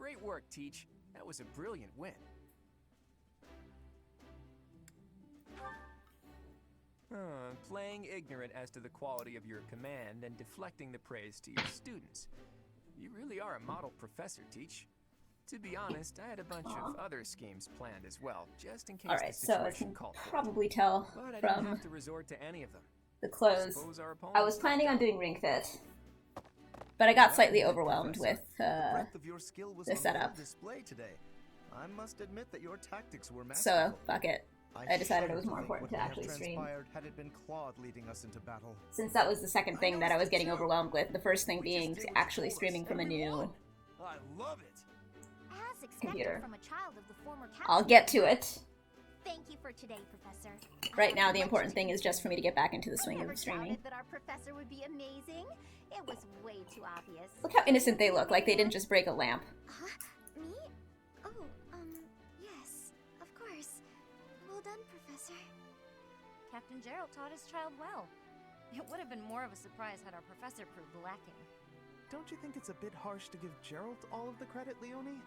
Great work, Teach. That was a brilliant win. Playing ignorant as to the quality of your command and deflecting the praise to your students. You really are a model professor, Teach. To be honest, I had a bunch of other schemes planned as well, just in case the situation called for it. Probably tell But I from didn't have to resort to any of them. the clothes. I was planning on doing Ring Fit, but I got slightly overwhelmed with the setup. I must admit that your tactics were so fuck it. I decided it was more important to actually stream. Had it been Claude leading us into battle. Since that was the second thing that I was getting overwhelmed with, the first thing being actually streaming from a new computer. I'll get to it. Thank you for today, Professor. Right now, the important thing is just for me to get back into the swing of streaming. That our professor would be amazing. It was way too obvious. Look how innocent they look, like they didn't just break a lamp. Huh? Me? Oh, yes, of course. Well done, Professor. Captain Gerald taught his child well. It would have been more of a surprise had our professor proved lacking. Don't you think it's a bit harsh to give Gerald all of the credit, Leonie?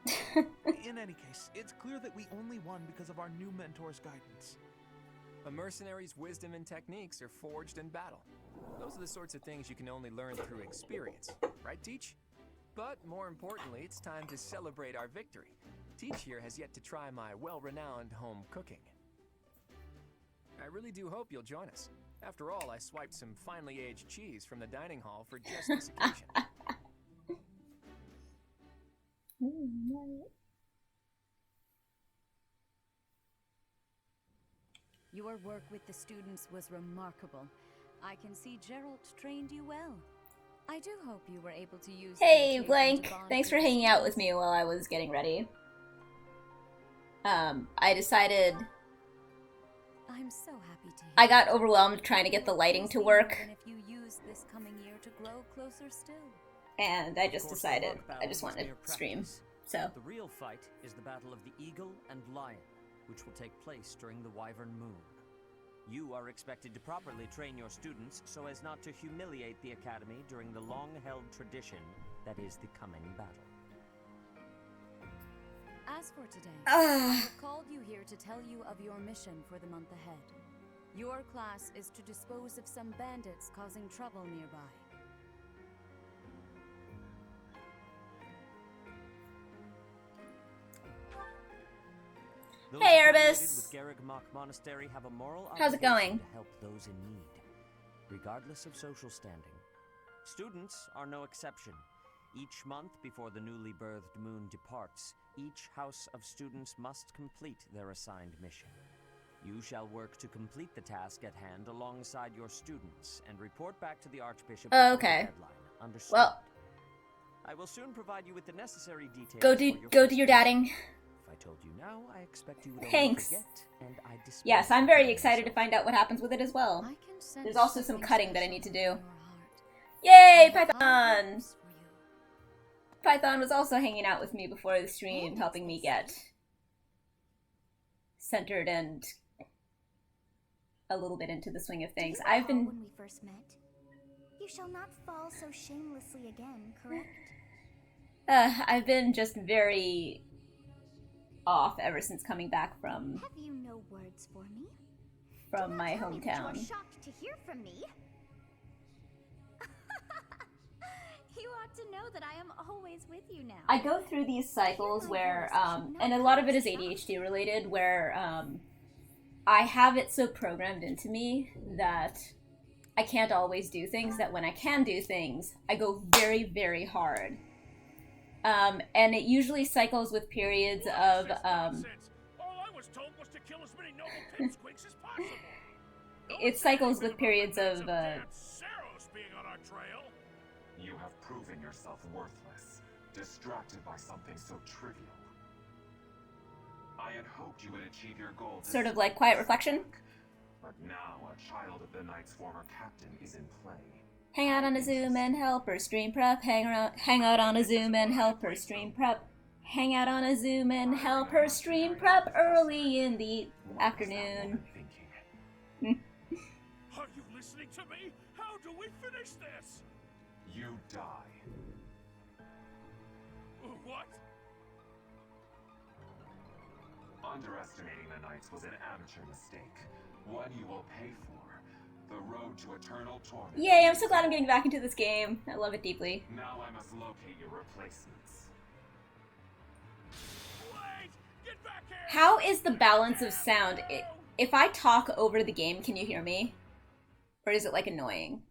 In any case, it's clear that we only won because of our new mentor's guidance. A mercenary's wisdom and techniques are forged in battle. Those are the sorts of things you can only learn through experience, right, Teach? But more importantly, it's time to celebrate our victory. Teach here has yet to try my well-renowned home cooking. I really do hope you'll join us. After all, I swiped some finely aged cheese from the dining hall for just this occasion. Your work with the students was remarkable. I can see Gerald trained you well. I do hope you were able to use... Hey, Blank! Thanks for hanging out with me while I was getting ready. I decided... I'm so happy to hear I got overwhelmed trying to get the lighting to work. if you use this coming year to grow closer still. And I just decided I just wanted to stream. So. The real fight is the Battle of the Eagle and Lion, which will take place during the Wyvern Moon. You are expected to properly train your students so as not to humiliate the Academy during the long-held tradition that is the coming battle. As for today, I called you here to tell you of your mission for the month ahead. Your class is to dispose of some bandits causing trouble nearby. Those hey, affiliated Erbis! with Garreg-Mach Monastery have a moral How's it going? to help those in need, regardless of social standing. Students are no exception. Each month before the newly birthed moon departs, each house of students must complete their assigned mission. You shall work to complete the task at hand alongside your students and report back to the Archbishop before the deadline. Understood? Well, I will soon provide you with the necessary details. Go do your dadding. If I told you now, I expect you would Thanks. forget, and I despise Yes, I'm very excited to find out what happens with it as well. I can sense There's also some something cutting that I special need to in do. your heart. Yay, I have high Python! hopes for you. Python was also hanging out with me before the stream, helping me get centered and a little bit into the swing of things. I've been... When we first met, you shall not fall so shamelessly again, correct? I've been just very off ever since coming back from Have you no words for me? my Tell me that hometown. you are shocked to hear from me. You ought to know that I am always with you now. I go through these cycles where, and a lot of it is ADHD related, where I have it so programmed into me that I can't always do things, that when I can do things, I go very, very hard. And it usually cycles with periods of, All I was told was to kill as many noble pipsqueaks as possible. it cycles with periods of, Saros being on our trail. You have proven yourself worthless, distracted by something so trivial. I had hoped you would achieve your goal. sort of like quiet reflection. But now a child of the Knight's former captain is in play. Hang out on a Zoom and help her stream prep. Hang out on a Zoom and help her stream prep. Hang out on a Zoom and help her stream prep early in the afternoon. Are you listening to me? How do we finish this? You die. What? Underestimating the Knights was an amateur mistake. One you will pay for. The road to eternal torment. Yay, I'm so glad I'm getting back into this game. I love it deeply. Now I must locate your replacements. Wait! Get back here! How is the balance of sound? If I talk over the game, can you hear me? Or is it, like, annoying?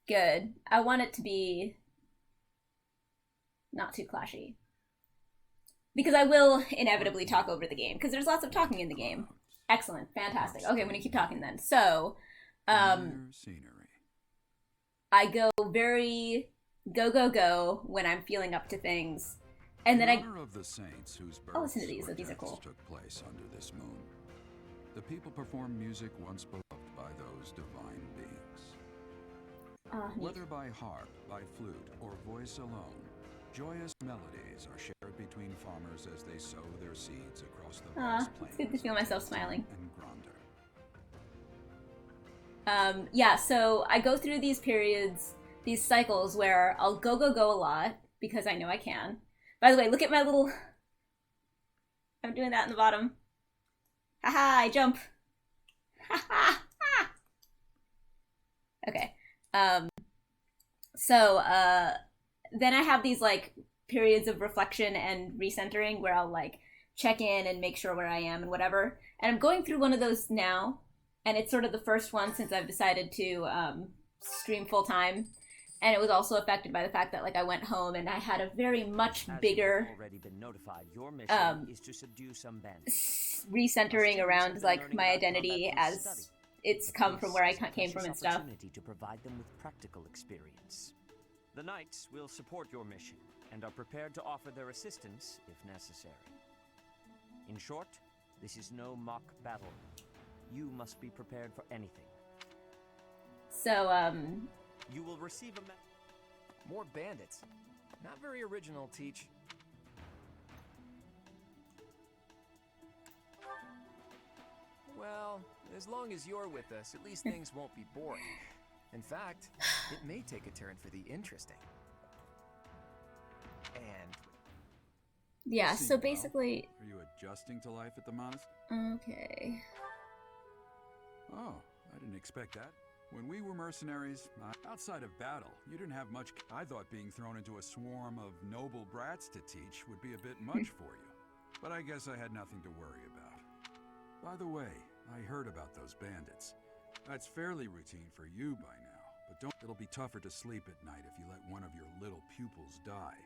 Good. I want it to be not too clashy. Because I will inevitably talk over the game, because there's lots of talking in the game. Excellent. Fantastic. Okay, I'm going to keep talking then. So, scenery. I go very go when I'm feeling up to things. And then In honor of the saints whose I'll listen to these, births so or these are deaths cool. took place under this moon. The people perform music once beloved by those divine beings. Neat. Whether by harp, by flute, or voice alone, joyous melodies are shared between farmers as they sow their seeds across the vast It's good to plains feel myself smiling. and Gronder. Yeah, so I go through these periods, these cycles where I'll go a lot, because I know I can. By the way, look at my little... I'm doing that in the bottom. Haha, I jump. Haha. Okay. Then I have these, like, periods of reflection and recentering where I'll, like, check in and make sure where I am and whatever. And I'm going through one of those now, and it's sort of the first one since I've decided to stream full-time. And it was also affected by the fact that, like, I went home and I had a very much bigger already been notified, your mission is to subdue some bandits. recentering around, like, my identity as it's come from where I came from and stuff. Opportunity to provide them with practical experience. The Knights will support your mission and are prepared to offer their assistance if necessary. In short, this is no mock battle. You must be prepared for anything. So, You will receive a More bandits. Not very original, Teach. Well, as long as you're with us, at least things won't be boring. In fact, it may take a turn for the interesting. And yeah, Seem so well. basically... Are you adjusting to life at the monastery? Okay. Oh, I didn't expect that. When we were mercenaries, outside of battle, you didn't have much. I thought being thrown into a swarm of noble brats to teach would be a bit much for you. But I guess I had nothing to worry about. By the way, I heard about those bandits. That's fairly routine for you by now, but it'll be tougher to sleep at night if you let one of your little pupils die.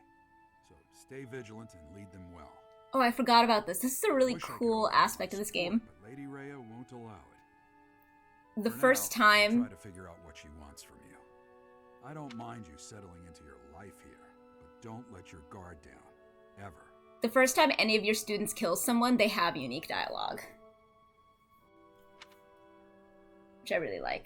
So stay vigilant and lead them well. Oh, I forgot about this. This is a really Wish I could cool offer aspect of more this game. support, but Lady Rhea won't allow it. The For first now, I'll time... try to figure out what she wants from you. I don't mind you settling into your life here, but don't let your guard down. Ever. The first time any of your students kills someone, they have unique dialogue. Which I really like.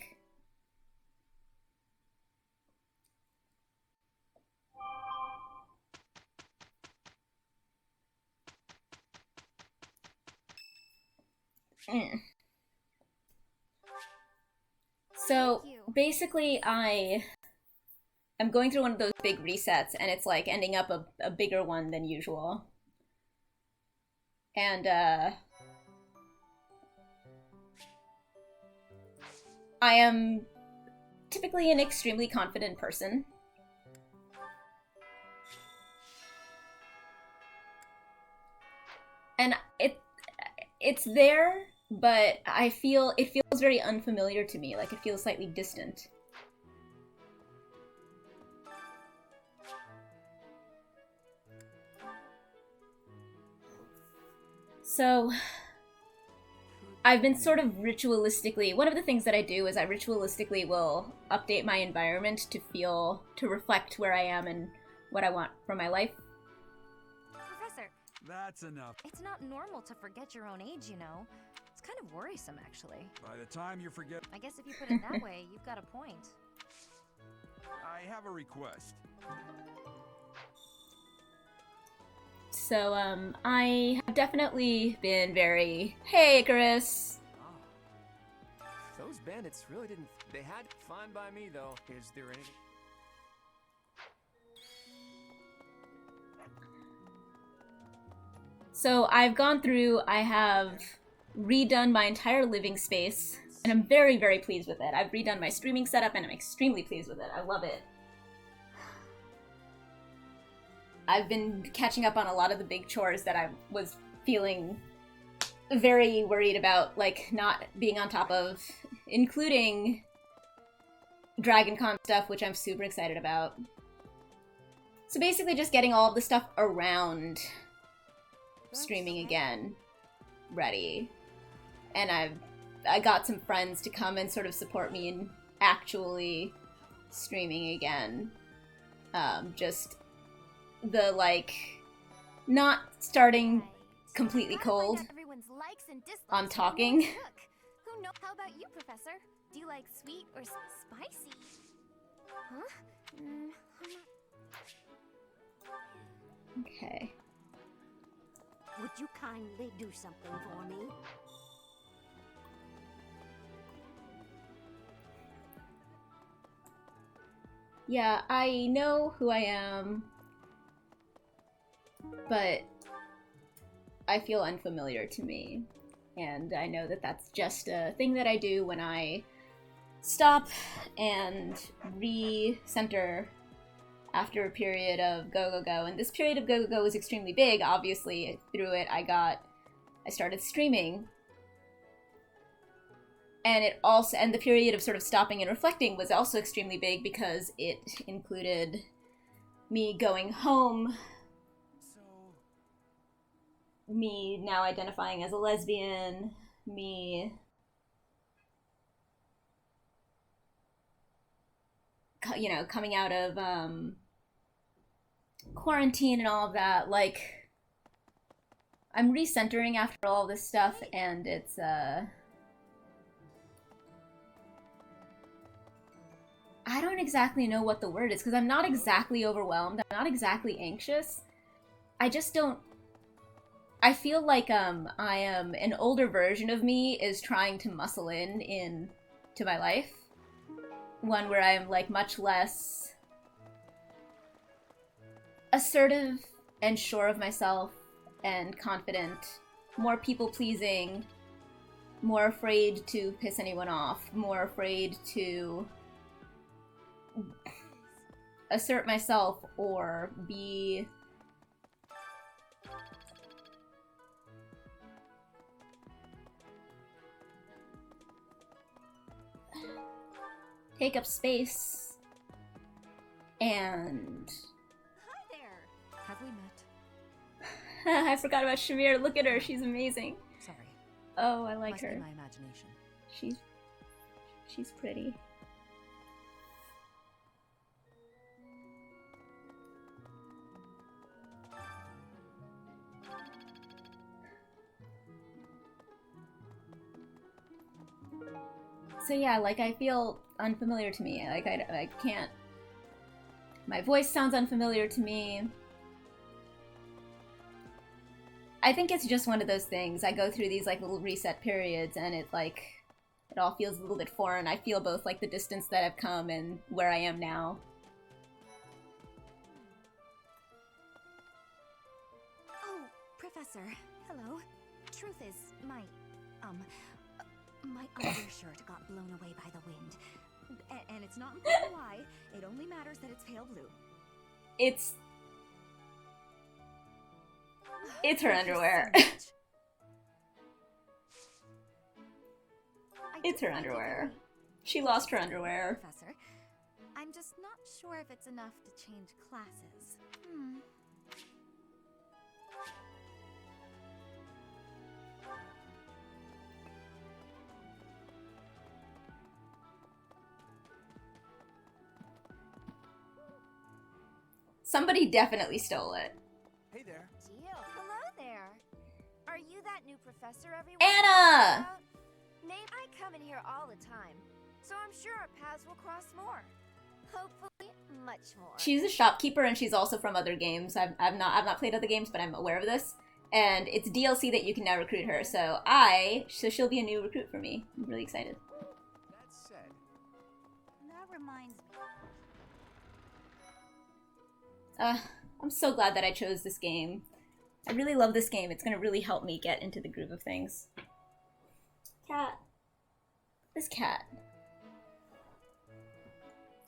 So basically I'm going through one of those big resets and it's like ending up a bigger one than usual. And I am typically an extremely confident person. And it's there, but it feels very unfamiliar to me, like it feels slightly distant. So, I've been sort of ritualistically, one of the things that I do is I ritualistically will update my environment to reflect where I am and what I want from my life. Professor, That's enough. it's not normal to forget your own age, you know. It's kind of worrisome, actually. By the time you forget... I guess if you put it that way, you've got a point. I have a request. So, I have definitely been very, hey, Icarus. those bandits really didn't. They had fine by me though. Is there any? So I've gone through, I have redone my entire living space, and I'm very, very pleased with it. I've redone my streaming setup, and I'm extremely pleased with it. I love it. I've been catching up on a lot of the big chores that I was feeling very worried about, like, not being on top of, including DragonCon stuff, which I'm super excited about. So basically just getting all of the stuff around streaming again ready. And I got some friends to come and sort of support me in actually streaming again. Just the, like, not starting completely cold on talking. Who knows? How about you, Professor? Do you like sweet or spicy? Huh? Okay. Would you kindly do something for me? Yeah, I know who I am, but I feel unfamiliar to me. And I know that that's just a thing that I do when I stop and re-center after a period of go, go, go. And this period of go, go, go was extremely big. Obviously, through it, I started streaming. And it also, and the period of sort of stopping and reflecting was also extremely big because it included me going home, me now identifying as a lesbian, me coming out of quarantine and all of that. Like, I'm recentering after all this stuff, and it's I don't exactly know what the word is, because I'm not exactly overwhelmed, I'm not exactly anxious. I just don't... I feel like I am an older version of me is trying to muscle in to my life. One where I am, like, much less assertive and sure of myself and confident, more people-pleasing, more afraid to piss anyone off, more afraid to assert myself or be take up space and Hi there. Have we met? I forgot about Shamir. Look at her, she's amazing. Sorry. Oh, I like Must her. be my imagination. She's pretty. So yeah, like, I feel unfamiliar to me. Like, I can't... My voice sounds unfamiliar to me. I think it's just one of those things. I go through these, like, little reset periods, and it, like, it all feels a little bit foreign. I feel both, like, the distance that I've come and where I am now. Oh, Professor. Hello. Truth is, my undershirt got blown away by the wind. And it's not important why. It only matters that it's pale blue. It's her underwear. It's her underwear. She lost her underwear. Professor, I'm just not sure if it's enough to change classes. Somebody definitely stole it. Hey there. Gio, hello there. Are you that new professor everyone Anna! talks about? Nate, I come in here all the time, so I'm sure our paths will cross more. Hopefully, much more. She's a shopkeeper, and she's also from other games. I've not played other games, but I'm aware of this. And it's DLC that you can now recruit her. So she'll be a new recruit for me. I'm really excited. That said, That reminds me. I'm so glad that I chose this game. I really love this game. It's gonna really help me get into the groove of things. Cat. This cat.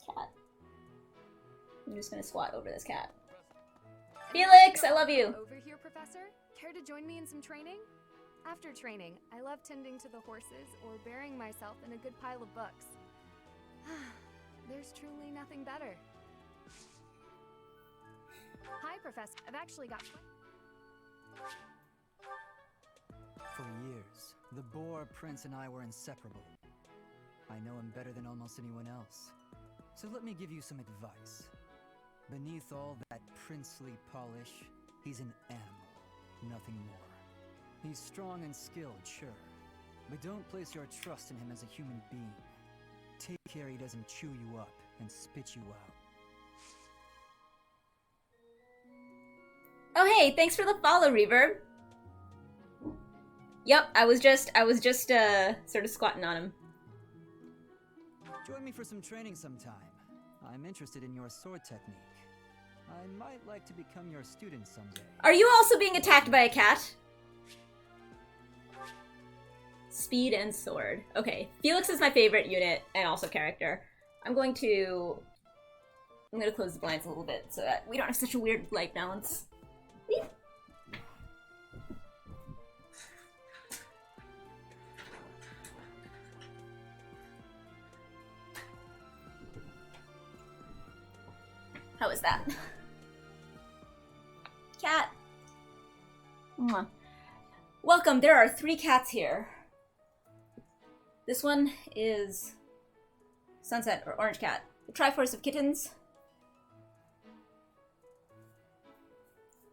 Cat. I'm just gonna squat over this cat. Felix, I love you! Over here, Professor? Care to join me in some training? After training, I love tending to the horses or burying myself in a good pile of books. There's truly nothing better. Hi, Professor. I've actually got... For years, the Boar Prince and I were inseparable. I know him better than almost anyone else. So let me give you some advice. Beneath all that princely polish, he's an animal, nothing more. He's strong and skilled, sure, but don't place your trust in him as a human being. Take care he doesn't chew you up and spit you out. Oh hey, thanks for the follow, Reverb. Yep, I was just sort of squatting on him. Join me for some training sometime. I'm interested in your sword technique. I might like to become your student someday. Are you also being attacked by a cat? Speed and sword. Okay, Felix is my favorite unit and also character. I'm gonna close the blinds a little bit so that we don't have such a weird light balance. Beep. How was that? Cat. Mwah. Welcome, there are 3 cats here. This one is Sunset, or Orange Cat. The Triforce of Kittens.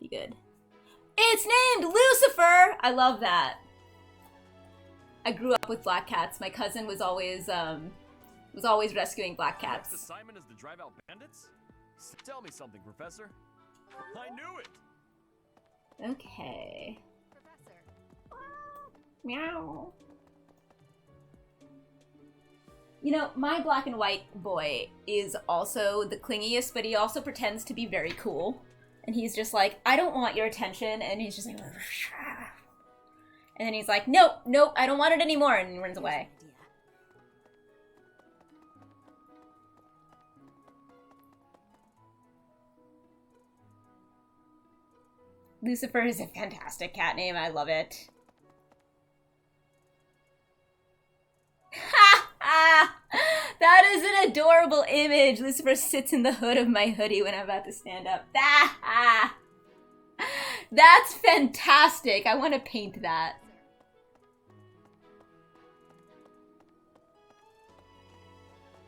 Be good. It's named Lucifer! I love that. I grew up with black cats. My cousin was always rescuing black cats. Next assignment is to drive out bandits? Tell me something, Professor. I knew it! Okay. Professor. Meow. You know, my black and white boy is also the clingiest, but he also pretends to be very cool. And he's just like, I don't want your attention, and he's just like, and then he's like, nope, nope, I don't want it anymore, and he runs away. Lucifer is a fantastic cat name, I love it. Ha! Ah! That is an adorable image! Lucifer sits in the hood of my hoodie when I'm about to stand up. Ah! That's fantastic! I want to paint that.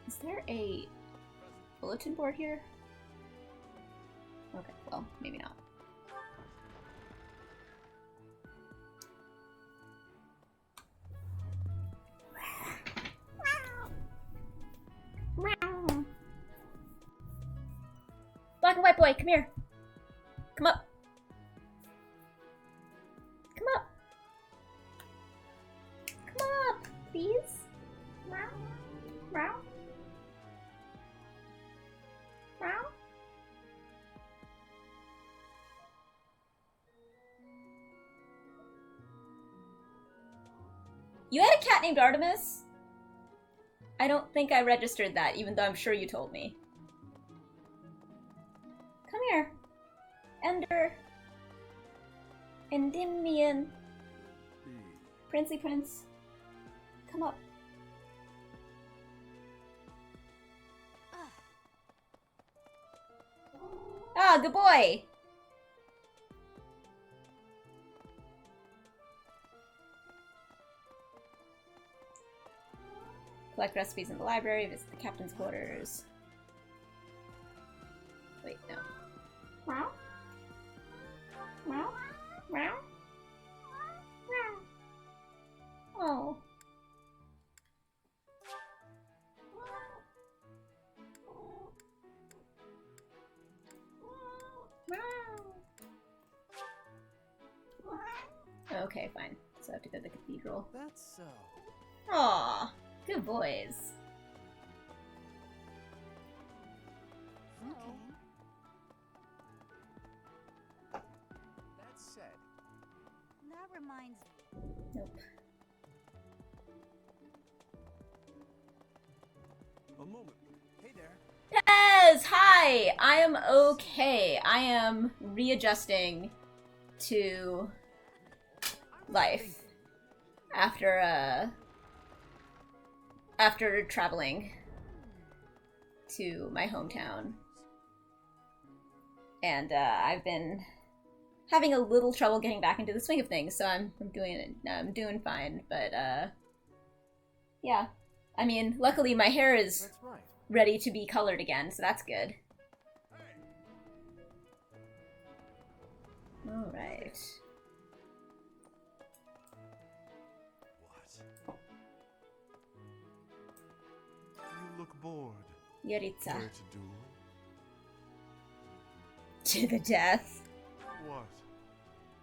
Is there a bulletin board here? Okay, well, maybe not. Black and white boy, come here. Come up. Come up. Come up, please. Meow. Meow. Meow. You had a cat named Artemis? I don't think I registered that, even though I'm sure you told me. Come here. Ender. Endymion. Princely Prince. Come up. Ah, good boy! Collect recipes in the library, visit the captain's quarters. Wait, no. Meow. Meow. Meow. Meow. Oh. Okay, fine. So I have to go to the cathedral. That's so. Aw, good boys. That said, reminds me. Nope. A moment. Hey there. Yes! Hi! I am okay. I am readjusting to life after traveling to my hometown. And I've been having a little trouble getting back into the swing of things, so I'm doing fine, but yeah. I mean, luckily my hair is ready to be colored again, so that's good. Alright. You look bored. Yaritza. Care to duel? To the death. What?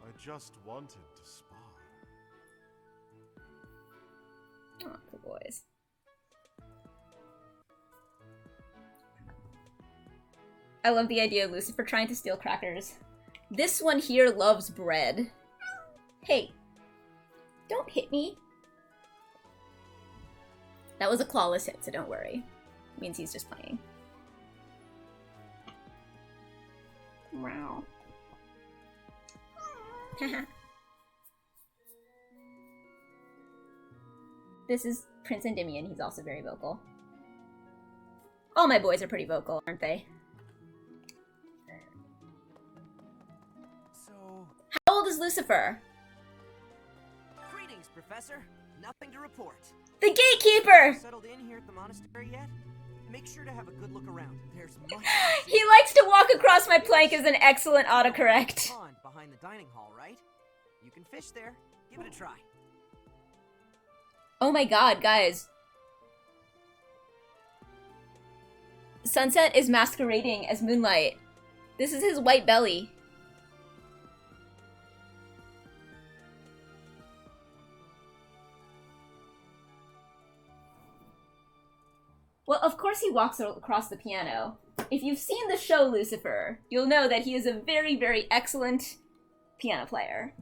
I just wanted to spar. Oh, the boys. I love the idea of Lucifer trying to steal crackers. This one here loves bread. Hey, don't hit me. That was a clawless hit, so don't worry. It means he's just playing. Wow. This is Prince Endymion. He's also very vocal. All my boys are pretty vocal, aren't they? So... How old is Lucifer? Greetings, Professor. Nothing to report. The gatekeeper! Settled in here at the monastery yet? Make sure to have a good look around. There's much. He likes to walk across my plank as an excellent autocorrect. Pond behind the dining hall, right? You can fish there. Give it a try. Oh my god, guys. Sunset is masquerading as Moonlight. This is his white belly. Well, of course he walks across the piano. If you've seen the show Lucifer, you'll know that he is a very, very excellent piano player.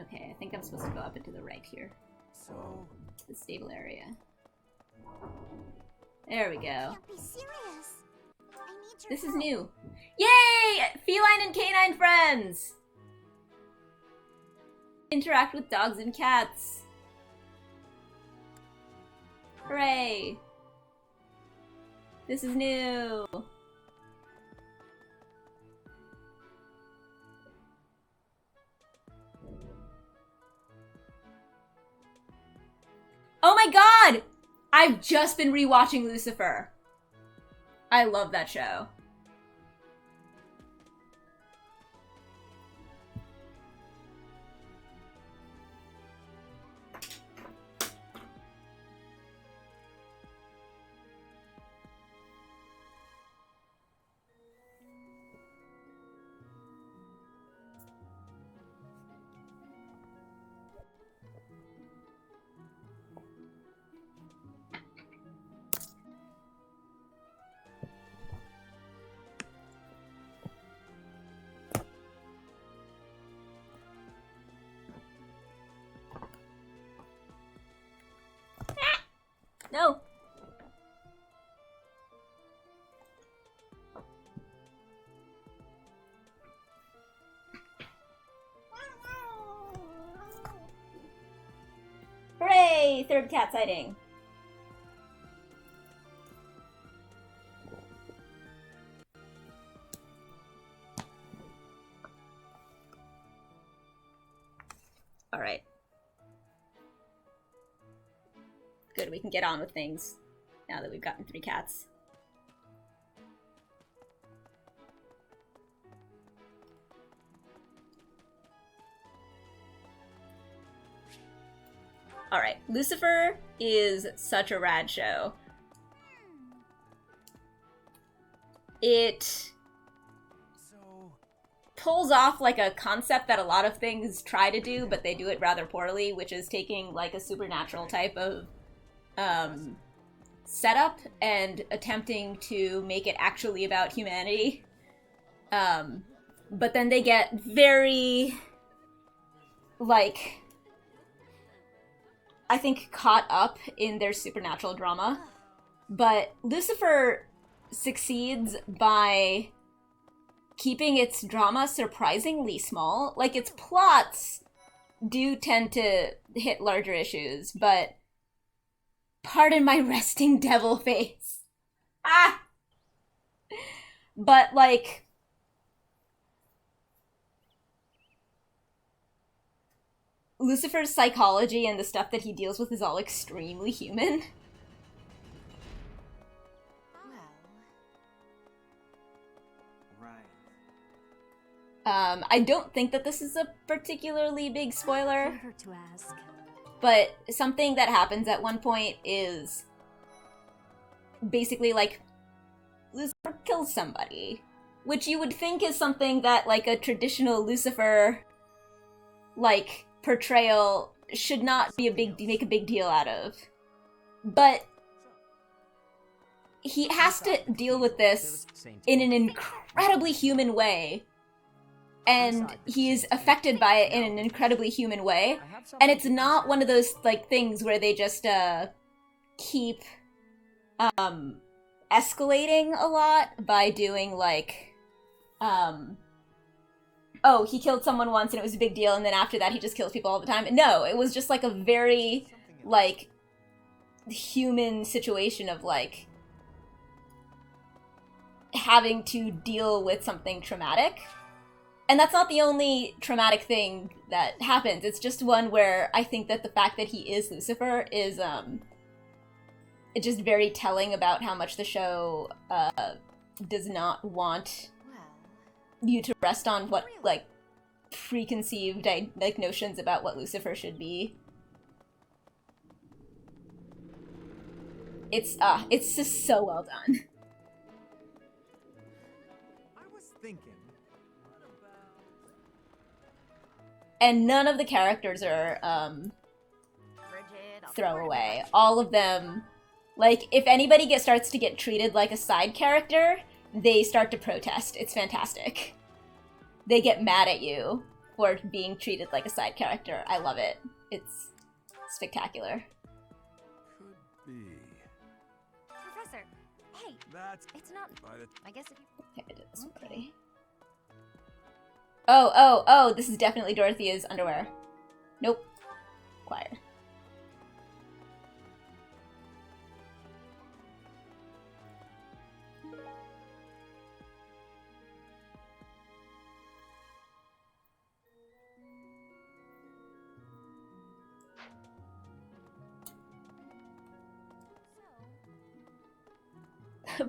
Okay, I think I'm supposed to go up and to the right here. So... The stable area. There we go. Can't be serious. I need your This is help. new. Yay! Feline and canine friends! Interact with dogs and cats. Hooray! This is new. Oh my god! I've just been rewatching Lucifer. I love that show. No. Hooray! Third cat sighting. All right. Good, we can get on with things now that we've gotten 3 cats. Alright, Lucifer is such a rad show. It pulls off like a concept that a lot of things try to do, but they do it rather poorly, which is taking like a supernatural type of setup and attempting to make it actually about humanity. But then they get very, like, I think caught up in their supernatural drama. But Lucifer succeeds by keeping its drama surprisingly small. Like, its plots do tend to hit larger issues, but pardon my resting devil face. Ah! But, like, Lucifer's psychology and the stuff that he deals with is all extremely human. I don't think that this is a particularly big spoiler, To ask. but something that happens at one point is basically, like, Lucifer kills somebody, which you would think is something that, like, a traditional Lucifer, like, portrayal should not be make a big deal out of. But he has to deal with this in an incredibly human way. And he's affected by it in an incredibly human way. And it's not one of those, like, things where they just, keep, escalating a lot by doing, like, oh, he killed someone once and it was a big deal, and then after that he just kills people all the time. No, it was just, like, a very, like, human situation of, like, having to deal with something traumatic. And that's not the only traumatic thing that happens. It's just one where I think that the fact that he is Lucifer is, it's just very telling about how much the show, does not want you to rest on what, like, preconceived, like, notions about what Lucifer should be. It's just so well done. I was thinking. And none of the characters are, throwaway. All of them, like, if anybody starts to get treated like a side character, they start to protest. It's fantastic. They get mad at you for being treated like a side character. I love it. It's spectacular. Be. Professor, hey, That's it's not. I guess if you. Okay, I did this already. Oh, this is definitely Dorothea's underwear. Nope. Choir.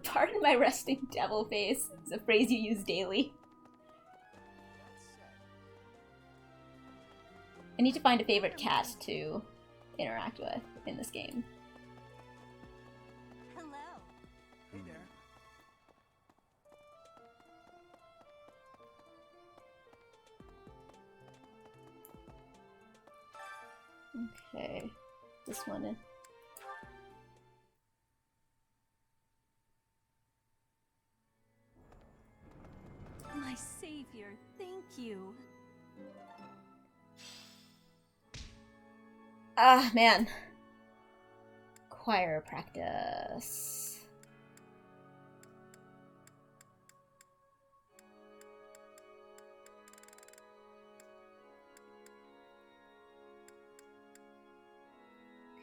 Pardon my resting devil face. It's a phrase you use daily. I need to find a favorite cat to interact with in this game. Hello. Hey there. Okay, this one is. My savior, thank you. Ah, man. Choir practice.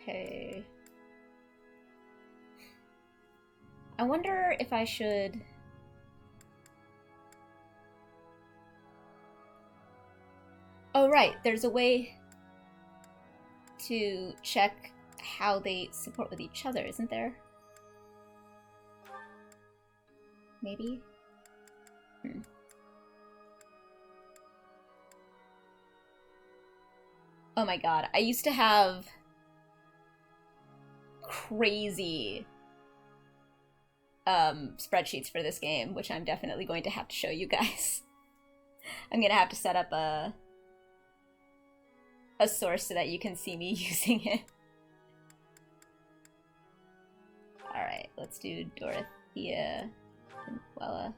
Okay. I wonder if I should... Oh, right, there's a way to check how they support with each other, isn't there? Maybe? Oh my god, I used to have crazy spreadsheets for this game, which I'm definitely going to have to show you guys. I'm gonna have to set up a source so that you can see me using it. Alright, let's do Dorothea Conquella.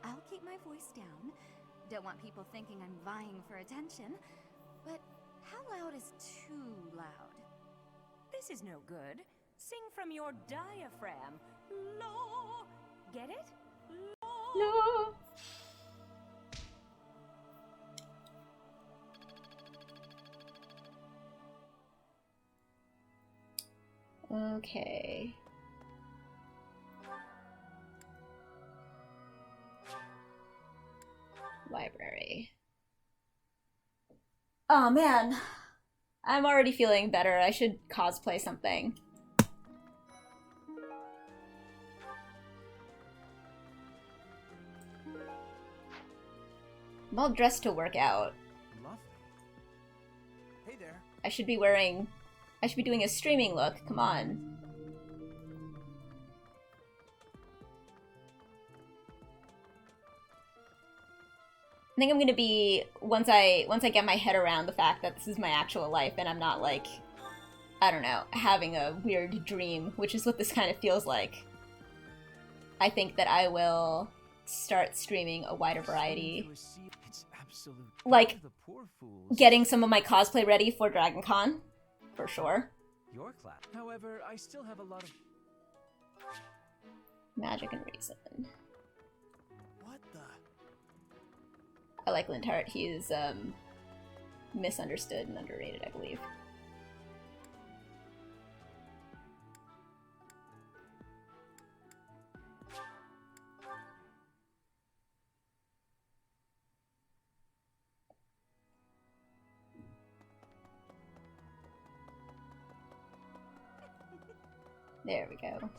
I'll keep my voice down. Don't want people thinking I'm vying for attention. But how loud is too loud? This is no good. Sing from your diaphragm. Low. Get it? No. Okay. Library. Oh man. I'm already feeling better. I should cosplay something. I'm all dressed to work out. Lovely. Hey there. I should be doing a streaming look. Come on. I think I'm gonna be, once I get my head around the fact that this is my actual life and I'm not like, I don't know, having a weird dream, which is what this kind of feels like. I think that I will start streaming a wider variety. Like, getting some of my cosplay ready for Dragon Con, for sure. Your class. However, I still have a lot of Magic and Reason. What the? I like Lindhart. He's misunderstood and underrated, I believe. There we go.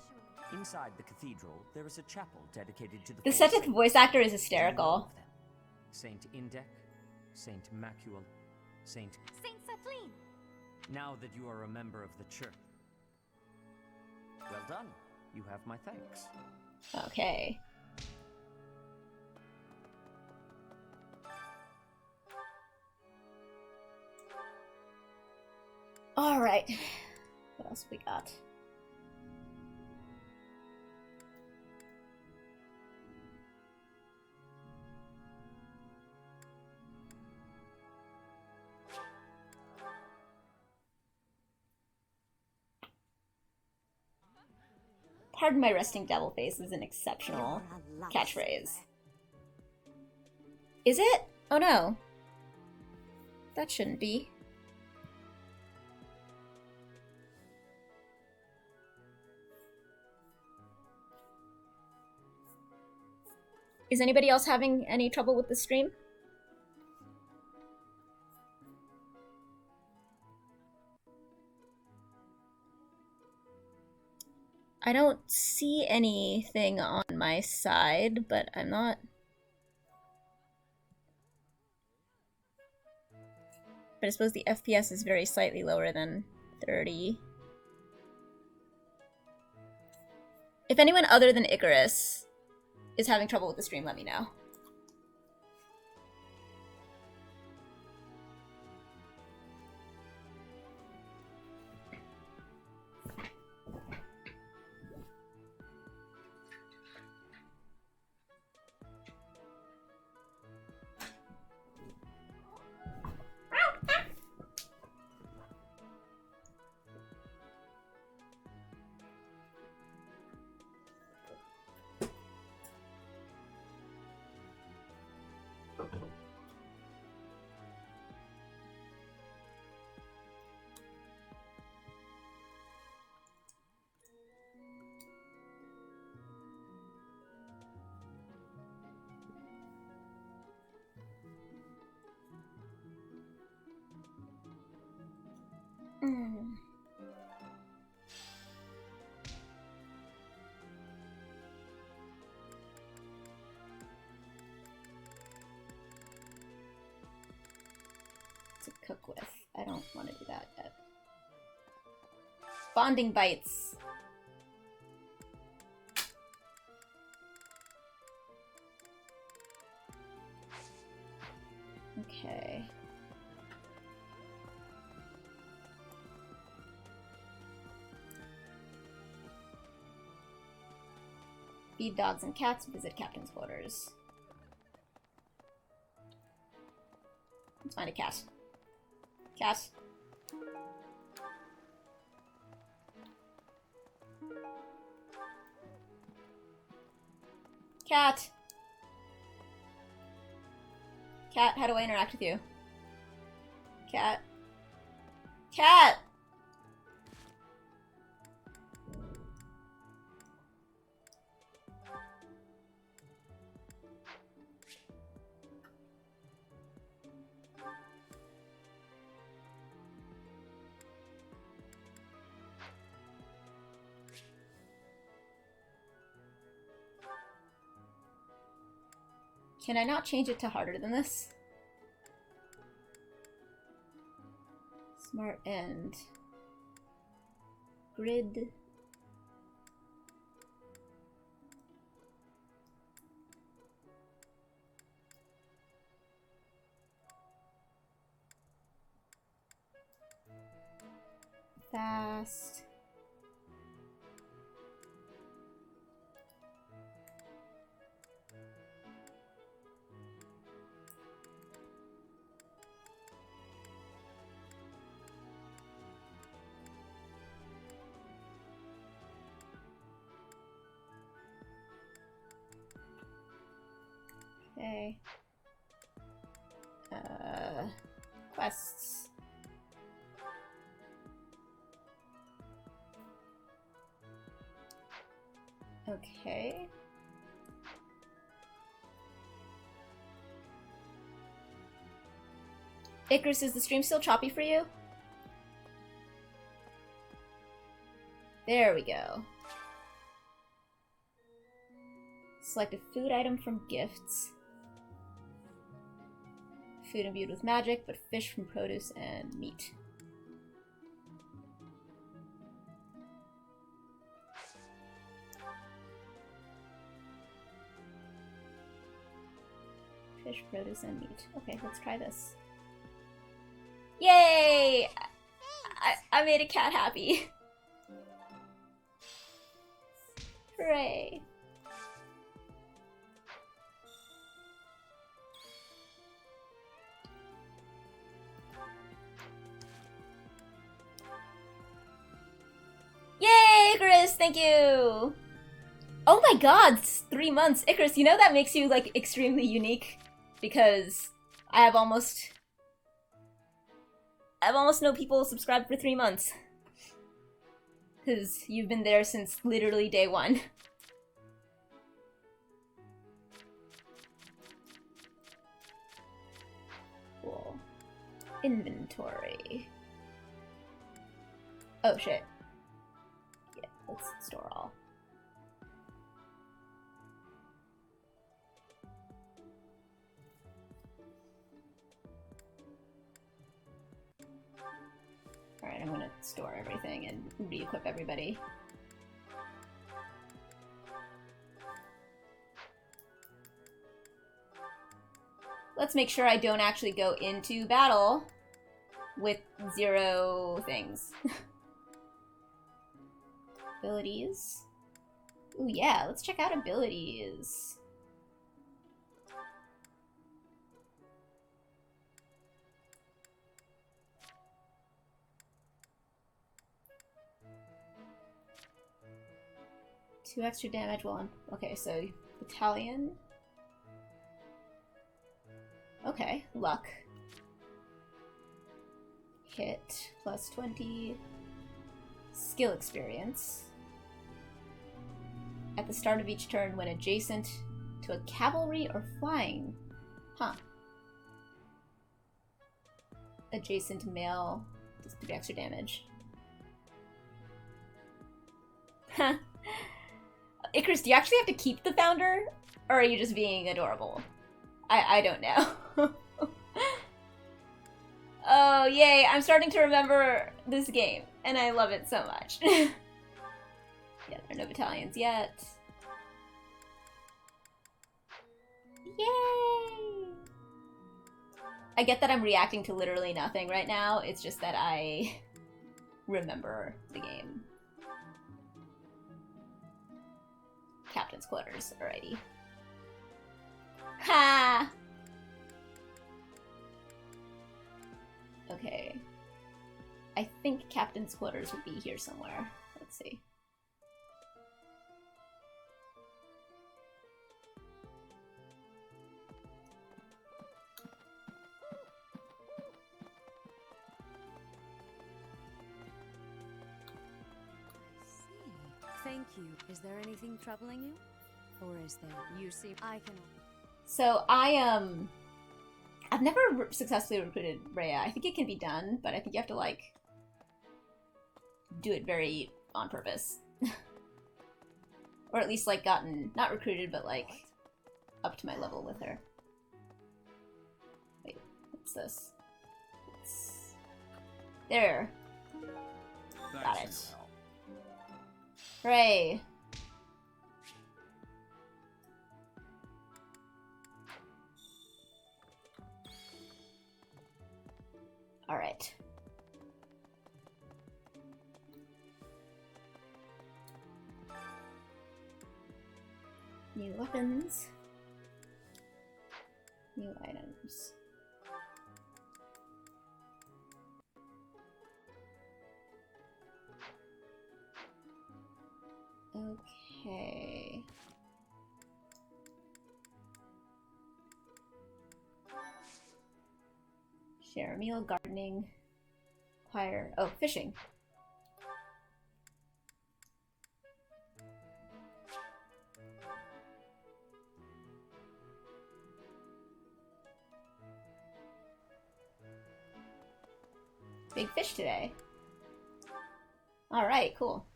Inside the cathedral, there is a chapel dedicated to the The four Cedric saints. voice actor is Do you know hysterical. of them? Saint Indec, Saint Macul, Saint... Saint Saph. Now that you are a member of the church. Well done. You have my thanks. Okay. Alright. What else we got? Pardon my resting devil face is an exceptional catchphrase. Is it? Oh no. That shouldn't be. Is anybody else having any trouble with the stream? I don't see anything on my side, but I'm not... But I suppose the FPS is very slightly lower than 30. If anyone other than Icarus is having trouble with the stream, let me know. To cook with. I don't want to do that yet. Bonding bites. Feed dogs and cats, visit captain's quarters. Let's find a cat. Cat. Cat! Cat, how do I interact with you? Cat. Cat! Can I not change it to harder than this? Smart end. Grid. Fast. Okay. Quests. Okay. Icarus, is the stream still choppy for you? There we go. Select a food item from gifts. Food imbued with magic, but fish from produce and meat. Fish, produce, and meat. Okay, let's try this. Yay! I made a cat happy. Hooray. Yay, Icarus! Thank you! Oh my god, it's 3 months. Icarus, you know that makes you, like, extremely unique? Because I have almost no people subscribed for 3 months. Because you've been there since literally day 1. Cool. Inventory. Oh shit. Yeah, let's store all. Alright, I'm gonna store everything and re-equip everybody. Let's make sure I don't actually go into battle with 0 things. Abilities. Ooh, yeah, let's check out abilities. Two extra damage, one. Okay, so battalion. Okay, luck. Hit, plus 20. Skill experience. At the start of each turn when adjacent to a cavalry or flying. Huh. Adjacent male does 3 extra damage. Huh. Icarus, do you actually have to keep the founder? Or are you just being adorable? I don't know. Oh, yay, I'm starting to remember this game, and I love it so much. Yeah, there are no battalions yet. Yay! I get that I'm reacting to literally nothing right now, it's just that I remember the game. captain's quarters. Alrighty. Ha! Okay. I think captain's quarters would be here somewhere. Let's see. Thank you. Is there anything troubling you? Or is there? You see, I can... So, I've never successfully recruited Rhea. I think it can be done, but I think you have to, like, do it very on purpose. Or at least, like, gotten, not recruited, but, like, up to my level with her. Wait, what's this? There. Got it. Hooray! Alright. New weapons. New items. Okay. Share a meal, gardening, acquire... Oh, fishing. Big fish today. Alright, cool.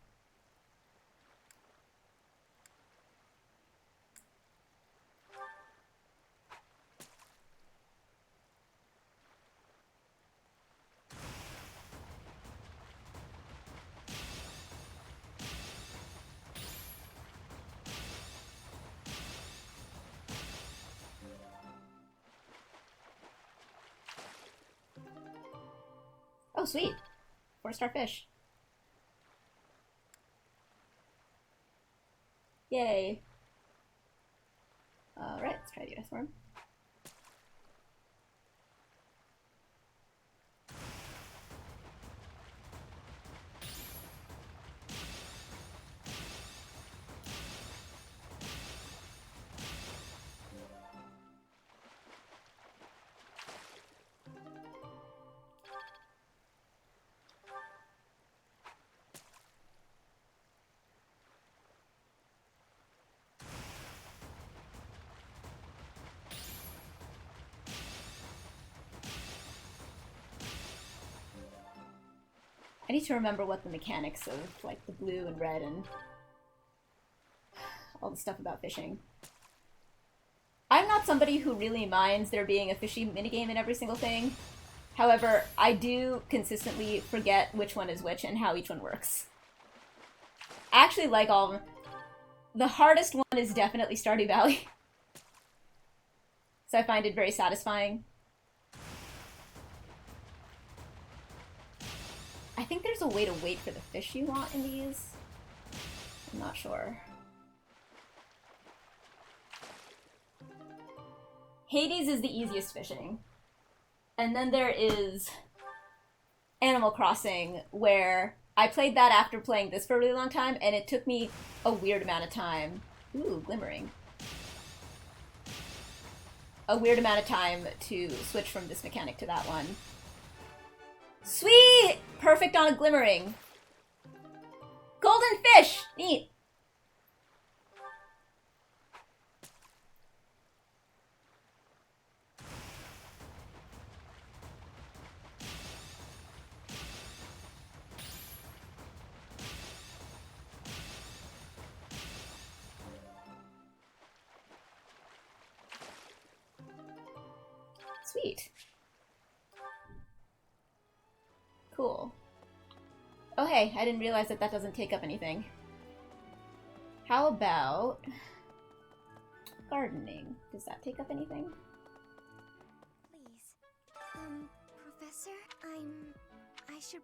Oh, sweet. 4-star fish. Yay. Alright, let's try the other form. I need to remember what the mechanics of, like, the blue and red and all the stuff about fishing. I'm not somebody who really minds there being a fishy minigame in every single thing. However, I do consistently forget which one is which and how each one works. I actually like all of them. The hardest one is definitely Stardew Valley. So I find it very satisfying. I think there's a way to wait for the fish you want in these. I'm not sure. Hades is the easiest fishing. And then there is Animal Crossing, where I played that after playing this for a really long time, and it took me a weird amount of time. Ooh, glimmering. A weird amount of time to switch from this mechanic to that one. Sweet! Perfect on a glimmering. Golden fish! Neat. Sweet. Cool. Oh hey, I didn't realize that that doesn't take up anything. How about gardening? Does that take up anything? Please. Professor, I should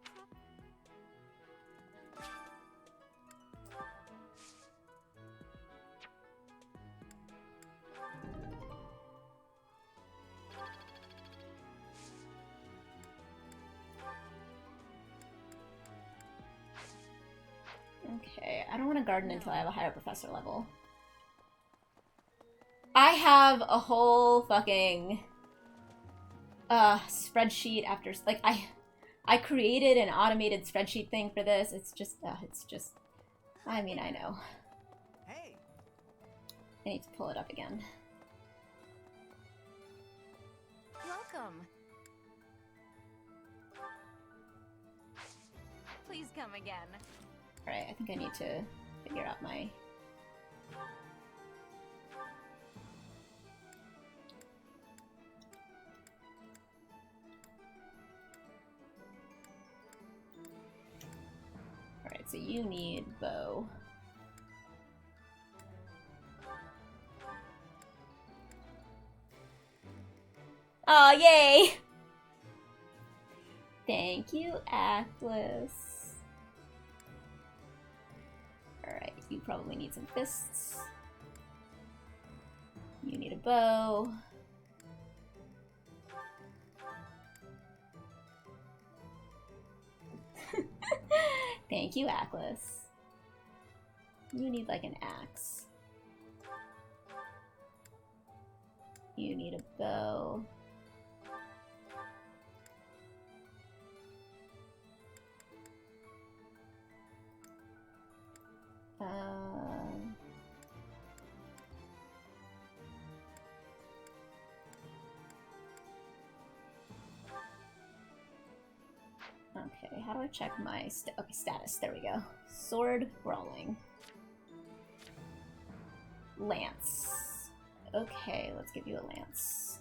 Okay, I don't want to garden until I have a higher professor level. I have a whole fucking spreadsheet after, like, I created an automated spreadsheet thing for this. It's just, I mean, I know. Hey. I need to pull it up again. Welcome. Please come again. Alright, I think I need to figure out my... Alright, so you need bow. Aw, yay! Thank you, Atlas. Alright, you probably need some fists. You need a bow. Thank you, Atlas. You need like an axe. You need a bow. Okay, how do I check my status? There we go. Sword brawling. Lance. Okay, let's give you a lance.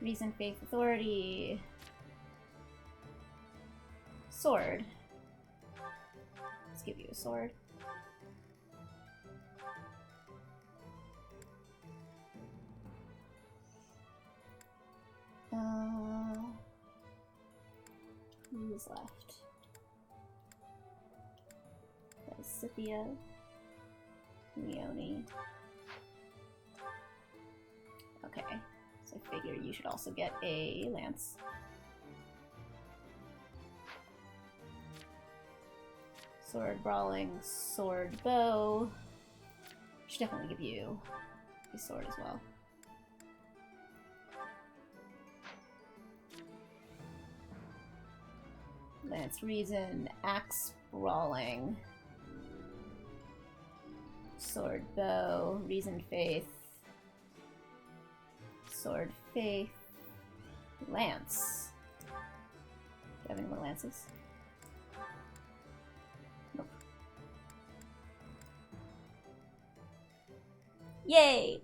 Reason, faith, authority. Sword. Let's give you a sword. Who's left? That's Scythia. Leone. Okay. So I figure you should also get a lance. Sword brawling, sword bow. Should definitely give you a sword as well. Lance reason, axe brawling. Sword bow, reason faith. Sword faith. Lance. Do you have any more lances? Nope. Yay!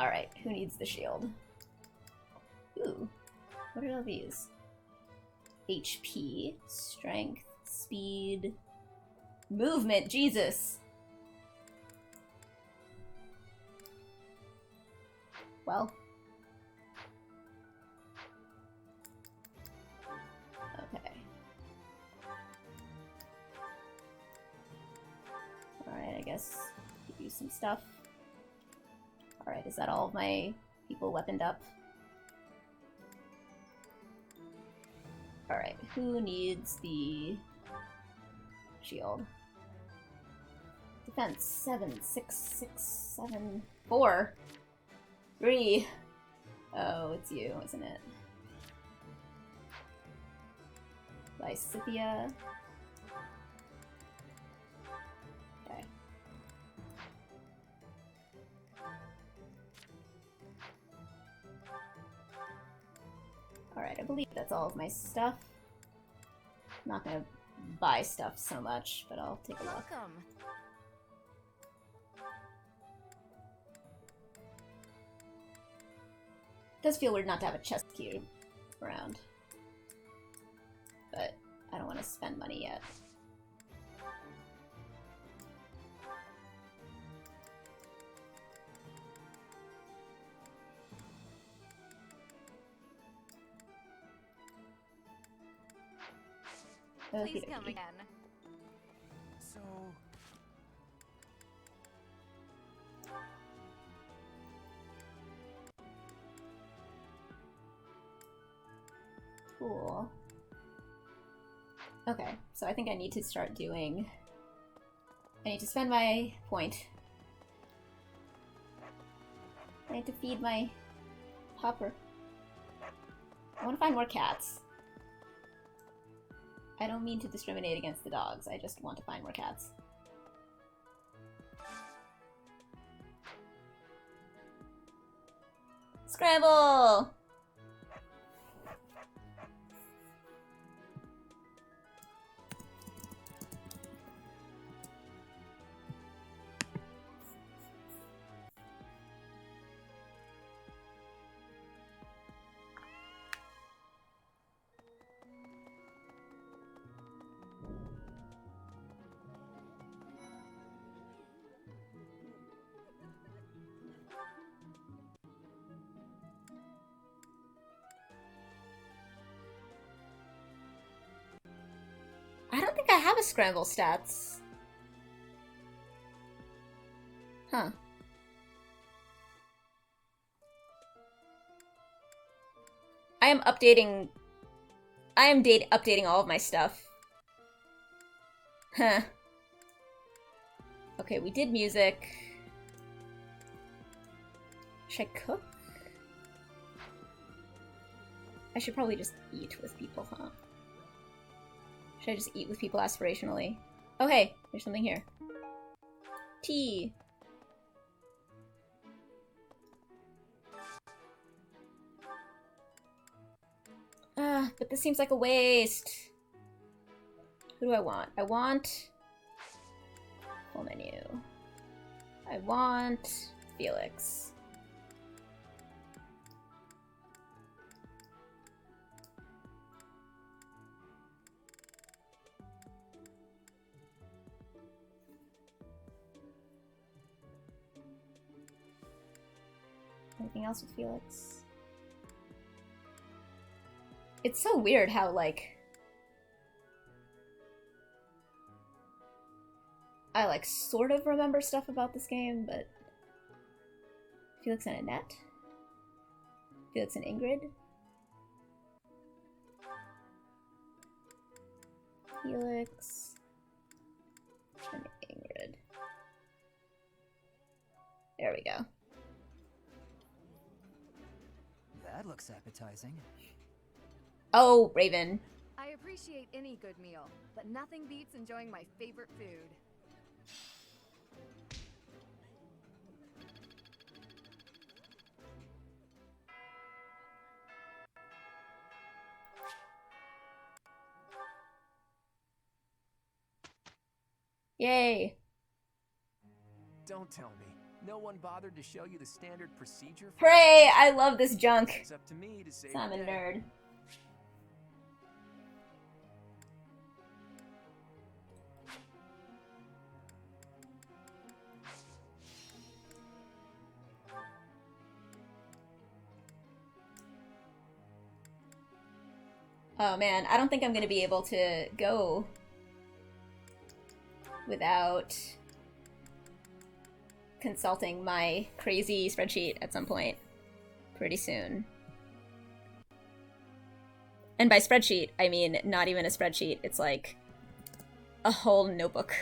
Alright, who needs the shield? Ooh, what are all these? HP, strength, speed, movement, Jesus! Well. Okay. Alright, I guess give you some stuff. Alright, is that all of my people weaponed up? Alright, who needs the shield? Defense 7, 6, 6, 7, 4, 3. Oh, it's you, isn't it? Lysithia. Okay. Alright, I believe that's all of my stuff. I'm not gonna buy stuff so much, but I'll take a look. Welcome. It does feel weird not to have a chest queue around. But I don't want to spend money yet. Please come again. So, Cool. Okay, so I think I need to start doing... I need to spend my point. I need to feed my hopper. I want to find more cats. I don't mean to discriminate against the dogs, I just want to find more cats. Scramble! I don't think I have a scramble stats. Huh. I am updating... updating all of my stuff. Huh. Okay, we did music. Should I cook? I should probably just eat with people, huh? Should I just eat with people aspirationally? Oh hey, there's something here. Tea. Ah, but this seems like a waste. Who do I want? I want... full menu. I want... Felix. Anything else with Felix? It's so weird how, like... I, like, sort of remember stuff about this game, but... Felix and Annette? Felix and Ingrid? Felix... and Ingrid. There we go. That looks appetizing. Oh, Raven. I appreciate any good meal, but nothing beats enjoying my favorite food. Yay. Don't tell me. No one bothered to show you the standard procedure for... Hooray! I love this junk. It's up to me to save So I'm a the day. nerd. Oh man, I don't think I'm gonna be able to go without consulting my crazy spreadsheet at some point pretty soon. And by spreadsheet, I mean not even a spreadsheet, it's like a whole notebook.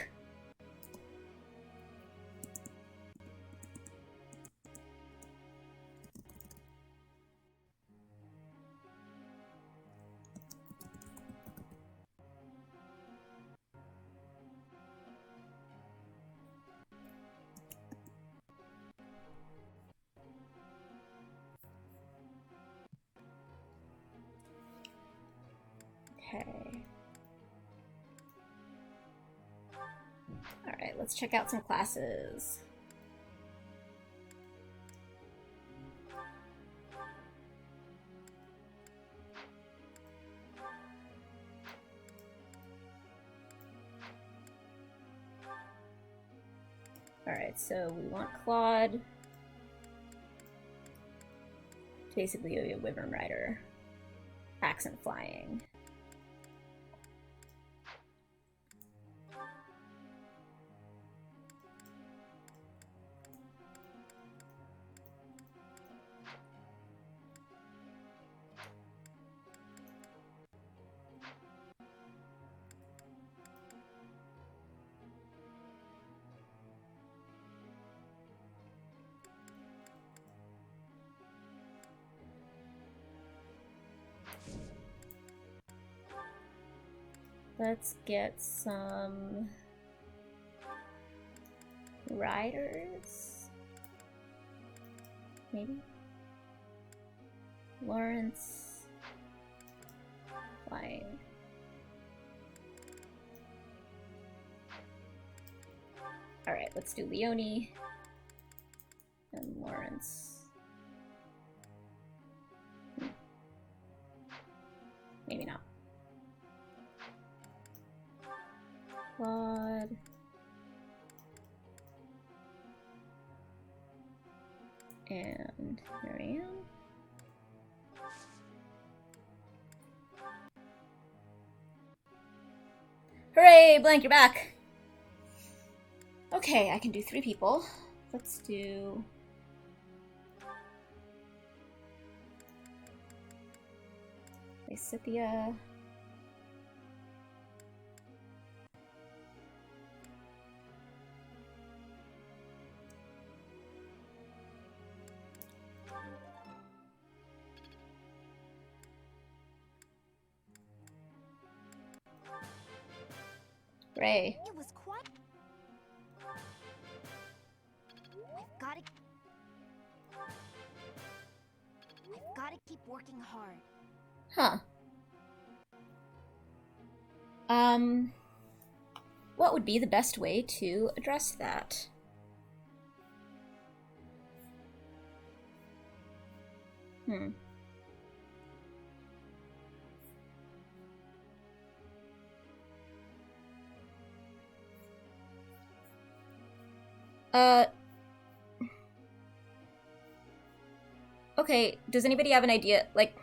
Okay. Alright, let's check out some classes. Alright, so we want Claude. Basically a Wyvern Rider. Accent flying. Let's get some riders. Maybe? Lawrence. Flying. Alright, let's do Leone and Lawrence. Maybe not. Claude. And Marianne. Hooray, Blank, you're back! Okay, I can do 3 people. Let's do... Lysithia. Ray. It was quite. I've gotta keep working hard. Huh. What would be the best way to address that? Okay, does anybody have an idea? Like,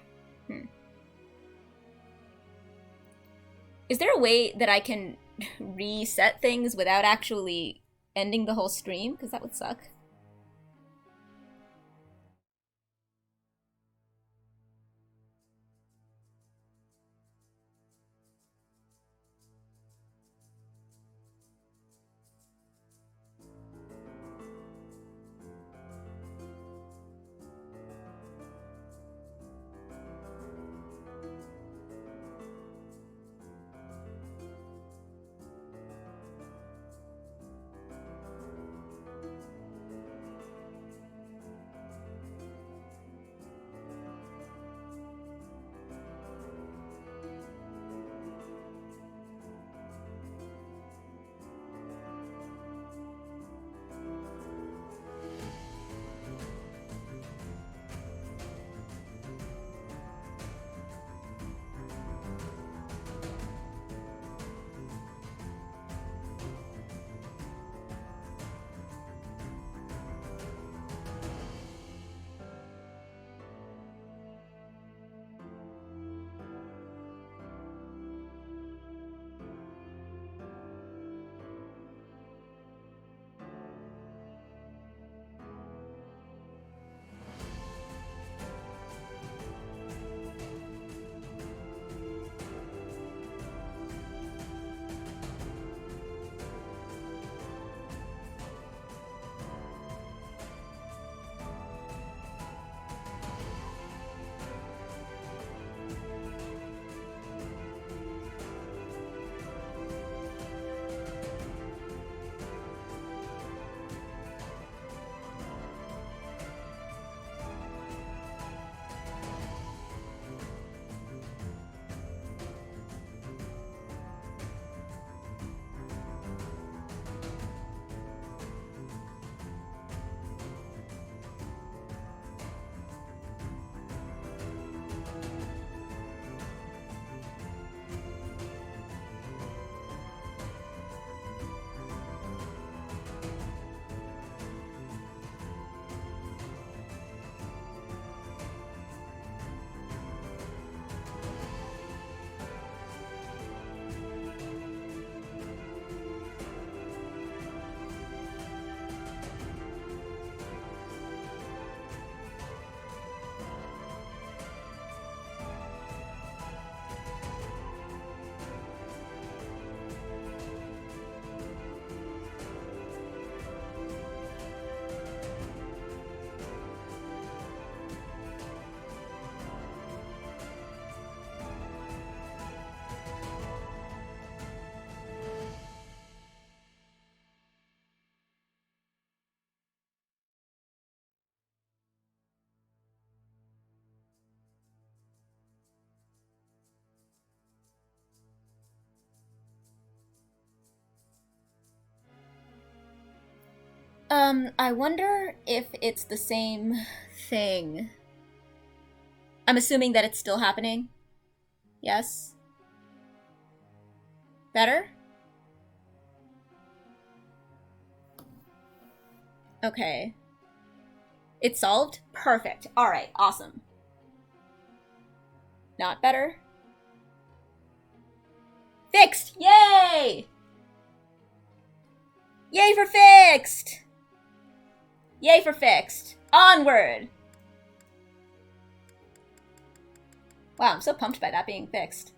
is there a way that I can reset things without actually ending the whole stream? Because that would suck. I wonder if it's the same thing. I'm assuming that it's still happening. Yes? Better? Okay. It's solved? Perfect. Alright, awesome. Not better? Fixed! Yay! Yay for fixed! Yay for fixed. Onward! Wow, I'm so pumped by that being fixed.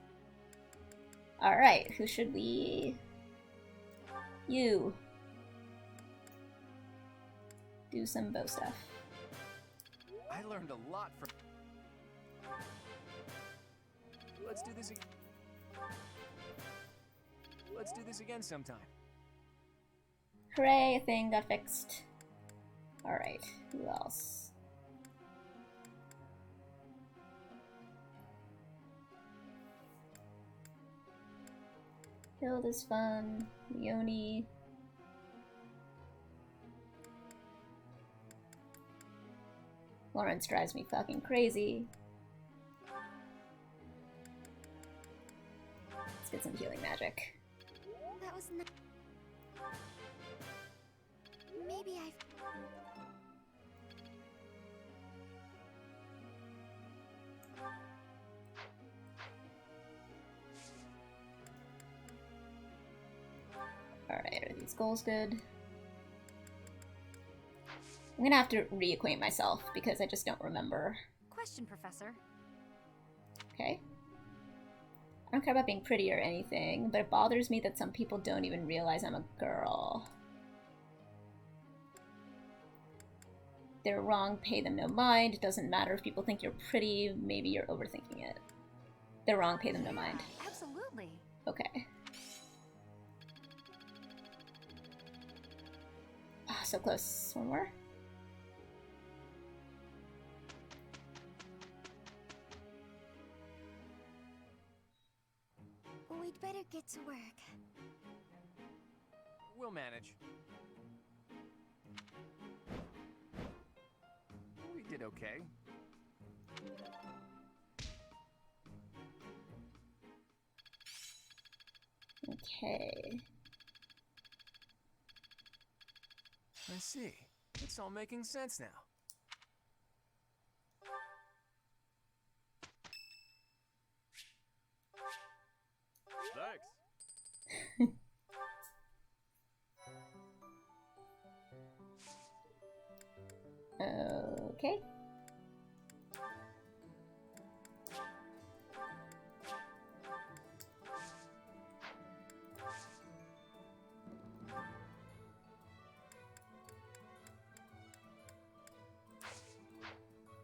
Alright, who should we... You. Do some bow stuff. I learned a lot from... Let's do this again. Let's do this again sometime. Hooray, a thing got fixed. Alright, who else? Build is fun. Leone. Lawrence drives me fucking crazy. Let's get some healing magic. That was not... Maybe I... Alright, are these goals good? I'm gonna have to reacquaint myself because I just don't remember. Question, Professor. Okay. I don't care about being pretty or anything, but it bothers me that some people don't even realize I'm a girl. They're wrong, pay them no mind. It doesn't matter if people think you're pretty, maybe you're overthinking it. They're wrong, pay them no mind. Absolutely. Okay. Ah, so close. One more. We'd better get to work. We'll manage. We did okay. Okay. I see. It's all making sense now. Thanks. Okay.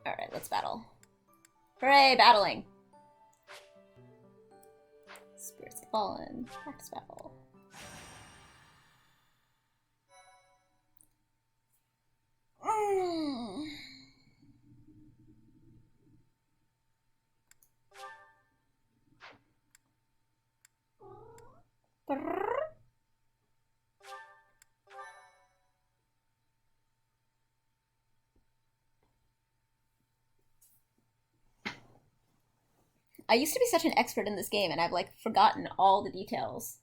Alright, let's battle. Hooray, battling! Spirits of the Fallen. Practice battle. I used to be such an expert in this game, and I've, like, forgotten all the details.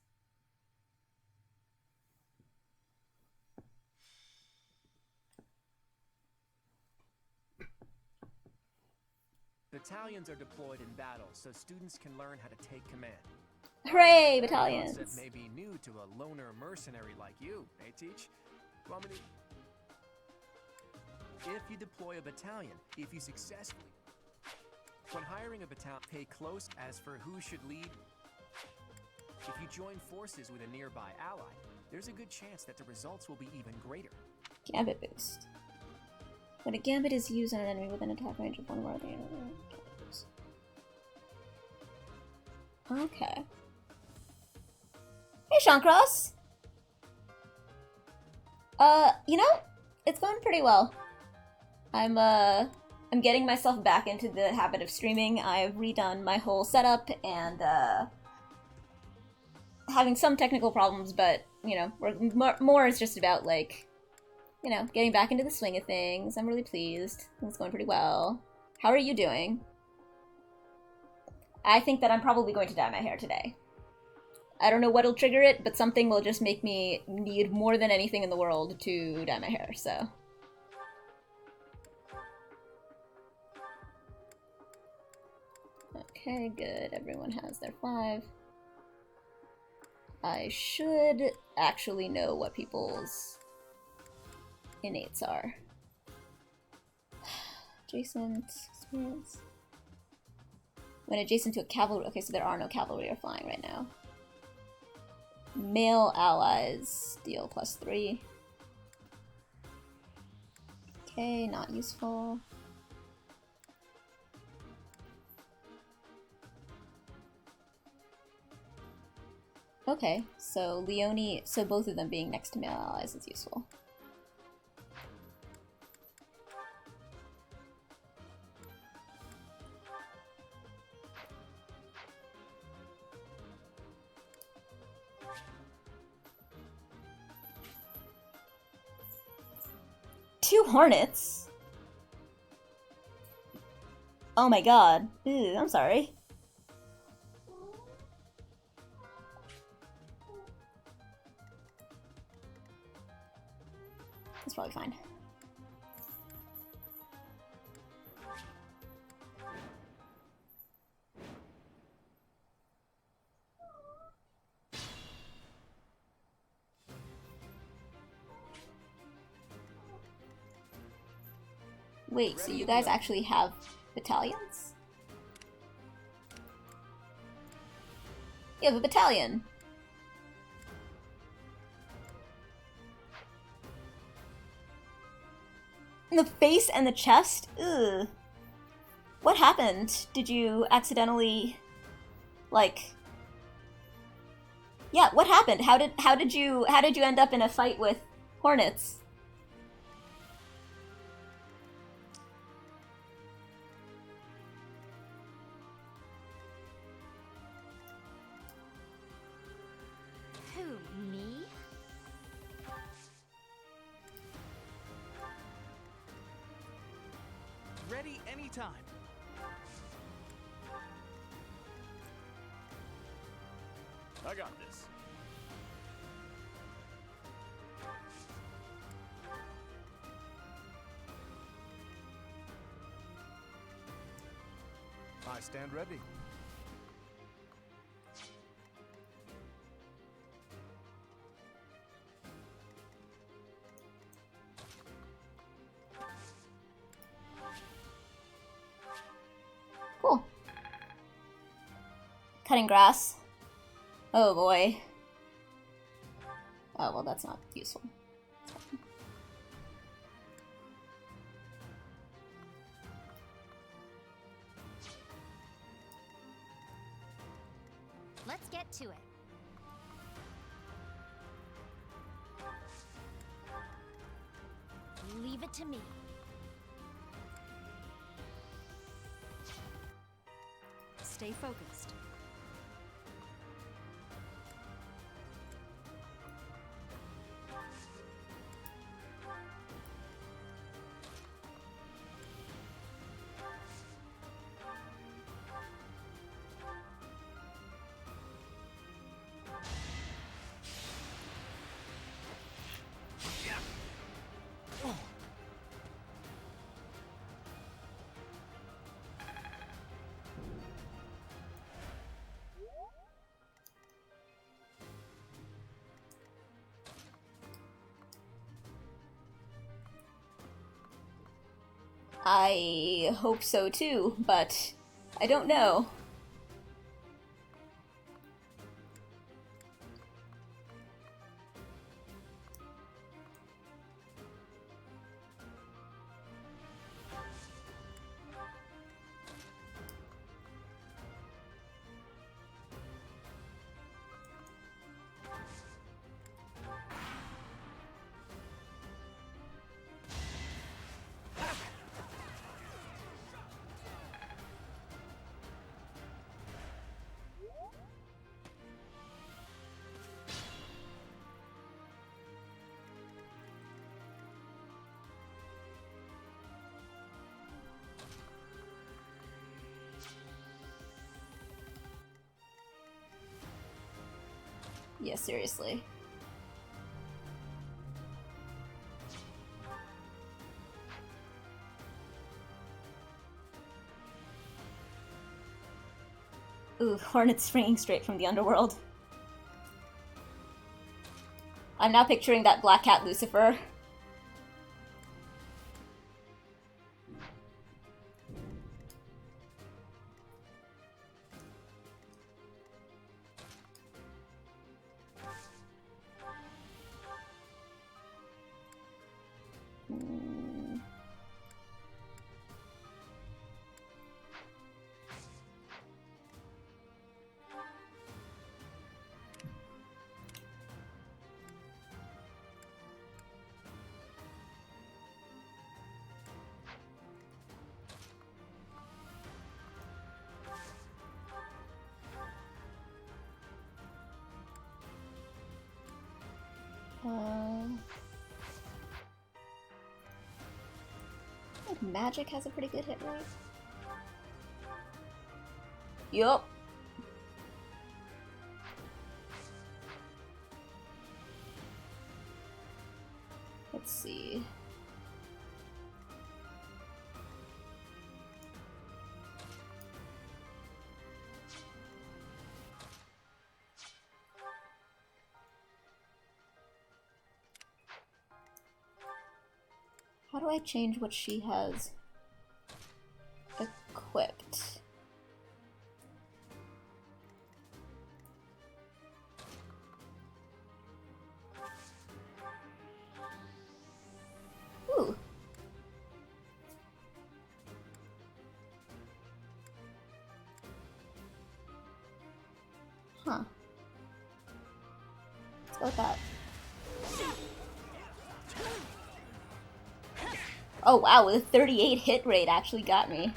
Battalions are deployed in battle, so students can learn how to take command. Hooray, That battalions! concept may be new to a loner mercenary like you, eh, Teach? Want me to... If you deploy a battalion, if you successfully... When hiring a battalion, pay close as for who should lead. If you join forces with a nearby ally, there's a good chance that the results will be even greater. Gambit boost. When a gambit is used on an enemy within attack range of one or more of the enemy. Okay. Hey, Sean Cross! You know, it's going pretty well. I'm getting myself back into the habit of streaming. I've redone my whole setup and, having some technical problems, but, you know, more is just about, like, you know, getting back into the swing of things. I'm really pleased. It's going pretty well. How are you doing? I think that I'm probably going to dye my hair today. I don't know what'll trigger it, but something will just make me need more than anything in the world to dye my hair, so. Okay, good. Everyone has their 5. I should actually know what people's innates are. Adjacent experience. When adjacent to a cavalry. Okay, so there are no cavalry or flying right now. Male allies deal +3. Okay, not useful. Okay, so Leone, so both of them being next to male allies is useful. Two hornets? Oh my god. Ew, I'm sorry. That's probably fine. Wait, so you guys actually have battalions? You have a battalion. In the face and the chest? Ugh. What happened? Did you accidentally, like... Yeah, what happened? How did you end up in a fight with hornets? Who, me? Ready anytime. I got this. I stand ready. Cool. Cutting grass. Oh boy. Oh, well, that's not useful. Let's get to it. Leave it to me. Stay focused. I hope so too, but I don't know. Yeah, seriously. Ooh, hornets springing straight from the underworld. I'm now picturing that black cat Lucifer. I think magic has a pretty good hit rate. Yup. Let's see. How do I change what she has equipped? Ooh. Huh. Let's go with that. Oh wow, with a 38 hit rate actually got me.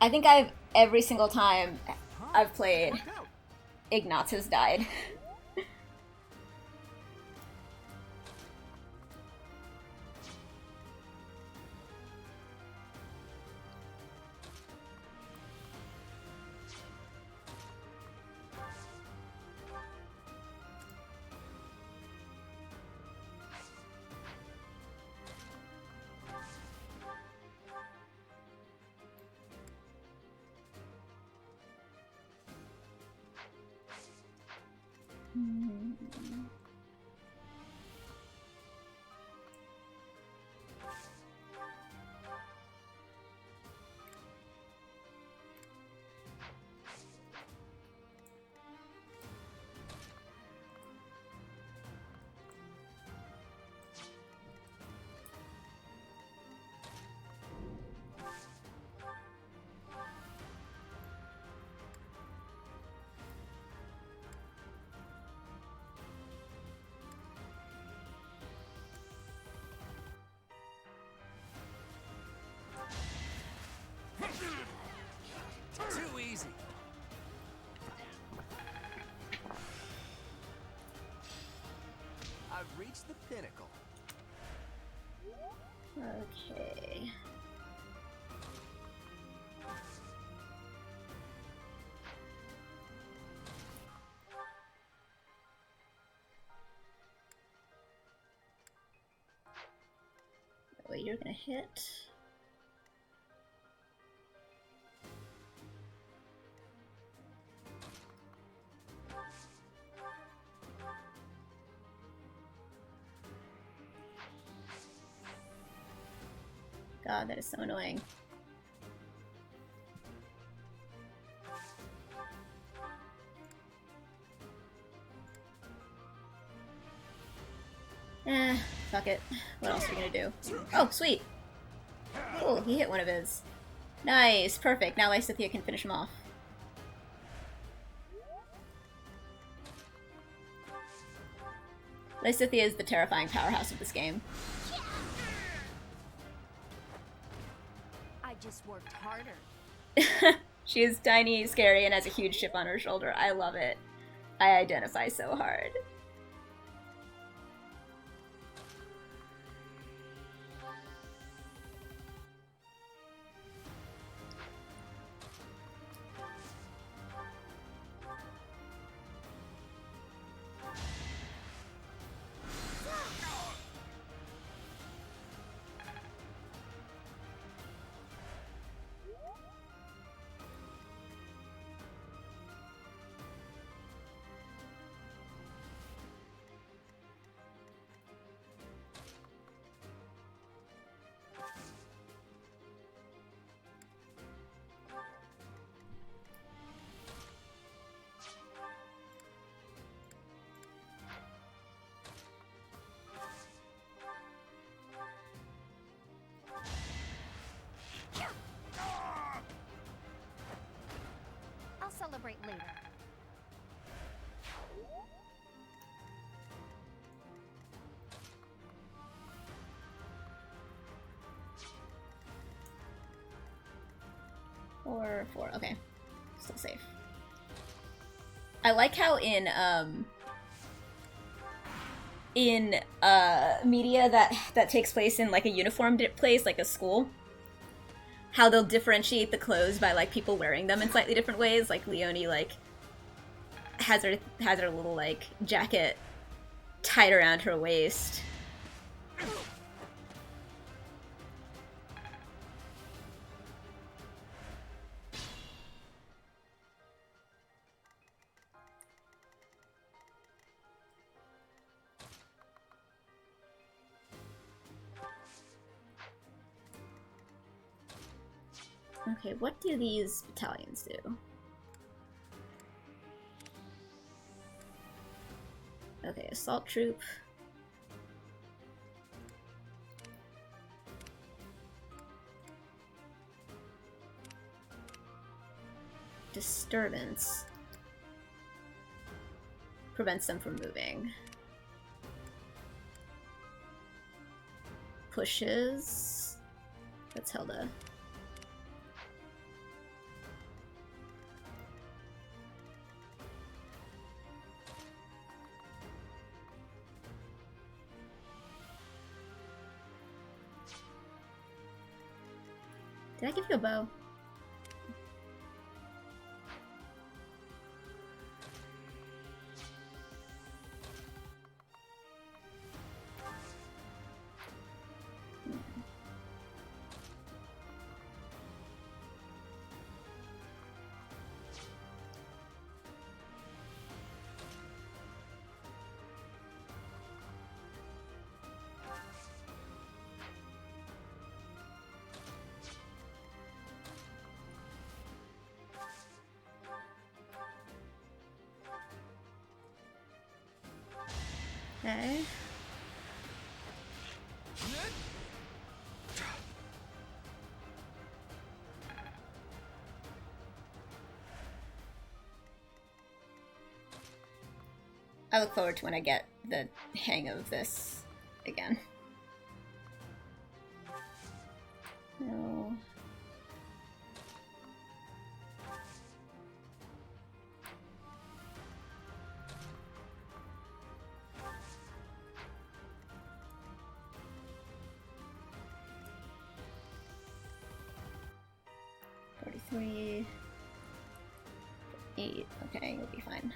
I think every single time I've played, Ignatz has died. Too easy. I've reached the pinnacle. Okay. Wait, you're gonna hit. God, that is so annoying. Fuck it. What else are we gonna do? Oh, sweet! Cool, he hit one of his. Nice, perfect. Now Lysithea can finish him off. Lysithea is the terrifying powerhouse of this game. just worked harder. She is tiny, scary, and has a huge chip on her shoulder. I love it. I identify so hard. I'll celebrate later. Four, okay. Still safe. I like how in media that takes place in like a uniformed place, like a school, how they'll differentiate the clothes by like people wearing them in slightly different ways. Like Leonie like has her little like jacket tied around her waist. Okay, what do these battalions do? Okay, assault troop. Disturbance. Prevents them from moving. Pushes. That's Hilda. Did I give you a bow? Okay. I look forward to when I get the hang of this again. No. Three, 8. Okay, you'll be fine.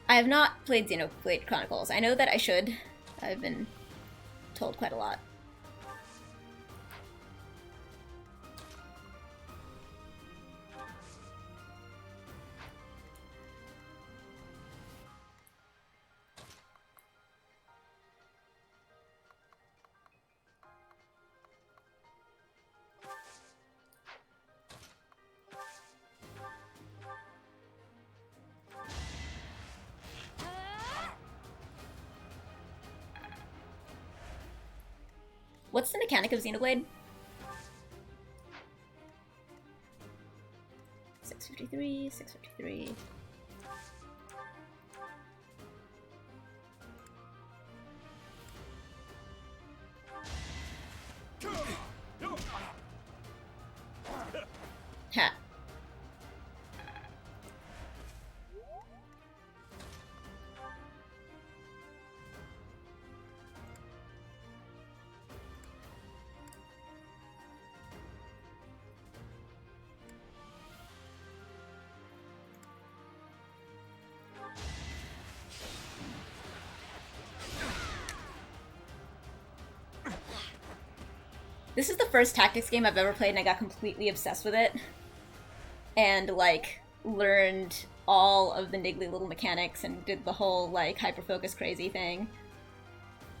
I have not played Xenoblade Chronicles. I know that I should. I've been told quite a lot. What's the mechanic of Xenoblade? 653, 653. Ha. This is the first tactics game I've ever played, and I got completely obsessed with it. And, like, learned all of the niggly little mechanics and did the whole, like, hyper-focus crazy thing.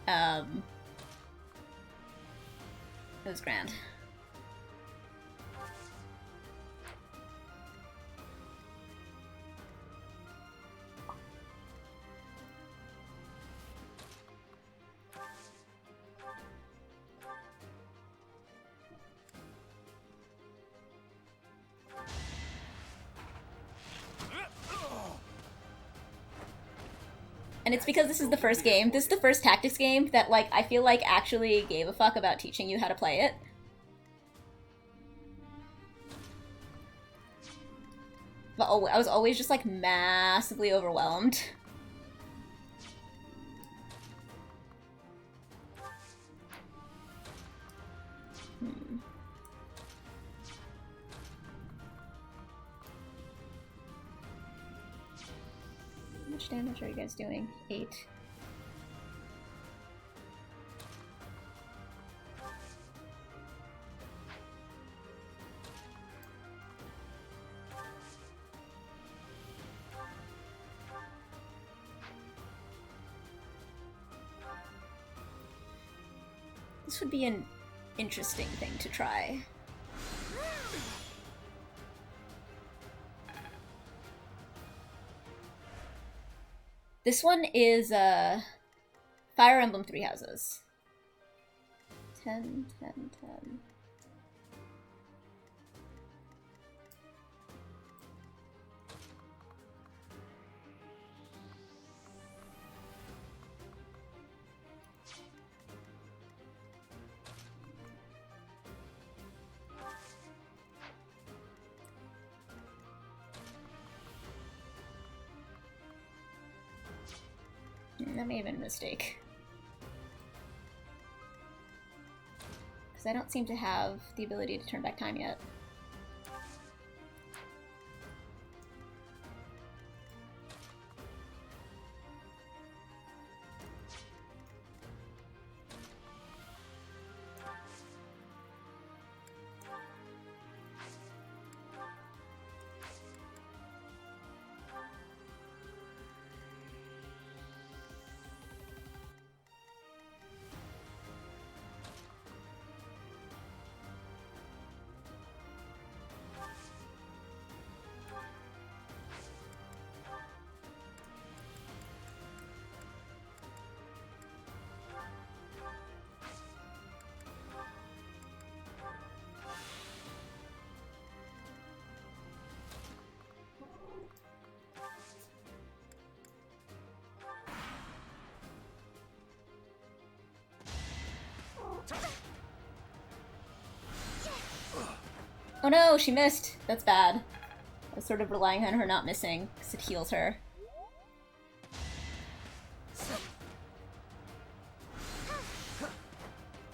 It was grand. And it's because this is the first game. This is the first tactics game that, like, I feel like actually gave a fuck about teaching you how to play it. But I was always just, like, massively overwhelmed. How much damage are you guys doing? 8. This would be an interesting thing to try. This one is Fire Emblem Three Houses. 10, 10, 10. That may have been a mistake. Because I don't seem to have the ability to turn back time yet. Oh no, she missed. That's bad. I was sort of relying on her not missing, because it heals her.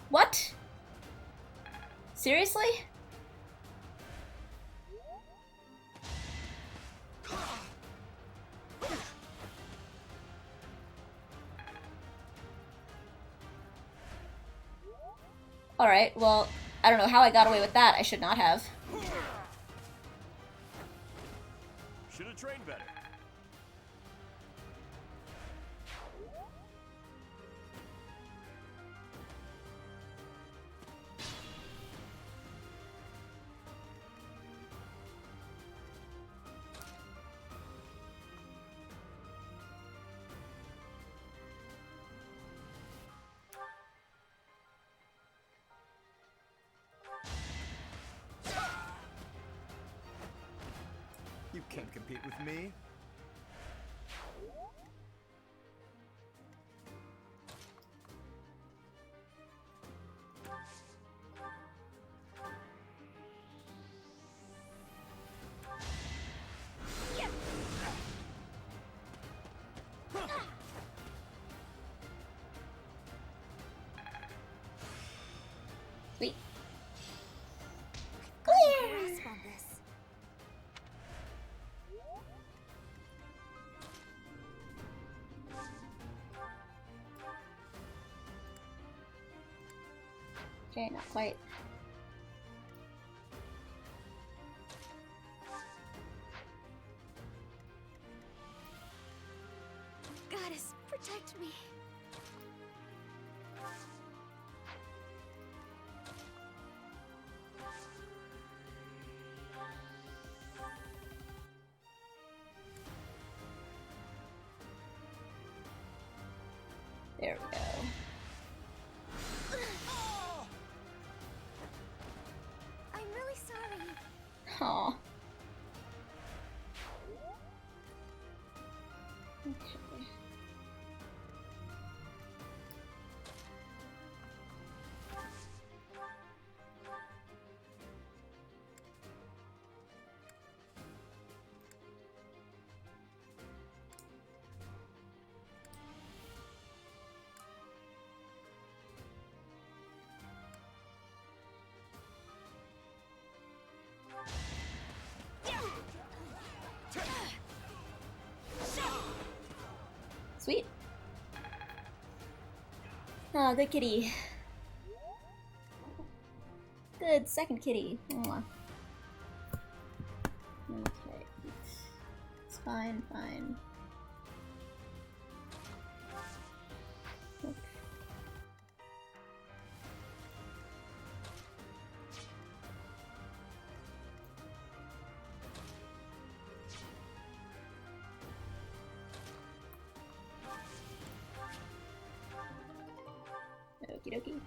What? Seriously? Alright, well, I don't know how I got away with that. I should not have. Should have trained better. You can't compete with me. Okay, not quite. Goddess, protect me. There we go. I'm really sorry. Aw. Okay. Sweet. Oh, good kitty. Good second kitty. Mwah. Okay. It's fine, fine. Okie dokie.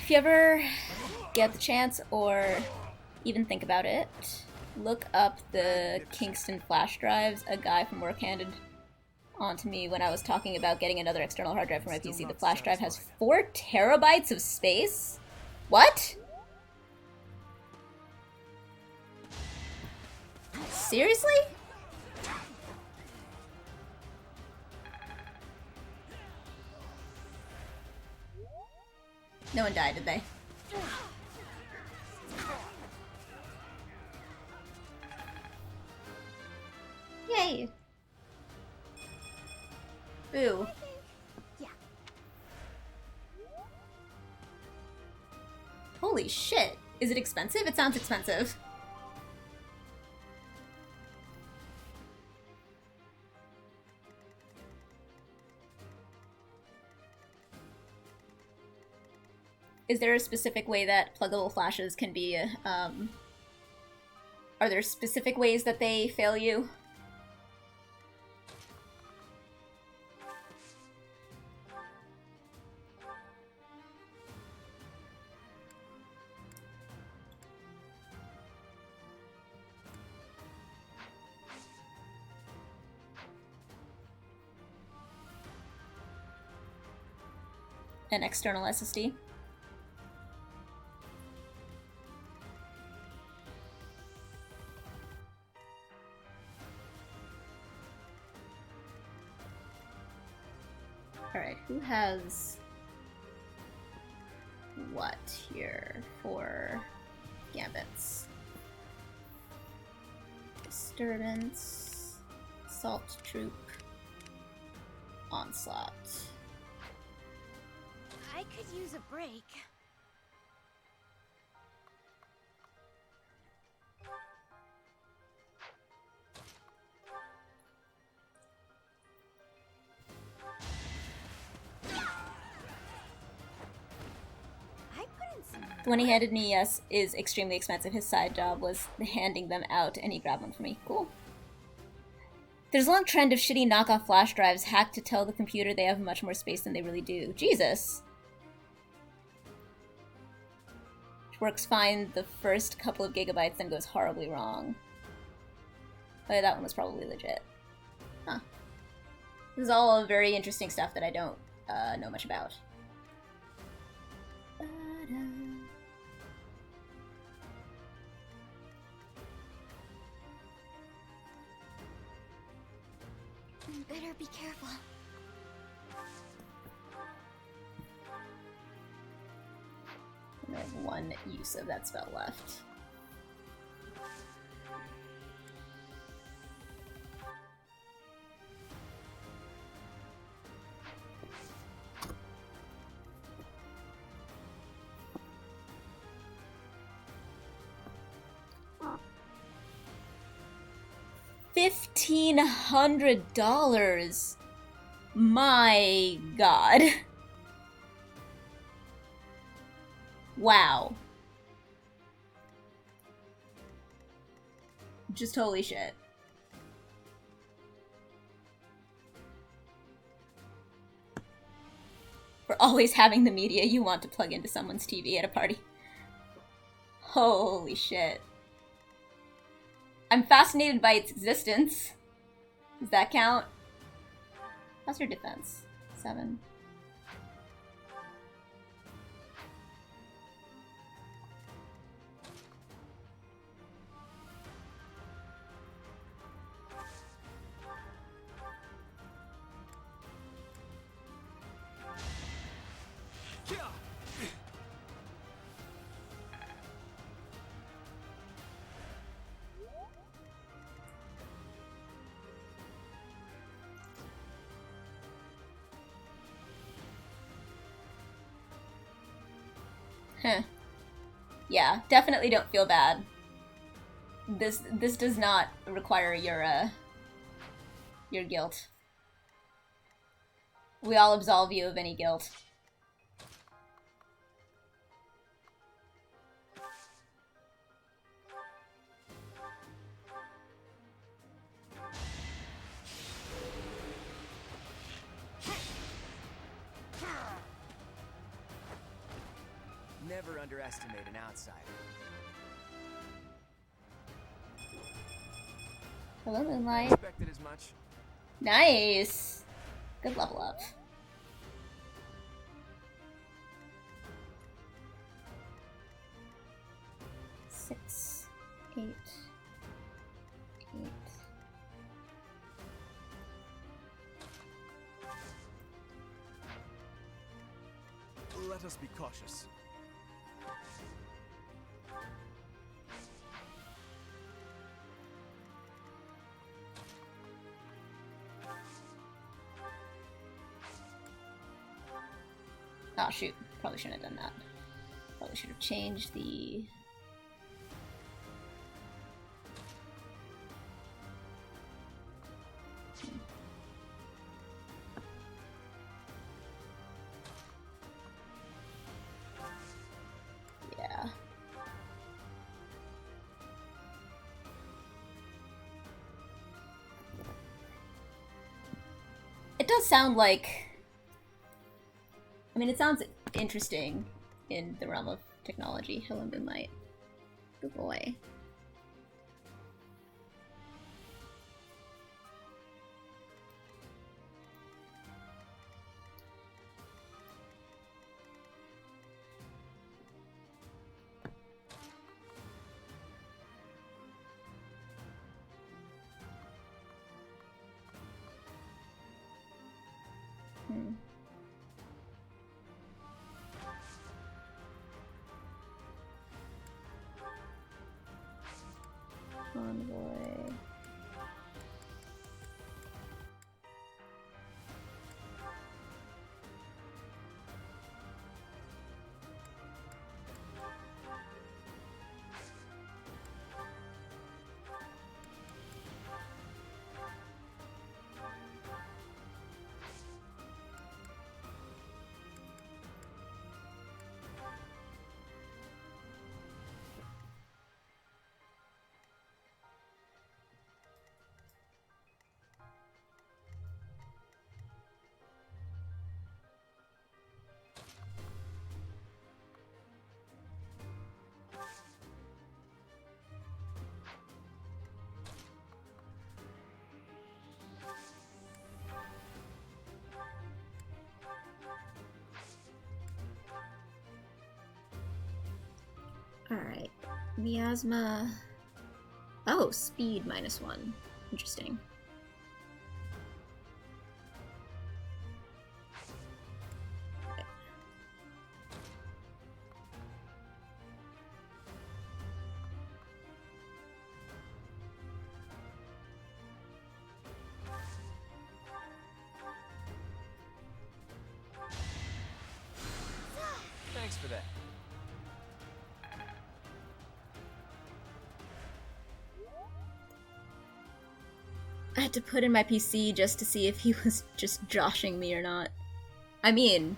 If you ever get the chance or even think about it, look up the Kingston flash drives. A guy from work handed onto me when I was talking about getting another external hard drive for my PC. The flash drive has 4 terabytes of space? What? Seriously? No one died, did they? Yay! Boo. Yeah. Holy shit! Is it expensive? It sounds expensive. Is there a specific way that pluggable flashes can be, are there specific ways that they fail you? An external SSD? Alright, who has what here for gambits? Disturbance, Assault Troop, Onslaught. I could use a break. The one he handed me, yes, is extremely expensive. His side job was handing them out, and he grabbed one for me. Cool. There's a long trend of shitty knockoff flash drives hacked to tell the computer they have much more space than they really do. Jesus! works fine the first couple of gigabytes, then goes horribly wrong. But that one was probably legit. Huh. This is all very interesting stuff that I don't know much about. Better be careful. I have one use of that spell left. $1,500. My God. Wow. Just holy shit. For always having the media you want to plug into someone's TV at a party. Holy shit. I'm fascinated by its existence. Does that count? How's your defense? 7. Huh. Yeah, definitely don't feel bad. This does not require your guilt. We all absolve you of any guilt. Never underestimate an outsider. Hello, Moonlight. Expected as much. Nice. Good level up. Six, 8, 8. Let us be cautious. Oh shoot, probably shouldn't have done that. Probably should have changed the... Yeah. It does sound like... I mean, it sounds interesting in the realm of technology. Hello, Moonlight. Good boy. Convoy. Alright. Miasma. Oh, speed -1. Interesting. Thanks for that. I had to put in my PC just to see if he was just joshing me or not. I mean...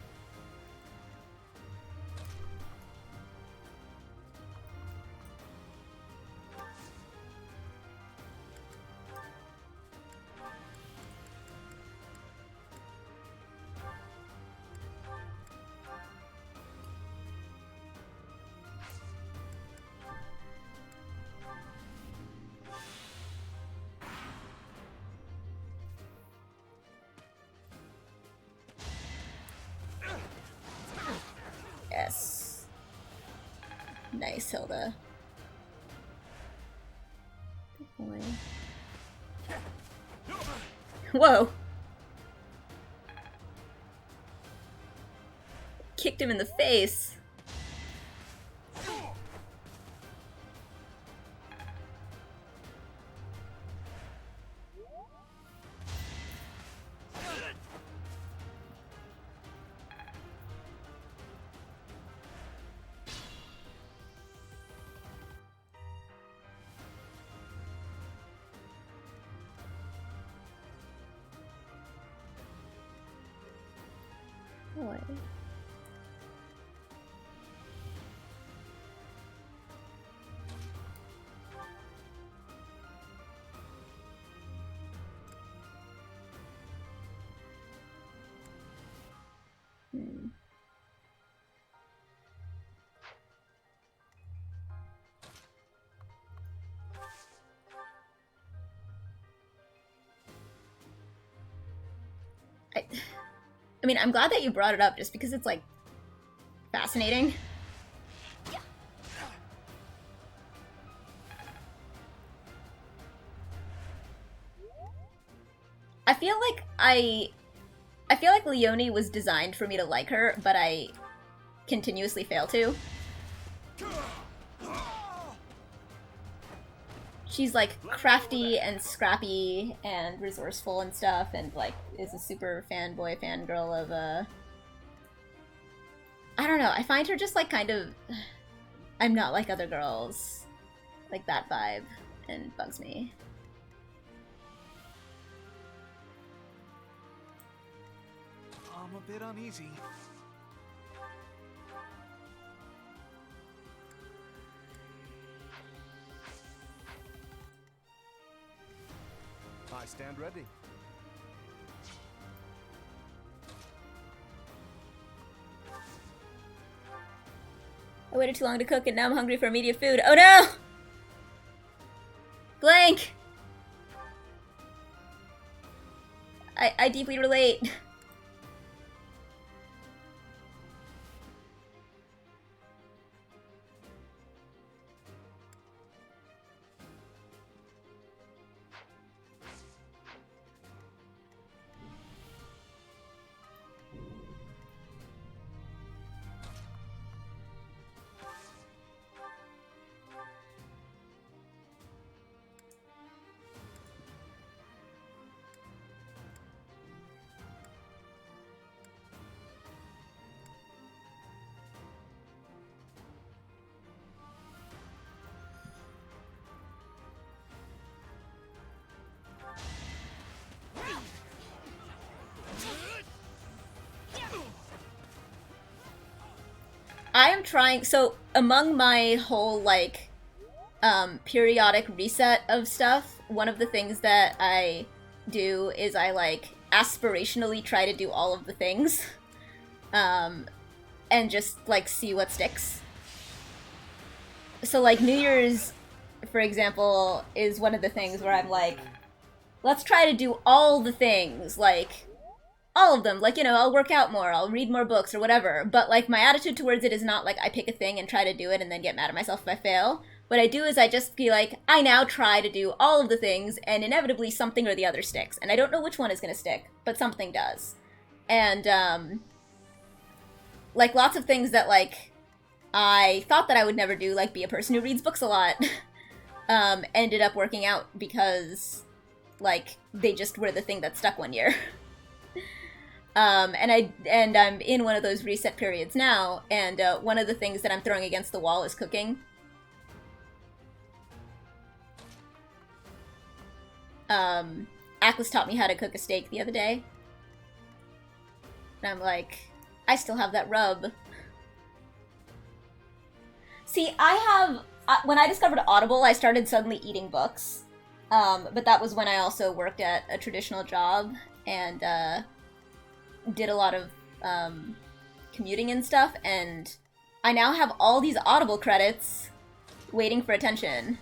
Yes. Nice, Hilda. Good boy. Whoa! Kicked him in the face. Boy. I mean, I'm glad that you brought it up just because it's, like, fascinating. I feel like Leonie was designed for me to like her, but I continuously fail to. She's like crafty and scrappy and resourceful and stuff, and like is a super fanboy, fangirl of I don't know, I find her just like kind of I'm not like other girls. Like that vibe, and bugs me. I'm a bit uneasy. I stand ready. I waited too long to cook and now I'm hungry for immediate food. Oh no! Blank! I deeply relate. I am trying, so among my whole, like, periodic reset of stuff, one of the things that I do is I, like, aspirationally try to do all of the things, and just, like, see what sticks. So, like, New Year's, for example, is one of the things where I'm like, let's try to do all the things, like, all of them. Like, you know, I'll work out more, I'll read more books or whatever. But like my attitude towards it is not like I pick a thing and try to do it and then get mad at myself if I fail. What I do is I just be like, I now try to do all of the things, and inevitably something or the other sticks. And I don't know which one is going to stick, but something does. And, like, lots of things that, like, I thought that I would never do, like be a person who reads books a lot, ended up working out because, like, they just were the thing that stuck one year. And I'm in one of those reset periods now, and one of the things that I'm throwing against the wall is cooking. Atlas taught me how to cook a steak the other day. And I'm like, I still have that rub. See, when I discovered Audible, I started suddenly eating books. But that was when I also worked at a traditional job and did a lot of commuting and stuff. And I now have all these Audible credits waiting for attention.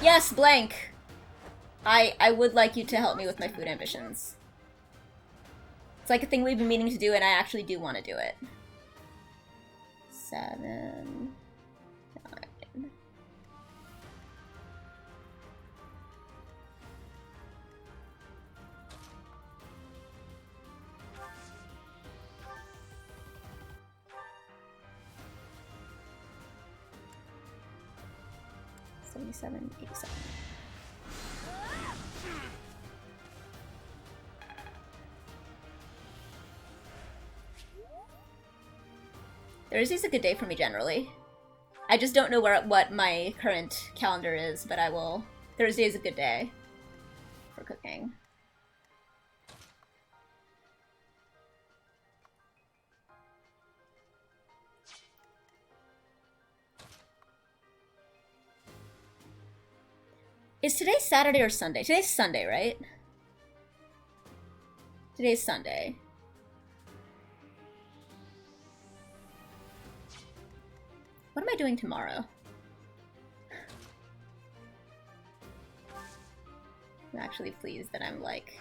Yes, Blank! I would like you to help me with my food ambitions. It's like a thing we've been meaning to do, and I actually do want to do it. 7, 9. $77, $87. Thursday's a good day for me generally. I just don't know what my current calendar is, but I will. Thursday is a good day for cooking. Is today Saturday or Sunday? Today's Sunday, right? Today's Sunday. What am I doing tomorrow? I'm actually pleased that I'm like...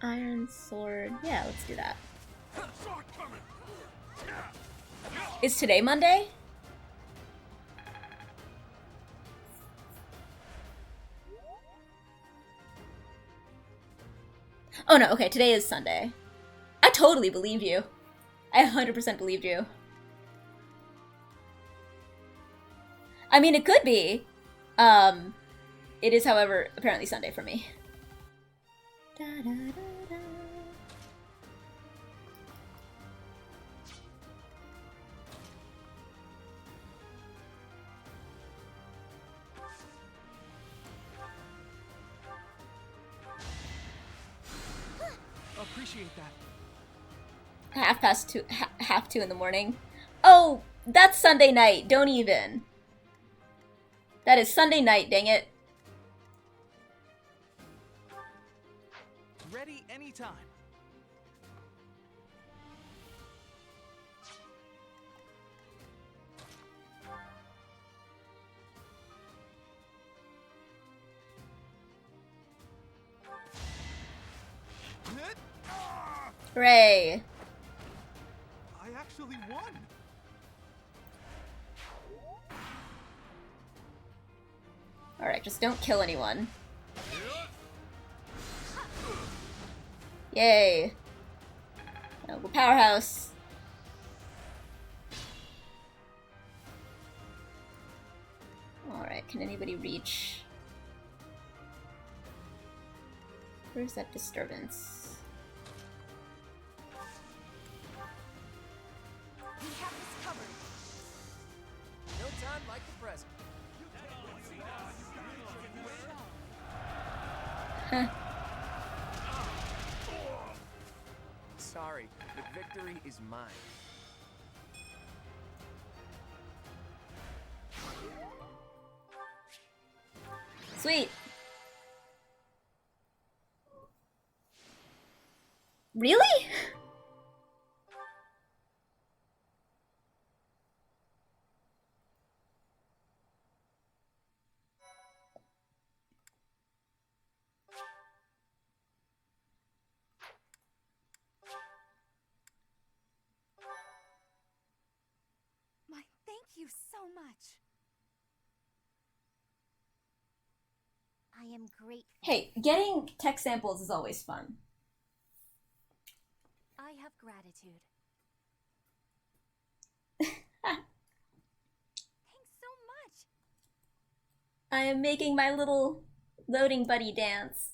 Iron sword. Yeah, let's do that. Is today Monday? Oh no, okay, today is Sunday. I totally believe you. I 100% believed you. I mean, it could be. It is, however, apparently Sunday for me. Da, da, da, da. Appreciate that. 2:30 in the morning. Oh, that's Sunday night. Don't even. That is Sunday night, dang it. Ready anytime. Hooray. I actually won. Alright, just don't kill anyone. Yay. Noble powerhouse. Alright, can anybody reach? Where's that disturbance? like the present. Sorry, the victory is mine. Sweet. Really? My, thank you so much. I am grateful. Hey, getting tech samples is always fun. I have gratitude. Thanks so much. I am making my little loading buddy dance.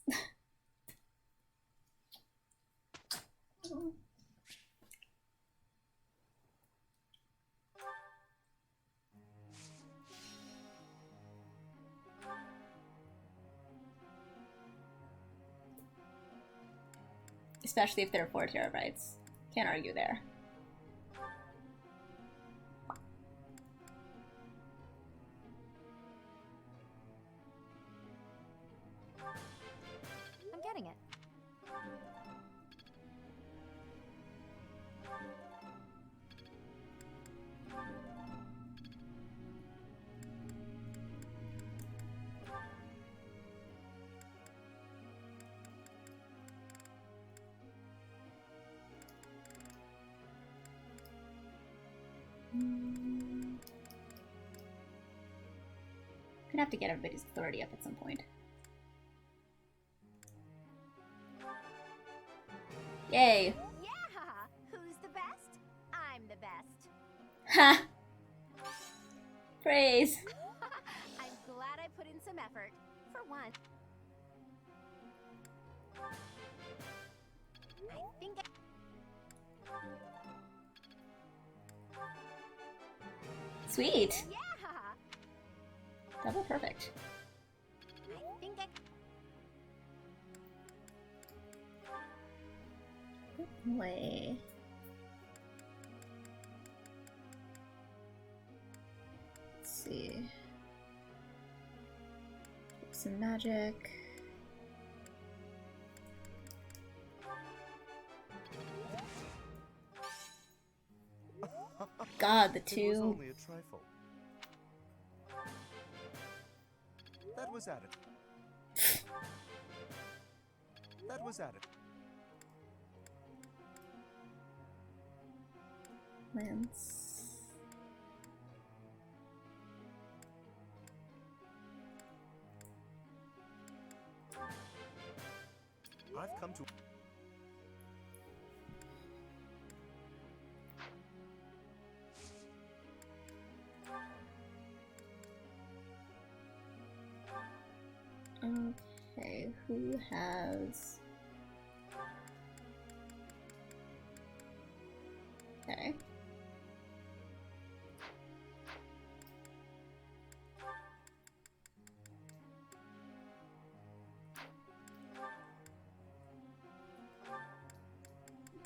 Especially if they're 4 terabytes. Can't argue there. I'm getting it. Gonna have to get everybody's authority up at some point. Yay! Yeah! Who's the best? I'm the best. Ha! Praise! I'm glad I put in some effort. For once. I think Sweet! Yeah! Double perfect. I think I... Way. Let's see. Some magic. God, the It was two. only a trifle. That was added. That was added. Lance. I've come to... Okay, who has... Okay.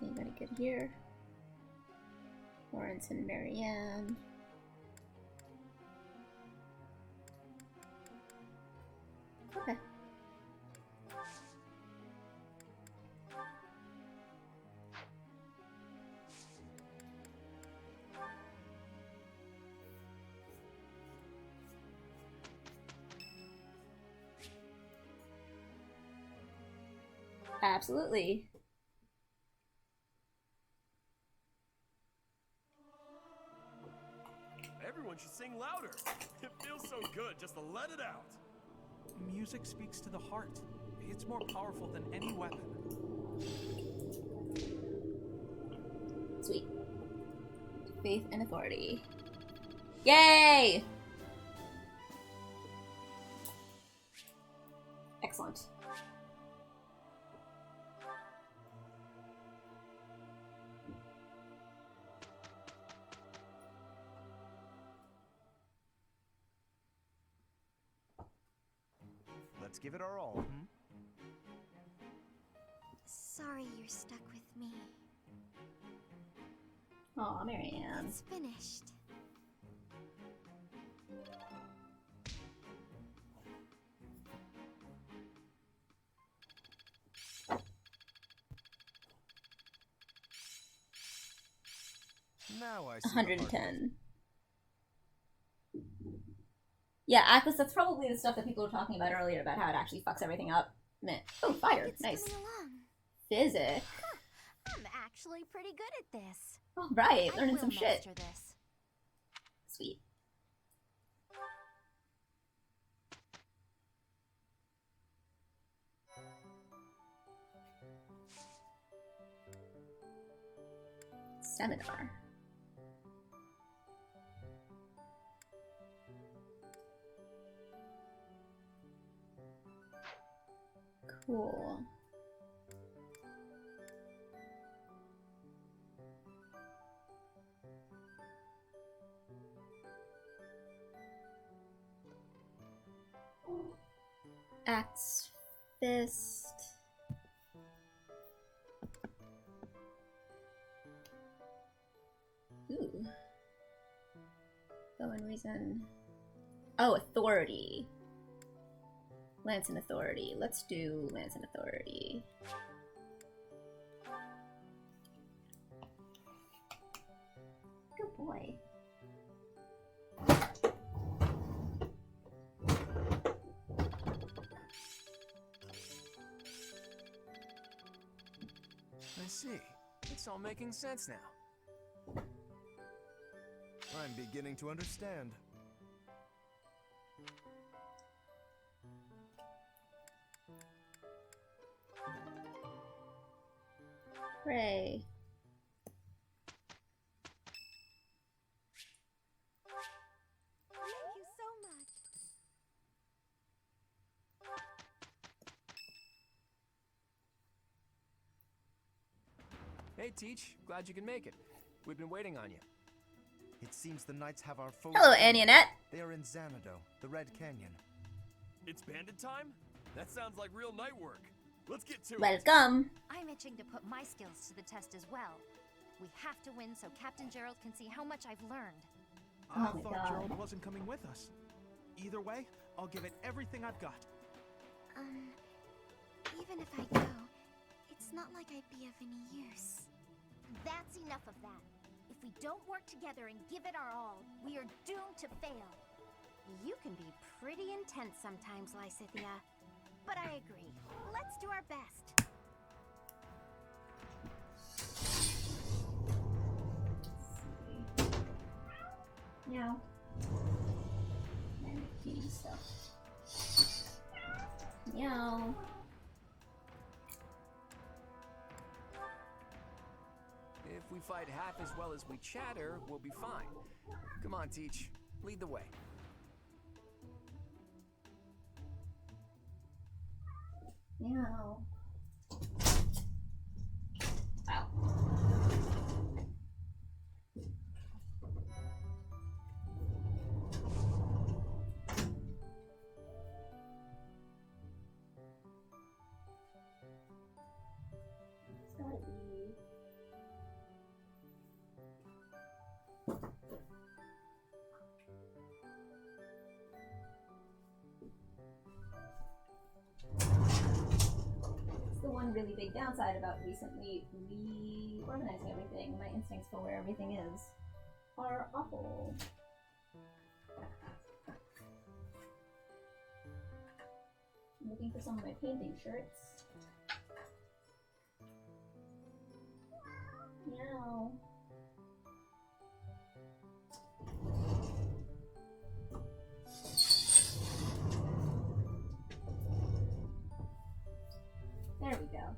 Anybody good here? Lawrence and Marianne. Okay. Absolutely. Everyone should sing louder. It feels so good just to let it out. Music speaks to the heart. It's more powerful than any weapon. Sweet. Faith and authority. Yay! Excellent. Let's give it our all, hmm? Sorry you're stuck with me. Aw, Marianne. It's finished. Now I see. 110. Yeah, Atlas, that's probably the stuff that people were talking about earlier about how it actually fucks everything up. Meh. Oh, fire. Nice. Physics. Huh. I'm actually pretty good at this. Oh, right. Learning some I will shit. master this. Sweet. Seminar. Cool. Axe fist. Ooh. Go and reason. Oh, authority. Lance and authority. Let's do Lance and authority. Good boy. I see. It's all making sense now. I'm beginning to understand. Hooray. Thank you so much. Hey, Teach. Glad you can make it. We've been waiting on you. It seems the knights have our foes. Hello, Annette. They are in Xanadu, the Red Canyon. It's bandit time? That sounds like real night work. Let's get to it. Welcome. I'm itching to put my skills to the test as well. We have to win so Captain Gerald can see how much I've learned. Oh I my thought God. Gerald wasn't coming with us. Either way, I'll give it everything I've got. Even if I go, it's not like I'd be of any use. That's enough of that. If we don't work together and give it our all, we are doomed to fail. You can be pretty intense sometimes, Lysithia. But I agree. Let's do our best. Meow. And kitty stuff. Meow. If we fight half as well as we chatter, we'll be fine. Come on, Teach. Lead the way. Meow. Ow. It's gotta be. It's the one really big downside about recently reorganizing everything. My instincts for where everything is are awful. I'm looking for some of my painting shirts. Meow. There we go.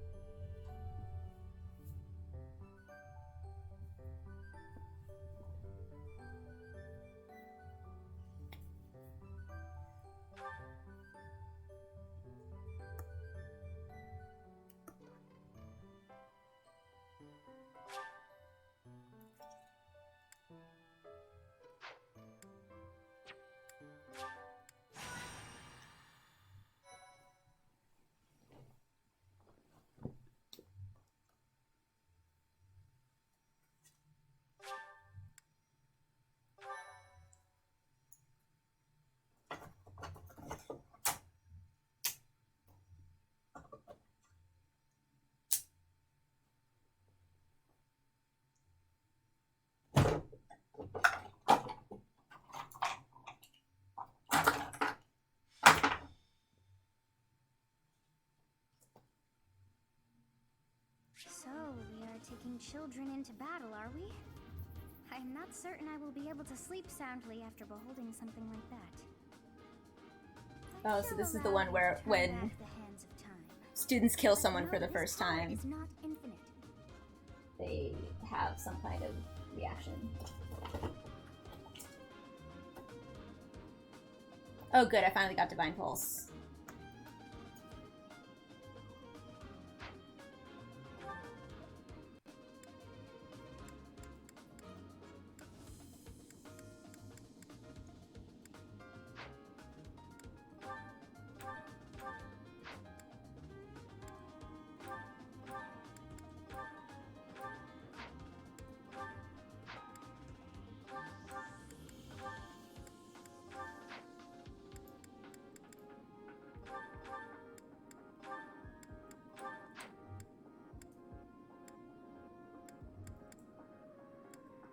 children into battle, are we? I'm not certain I will be able to sleep soundly after beholding something like that. Oh, so this is the one where when students kill someone for the first time, Is not infinite. they have some kind of reaction. Oh good, I finally got Divine Pulse.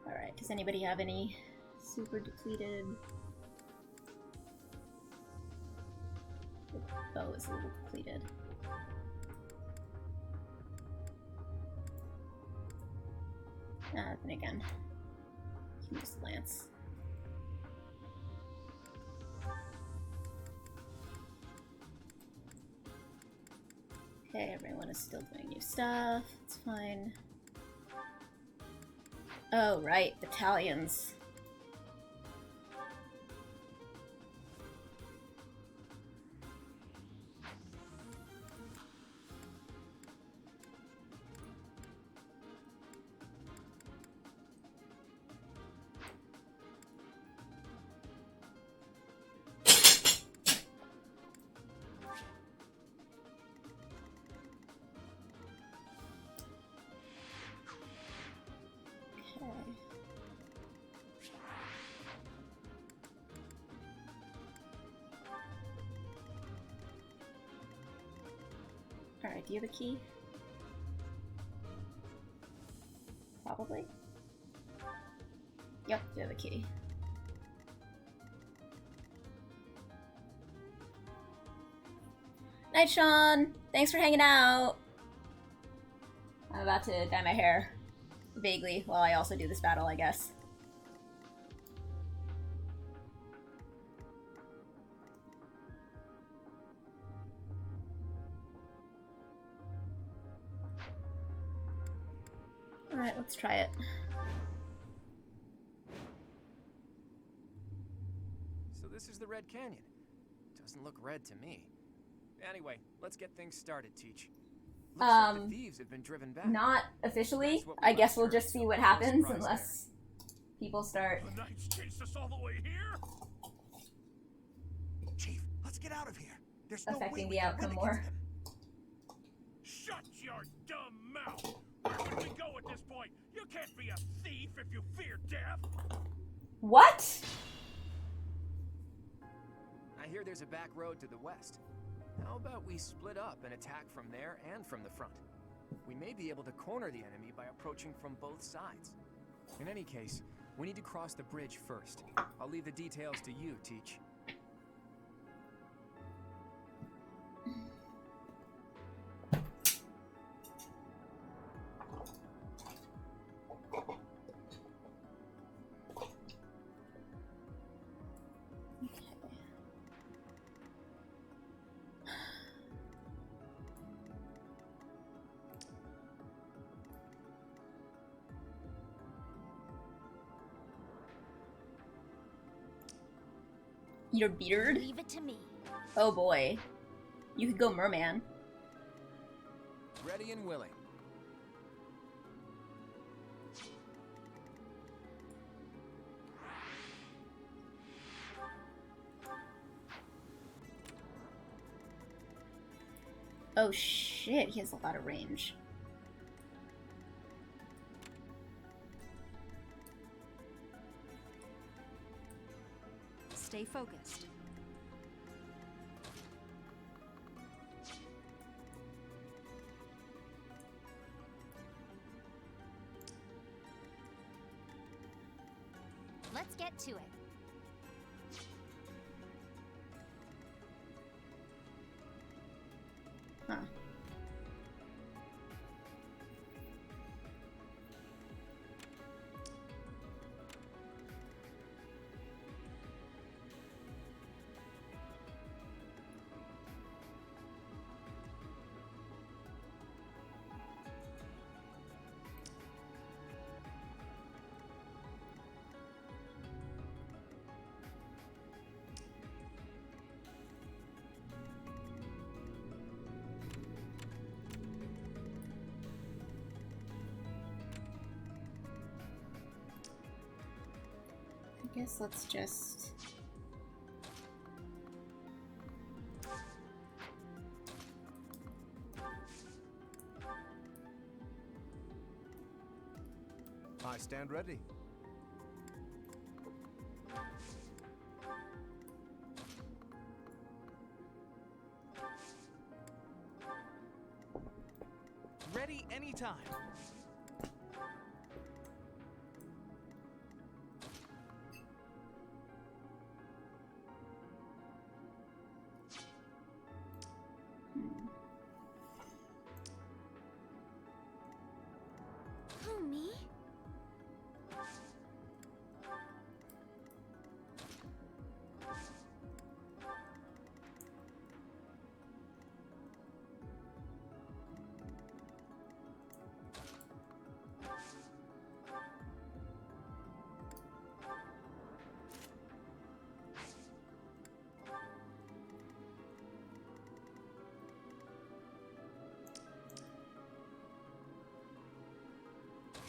Alright, does anybody have any super depleted? The bow is a little depleted. Then again, you can just lance. Okay, everyone is still doing new stuff. It's fine. Oh, right, battalions. Alright, do you have a key? Probably. Yep, you have a key. Night, Sean! Thanks for hanging out! I'm about to dye my hair. Vaguely, while I also do this battle, I guess. Alright, let's try it. So this is the Red Canyon. Doesn't look red to me. Anyway, let's get things started, Teach. Looks like the thieves have been driven back. Not officially. I guess we'll just see what happens unless people start The Knights chased us all the way here? Chief, let's get out of here. There's no way affecting we the can outcome win more. against them. Shut your dumb mouth! Where would we go at this point? You can't be a thief if you fear death! What? I hear there's a back road to the west. How about we split up and attack from there and from the front? We may be able to corner the enemy by approaching from both sides. In any case, we need to cross the bridge first. I'll leave the details to you, Teach. Your beard? Leave it to me. Oh boy. You could go merman. Ready and willing. Oh shit, he has a lot of range. Stay focused. Let's get to it. Huh. guess let's just... I stand ready. Ready anytime. Who, me?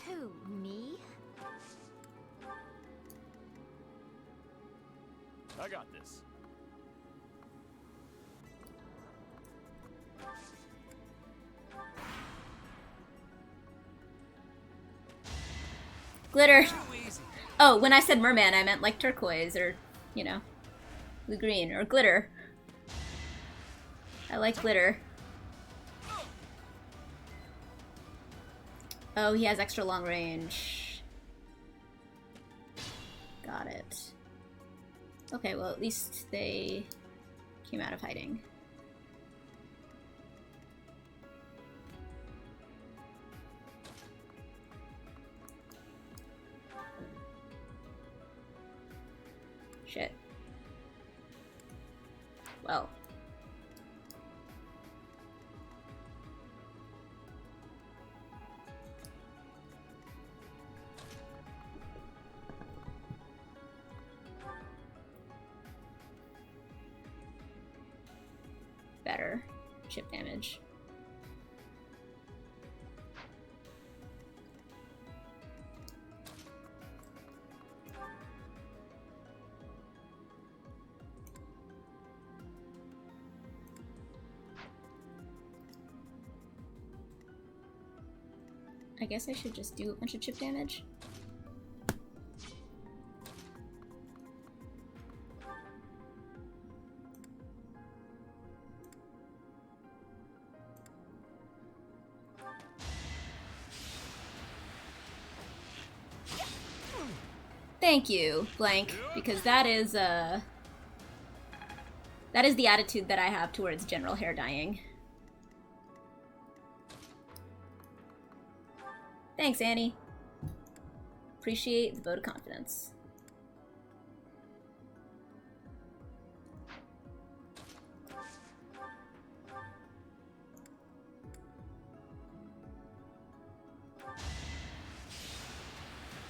Who, me? I got this. Glitter. Oh, when I said merman, I meant like turquoise or, you know, blue green or glitter. I like glitter. Oh, he has extra long range. Got it. Okay, well, at least they came out of hiding. Shit. Well. Better. Chip damage. I guess I should just do a bunch of chip damage. Thank you, blank, because that is the attitude that I have towards general hair dyeing. Thanks, Annie. Appreciate the vote of confidence.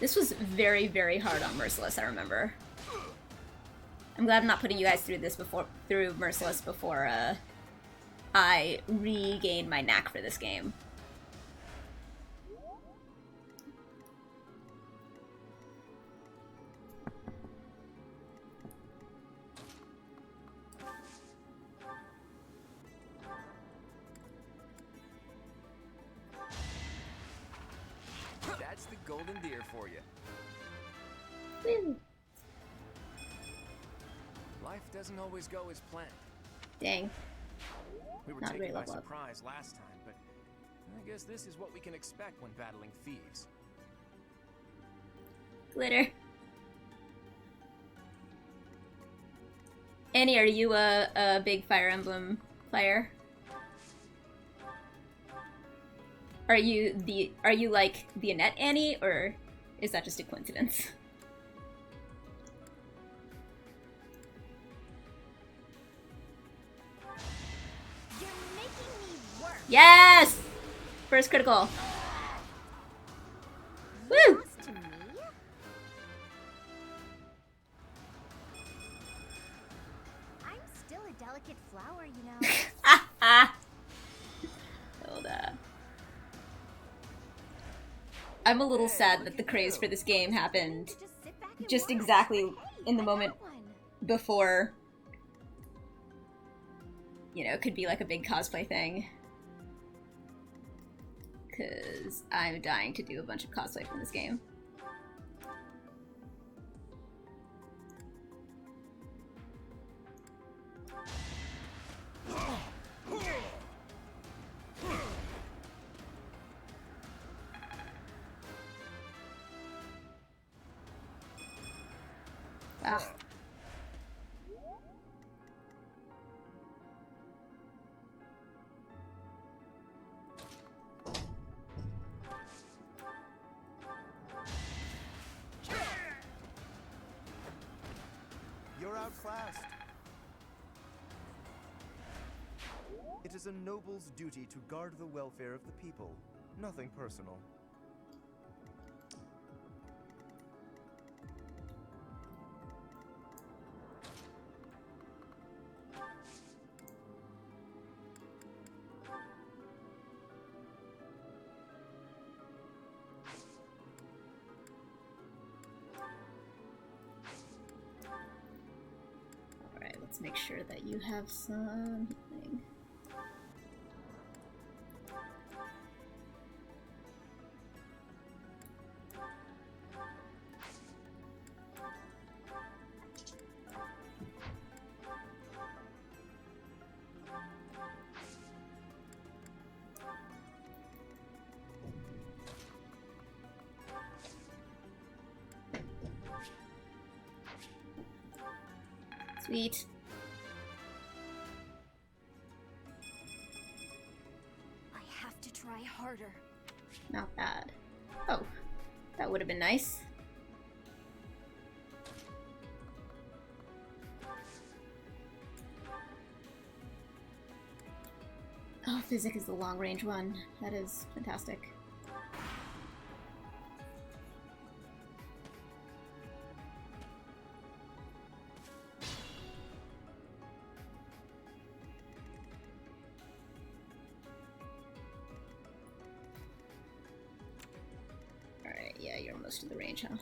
This was very, very hard on Merciless, I remember. I'm glad I'm not putting you guys through Merciless before I regained my knack for this game. That's the golden deer for you. Woo. Life doesn't always go as planned. Dang. We were Not taken really by level up. surprise last time, but I guess this is what we can expect when battling thieves. Glitter. Annie, are you a big Fire Emblem player? Are you like the Annette Annie, or is that just a coincidence? You're making me work. Yes! First critical. Woo! Lost to me? I'm still a delicate flower, you know. Hold up. I'm a little sad that the craze for this game happened just exactly in the moment before, you know, it could be like a big cosplay thing. Because I'm dying to do a bunch of cosplay from this game. Ah. You're outclassed. It is a noble's duty to guard the welfare of the people. Nothing personal. Alright, let's make sure that you have some healing. Sweet. I have to try harder. Not bad. Oh, that would have been nice. Oh, Physic is the long range one. That is fantastic. Alright, yeah, you're almost to the range, huh?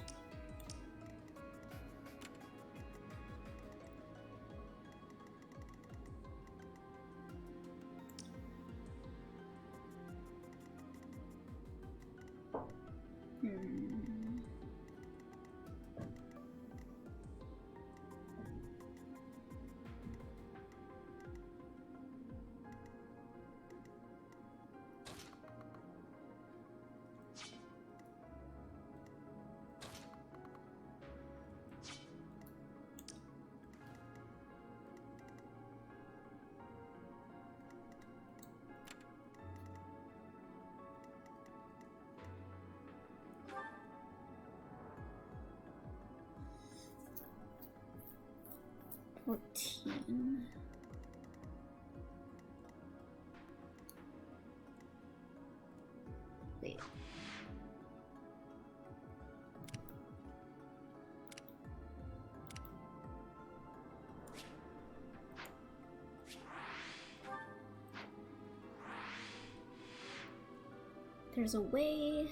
Wait. There's a way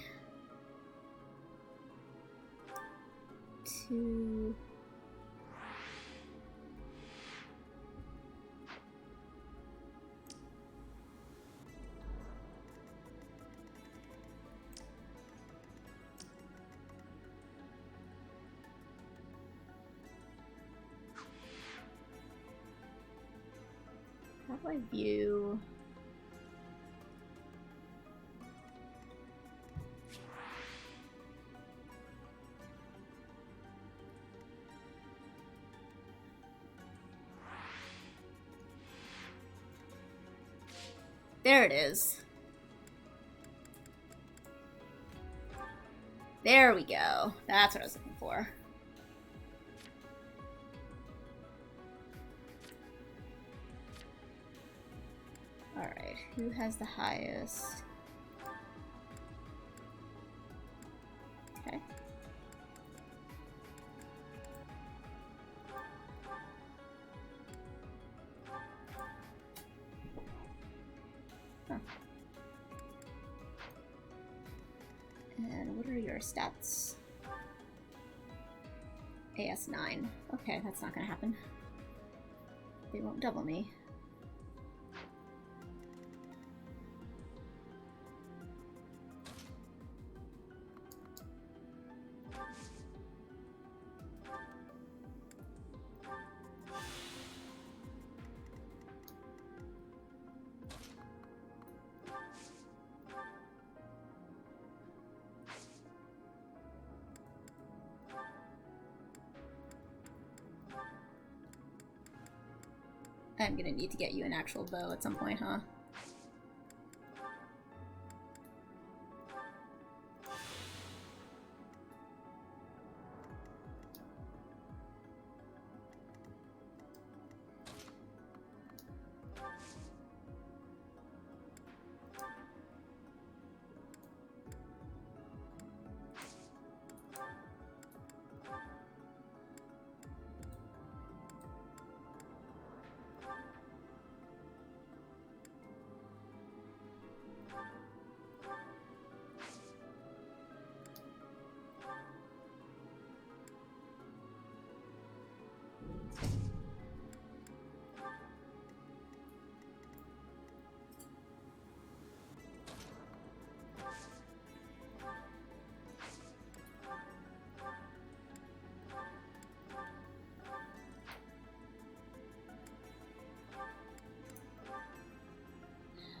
to... How do I view... There it is. There we go. That's what I was looking for. Alright, who has the highest? Okay. Huh. And what are your stats? AS9. Okay, that's not gonna happen. They won't double me. I'm gonna need to get you an actual bow at some point, huh?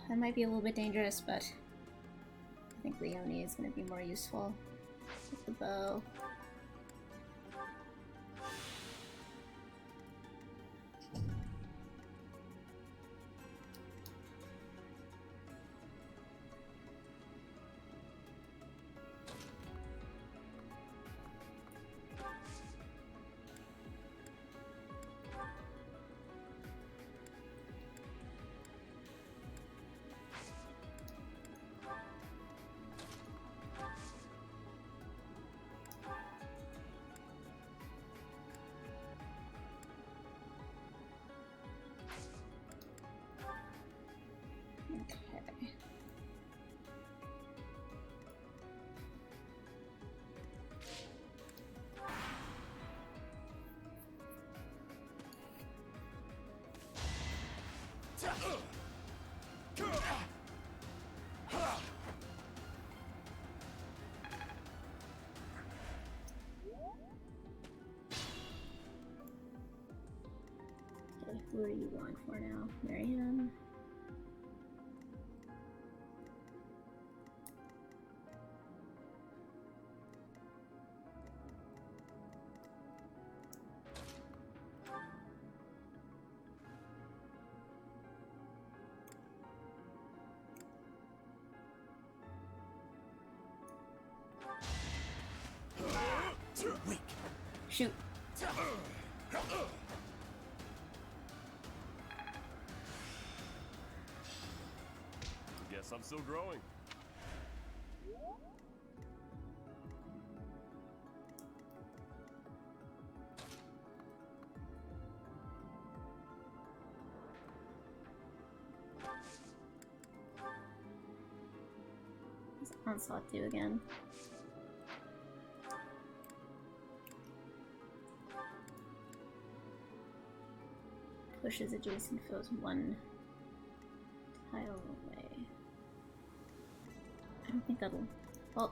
That might be a little bit dangerous, but I think Leonie is going to be more useful with the bow. Okay. Okay, who are you going for now? Marianne? Shoot. Guess I'm still growing. What's Onslaught do again? Pushes adjacent foes one tile away. I don't think that'll... Well...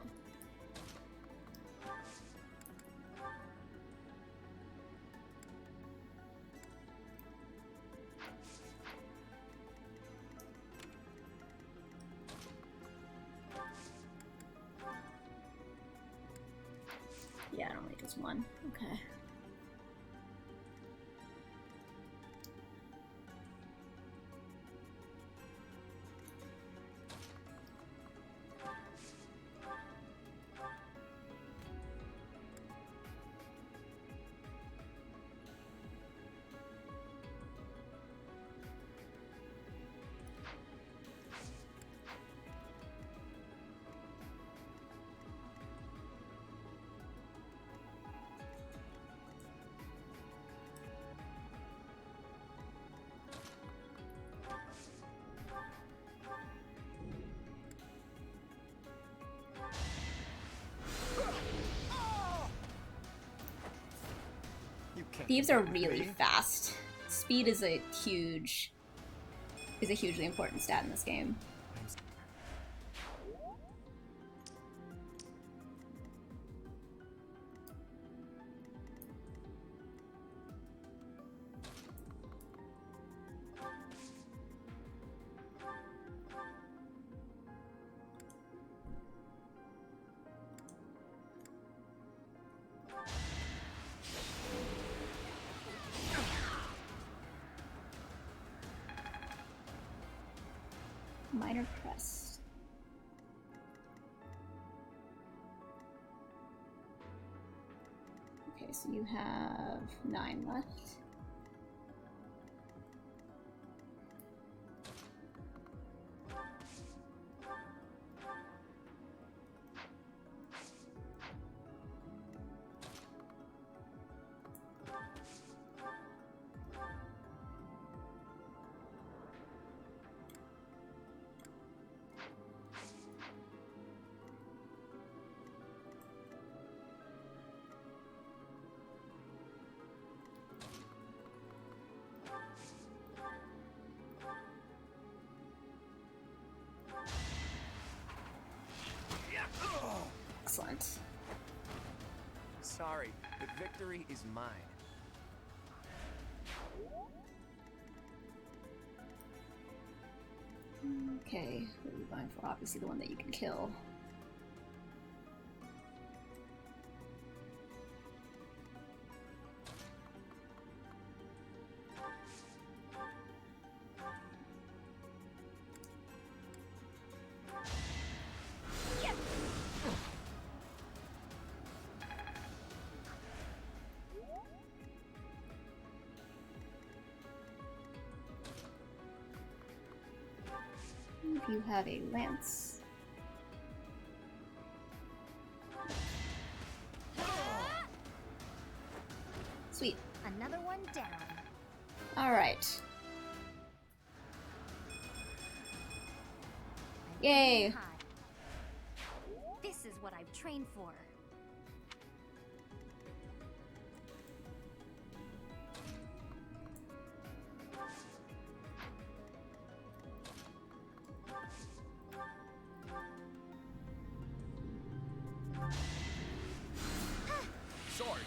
Yeah, it only does one. Okay. Thieves are really fast. Speed is a hugely important stat in this game. Minor crest. Okay, so you have 9 left. Excellent. Sorry, but victory is mine. Okay, what are we going for? Obviously the one that you can kill. You have a lance. Sweet. Another one down. All right. Yay. This is what I've trained for. Sword.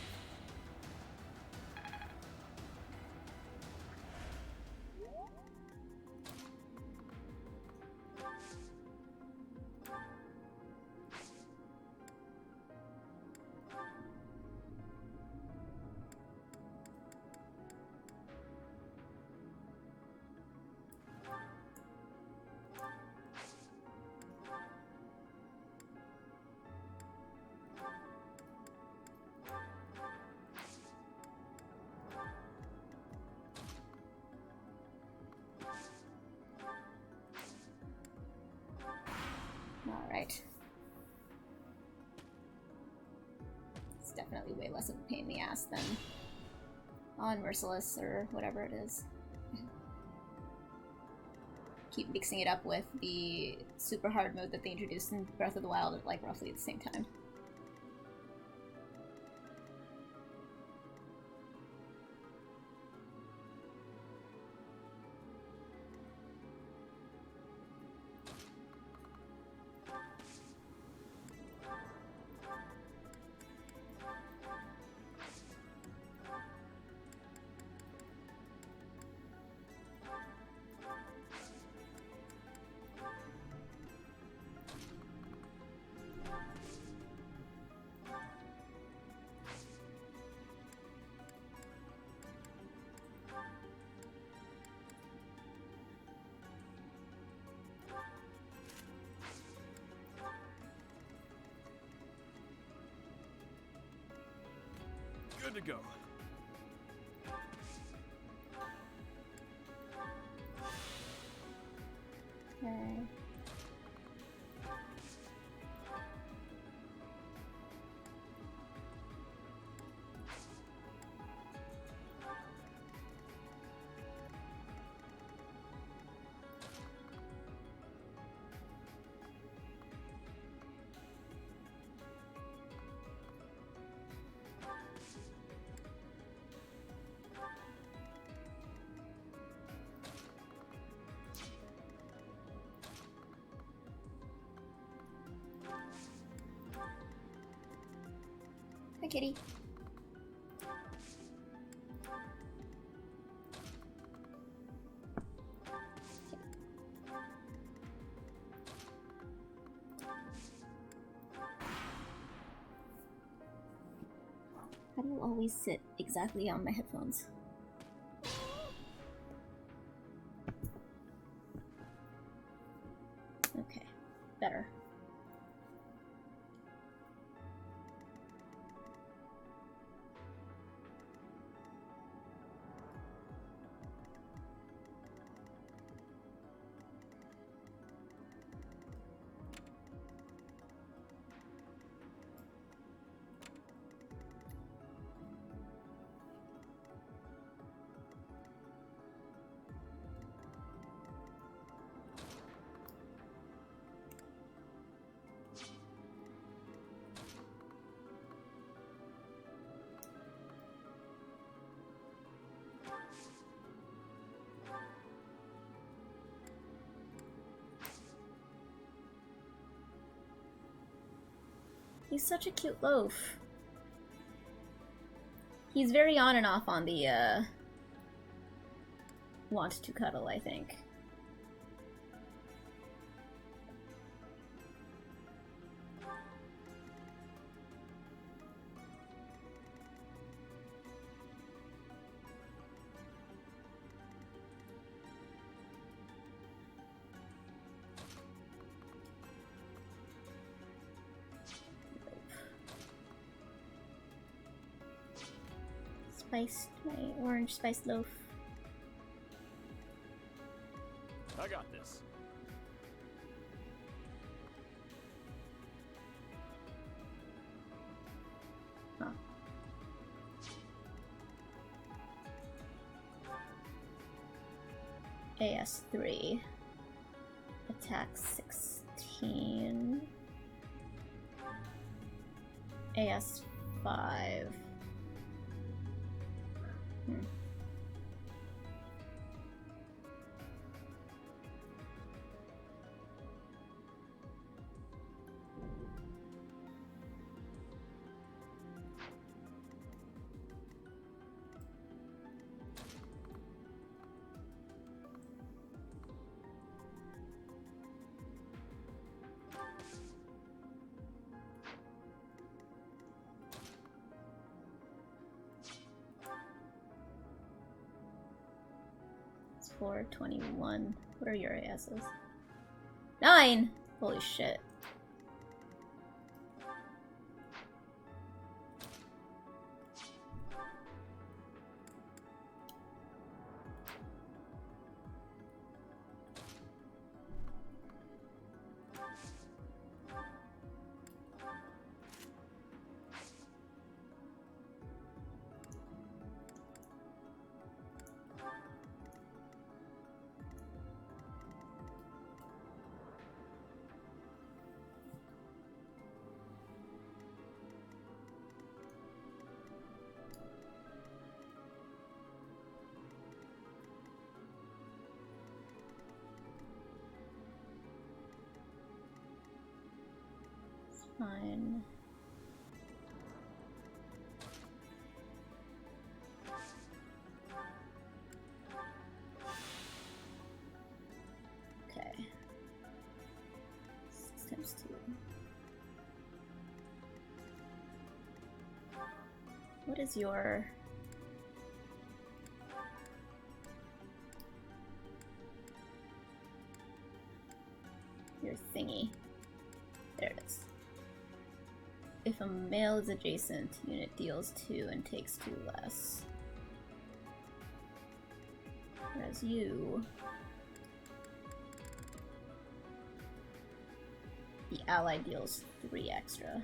All right. It's definitely way less of a pain in the ass than on Merciless or whatever it is. Keep mixing it up with the super hard mode that they introduced in Breath of the Wild at like roughly at the same time. Good to go. Okay. kitty. How do you always sit exactly on my headphones? Okay, better. He's such a cute loaf. He's very on and off on the, want to cuddle, I think. Spiced, my orange spiced loaf. I got this. Huh. AS3. Attack 16. AS5. It's 421. What are your ASs? 9! Holy shit. Fine. Okay. 6 times 2. What is your... your thingy? There it is. If a male is adjacent, unit deals 2 and takes 2 less. Whereas you... the ally deals 3 extra.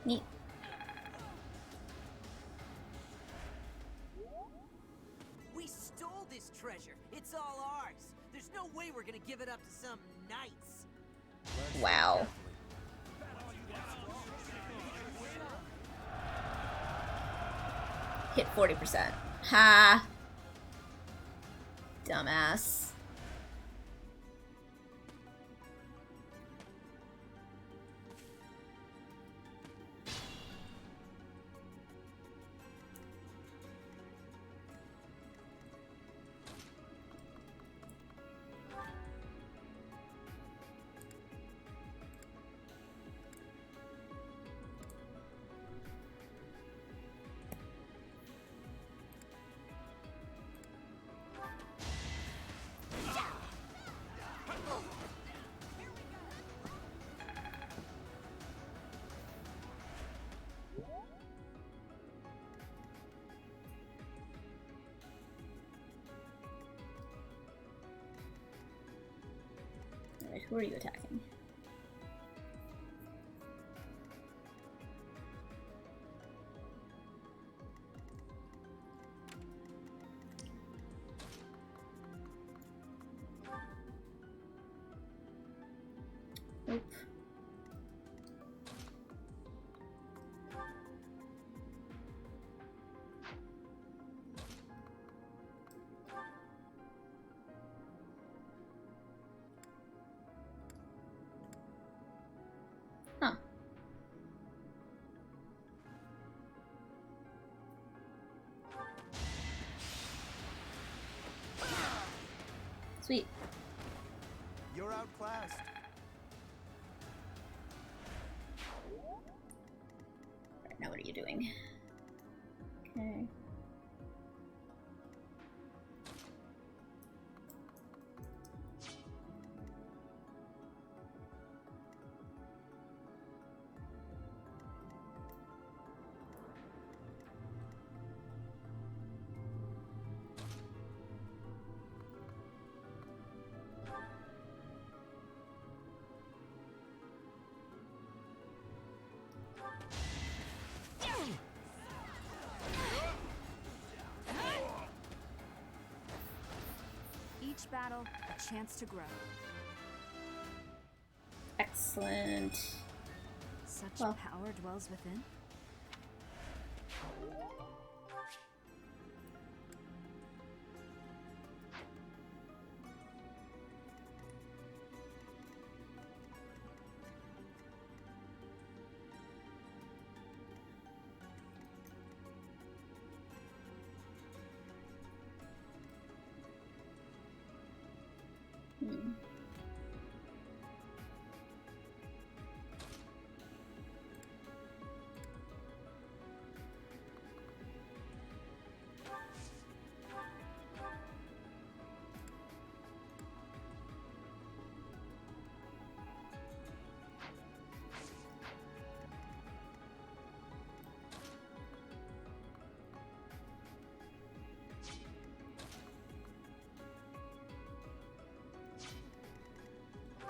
Neat. We stole this treasure. It's all ours. There's no way we're gonna give it up to some knights. Wow. Hit 40%. Ha! Dumbass. Alright, who are you attacking? Oop. Huh. Sweet. You're outclassed. Right, now what are you doing? Okay. Each battle, a chance to grow. Excellent. Such Well. power dwells within. Hmm.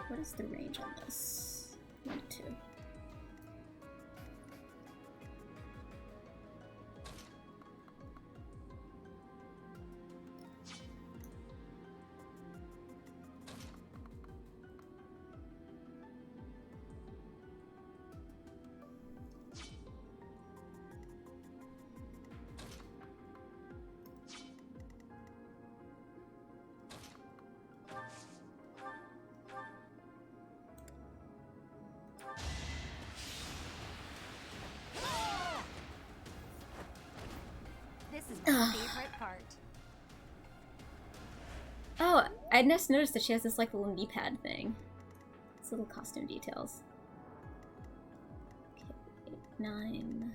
What is the range on this? 1 to 2. This is my favorite part. Oh, I just noticed that she has this like little knee pad thing. It's little costume details. Okay, 8, 9.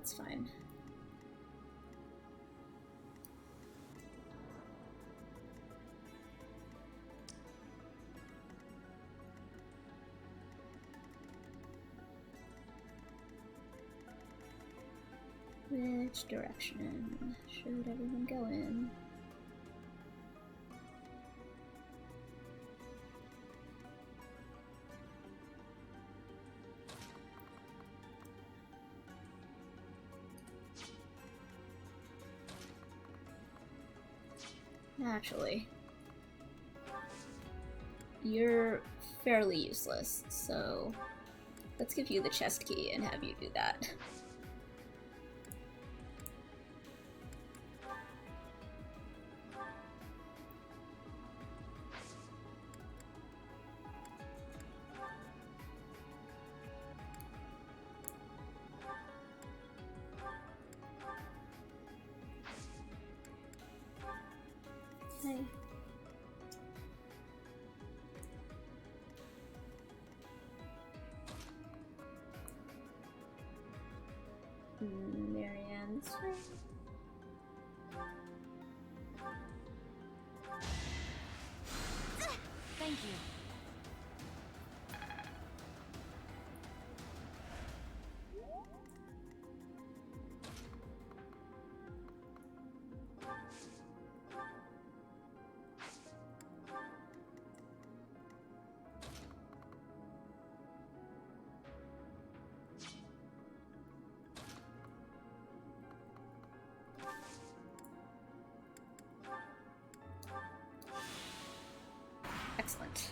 That's fine. Which direction should everyone go in? Actually, you're fairly useless, so let's give you the chest key and have you do that. Hey. Marianne, this way. Thank you. Excellent.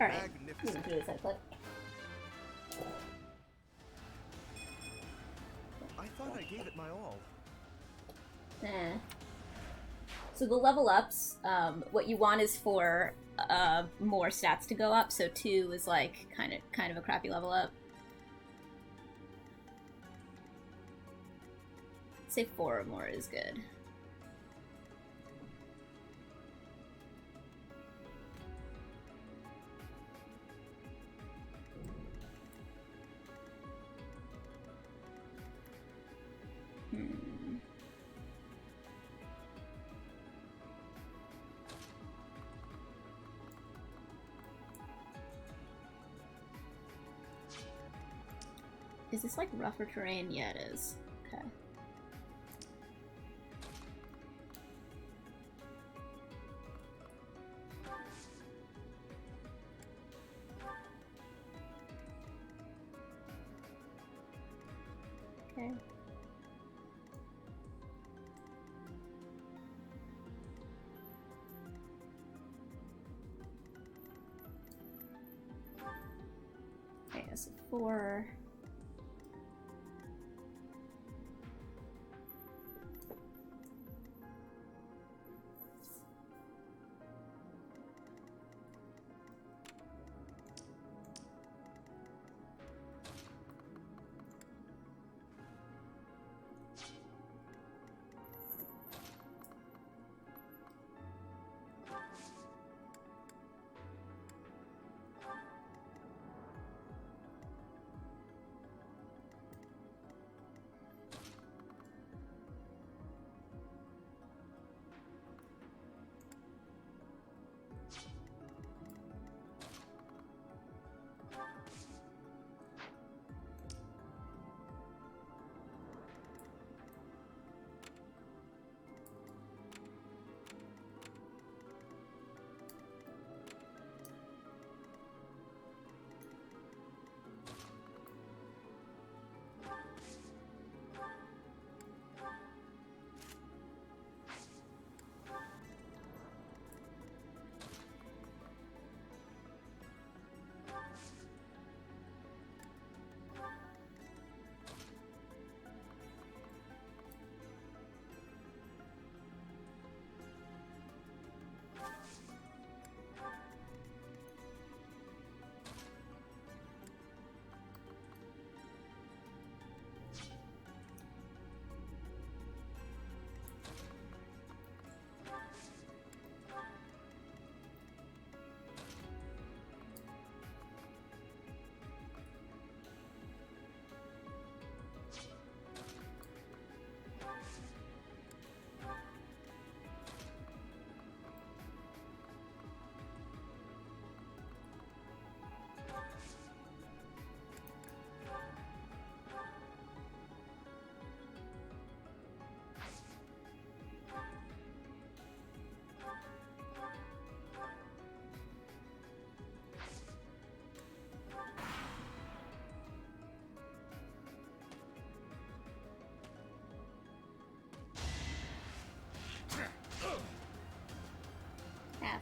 Alright, we can do this I click. I thought I gave it my all. So the level ups, what you want is for more stats to go up. So 2 is like kind of a crappy level up. I'd say 4 or more is good. Is this like rougher terrain? Yeah, it is. Okay. Okay. Okay, so 4.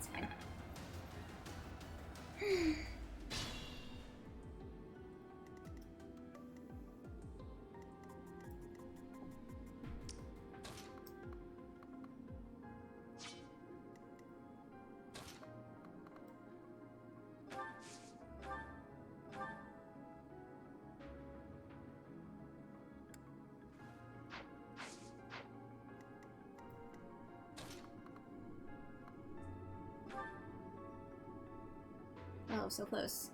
It's fine. Oh, so close.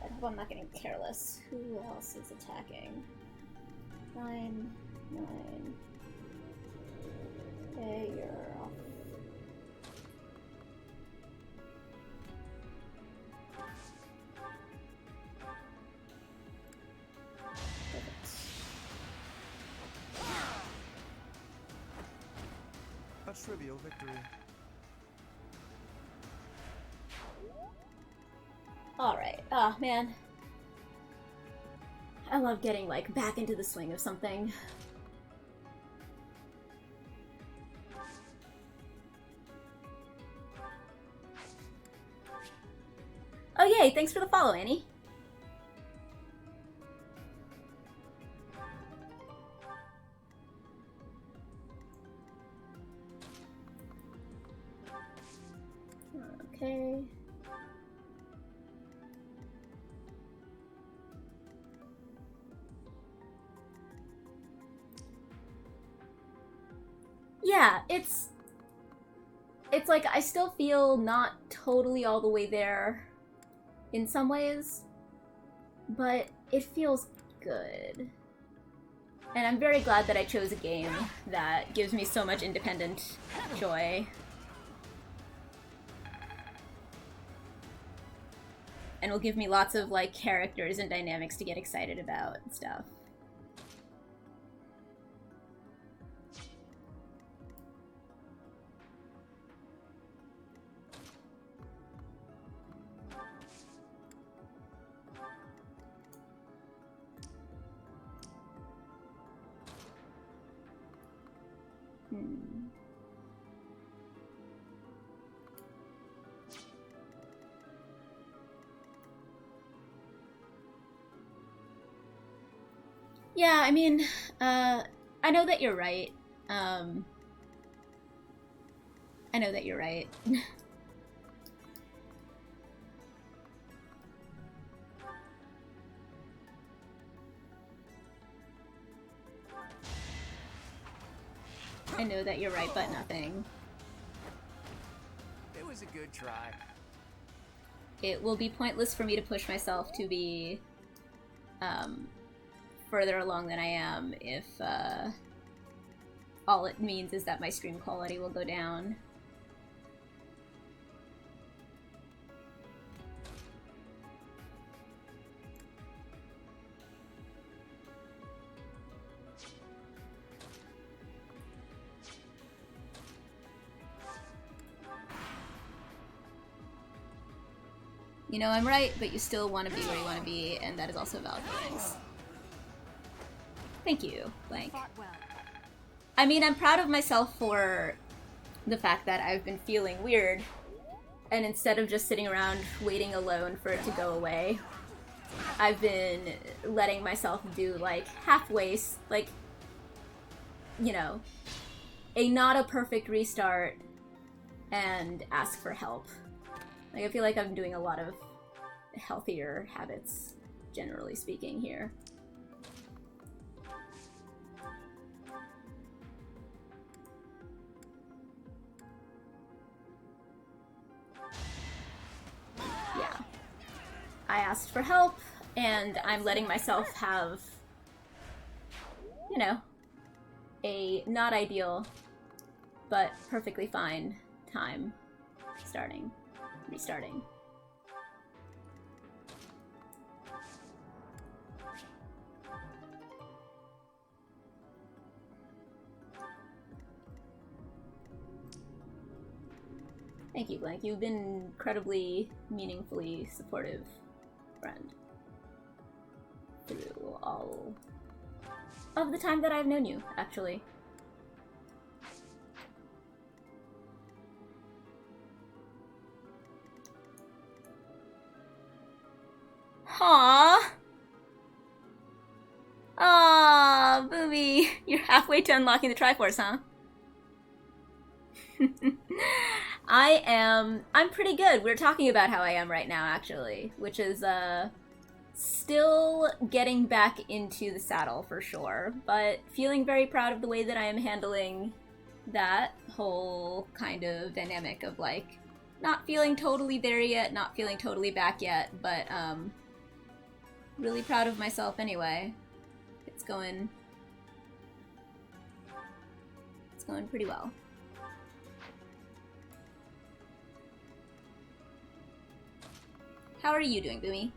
I hope I'm not getting careless. Who else is attacking? 9, 9. Okay, you're off. A trivial victory. Alright. Oh, man. I love getting, like, back into the swing of something. Oh, yay! Thanks for the follow, Annie. Okay. Yeah, it's like I still feel not totally all the way there in some ways, but it feels good. And I'm very glad that I chose a game that gives me so much independent joy. And will give me lots of, like, characters and dynamics to get excited about and stuff. Yeah, I mean, I know that you're right. I know that you're right. I know that you're right, but nothing. It was a good try. It will be pointless for me to push myself to be further along than I am if all it means is that my stream quality will go down. You know I'm right, but you still want to be where you want to be, and that is also valid feelings. Thank you, Blank. I mean, I'm proud of myself for the fact that I've been feeling weird, and instead of just sitting around waiting alone for it to go away, I've been letting myself do, like, halfway, like, you know, a not a perfect restart, and ask for help. Like, I feel like I'm doing a lot of healthier habits, generally speaking, here. Yeah. I asked for help, and I'm letting myself have, you know, a not ideal, but perfectly fine time restarting. Thank you, Blank. You've been incredibly, meaningfully supportive friend through all of the time that I've known you, actually. Aww! Aww, Booby! You're halfway to unlocking the Triforce, huh? I'm pretty good. We're talking about how I am right now, actually, which is, still getting back into the saddle for sure, but feeling very proud of the way that I am handling that whole kind of dynamic of, like, not feeling totally there yet, not feeling totally back yet, but, really proud of myself anyway. It's going pretty well. How are you doing, Boomy?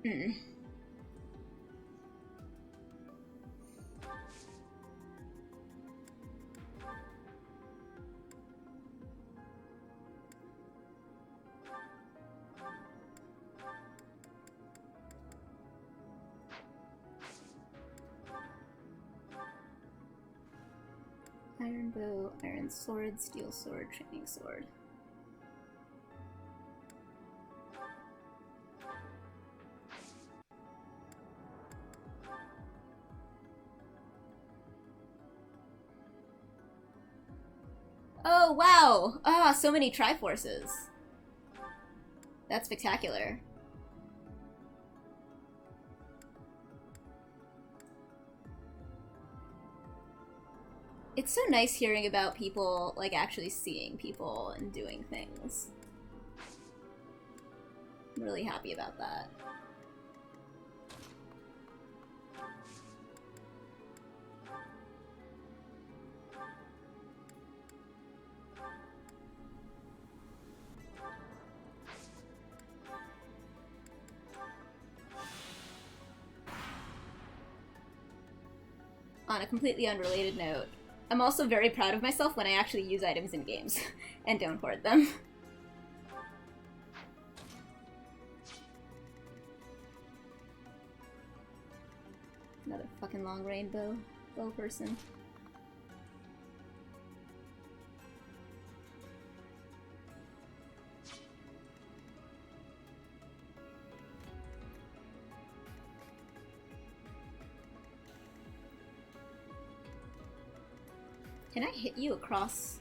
Hmm. Iron bow, iron sword, steel sword, training sword. Oh, wow! Ah, so many Triforces. That's spectacular. It's so nice hearing about people, like, actually seeing people and doing things. I'm really happy about that. On a completely unrelated note, I'm also very proud of myself when I actually use items in games and don't hoard them. Another fucking long rainbow bow person. Can I hit you across?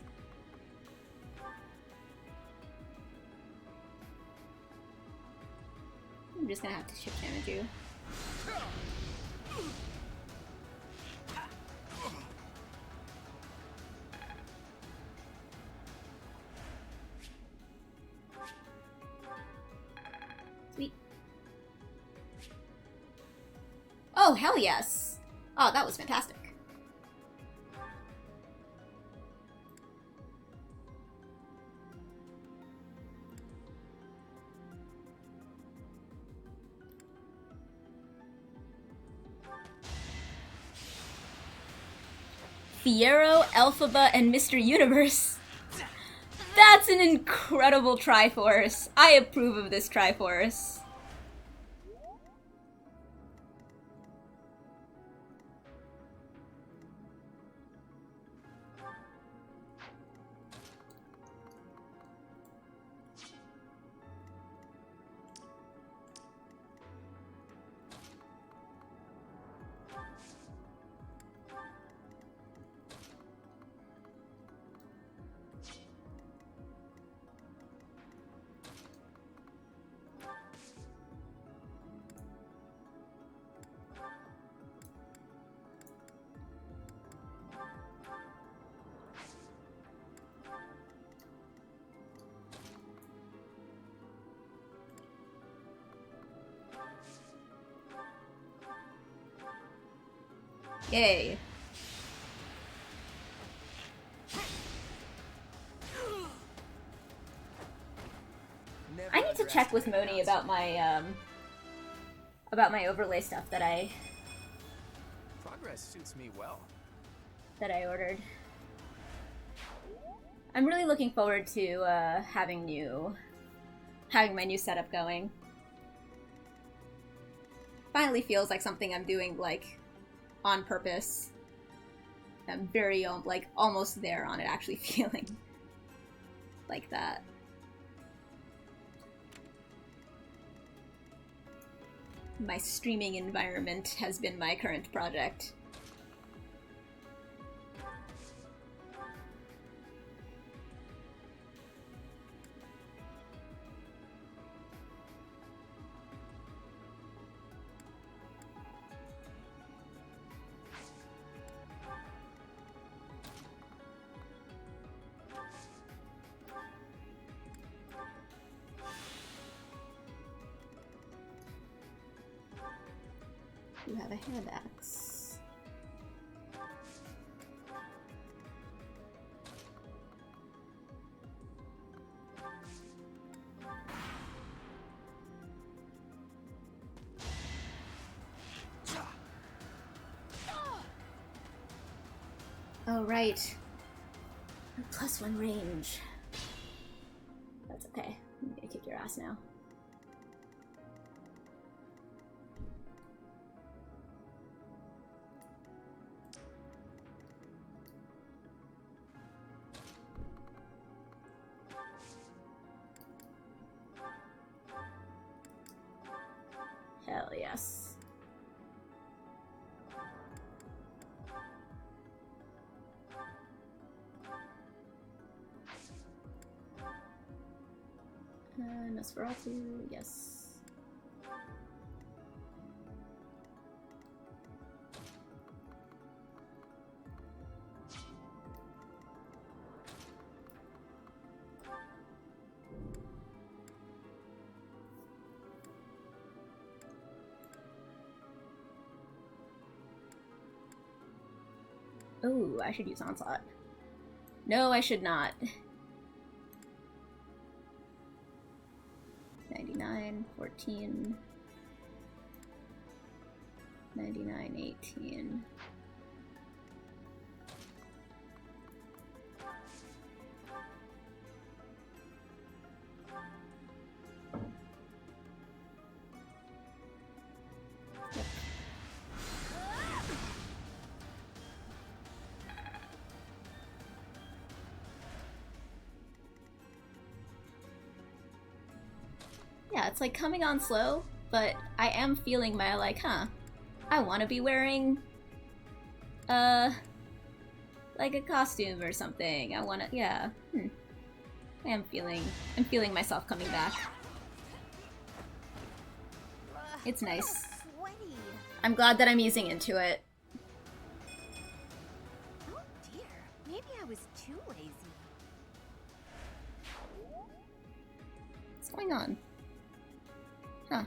I'm just gonna have to chip damage you. Sweet. Oh, hell yes! Oh, that was fantastic. Fiero, Elphaba, and Mr. Universe. That's an incredible Triforce. I approve of this Triforce. Yay. I need to check with Moni about my overlay stuff that I Progress suits me well. ordered. I'm really looking forward to having my new setup going. Finally feels like something I'm doing like on purpose. I'm very like almost there on it actually feeling like that. My streaming environment has been my current project. You have a hand axe. Oh, right. +1 range. That's okay. I'm gonna kick your ass now. Hell yes. Nosferatu, yes. Oh, I should use Onslaught. No, I should not. 99, 14, 99, 18. Yeah, it's like coming on slow, but I am feeling my like, I want to be wearing, like a costume or something. I want to, yeah. I'm feeling myself coming back. It's nice. I'm glad that I'm easing into it. Oh dear, maybe I was too lazy. What's going on? Huh.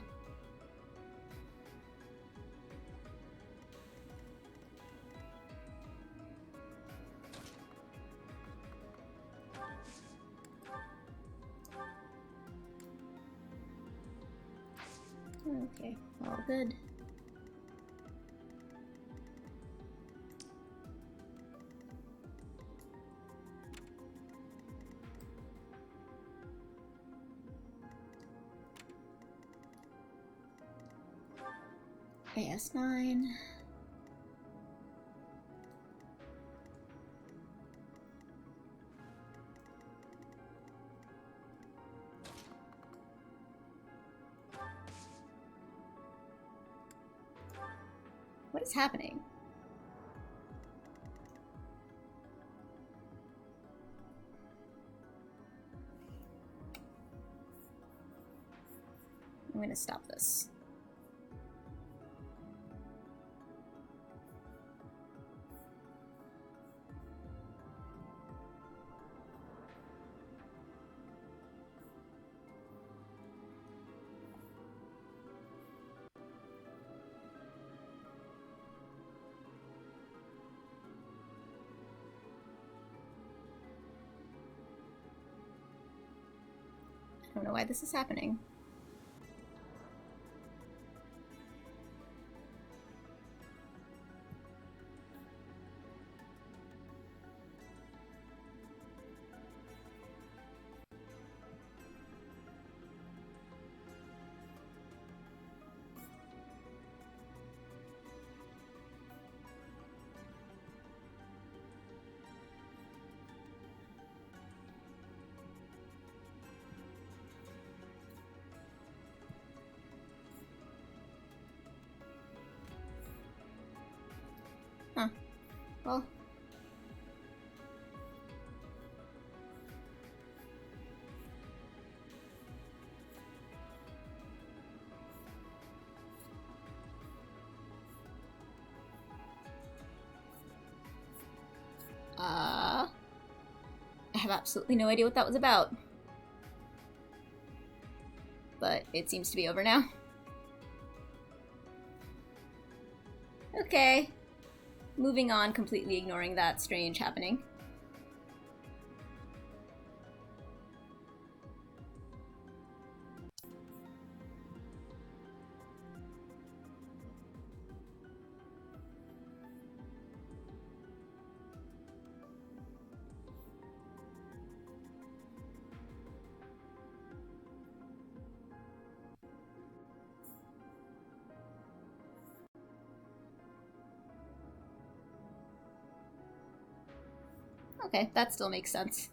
Okay, all good. AS9. What is happening? I'm gonna stop this. I don't know why this is happening. Huh. Well. I have absolutely no idea what that was about. But it seems to be over now. Okay. Moving on, completely ignoring that strange happening. Okay, that still makes sense.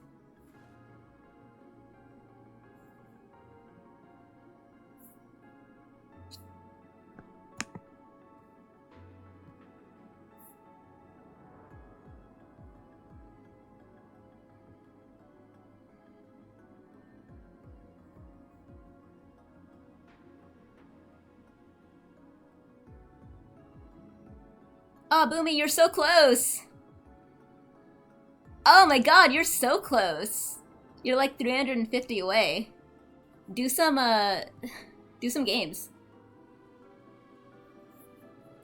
Oh, Boomy, you're so close! Oh my god, you're so close! You're like 350 away. Do some games.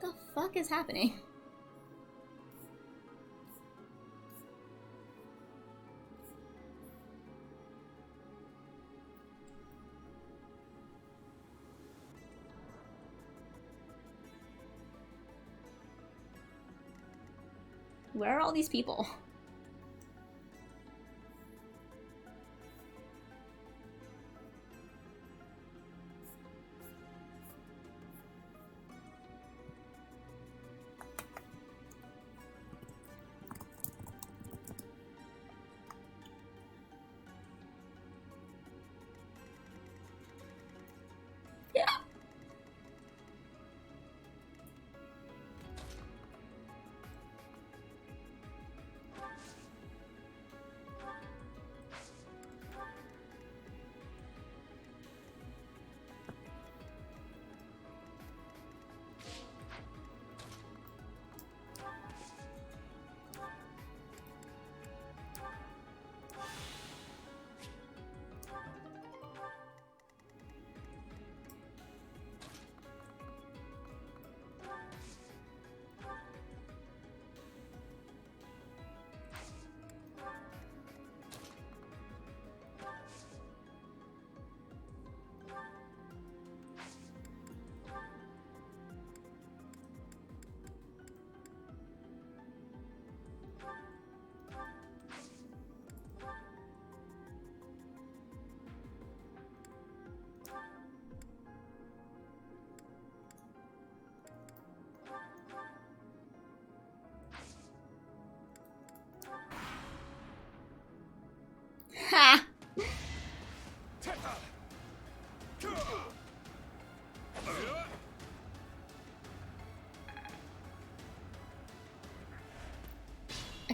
What the fuck is happening? Where are all these people?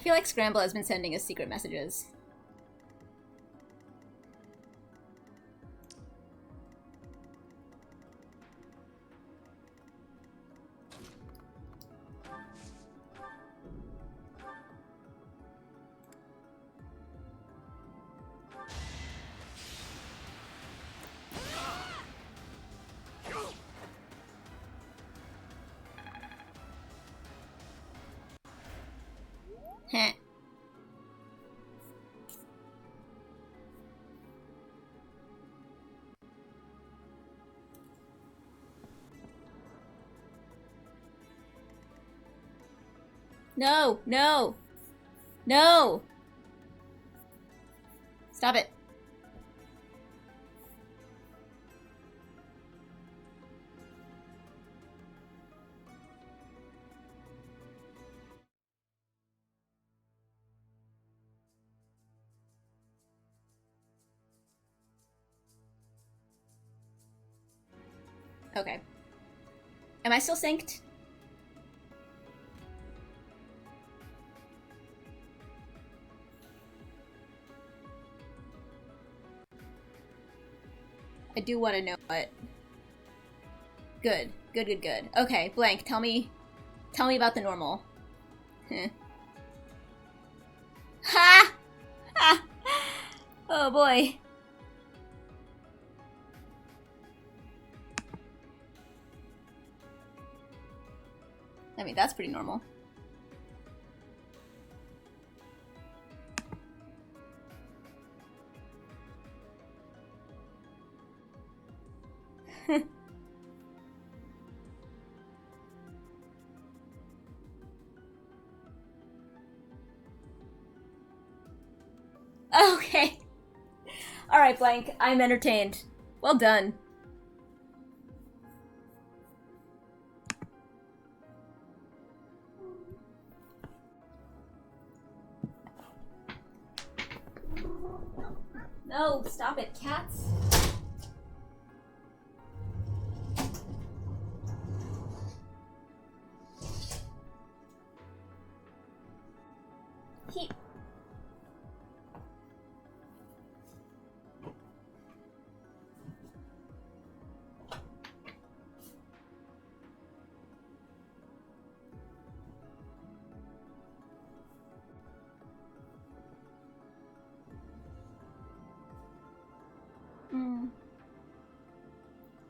feel like Scramble has been sending us secret messages. Heh. No, no, no! Stop it. Okay. Am I still synced? I do want to know what. Good. Good, good, good. Okay, Blank, tell me about the normal. Ha! Ha! Oh boy. I mean, that's pretty normal. Okay. Alright, Blank. I'm entertained. Well done. No, stop it, cats. He...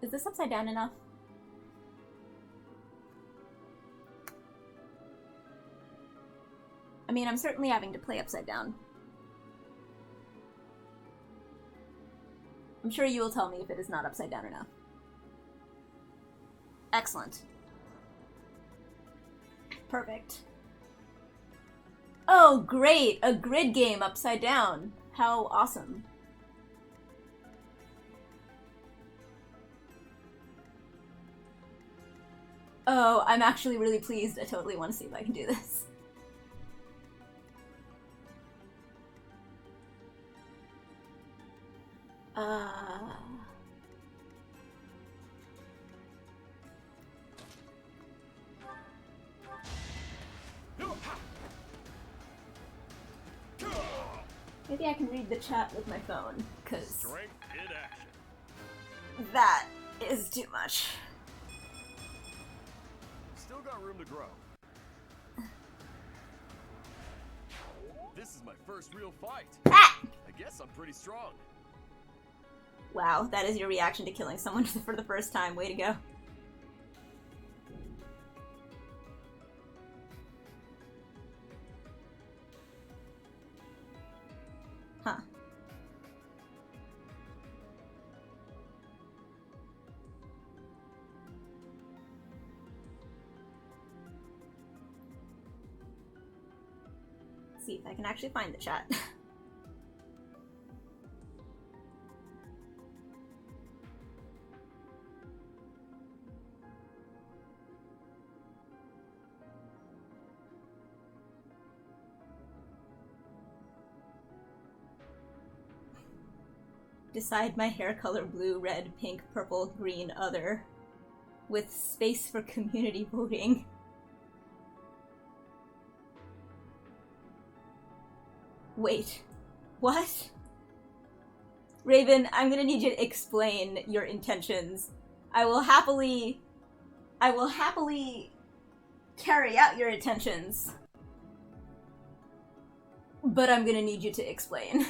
Is this upside down enough? I mean, I'm certainly having to play upside down. I'm sure you will tell me if it is not upside down enough. Excellent. Perfect. Oh, great! A grid game upside down. How awesome. Oh, I'm actually really pleased. I totally want to see if I can do this. Maybe I can read the chat with my phone, because Strength in action. that is too much. Still got room to grow. This is my first real fight. Ah! I guess I'm pretty strong. Wow, that is your reaction to killing someone for the first time. Way to go. Huh. See if I can actually find the chat. Decide my hair color blue, red, pink, purple, green, other. With space for community voting. Wait. What? Raven, I'm gonna need you to explain your intentions. I will happily carry out your intentions. But I'm gonna need you to explain.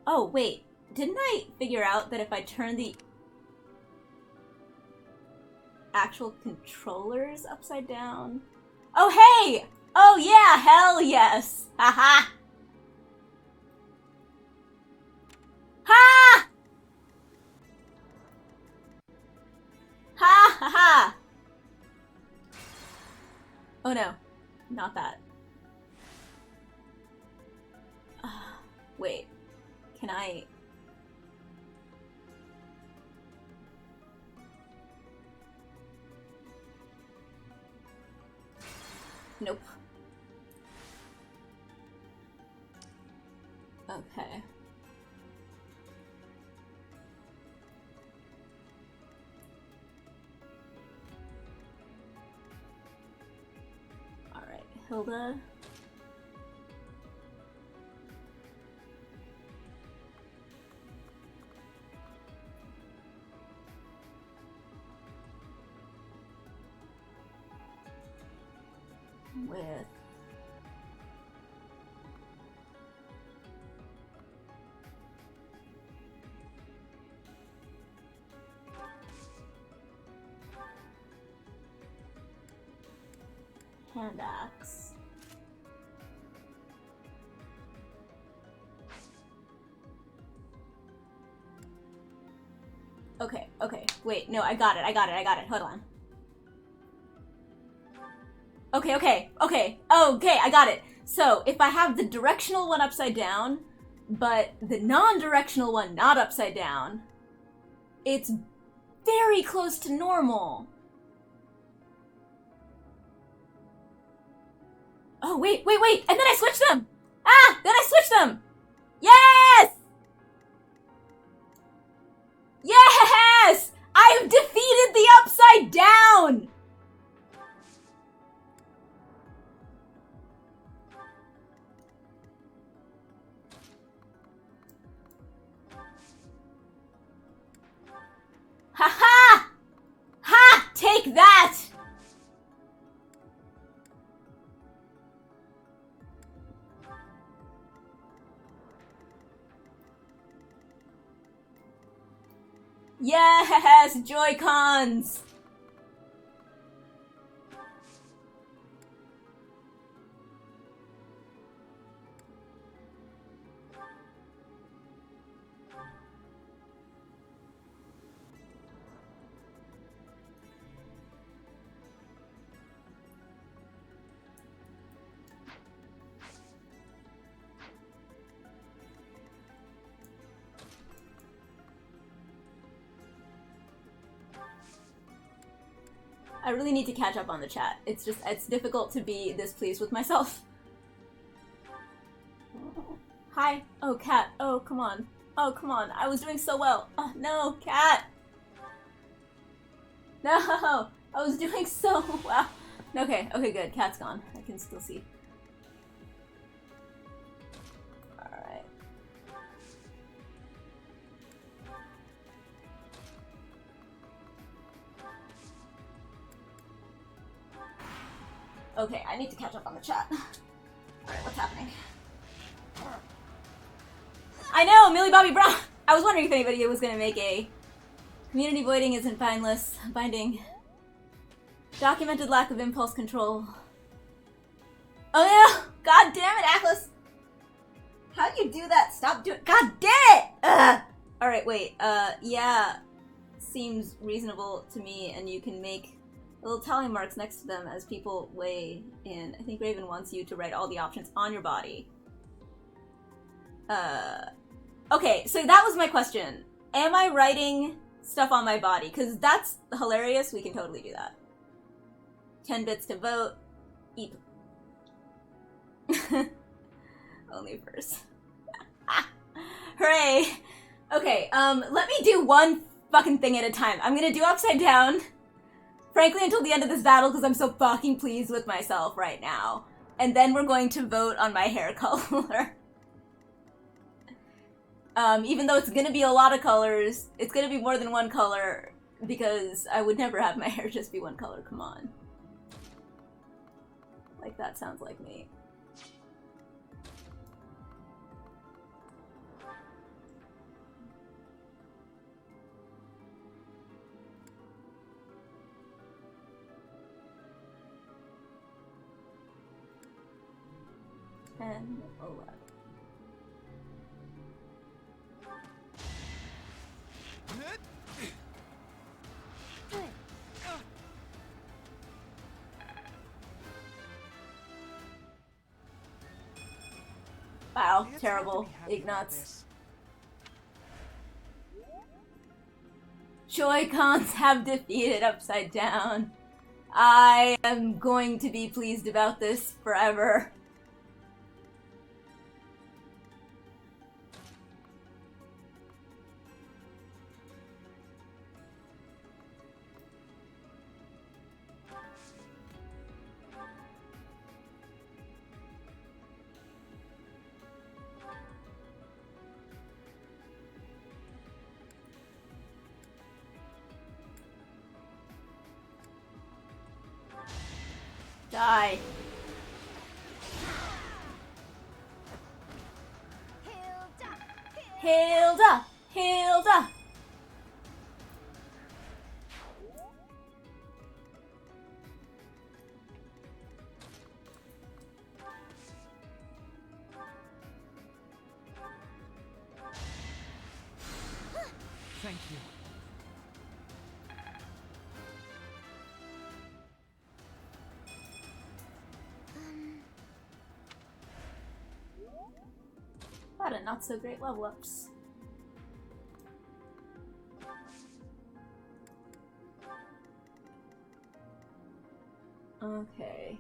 Oh, wait. Didn't I figure out that if I turn the actual controllers upside down? Oh, hey! Oh, yeah! Hell yes! Haha! Ha! Ha ha ha! Oh no, not that. Wait, can I... Nope. Okay. Alright, Hilda. With hand axe. Okay, wait, no, I got it, hold on. Okay, I got it. So, if I have the directional one upside down, but the non-directional one not upside down, it's very close to normal. Oh, wait, and then I switched them! Ah, then I switched them! Yes! Yes! I have defeated the upside down! Ha ha! Ha! Take that! Yes! Joy-Cons! I really need to catch up on the chat. It's difficult to be this pleased with myself. Hi. Oh, Cat. Oh, come on. Oh, come on. I was doing so well. Oh, no, Cat. No, I was doing so well. Okay, good. Cat's gone. I can still see. Alright. Okay, I need to catch up on the chat. Alright, what's happening? I know, Millie Bobby Brown! I was wondering if anybody was gonna make a community voiding isn't binding. Documented lack of impulse control. Oh yeah! God damn it, Atlas! How do you do that? Stop doing- God damn it! Ugh! Alright, wait, yeah. Seems reasonable to me, and you can make little tally marks next to them as people weigh in. I think Raven wants you to write all the options on your body. Okay, so that was my question. Am I writing stuff on my body? Because that's hilarious. We can totally do that. 10 bits to vote. Eep. Only first. Hooray! Okay, let me do one fucking thing at a time. I'm gonna do upside down Frankly, until the end of this battle, because I'm so fucking pleased with myself right now. And then we're going to vote on my hair color. Even though it's gonna be a lot of colors, it's gonna be more than one color, because I would never have my hair just be one color, come on. Like, that sounds like me. And 11. Wow, terrible. Ignuts. Joy-Cons have defeated Upside Down. I am going to be pleased about this forever. Die. Hilda! Hilda! Thank you. What a not so great level ups. Okay.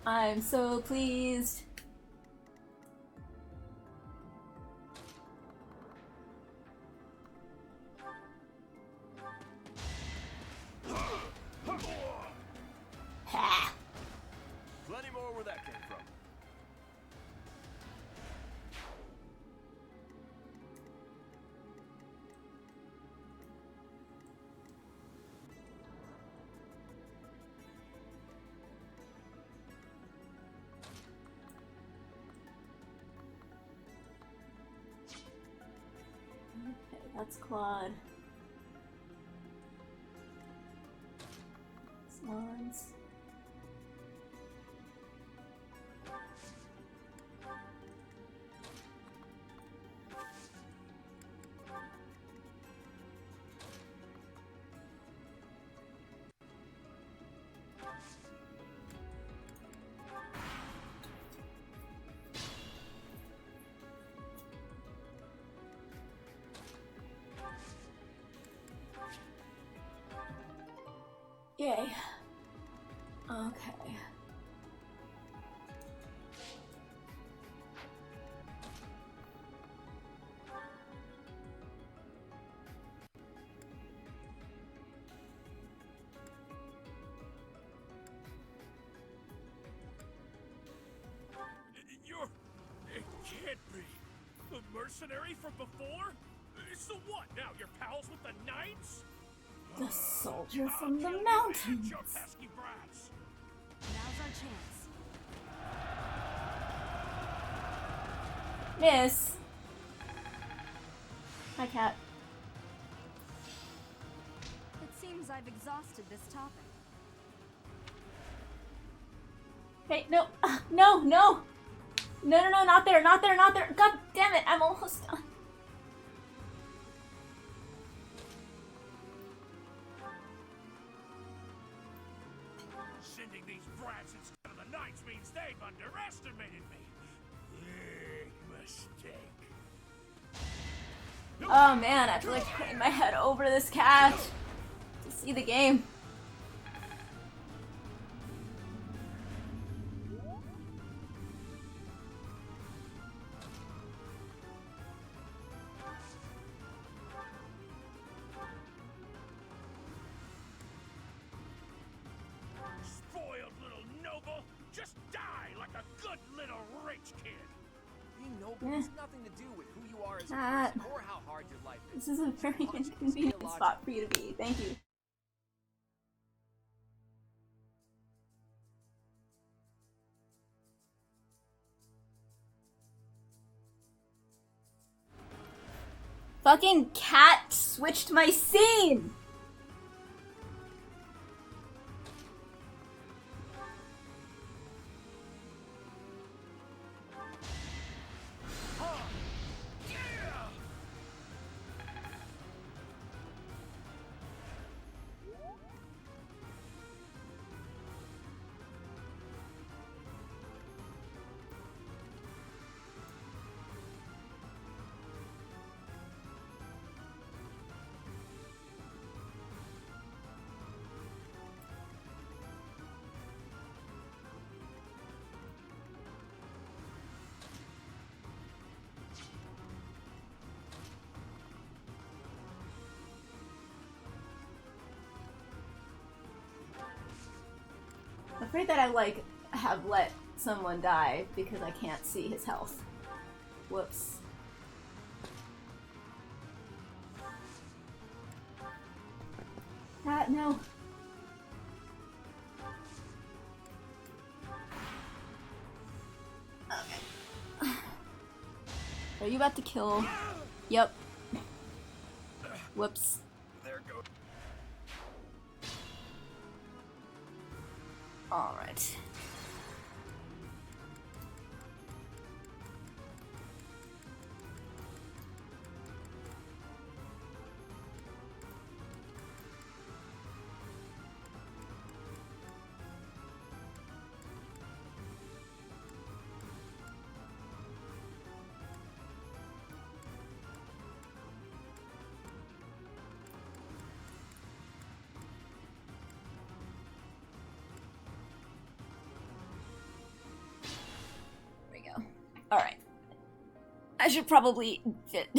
I'm so pleased. Ha! Plenty more where that came from. Okay, that's Claude. Swans. Yay. Okay. It can't be. The mercenary from before? So what, now you're pals with the knights? The soldier from the mountains. Your pesky brats. Now's our chance. Miss. Hi, cat. It seems I've exhausted this topic. Okay, no. No, no. No, no, no, not there, not there, not there. God damn it, I'm almost done. Oh man, I feel like putting my head over this cat to see the game. Spoiled little noble! Just die like a good little rich kid! Being noble has nothing to do with who you are as a Cat. person or how hard your life is. This is a very inconvenient spot for you to be. Thank you. Fucking cat switched my scene! I'm afraid that I, have let someone die because I can't see his health. Whoops. No. Okay. Are you about to kill? Yep. Whoops. There goes. Alright. Alright. I should probably fit.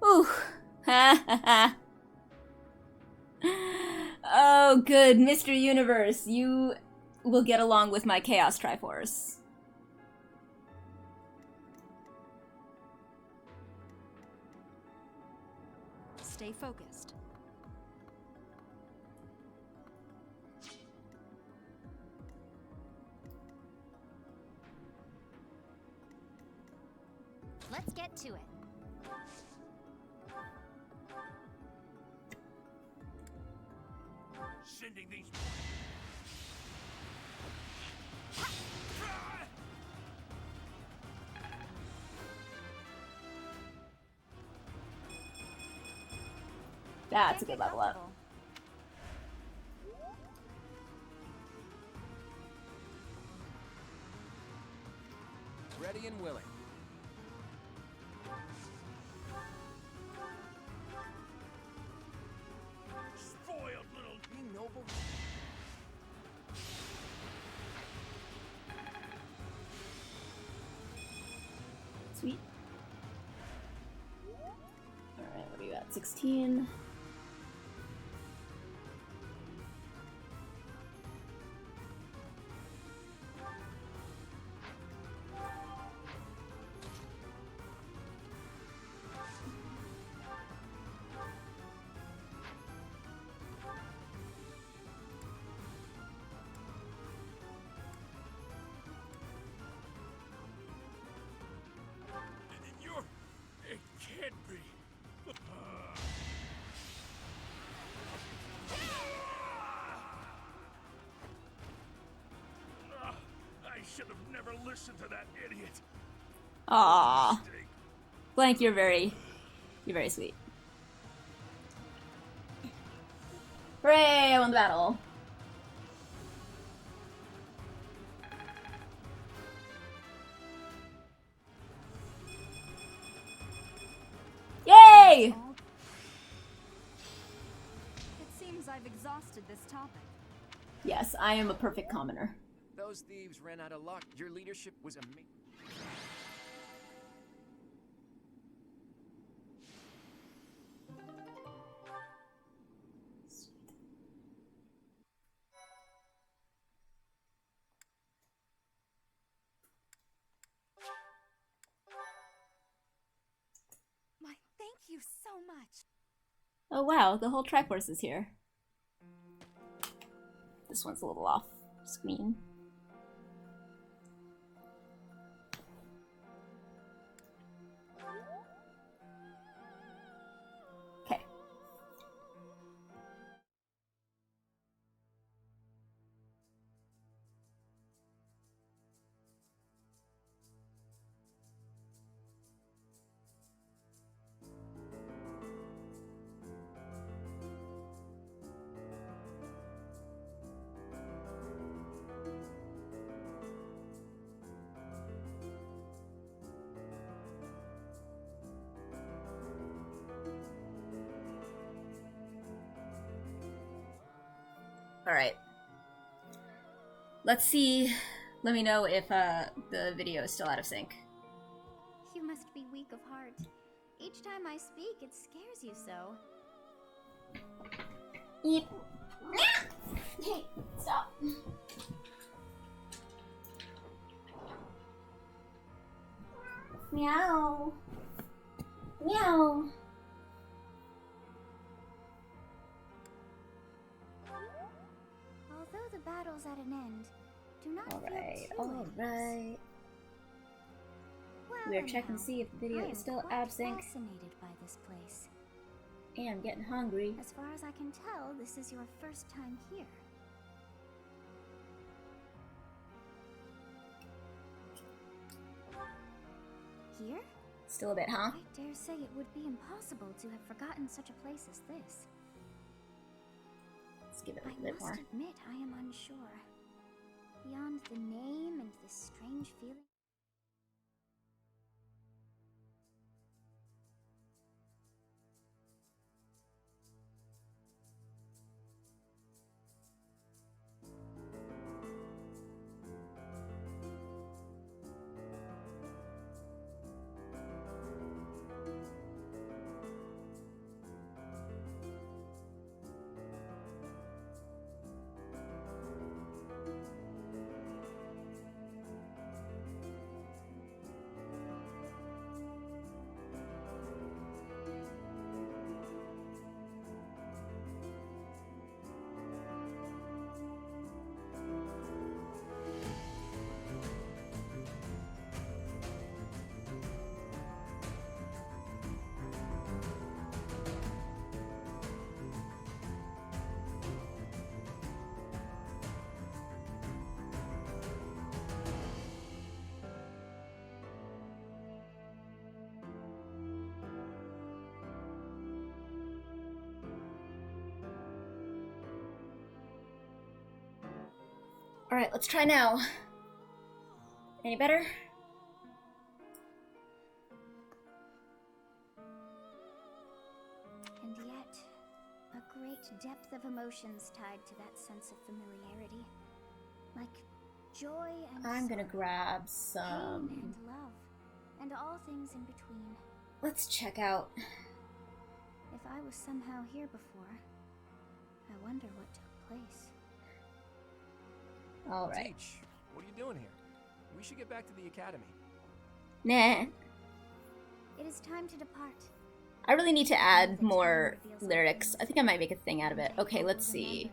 Ooh. Oh, good. Mr. Universe, you will get along with my Chaos Triforce. Stay focused. Let's get to it. Sending these. That's a good level up. Ready and willing. Spoiled little. Being noble. Sweet. Alright, what do you got? 16. It can't be. I should have never listened to that idiot. Aww. Blank, you're very sweet. Hooray, I won the battle. Yay! It seems I've exhausted this topic. Yes, I am a perfect commoner. Those thieves ran out of luck. Your leadership was amazing. Why, thank you so much. Oh wow, the whole Triforce is here. This one's a little off screen. Okay. Alright. Let's see. Let me know if the video is still out of sync. You must be weak of heart. Each time I speak, it scares you so. Eep. Hey, stop. Meow. Meow. Although the battle's at an end, do not Alright, feel too alright. Well, We are checking to anyhow, see if the video I is am still quite out of sync. fascinated by this place. And I'm getting hungry. As far as I can tell, this is your first time here. Here? Still a bit, huh? I dare say it would be impossible to have forgotten such a place as this. Let's give it a I bit more. must admit I am unsure. Beyond the name and this strange feeling. Alright, let's try now. Any better? And yet, a great depth of emotions tied to that sense of familiarity. Like joy and I'm gonna sorrow, grab pain some... and love, and all things in between. Let's check out. If I was somehow here before, I wonder what took place. Alright. Teach, what are you doing here? We should get back to the academy. Nah. It is time to depart. I really need to add more lyrics. I think I might make a thing out of it. Okay, let's see.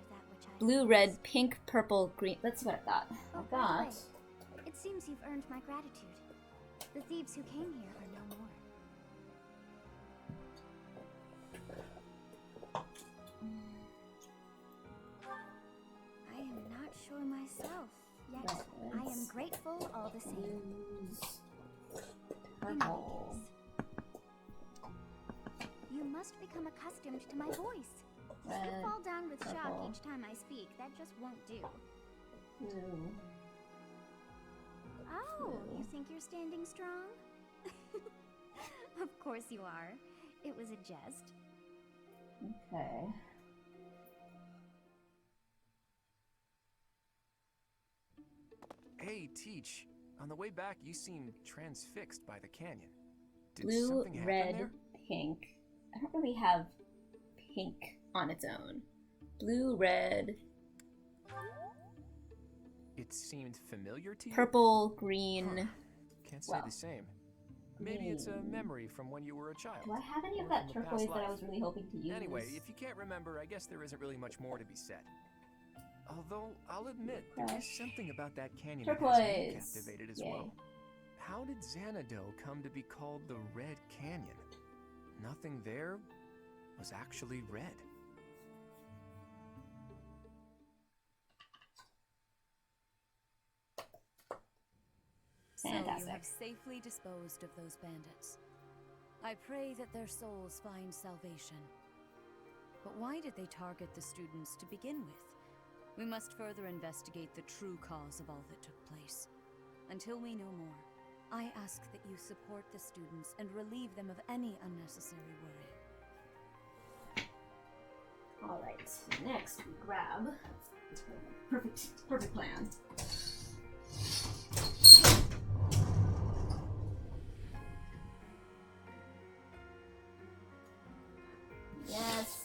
Blue, red, pink, purple, green. Let's see what I've got. I've by the got... way, it seems you've earned my gratitude. The thieves who came here are no more. I am not sure myself, yet I am grateful all the same. In any case, you must become accustomed to my voice. If you Red, fall down with shock purple. each time I speak, that just won't do. Blue. Oh, you think you're standing strong? Of course you are. It was a jest. Okay. Hey, Teach. On the way back, you seemed transfixed by the canyon. Did Blue, something happen red, there? pink. I don't really have pink on its own. Blue, red, It seemed familiar to you? purple, green. Huh. Can't say Well, the same. Maybe it's a memory from when you were a child. Do I have any of or that from a past turquoise that I life. was really hoping to use? Anyway, if you can't remember, I guess there isn't really much more to be said. Although, I'll admit, there is something about that canyon that has me Turquoise. captivated as Yay. well. How did Xanadu come to be called the Red Canyon? Nothing there was actually red. So you Fantastic. have safely disposed of those bandits. I pray that their souls find salvation. But why did they target the students to begin with? We must further investigate the true cause of all that took place. Until we know more, I ask that you support the students and relieve them of any unnecessary worry. Alright, next we grab. Perfect plan. Yes.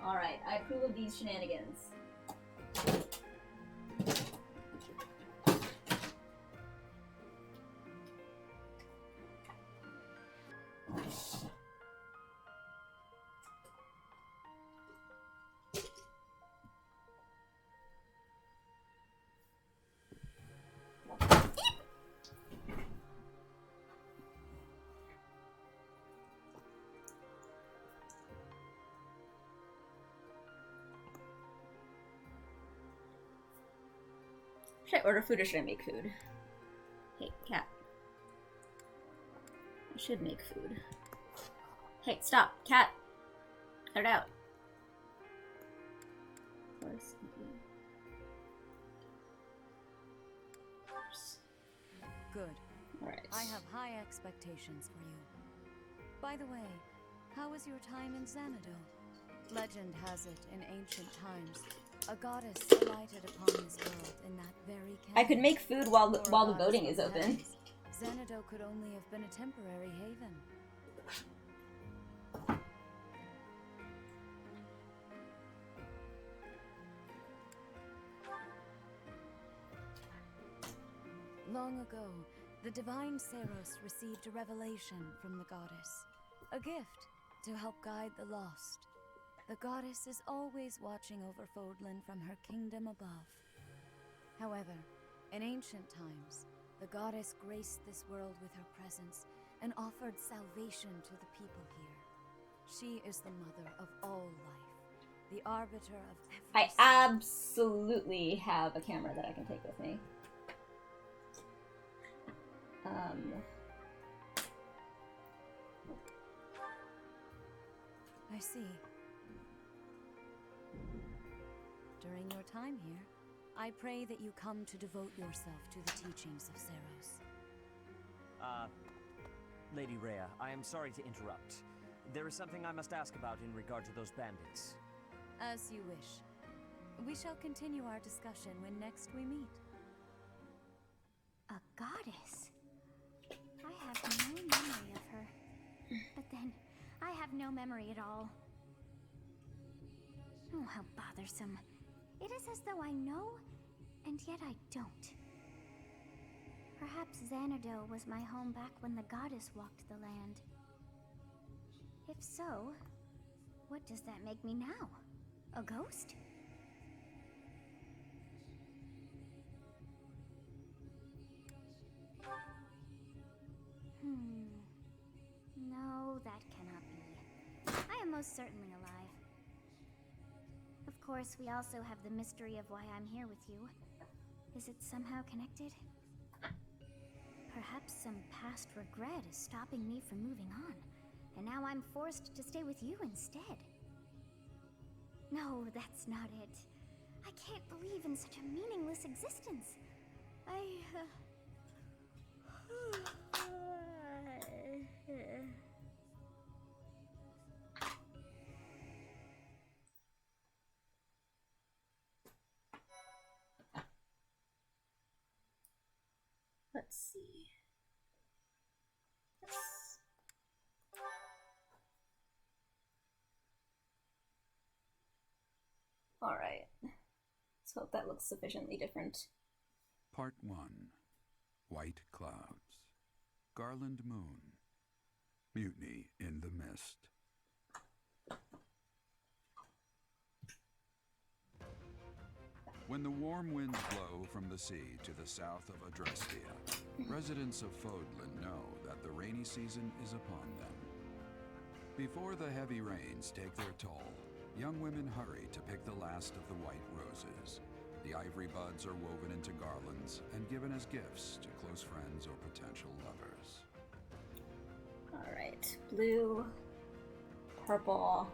Alright, I approve of these shenanigans. Should I order food or should I make food? Hey, cat. I should make food. Hey, stop, cat! Cut it out. Of course. Good. Alright. I have high expectations for you. By the way, how was your time in Xanadu? Legend has it, in ancient times, a goddess alighted upon this world in that very canyon. I could make food while the For a goddess voting from is the open. heavens, Xanadu could only have been a temporary haven. Long ago, the divine Saros received a revelation from the goddess, a gift to help guide the lost. The goddess is always watching over Fodlan from her kingdom above. However, in ancient times, the goddess graced this world with her presence and offered salvation to the people here. She is the mother of all life, the arbiter of every I absolutely have a camera that I can take with me. I see. During your time here, I pray that you come to devote yourself to the teachings of Saros. Lady Rhea, I am sorry to interrupt. There is something I must ask about in regard to those bandits. As you wish. We shall continue our discussion when next we meet. A goddess? I have no memory of her. But then, I have no memory at all. Oh, how bothersome. It is as though I know, and yet I don't. Perhaps Xanadu was my home back when the goddess walked the land. If so, what does that make me now? A ghost? No, that cannot be. I am most certainly alive. Of course, we also have the mystery of why I'm here with you. Is it somehow connected? Perhaps some past regret is stopping me from moving on. and now I'm forced to stay with you instead. No, that's not it. I can't believe in such a meaningless existence. Let's see. Yes. All right. Let's hope that looks sufficiently different. Part 1. White Clouds. Garland Moon. Mutiny in the Mist. When the warm winds blow from the sea to the south of Adrestia, residents of Fodlan know that the rainy season is upon them. Before the heavy rains take their toll, young women hurry to pick the last of the white roses. The ivory buds are woven into garlands and given as gifts to close friends or potential lovers. All right, blue, purple.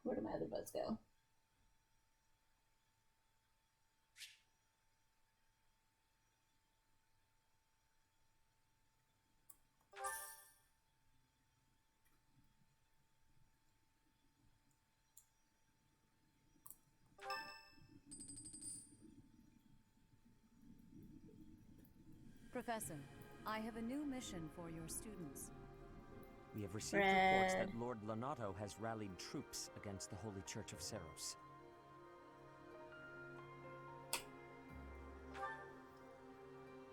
Where do my other buds go? Professor, I have a new mission for your students. We have received reports that Lord Lonato has rallied troops against the Holy Church of Seros.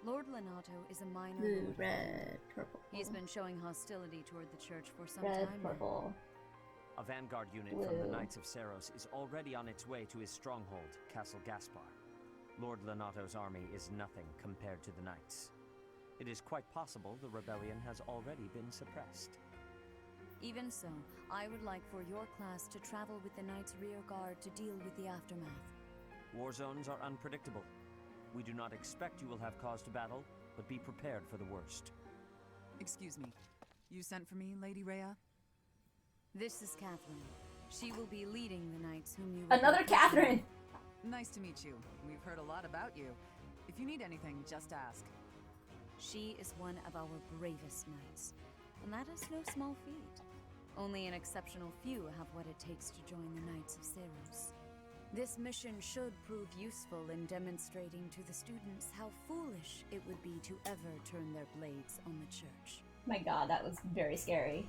Lord Lonato is a minor Blue, lord. red, purple. He's been showing hostility toward the church for some Red, time purple. A vanguard unit Blue. from the Knights of Seros is already on its way to his stronghold, Castle Gaspar. Lord Lonato's army is nothing compared to the Knights. It is quite possible the rebellion has already been suppressed. Even so, I would like for your class to travel with the Knights' rear guard to deal with the aftermath. War zones are unpredictable. We do not expect you will have cause to battle, but be prepared for the worst. Excuse me. You sent for me, Lady Rhea? This is Catherine. She will be leading the Knights whom you... Another Catherine! Nice to meet you. We've heard a lot about you. If you need anything, just ask. She is one of our bravest knights, and that is no small feat. Only an exceptional few have what it takes to join the Knights of Seros. This mission should prove useful in demonstrating to the students how foolish it would be to ever turn their blades on the church. My god, that was very scary.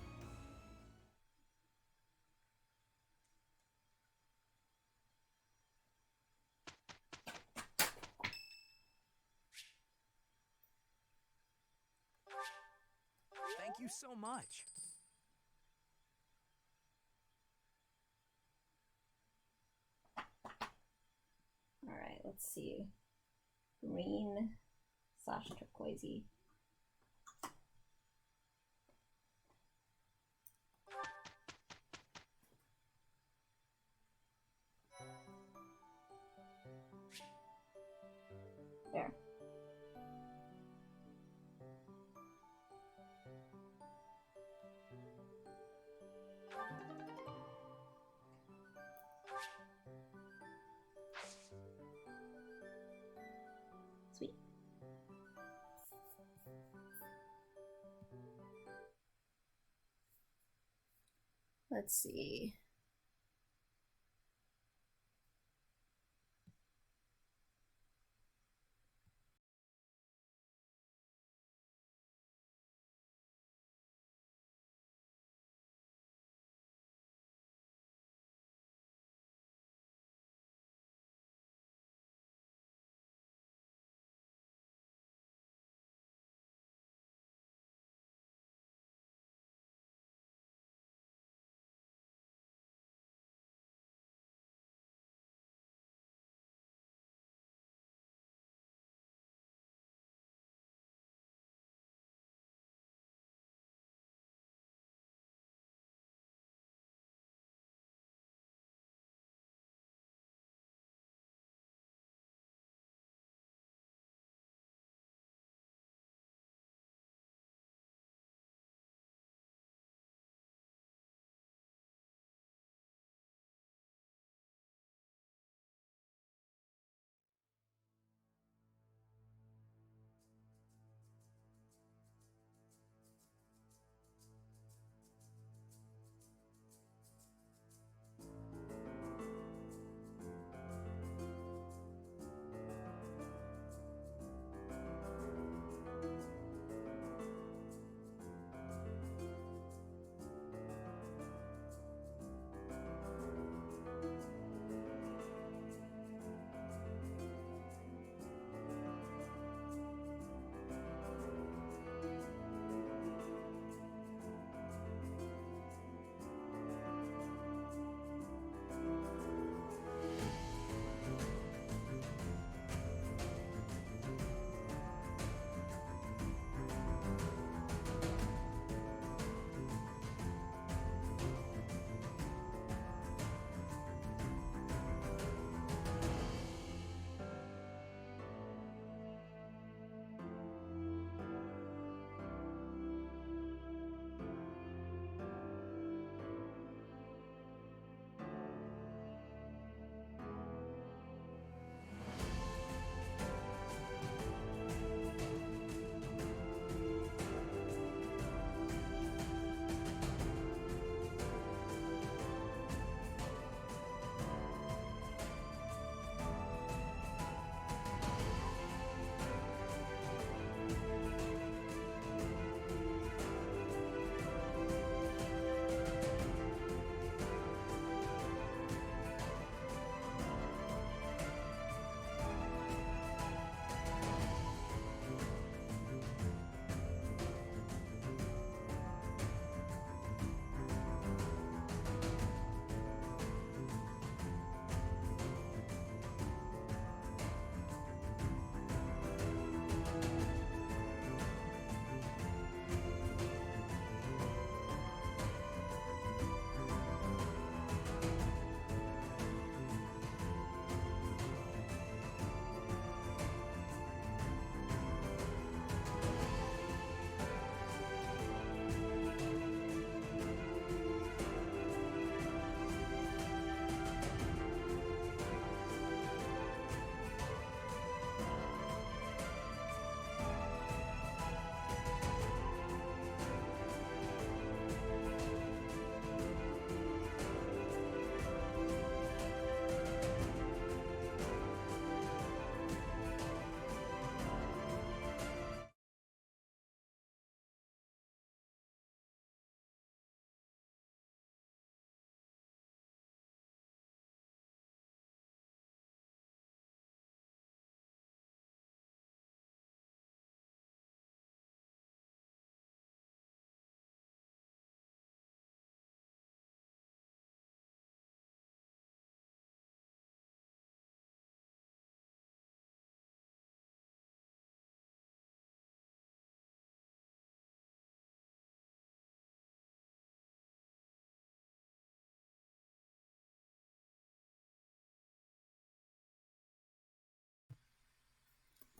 Thank you so much. Alright, let's see. Green / turquoisey. There. Sweet. Let's see.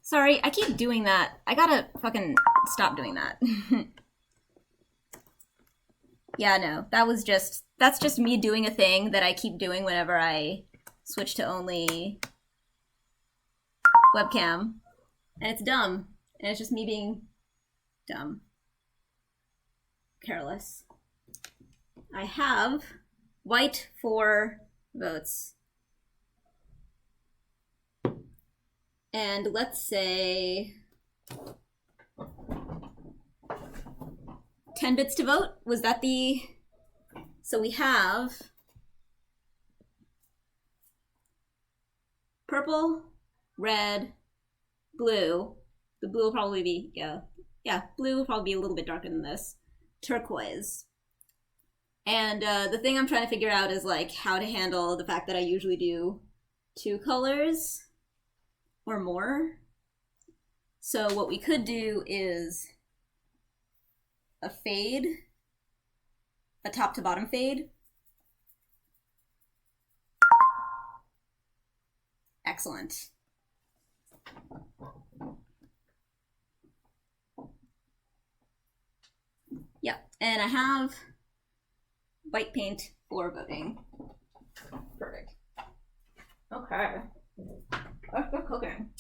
Sorry, I keep doing that. I gotta fucking stop doing that. Yeah, no, that's just me doing a thing that I keep doing whenever I switch to only webcam. And it's dumb. And it's just me being dumb. Careless. I have white 4 votes. And let's say 10 bits to vote. Was that the... So we have purple, red, blue. The blue will probably be, yeah, blue will probably be a little bit darker than this. Turquoise. And the thing I'm trying to figure out is like how to handle the fact that I usually do 2 colors or more. So what we could do is a fade, a top to bottom fade. Excellent. Yeah, and I have white paint for voting. Perfect. Okay. Let's go cooking.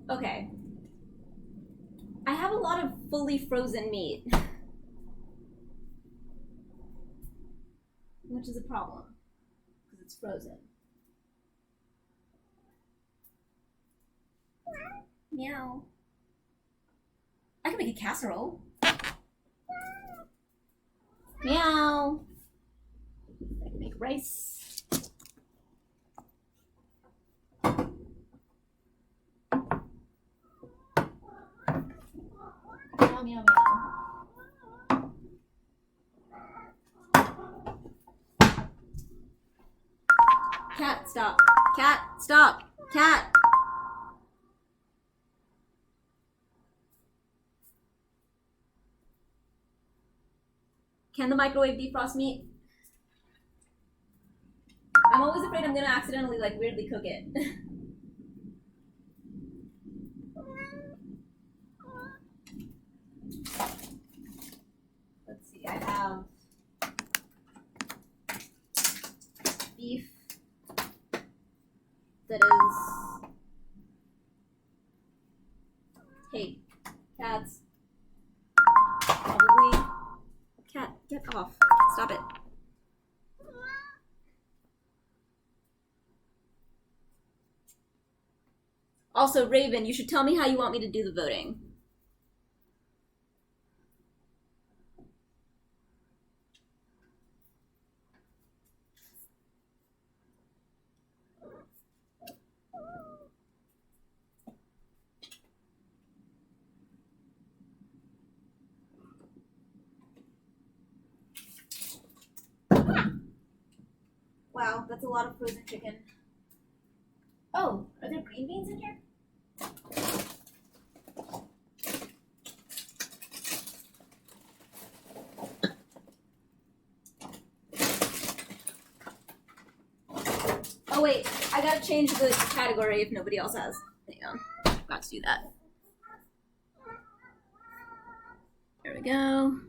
Okay. I have a lot of fully frozen meat. Which is a problem. Because it's frozen. Meow. I can make a casserole. Meow. I can make rice. Meow, meow, meow. Cat, stop. Cat, stop. Cat. Can the microwave defrost meat? I'm always afraid I'm gonna accidentally like weirdly cook it. Let's see, I have beef that is... Hey, cats. Probably... Cat, get off. Stop it. Also, Raven, you should tell me how you want me to do the voting. Wow, that's a lot of frozen chicken. Oh, are there green beans in here? Oh wait, I gotta change the category if nobody else has. Hang on, forgot to do that. There we go.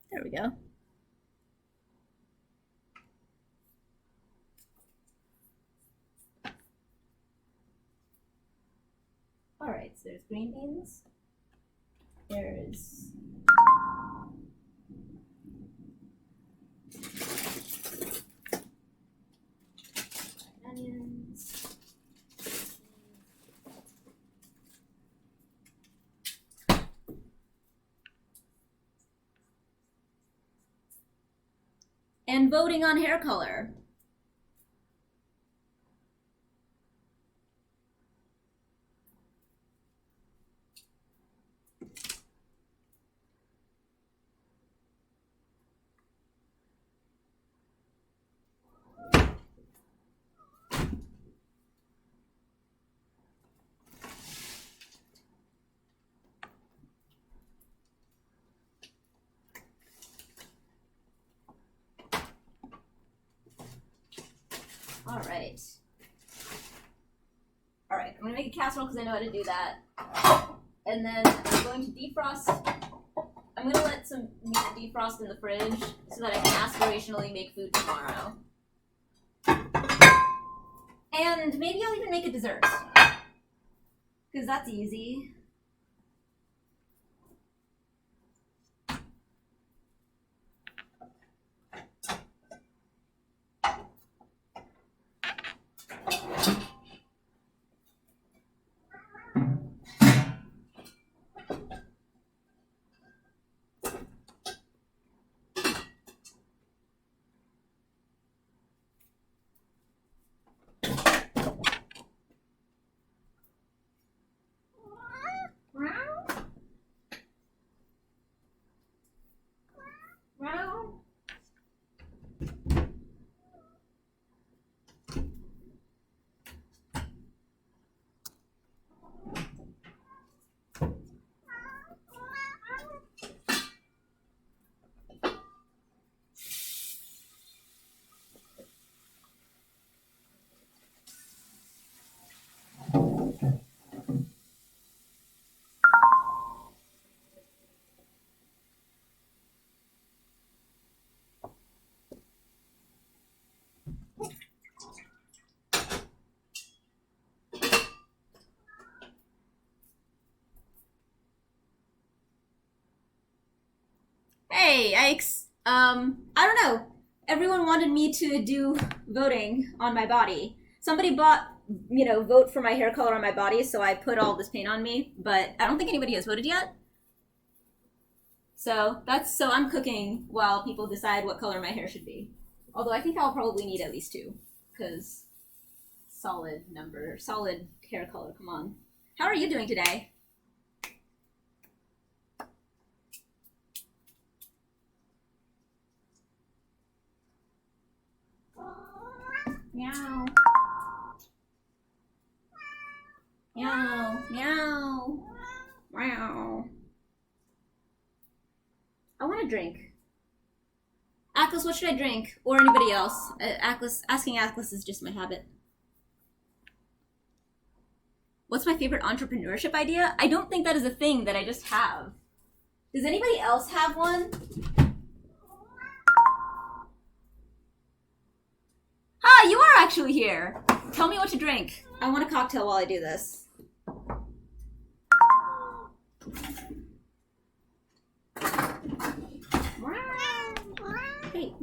There we go. Alright, There's green beans. There's onions. And voting on hair color. Alright. Alright, I'm gonna make a casserole because I know how to do that. And then I'm going to defrost. I'm gonna let some meat defrost in the fridge so that I can aspirationally make food tomorrow. And maybe I'll even make a dessert. Because that's easy. Hey, I don't know. Everyone wanted me to do voting on my body. Somebody bought, vote for my hair color on my body, so I put all this paint on me, but I don't think anybody has voted yet. So I'm cooking while people decide what color my hair should be. Although I think I'll probably need at least 2, because solid hair color, come on. How are you doing today? Meow. Meow. Meow. Meow. I want a drink. Atlas, what should I drink? Or anybody else? Asking Atlas is just my habit. What's my favorite entrepreneurship idea? I don't think that is a thing that I just have. Does anybody else have one? Ah, you are actually here. Tell me what to drink. I want a cocktail while I do this. Hey.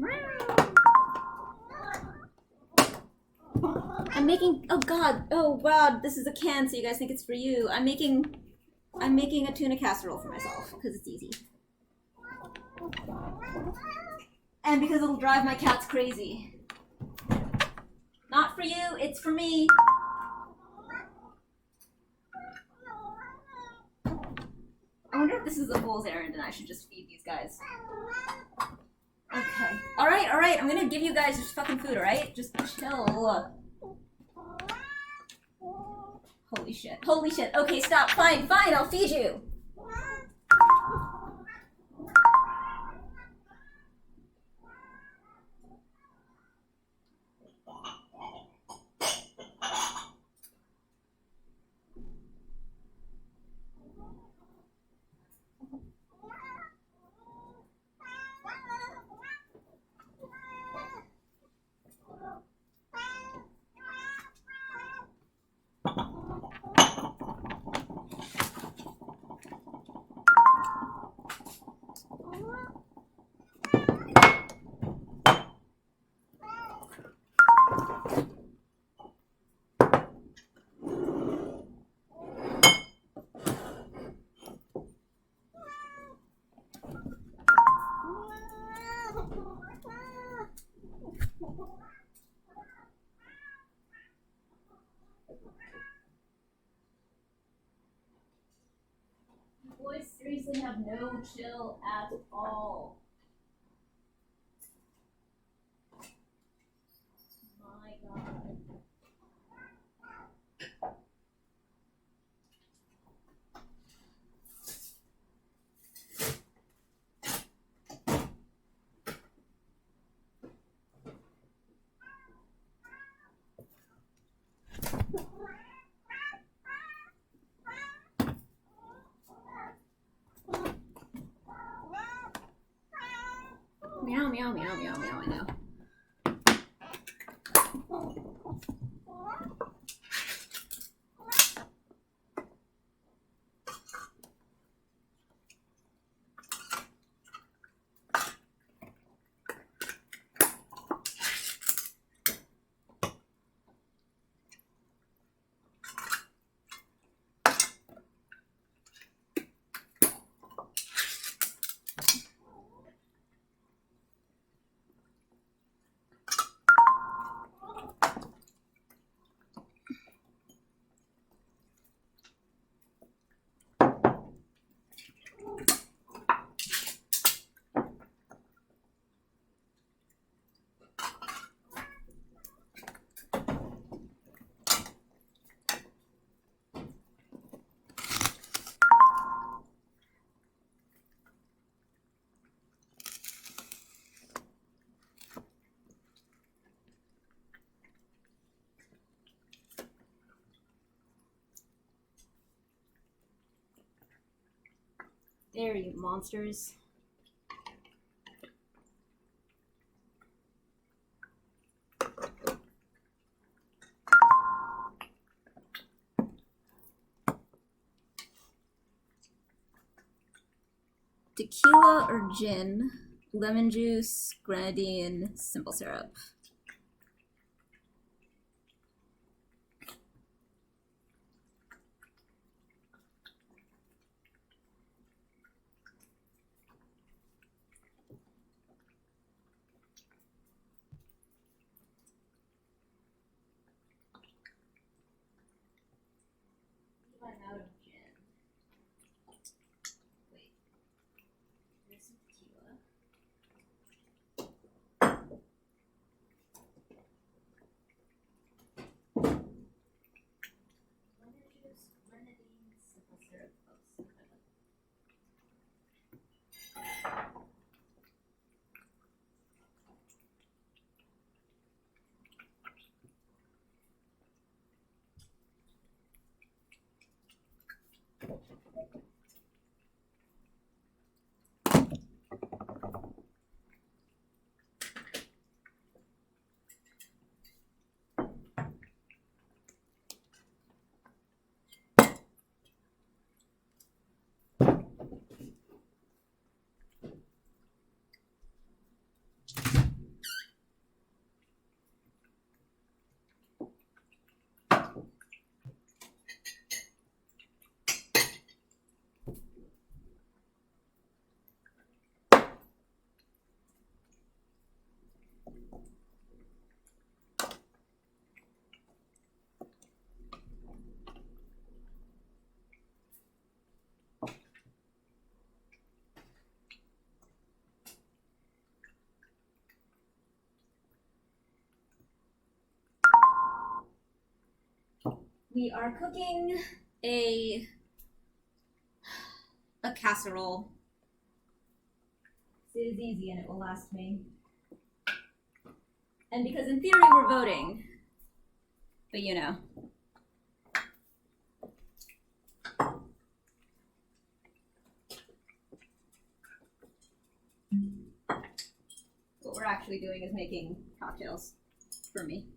I'm making, oh god, this is a can, so you guys think it's for you. I'm making a tuna casserole for myself, because it's easy. And because it'll drive my cats crazy. Not for you, it's for me. I wonder if this is a fool's errand and I should just feed these guys. Okay. Alright, I'm gonna give you guys just fucking food, alright? Just chill. Holy shit. Okay, stop. Fine, I'll feed you. Boys seriously have no chill at all. My god. Meow, meow, meow, meow, meow, I know. There, you monsters. Tequila or gin, lemon juice, grenadine, simple syrup. I'm out of gin. Wait. There's some tequila. Lemon juice, grenadine, simple syrup. We are cooking a casserole. It is easy and it will last me. And because in theory we're voting, but you know. What we're actually doing is making cocktails for me.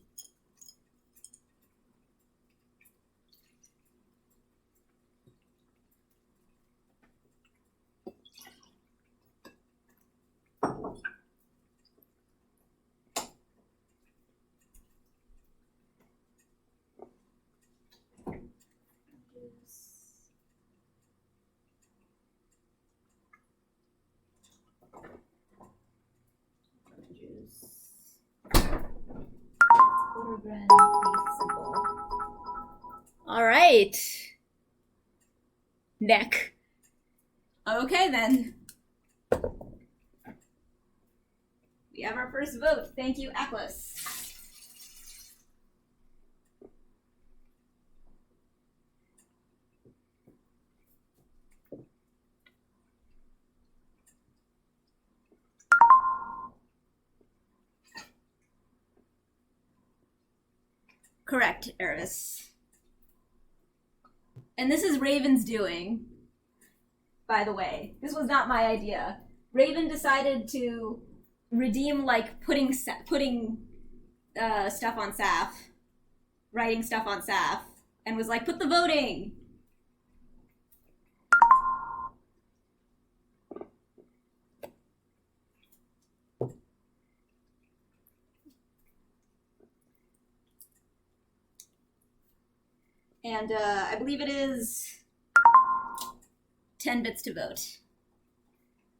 All right. Neck. Okay, then. We have our first vote. Thank you, Atlas. Correct, Eris. And this is Raven's doing, by the way. This was not my idea. Raven decided to redeem, like, putting stuff on Saph, writing stuff on Saph, and was like, put the voting! And I believe it is 10 bits to vote.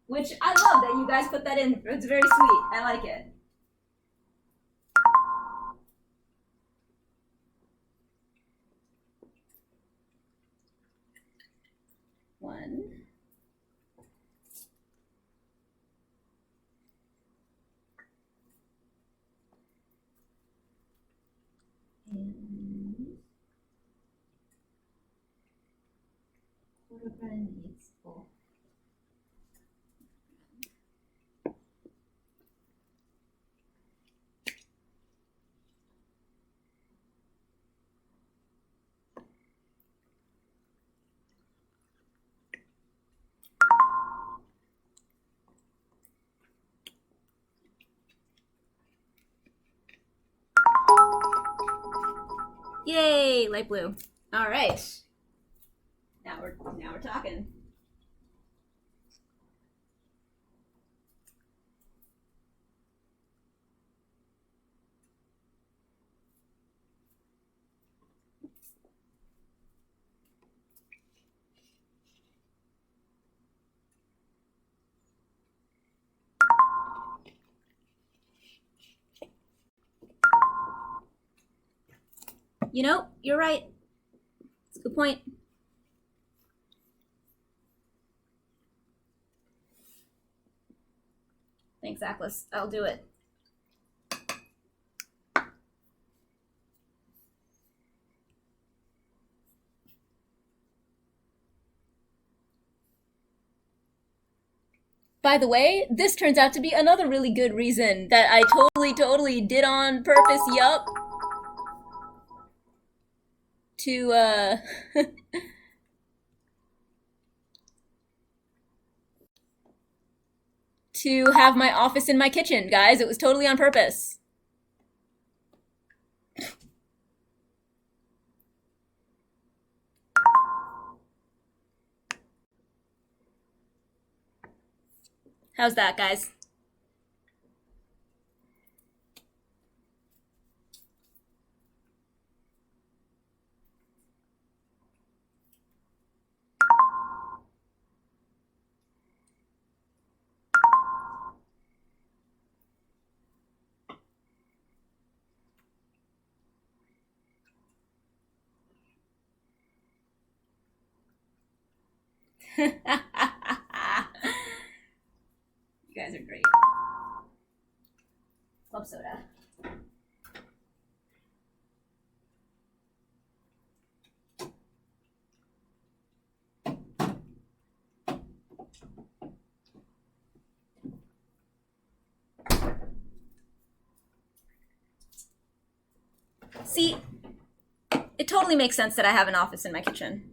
Which I love that you guys put that in. It's very sweet. I like it. One. And quarter needs full. Yay, light blue. All right. Now we're talking. You know, you're right. It's a good point. Thanks, Atlas. I'll do it. By the way, this turns out to be another really good reason that I totally did on purpose, yup. To, to have my office in my kitchen, guys. It was totally on purpose. How's that, guys? You guys are great. Club soda. See, it totally makes sense that I have an office in my kitchen.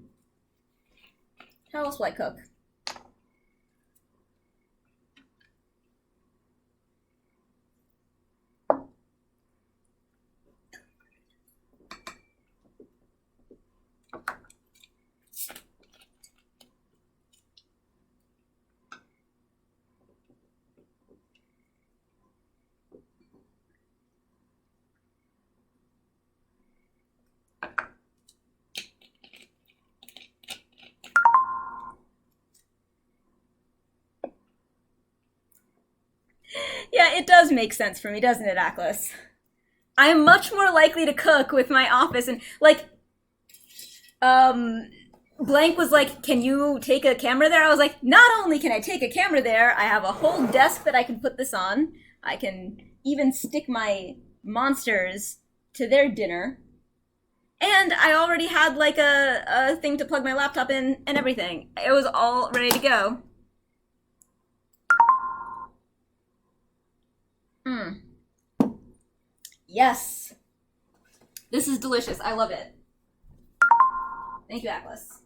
How else will I cook? Yeah, it does make sense for me, doesn't it, Atlas? I'm much more likely to cook with my office and, like, Blank was like, can you take a camera there? I was like, not only can I take a camera there, I have a whole desk that I can put this on. I can even stick my monsters to their dinner. And I already had like a thing to plug my laptop in and everything. It was all ready to go. Yes. This is delicious. I love it. Thank you, Atlas.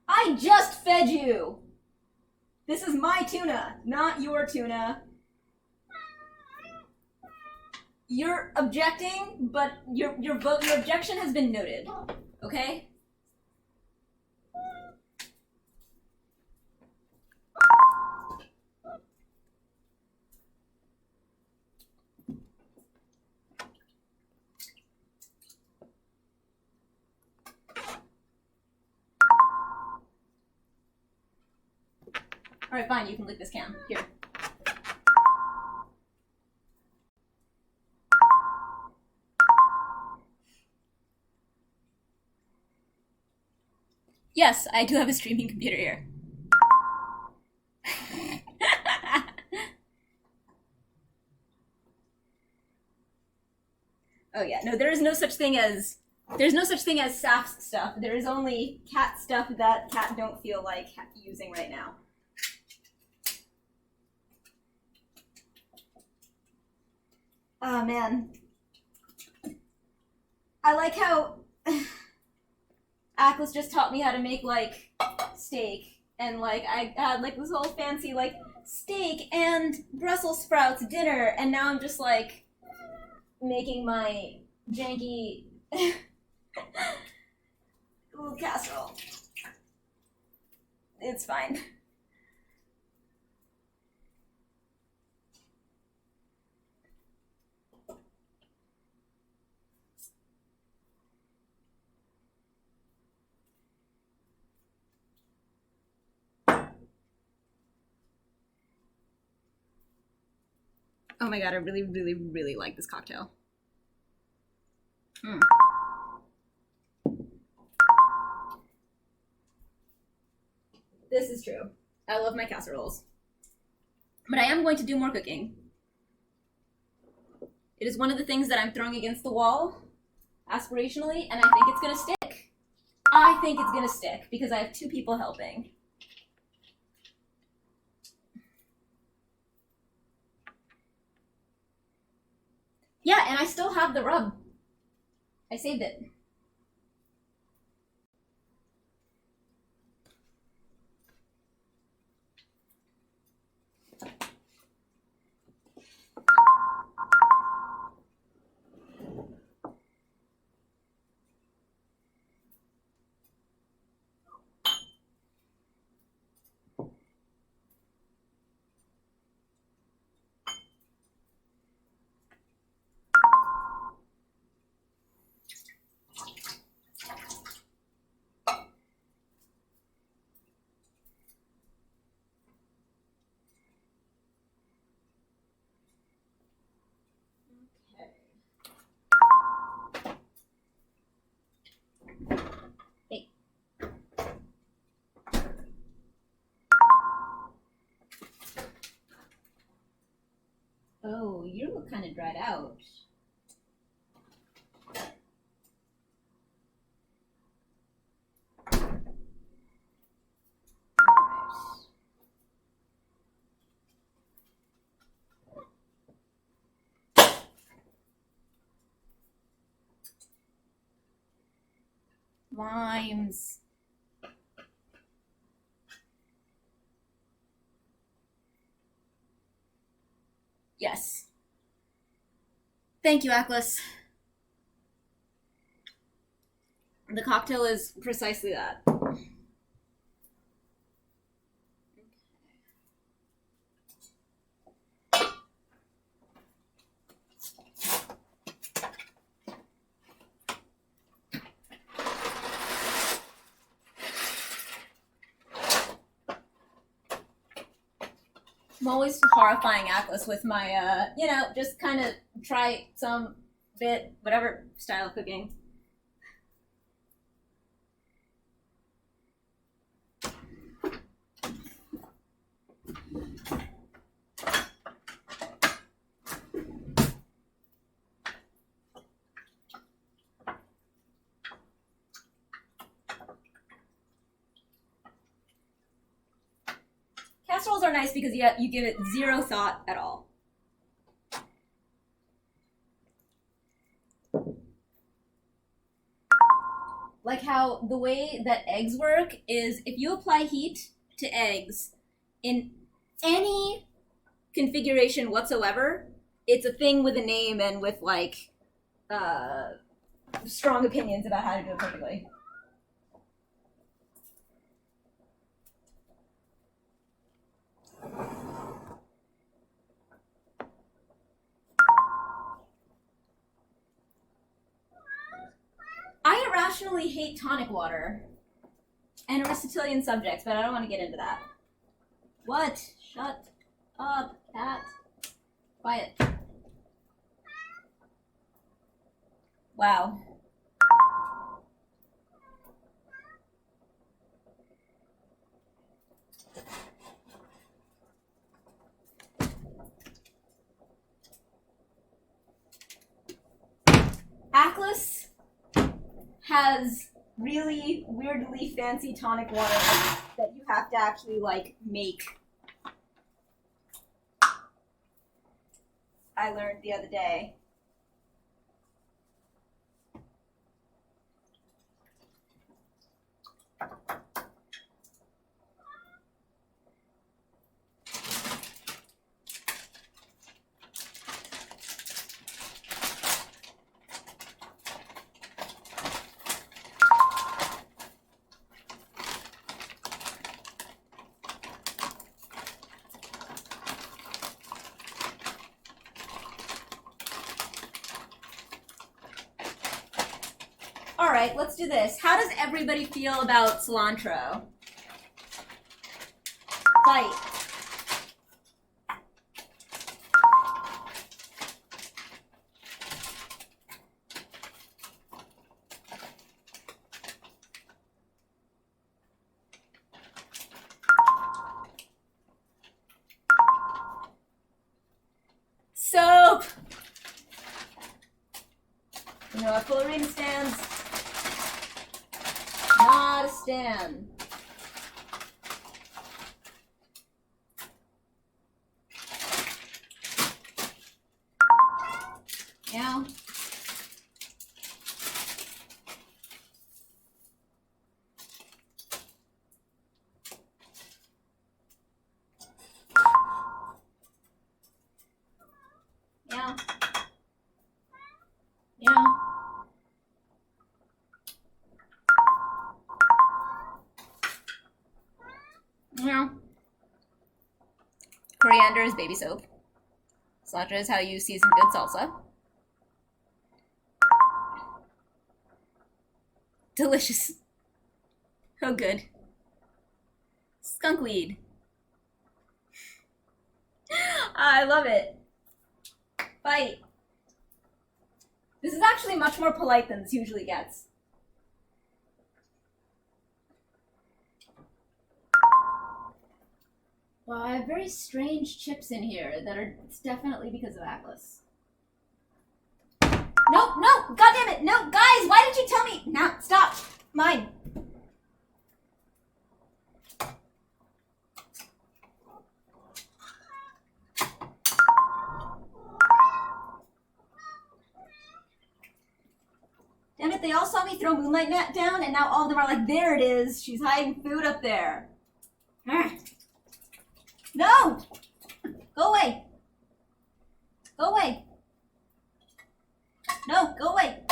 I just fed you! This is my tuna, not your tuna. You're objecting, but your objection has been noted. Okay? Alright, fine, you can lick this can. Here. Yes, I do have a streaming computer here. Oh yeah, no, there is no such thing as Saph's stuff. There is only cat stuff that cat don't feel like using right now. Oh man. I like how Atlas just taught me how to make like steak, and like I had like this whole fancy like steak and Brussels sprouts dinner, and now I'm just like making my janky little casserole. It's fine. Oh my god, I really, really, really like this cocktail. This is true. I love my casseroles. But I am going to do more cooking. It is one of the things that I'm throwing against the wall, aspirationally, and I think it's gonna stick. I think it's gonna stick, because I have 2 people helping. Yeah, and I still have the rub. I saved it. Oh, you look kind of dried out. Limes. Yes. Thank you, Atlas. The cocktail is precisely that. I'm always horrifying Atlas with my, you know, just kind of try some fit, whatever style of cooking. Casseroles are nice because you give it zero thought at all. Like how the way that eggs work is if you apply heat to eggs in any configuration whatsoever, it's a thing with a name and with like strong opinions about how to do it perfectly. I irrationally hate tonic water and Aristotelian subjects, but I don't want to get into that. What? Shut up, cat. Quiet. Wow. Atlas has really weirdly fancy tonic water that you have to actually like make. I learned the other day. Alright, let's do this. How does everybody feel about cilantro? Fight. Soap! You know what full arena stands? Not a stand. Yeah. Yeah. Yeah. Yeah. Coriander is baby soap. Cilantro is how you season good salsa. Delicious. Oh, good. Skunkweed. I love it. Fight. This is actually much more polite than this usually gets. Well, I have very strange chips in here that are, it's definitely because of Atlas. No, no, God damn it, no, guys, why did you tell me? No, stop, mine. Damn it, they all saw me throw Moonlight Mat down, and now all of them are like, there it is, she's hiding food up there. No! Go away! Go away! No, go away!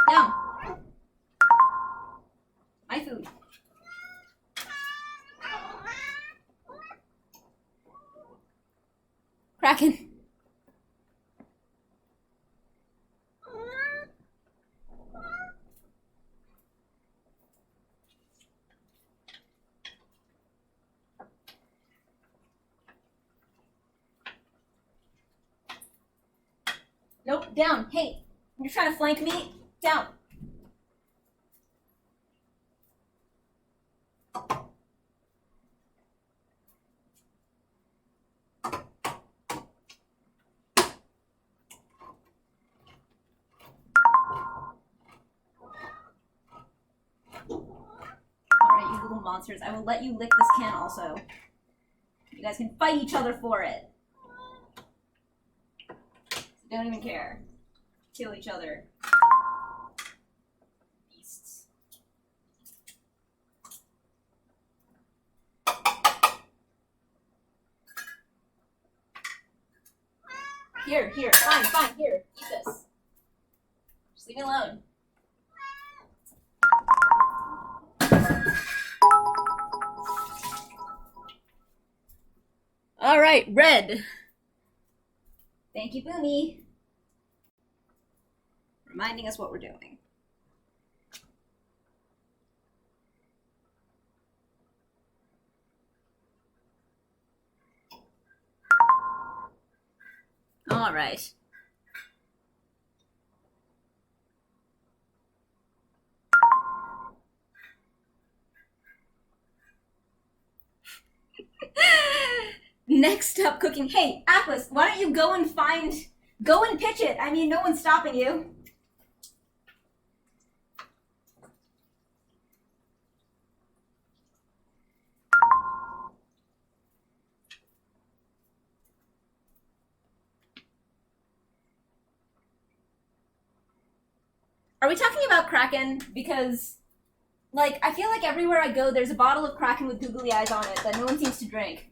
Down! My food. Kraken. down. Hey, you're trying to flank me? Down. Alright, you little monsters. I will let you lick this can also. You guys can fight each other for it. Don't even care. Kill each other. Beasts. Here, fine, here. Eat this. Just leave me alone. Alright, red. Thank you, Boomy. Reminding us what we're doing. Alright. Next up, cooking. Hey, Atlas, why don't you go and pitch it. I mean, no one's stopping you. Are we talking about Kraken? Because, like, I feel like everywhere I go, there's a bottle of Kraken with googly eyes on it that no one seems to drink.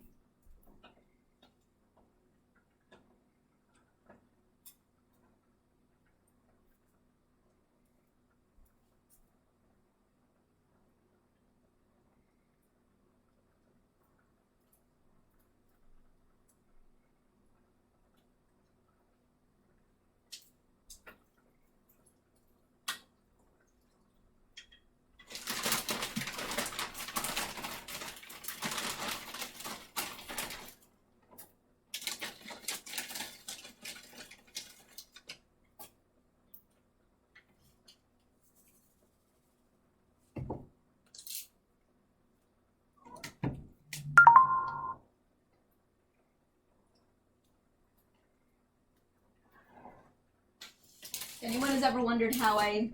If anyone has ever wondered how I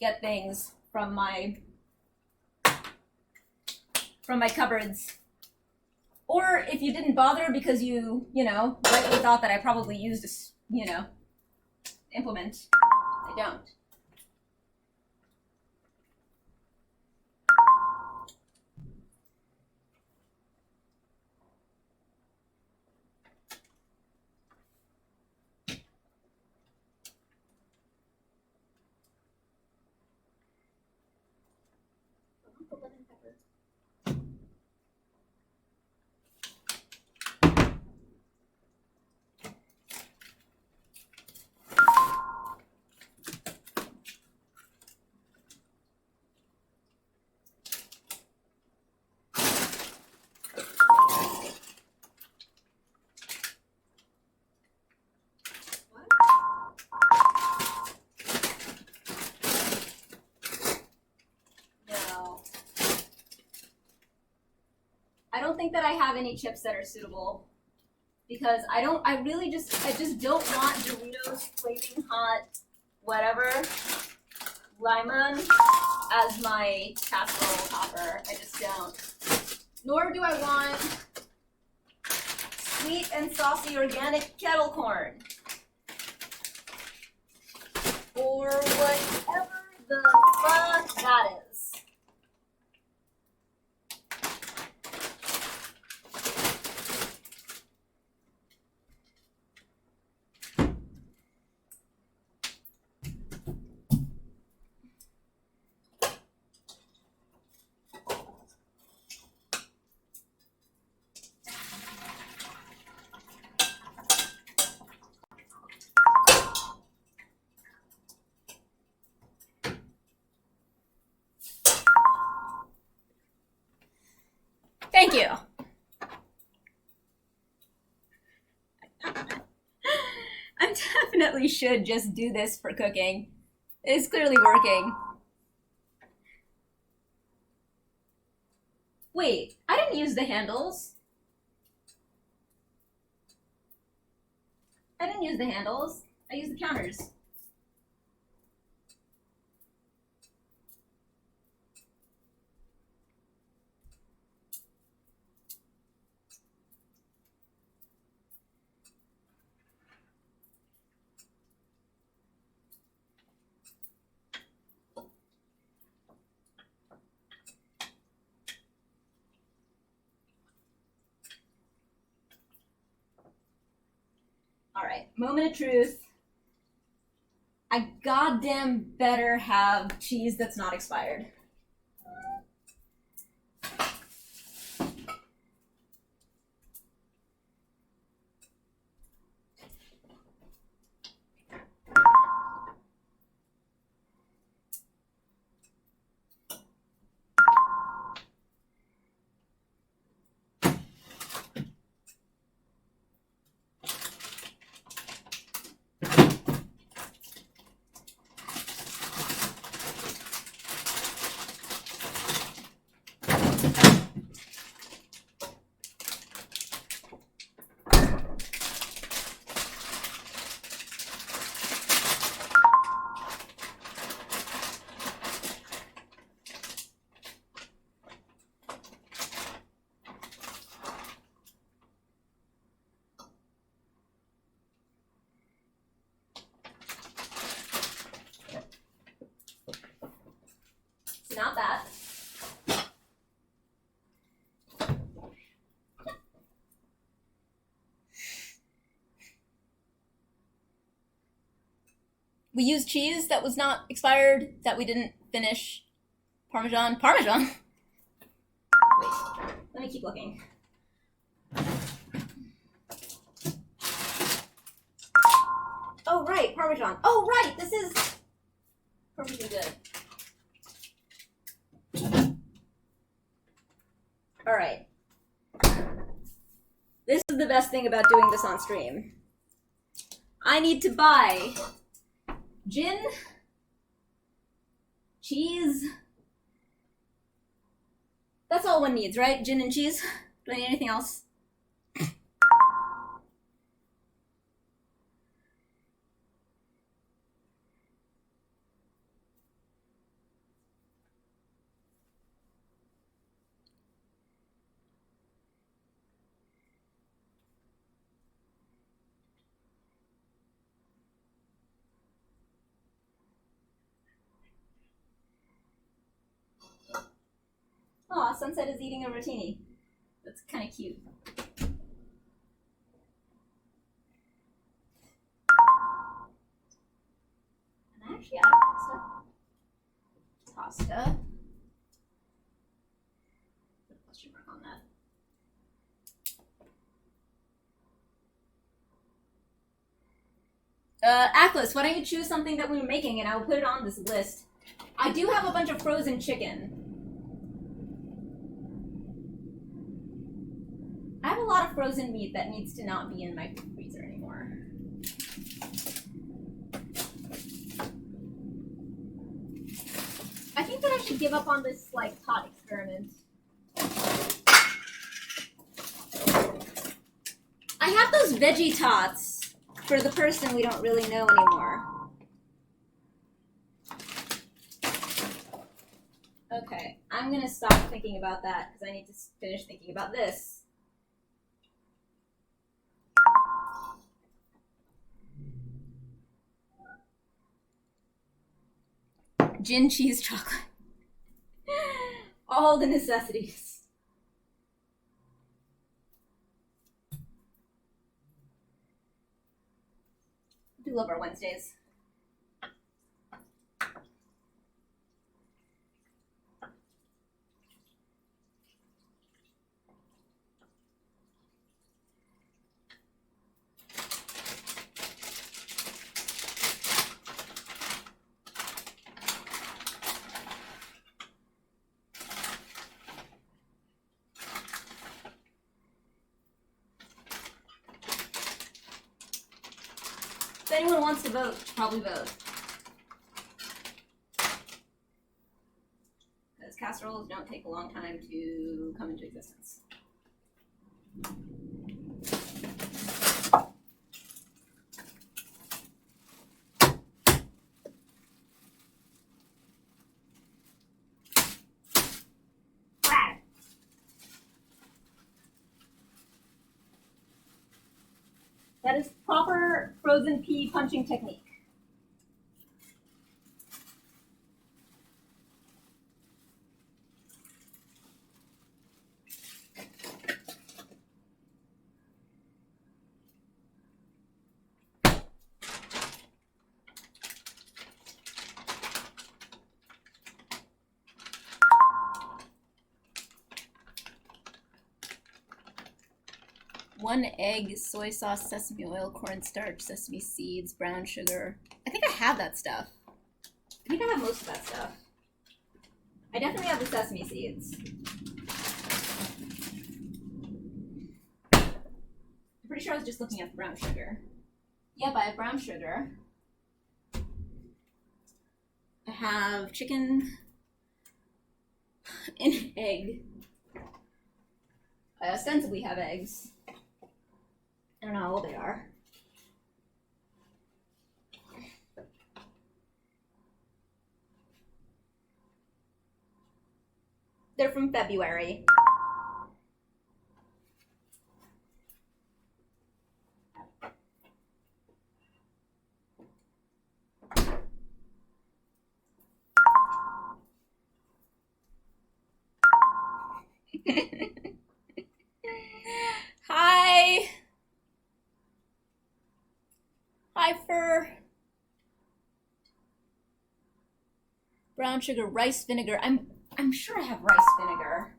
get things from my cupboards, or if you didn't bother because you know, rightly thought that I probably used this, implement, I don't. I don't think that I have any chips that are suitable because I just don't want Doritos Flaming Hot whatever lemon as my casserole topper. I just don't. Nor do I want sweet and saucy organic kettle corn or whatever the fuck that is. definitely should just do this for cooking. It's clearly working. Wait, I didn't use the handles. I didn't use the handles. I used the counters. Alright, moment of truth. I goddamn better have cheese that's not expired. Not bad. We used cheese that was not expired, that we didn't finish. Parmesan. Parmesan? Wait, let me keep looking. Oh, right, Parmesan. Oh, right, this is perfectly good. Alright. This is the best thing about doing this on stream. I need to buy gin, cheese. That's all one needs, right? Gin and cheese? Do I need anything else? Aw, Sunset is eating a rotini. That's kind of cute. Am I actually out of pasta? Pasta. Put a question mark on that. Atlas, why don't you choose something that we were making and I will put it on this list. I do have a bunch of frozen chicken. I have a lot of frozen meat that needs to not be in my freezer anymore. I think that I should give up on this, like, pot experiment. I have those veggie tots for the person we don't really know anymore. Okay, I'm gonna stop thinking about that because I need to finish thinking about this. Gin, cheese, chocolate. All the necessities. I do love our Wednesdays. If anyone wants to vote, probably vote. Because casseroles don't take a long time to come into existence. That is proper frozen pea punching technique. One egg, soy sauce, sesame oil, cornstarch, sesame seeds, brown sugar. I think I have that stuff. I think I have most of that stuff. I definitely have the sesame seeds. I'm pretty sure I was just looking at the brown sugar. Yep, I have brown sugar. I have chicken and egg. I ostensibly have eggs. I don't know how old they are. They're from February. Hi. Hi, Fur. Brown sugar, rice vinegar. I'm sure I have rice vinegar.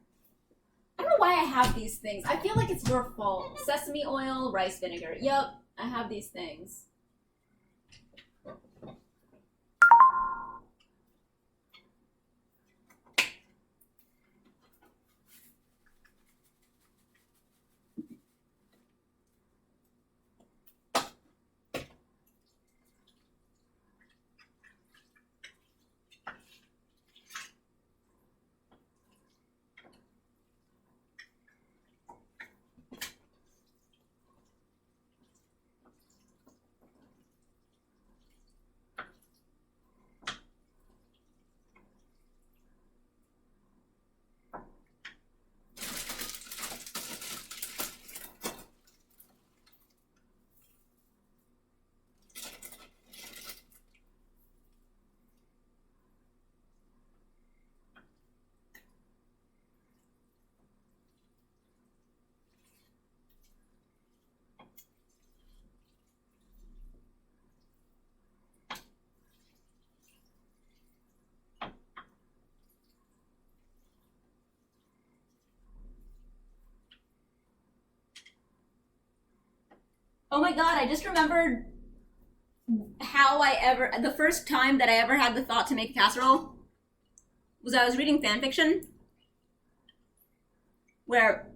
I don't know why I have these things. I feel like it's your fault. Sesame oil, rice vinegar. Yep, I have these things. Oh my god, I just remembered how the first time that I ever had the thought to make a casserole was I was reading fanfiction where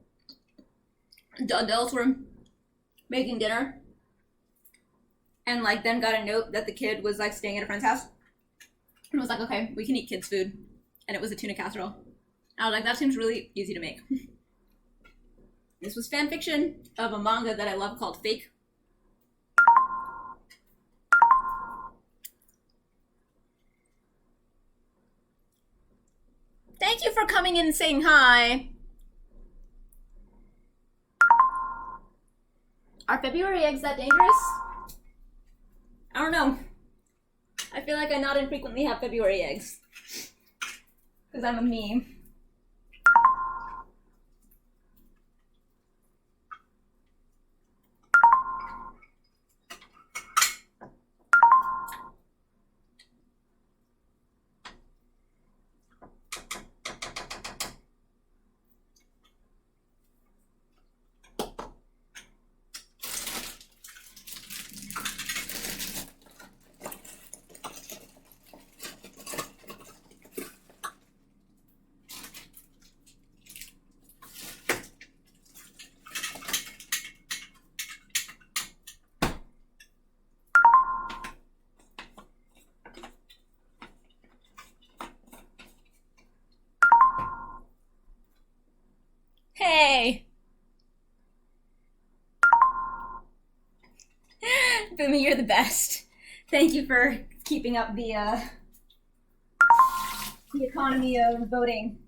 the adults were making dinner and like then got a note that the kid was like staying at a friend's house and was like, okay, we can eat kids' food. And it was a tuna casserole. I was like, that seems really easy to make. This was fanfiction of a manga that I love called Fake. Thank you for coming in and saying hi. Are February eggs that dangerous? I don't know. I feel like I not infrequently have February eggs. Because I'm a meme. you're the best. Thank you for keeping up the economy of voting.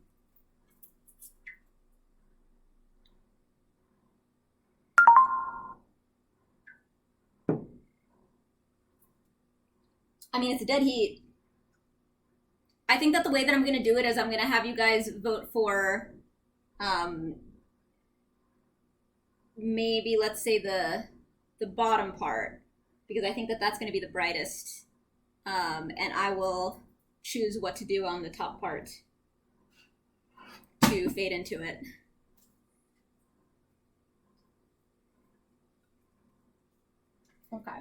I mean, it's a dead heat. I think that the way that I'm gonna do it is I'm gonna have you guys vote for, maybe let's say the bottom part, because I think that that's gonna be the brightest, and I will choose what to do on the top part to fade into it. Okay.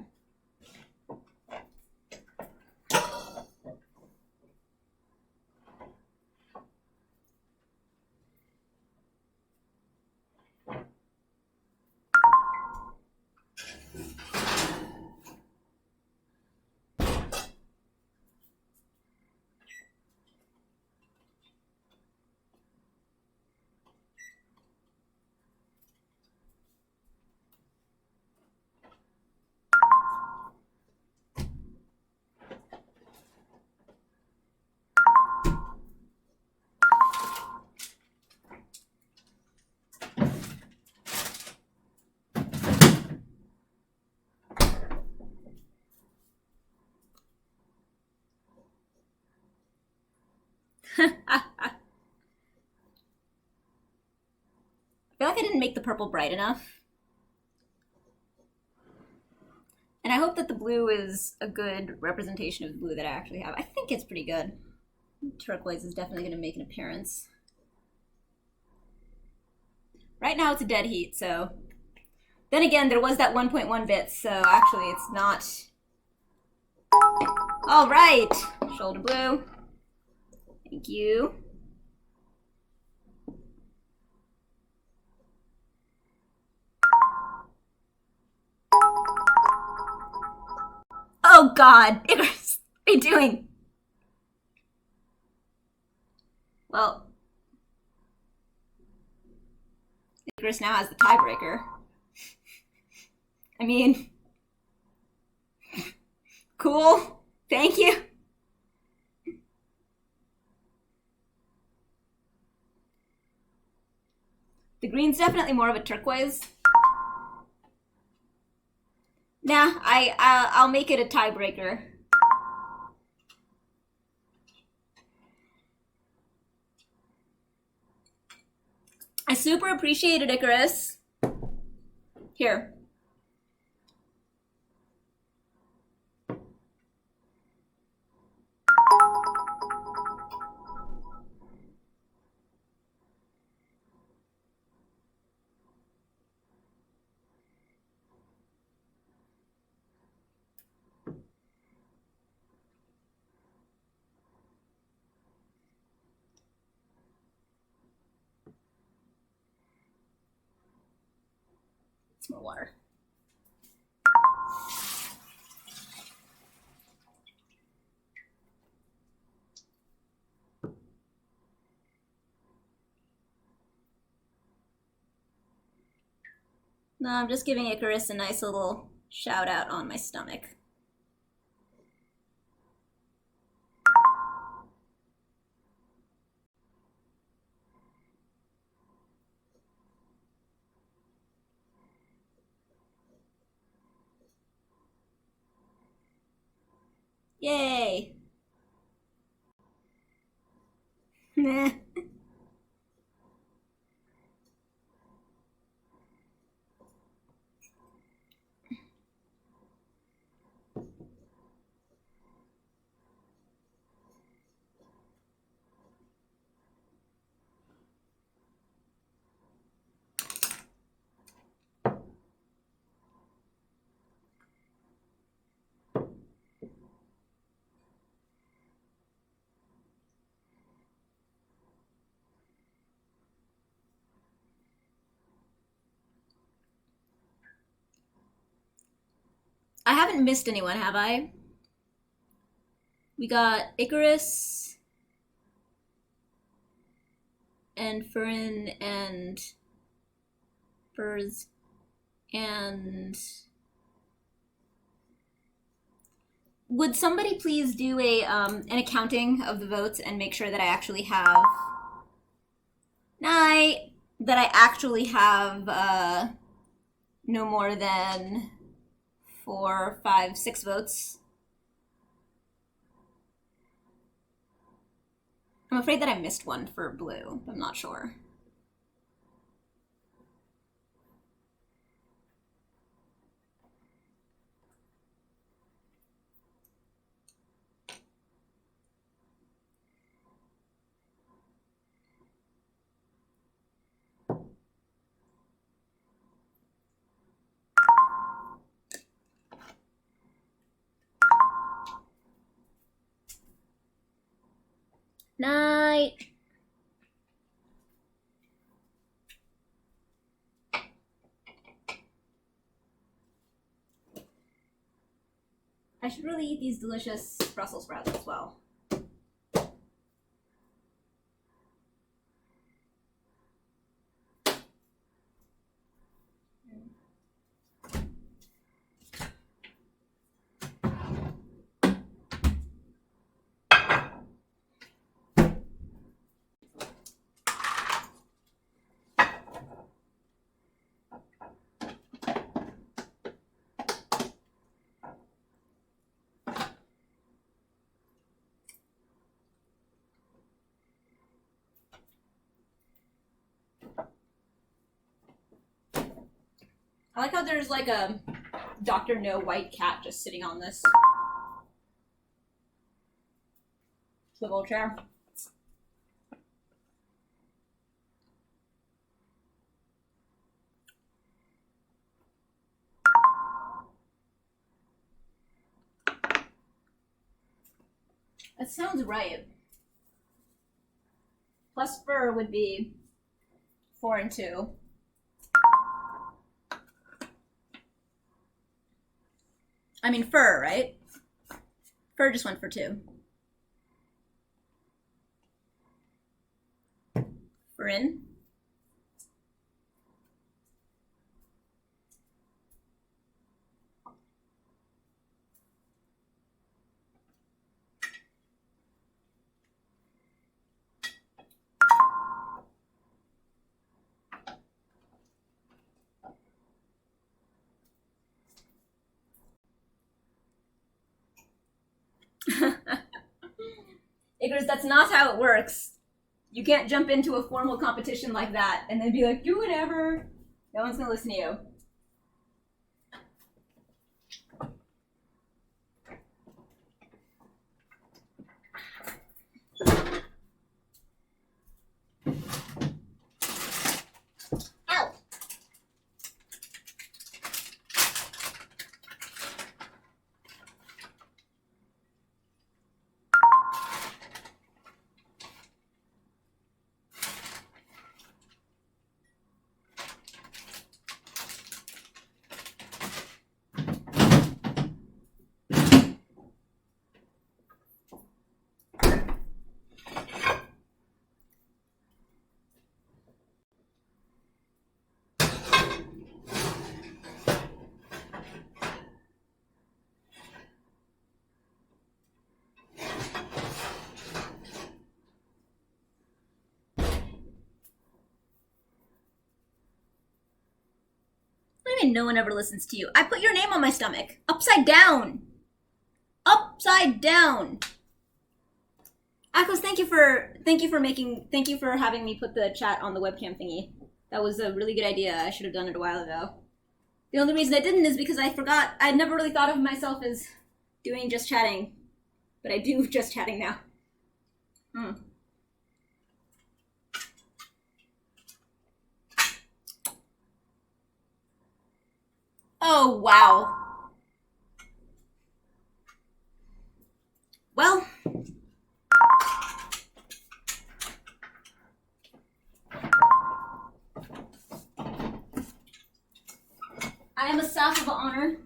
I feel like I didn't make the purple bright enough. And I hope that the blue is a good representation of the blue that I actually have. I think it's pretty good. Turquoise is definitely going to make an appearance. Right now it's a dead heat, so... Then again, there was that 1.1 bits, so actually it's not... Alright! Shoulder blue. Thank you. Oh god! Icarus! What are you doing? Well... Icarus now has the tiebreaker. I mean... Cool. Thank you. The green's definitely more of a turquoise. Nah, I'll make it a tiebreaker. I super appreciate it, Icarus. Here. More water. No, I'm just giving Icarus a nice little shout out on my stomach. Yay! Meh. I haven't missed anyone, have I? We got Icarus and Furin and Furs and would somebody please do a an accounting of the votes and make sure that I actually have no more than 4, 5, 6 votes. I'm afraid that I missed one for blue. I'm not sure. Night. I should really eat these delicious Brussels sprouts as well. I like how there's like a Dr. No white cat just sitting on this swivel chair. That sounds right. Plus fur would be 4 and 2. I mean fur, right? Fur just went for 2. Fur in. Icarus, that's not how it works. You can't jump into a formal competition like that and then be like, do whatever. No one's gonna listen to you. Ow! What do you mean no one ever listens to you? I put your name on my stomach. Upside down. Upside down. Akos, thank you for having me put the chat on the webcam thingy. That was a really good idea. I should have done it a while ago. The only reason I didn't is because I forgot. I'd never really thought of myself as doing just chatting. But I do just chatting now. Oh, wow. Well. I am a Saph of honor.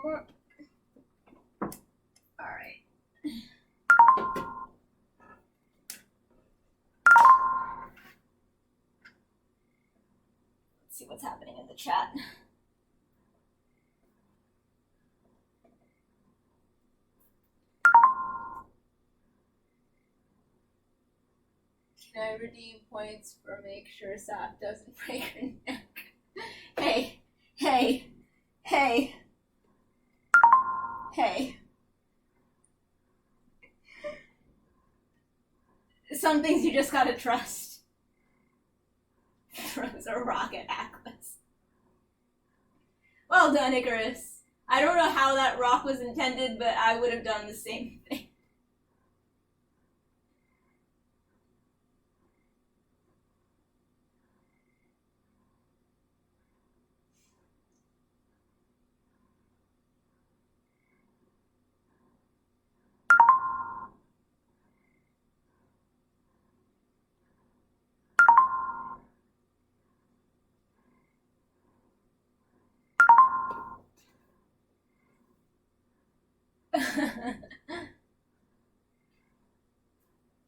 Alright. Let's see what's happening in the chat. Can I redeem points for make sure Saph doesn't break her neck? Hey, hey, hey, hey. Some things you just gotta trust. Throws a rock at Atlas. Well done, Icarus. I don't know how that rock was intended, but I would have done the same thing.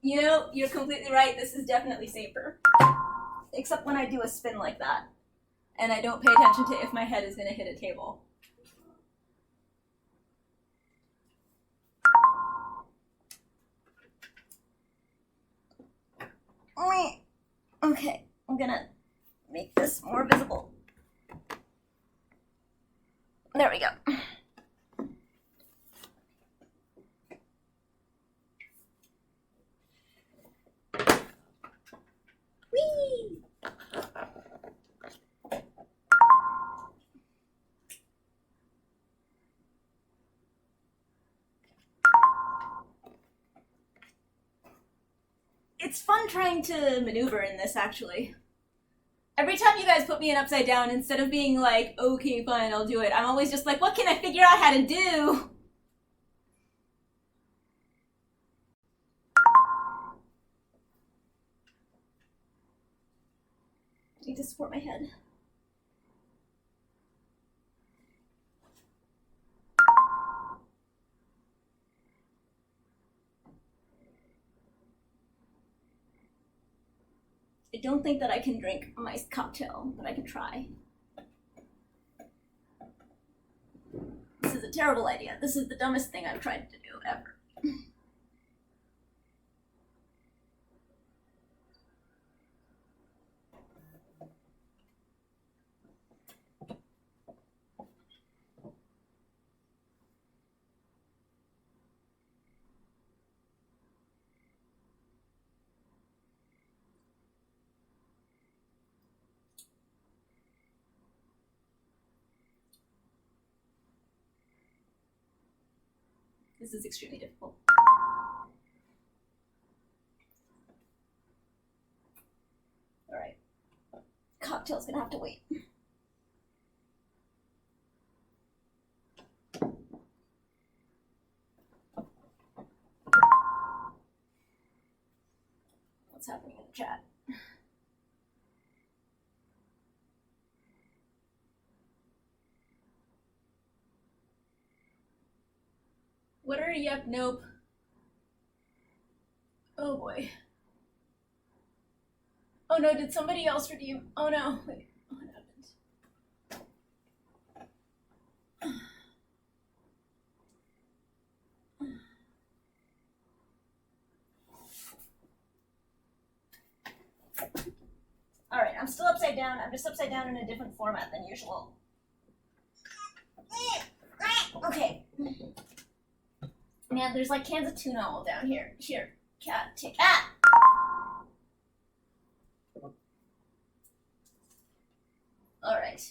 You know, you're completely right. This is definitely safer. Except when I do a spin like that. And I don't pay attention to if my head is going to hit a table. Okay, I'm going to make this more visible. There we go. Whee! It's fun trying to maneuver in this, actually. Every time you guys put me in upside down, instead of being like, okay, fine, I'll do it, I'm always just like, what can I figure out how to do? I need to support my head. I don't think that I can drink my cocktail, but I can try. This is a terrible idea. This is the dumbest thing I've tried to do ever. This is extremely difficult. Alright. Cocktail's gonna have to wait. What's happening in the chat? What are yep, nope. Oh boy. Oh no, did somebody else redeem? Oh no, wait, what happened? Alright, I'm still upside down. I'm just upside down in a different format than usual. Okay. Man, there's like cans of tuna all down here. Here, cat, take cat. All right.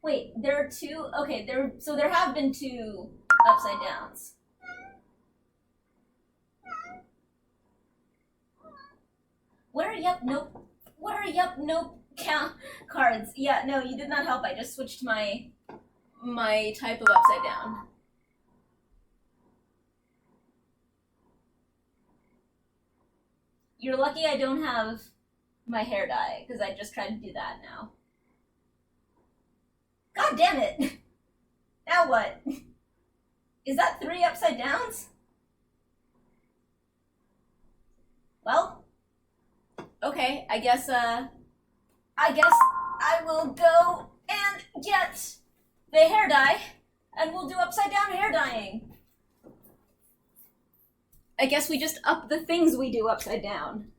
Wait, there are two. Okay, there have been two upside downs. What are yep nope? What are yep nope count cards? Yeah, no, you did not help. I just switched my my type of upside down. You're lucky I don't have my hair dye, because I just tried to do that now. God damn it! Now what? Is that 3 upside downs? Well, okay, I guess I will go and get the hair dye, and we'll do upside down hair dyeing. I guess we just up the things we do upside down.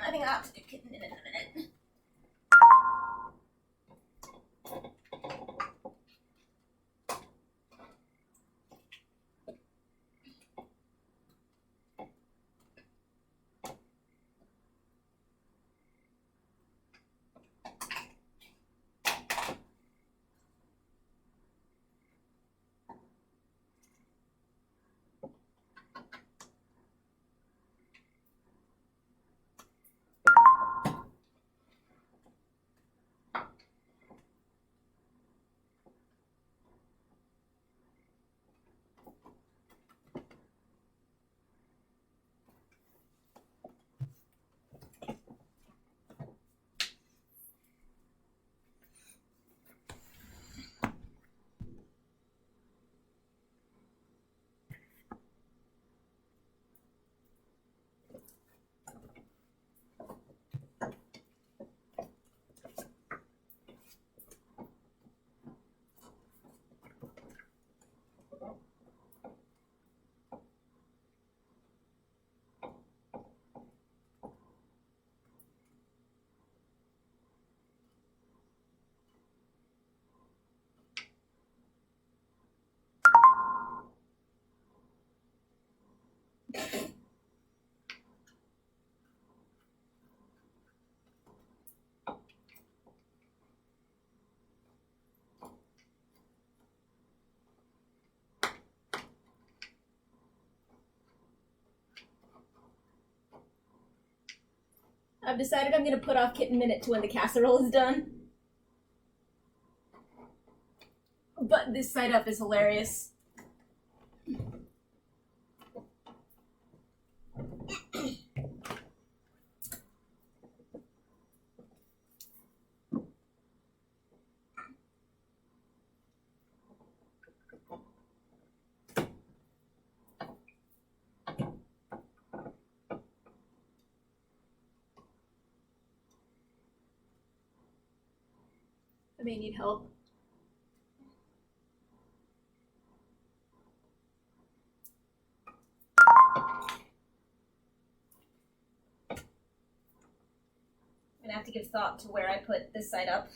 I think I'll have to do kitten in a minute. I've decided I'm gonna put off Kitten Minute to when the casserole is done. But this side up is hilarious. I may need help. I'm gonna have to give thought to where I put this side up.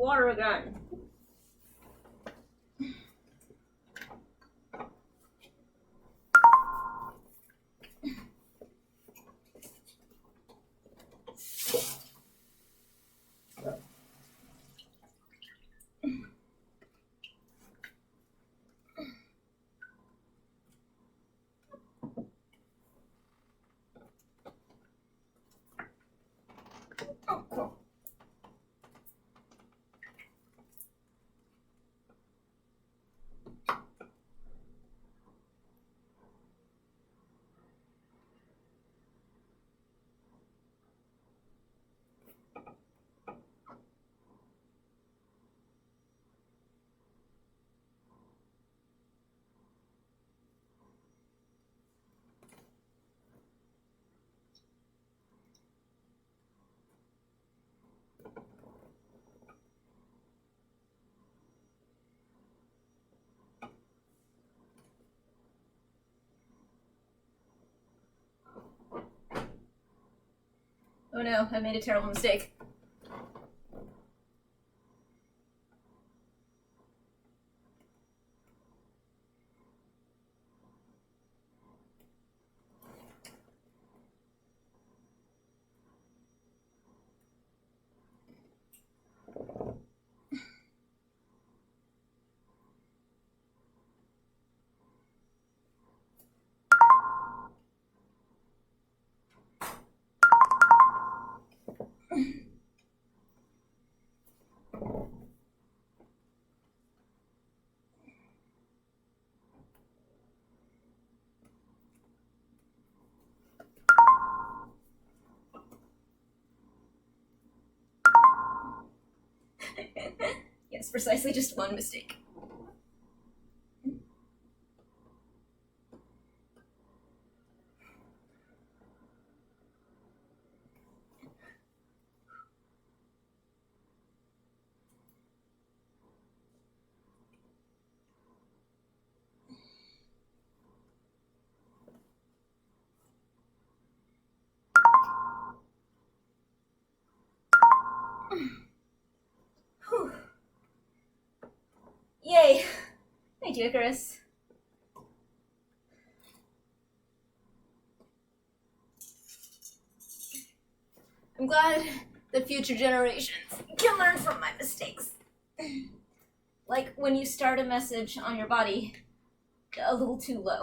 water again. Oh, cool. Oh no, I made a terrible mistake. Yes, precisely just one mistake. Whew. Yay! Thank you, Icarus. I'm glad the future generations can learn from my mistakes. Like when you start a message on your body a little too low.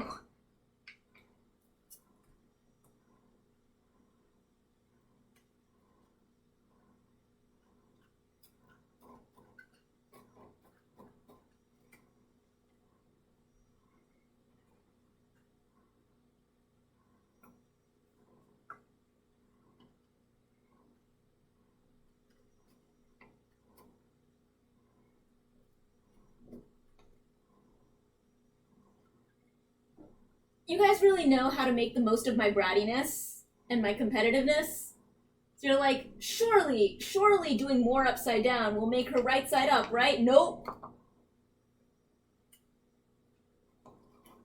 You guys really know how to make the most of my brattiness and my competitiveness. So you're like, surely doing more upside down will make her right side up, right? Nope.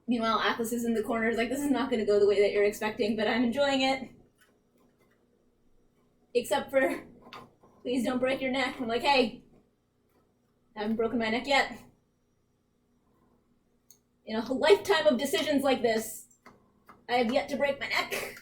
Meanwhile, Atlas is in the corner, like, this is not going to go the way that you're expecting, but I'm enjoying it. Except for, please don't break your neck. I'm like, hey, I haven't broken my neck yet. In a lifetime of decisions like this, I have yet to break my neck.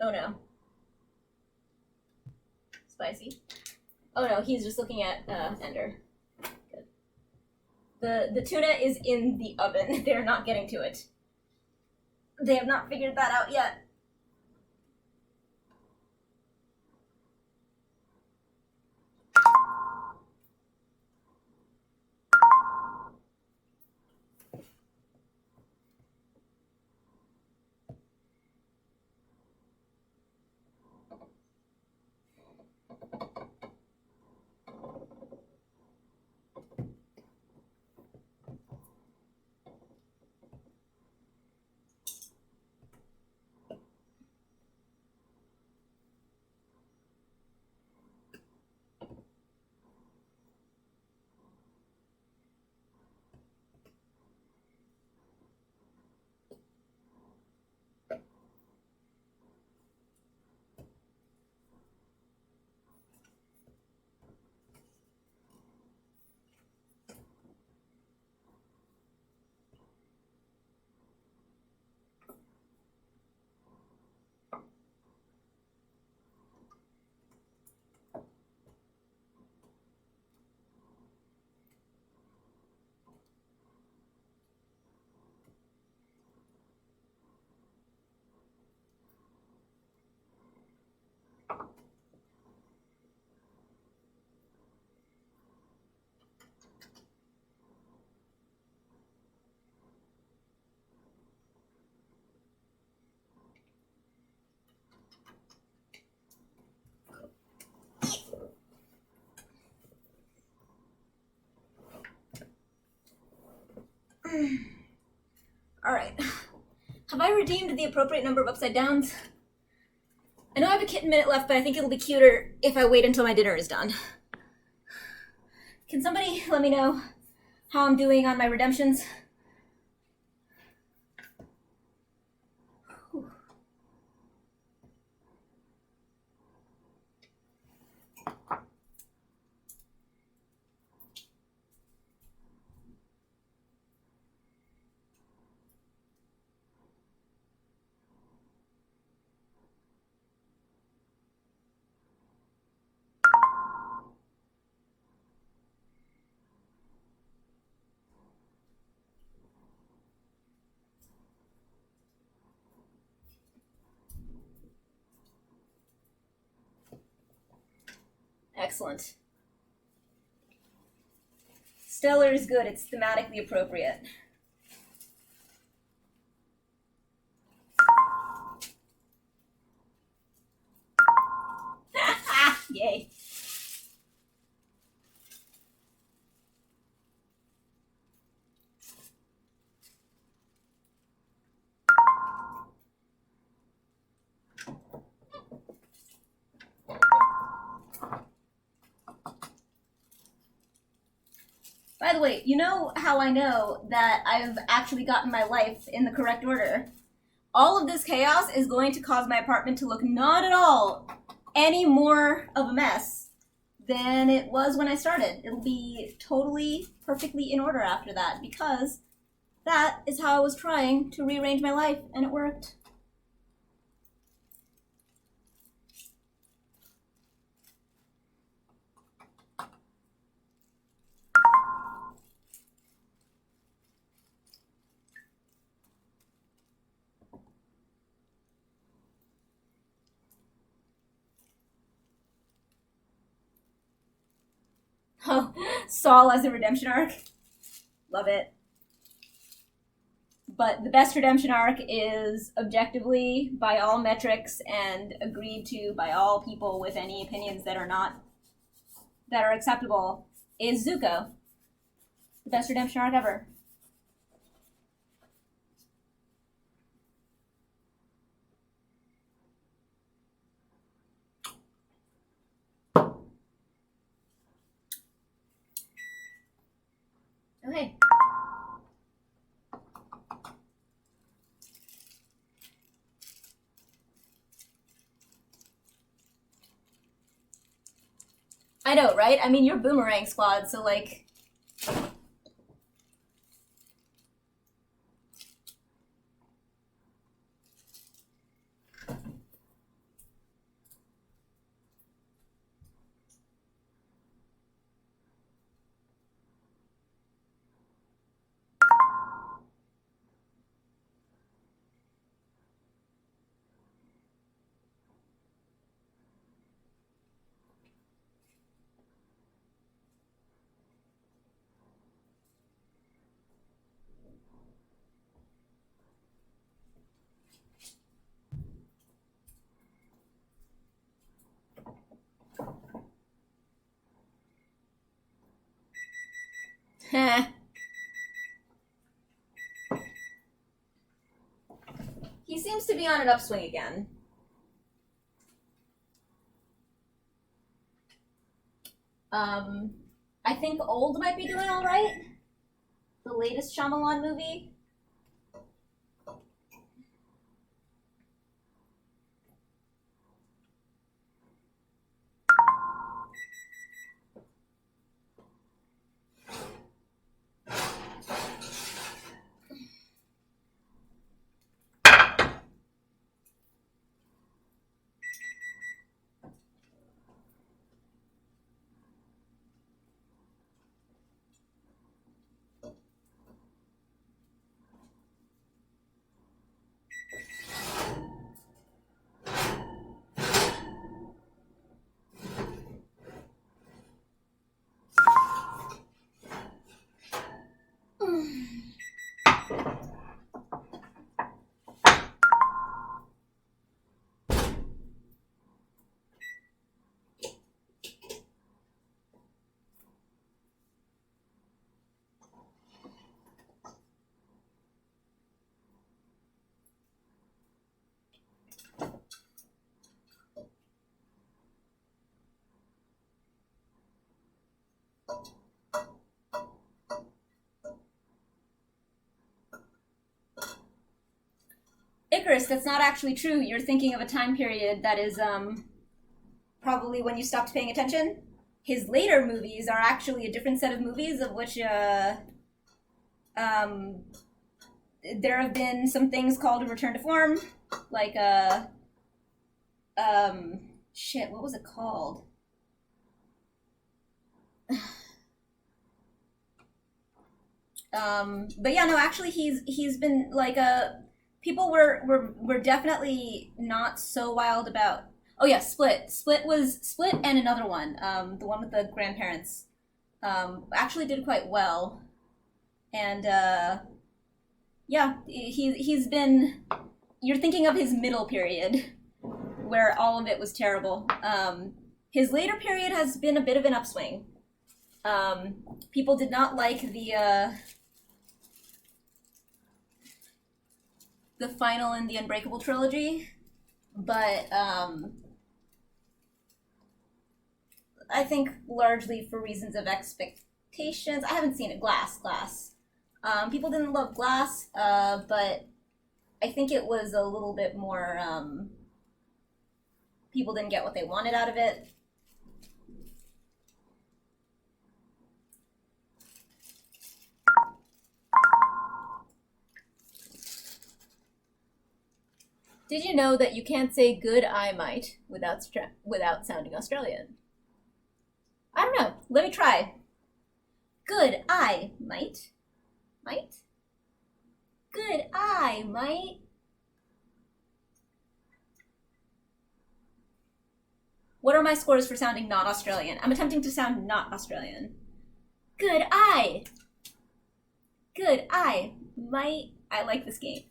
Oh no. Spicy. Oh no, he's just looking at Ender. Good. The tuna is in the oven. They're not getting to it. They have not figured that out yet. Alright. Have I redeemed the appropriate number of upside downs? I know I have a kitten minute left, but I think it'll be cuter if I wait until my dinner is done. Can somebody let me know how I'm doing on my redemptions? Excellent. Stellar is good. It's thematically appropriate. Yay. By the way, you know how I know that I've actually gotten my life in the correct order? All of this chaos is going to cause my apartment to look not at all any more of a mess than it was when I started. It'll be totally, perfectly in order after that, because that is how I was trying to rearrange my life, and it worked. Oh, Saul as a redemption arc. Love it. But the best redemption arc is objectively, by all metrics, and agreed to by all people with any opinions that are acceptable, is Zuko. The best redemption arc ever. Okay. I know, right? I mean, you're Boomerang Squad, so like... He seems to be on an upswing again. I think Old might be doing alright. The latest Shyamalan movie. Icarus, that's not actually true. You're thinking of a time period that is probably when you stopped paying attention. His later movies are actually a different set of movies, of which there have been some things called a return to form, like shit, what was it called? But yeah, no, actually he's been like people were definitely not so wild about. Oh yeah, Split and another one, the one with the grandparents, actually did quite well, and yeah, he's been. You're thinking of his middle period, where all of it was terrible. His later period has been a bit of an upswing. People did not like the final in the Unbreakable trilogy, but I think largely for reasons of expectations. I haven't seen it. Glass. People didn't love Glass, but I think it was a little bit more. People didn't get what they wanted out of it. Did you know that you can't say "good I might" without sounding Australian? I don't know. Let me try. Good I might. Might? Good I might. What are my scores for sounding not Australian? I'm attempting to sound not Australian. Good I. Good I might. I like this game.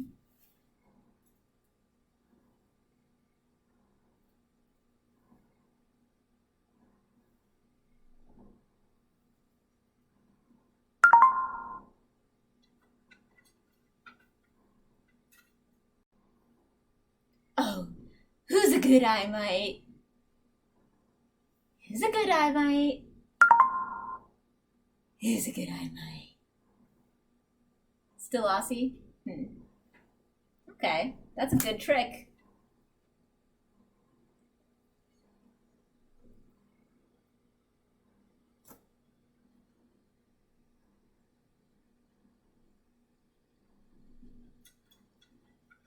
Oh, who's a good I might? Who's a good I might? Who's a good I might? Still Aussie? Okay, that's a good trick.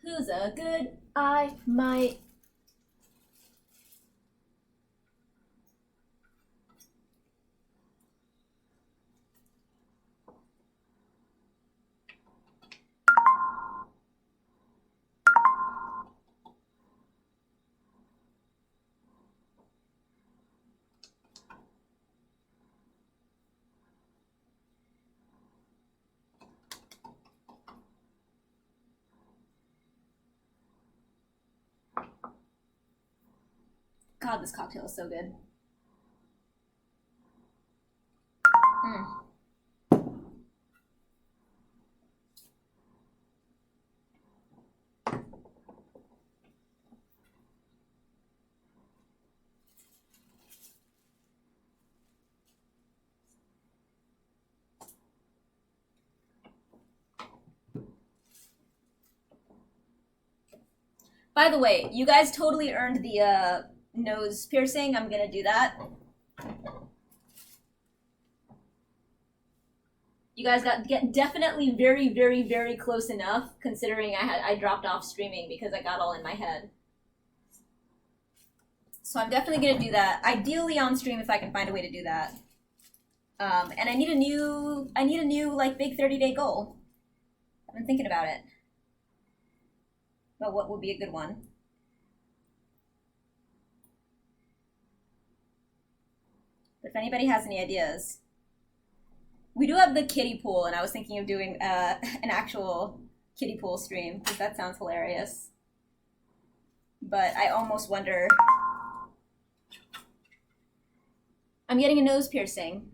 Who's a good I might? God, this cocktail is so good. By the way, you guys totally earned the nose piercing. I'm gonna do that. You guys get definitely very, very, very close enough, considering I dropped off streaming because I got all in my head. So I'm definitely gonna do that. Ideally on stream if I can find a way to do that. And I need a new like big 30-day goal. I've been thinking about it. About what would be a good one. But if anybody has any ideas. We do have the kiddie pool, and I was thinking of doing an actual kiddie pool stream, because that sounds hilarious. But I almost wonder... I'm getting a nose piercing.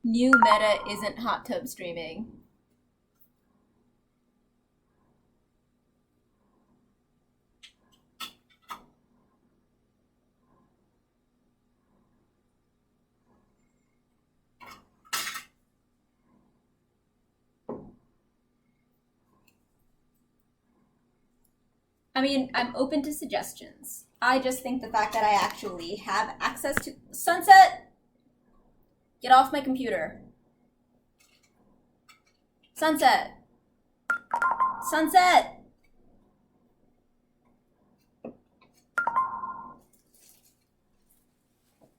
New meta isn't hot tub streaming. I mean, I'm open to suggestions. I just think the fact that I actually have access to... Sunset! Get off my computer. Sunset! Sunset!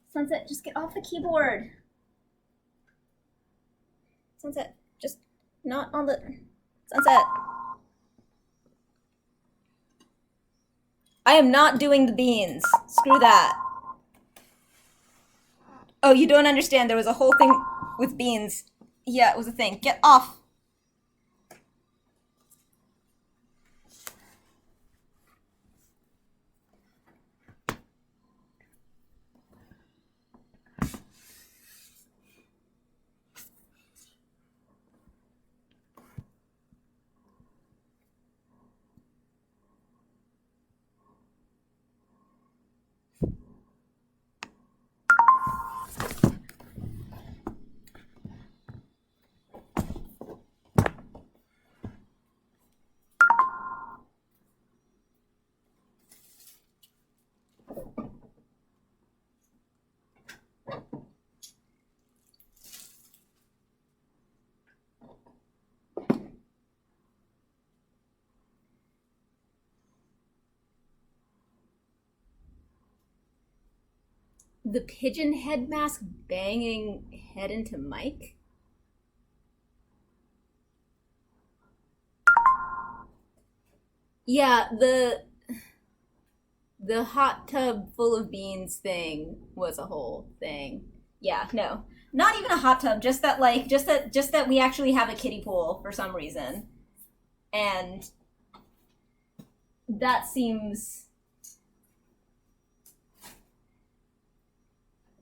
Sunset, just get off the keyboard. Sunset, just not on the... Sunset. I am not doing the beans. Screw that. Oh, you don't understand. There was a whole thing with beans. Yeah, it was a thing. Get off. The pigeon head mask banging head into Mike? Yeah, the hot tub full of beans thing was a whole thing. Yeah, no. Not even a hot tub, just that like just that we actually have a kiddie pool for some reason. And that seems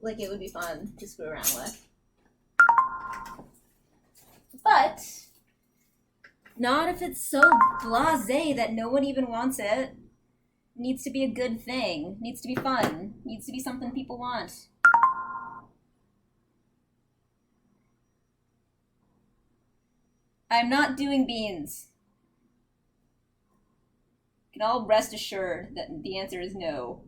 like it would be fun to screw around with. But not if it's so blasé that no one even wants it. Needs to be a good thing. Needs to be fun. Needs to be something people want. I'm not doing beans. You can all rest assured that the answer is no.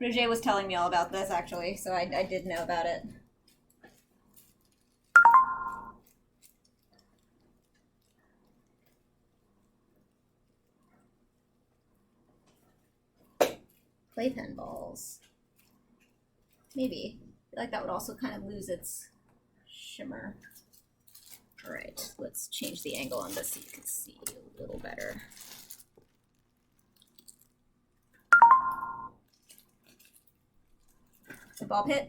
Roger was telling me all about this, actually, so I did know about it. Playpen balls. Maybe. I feel like that would also kind of lose its shimmer. Alright, let's change the angle on this so you can see a little better. The ball pit.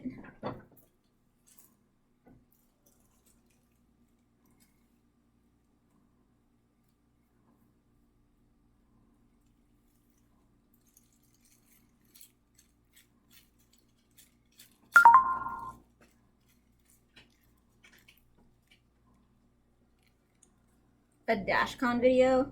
A DashCon video.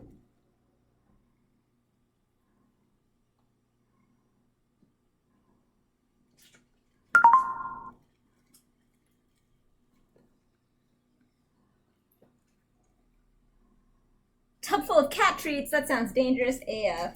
Tub full of cat treats. That sounds dangerous AF.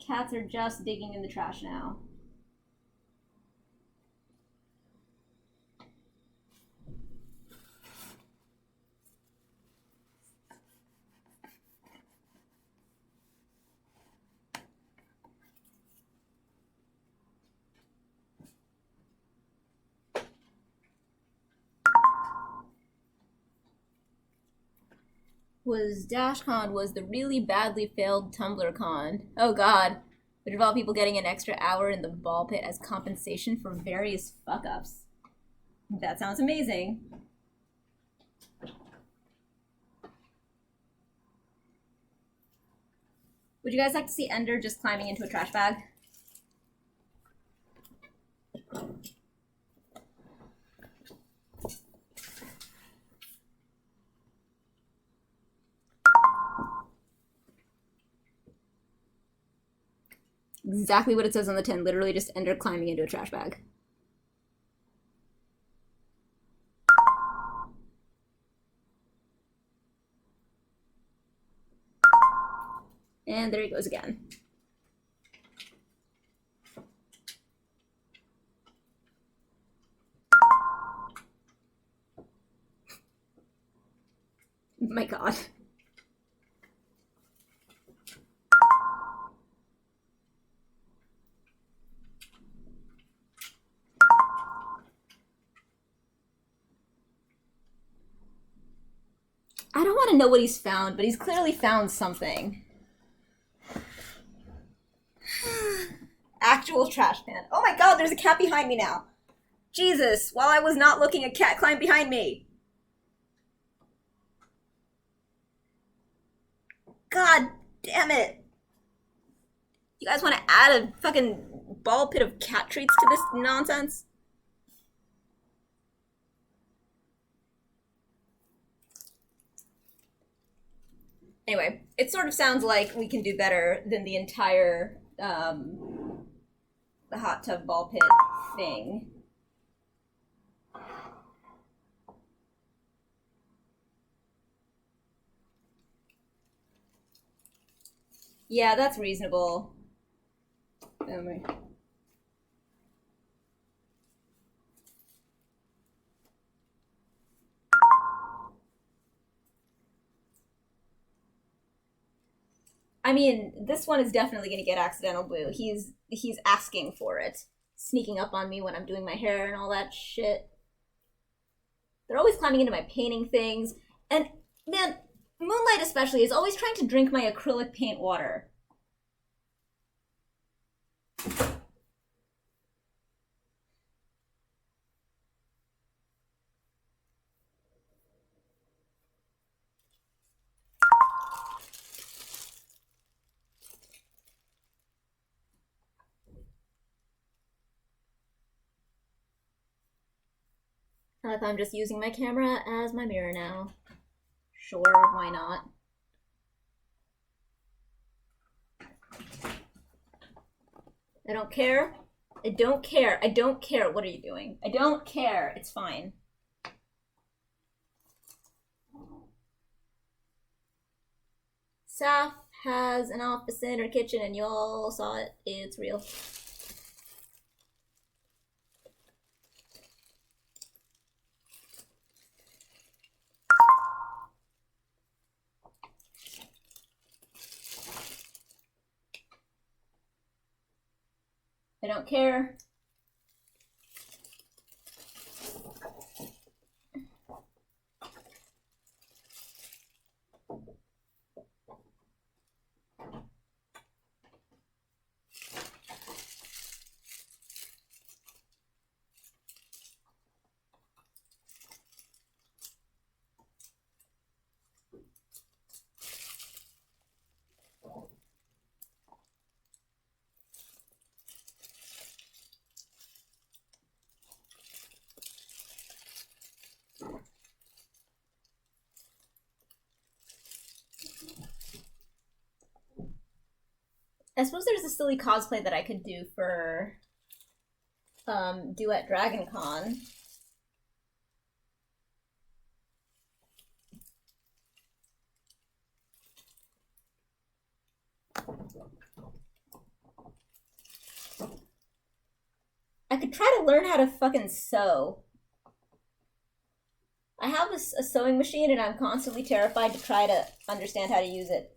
Cats are just digging in the trash now. DashCon was the really badly failed TumblrCon. Oh god. Which involved people getting an extra hour in the ball pit as compensation for various fuck-ups. That sounds amazing. Would you guys like to see Ender just climbing into a trash bag? Exactly what it says on the tin. Literally just Ender climbing into a trash bag. And there he goes again. My god. I don't want to know what he's found, but he's clearly found something. Actual trash pan. Oh my god, there's a cat behind me now. Jesus, while I was not looking, a cat climbed behind me. God damn it. You guys want to add a fucking ball pit of cat treats to this nonsense? Anyway, it sort of sounds like we can do better than the entire, the hot tub ball pit thing. Yeah, that's reasonable. I mean, this one is definitely gonna get accidental blue. He's asking for it. Sneaking up on me when I'm doing my hair and all that shit. They're always climbing into my painting things. And, man, Moonlight especially is always trying to drink my acrylic paint water. I like I'm just using my camera as my mirror now. Sure, why not? I don't care. I don't care. I don't care. What are you doing? I don't care. It's fine. Saph has an office in her kitchen and you all saw it. It's real. I don't care. I suppose there's a silly cosplay that I could do for Duet Dragon Con. I could try to learn how to fucking sew. I have a sewing machine and I'm constantly terrified to try to understand how to use it.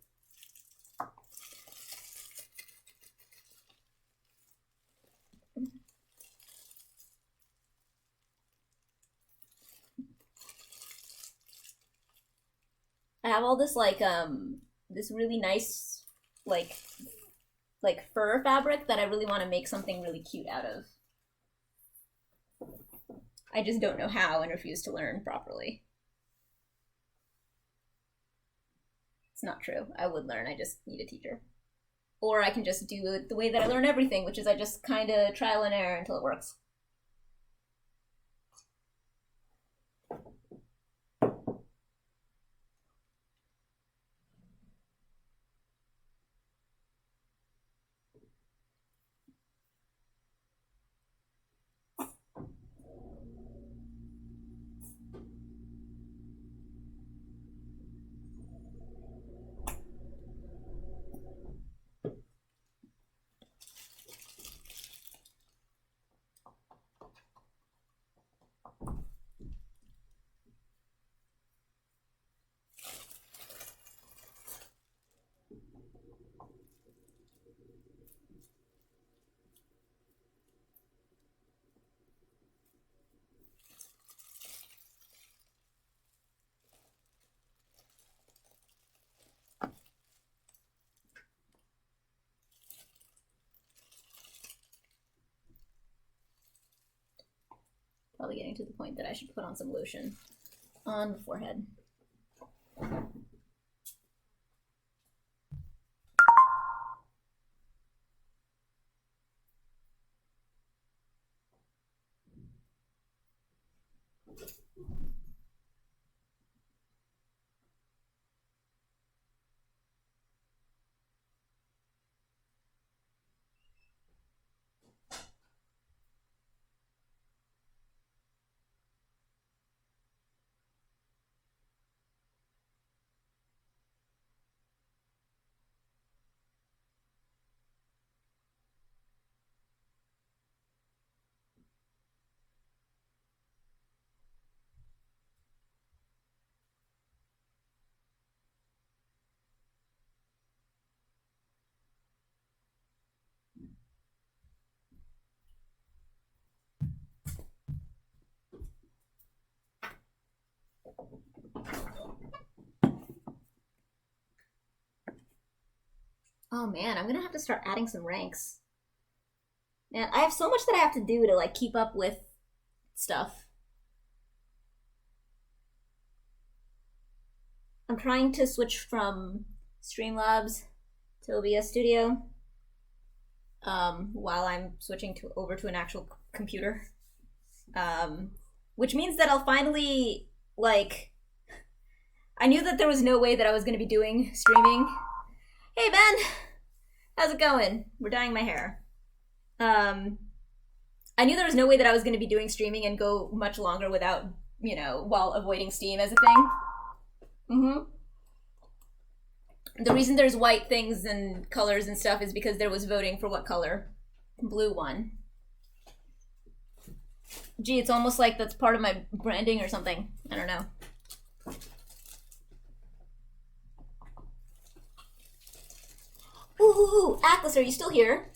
I have all this this really nice like fur fabric that I really want to make something really cute out of. I just don't know how and refuse to learn properly. It's not true. I would learn. I just need a teacher. or I can just do it the way that I learn everything, which is I just kind of trial and error until it works. Probably getting to the point that I should put on some lotion on the forehead. Oh man, I'm gonna have to start adding some ranks. Man, I have so much that I have to do to like keep up with stuff. I'm trying to switch from Streamlabs to OBS Studio while I'm switching over to an actual computer. Which means that I'll finally, like, I knew that there was no way that I was going to be doing streaming. Hey Ben! How's it going? We're dyeing my hair. I knew there was no way that I was going to be doing streaming and go much longer without, you know, while avoiding Steam as a thing. The reason there's white things and colors and stuff is because there was voting for what color blue won. Gee, it's almost like that's part of my branding or something. I don't know. Ooh, Atlas, are you still here?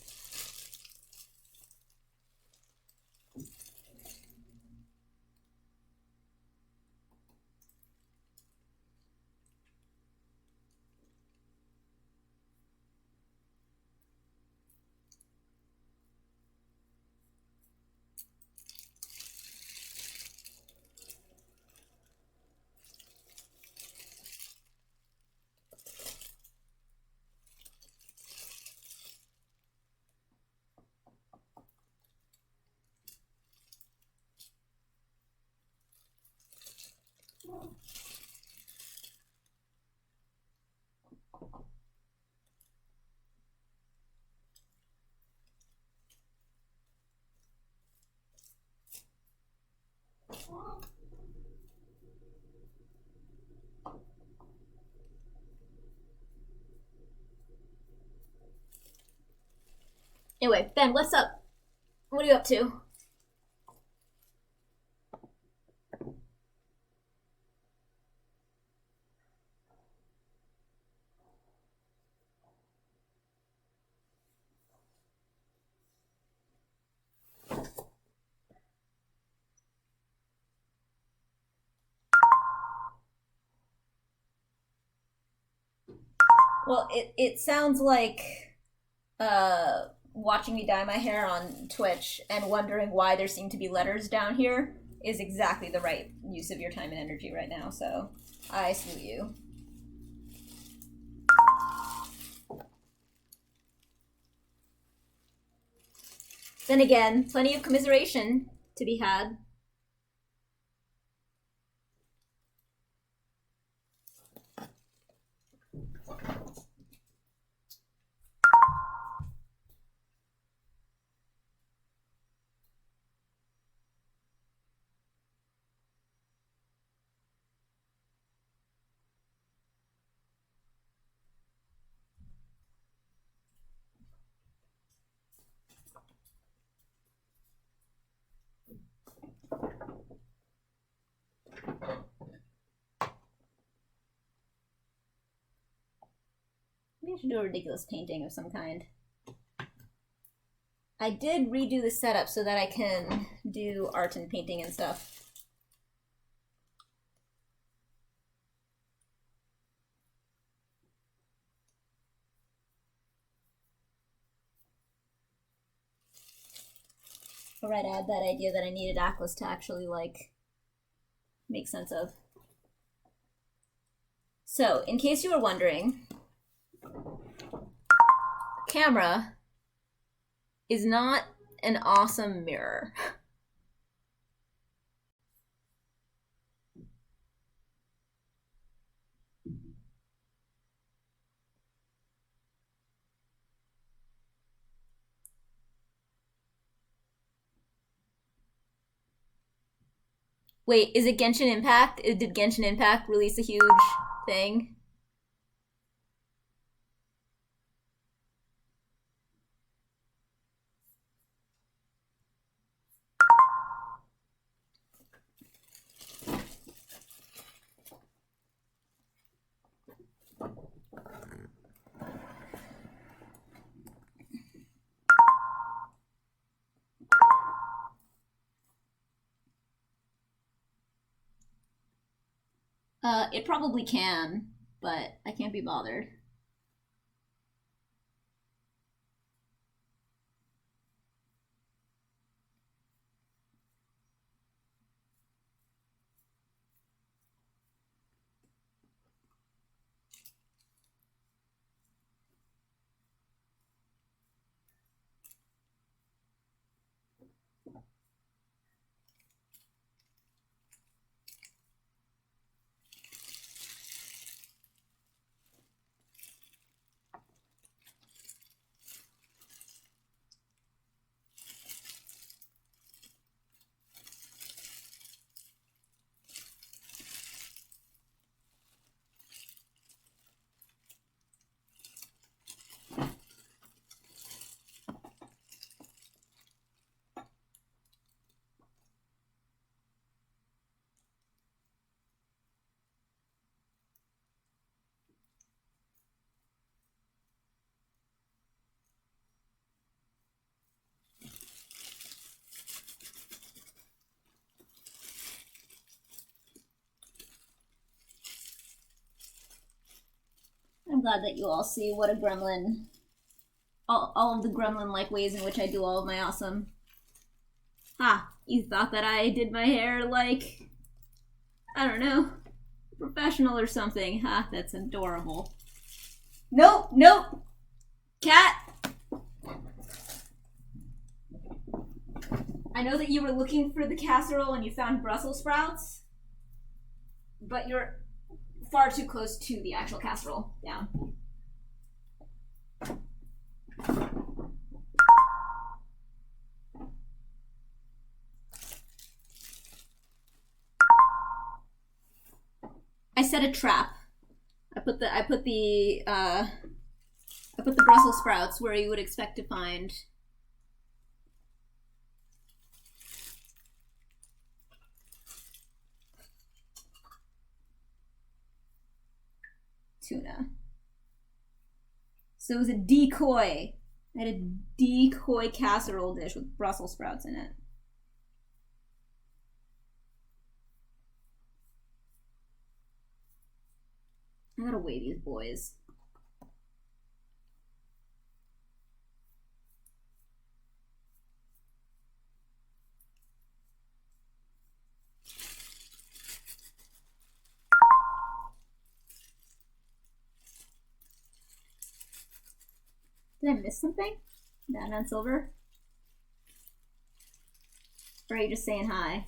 Anyway, Ben, what's up? What are you up to? Well, it sounds like watching me dye my hair on Twitch and wondering why there seem to be letters down here is exactly the right use of your time and energy right now, so I salute you. Then again, plenty of commiseration to be had. Maybe I should do a ridiculous painting of some kind. I did redo the setup so that I can do art and painting and stuff. Alright, I had that idea that I needed Atlas to actually, like, make sense of. So, in case you were wondering, camera is not an awesome mirror. Wait, is it Genshin Impact? Did Genshin Impact release a huge thing? It probably can, but I can't be bothered. I'm glad that you all see what a gremlin, all of the gremlin-like ways in which I do all of my awesome. Ha, you thought that I did my hair like, I don't know, professional or something. Ha, that's adorable. Nope, nope, cat. I know that you were looking for the casserole and you found Brussels sprouts, but you're far too close to the actual casserole. Down. I set a trap. I put the Brussels sprouts where you would expect to find tuna. So it was a decoy. I had a decoy casserole dish with Brussels sprouts in it. I gotta weigh these boys. Did I miss something? That on silver? Or are you just saying hi?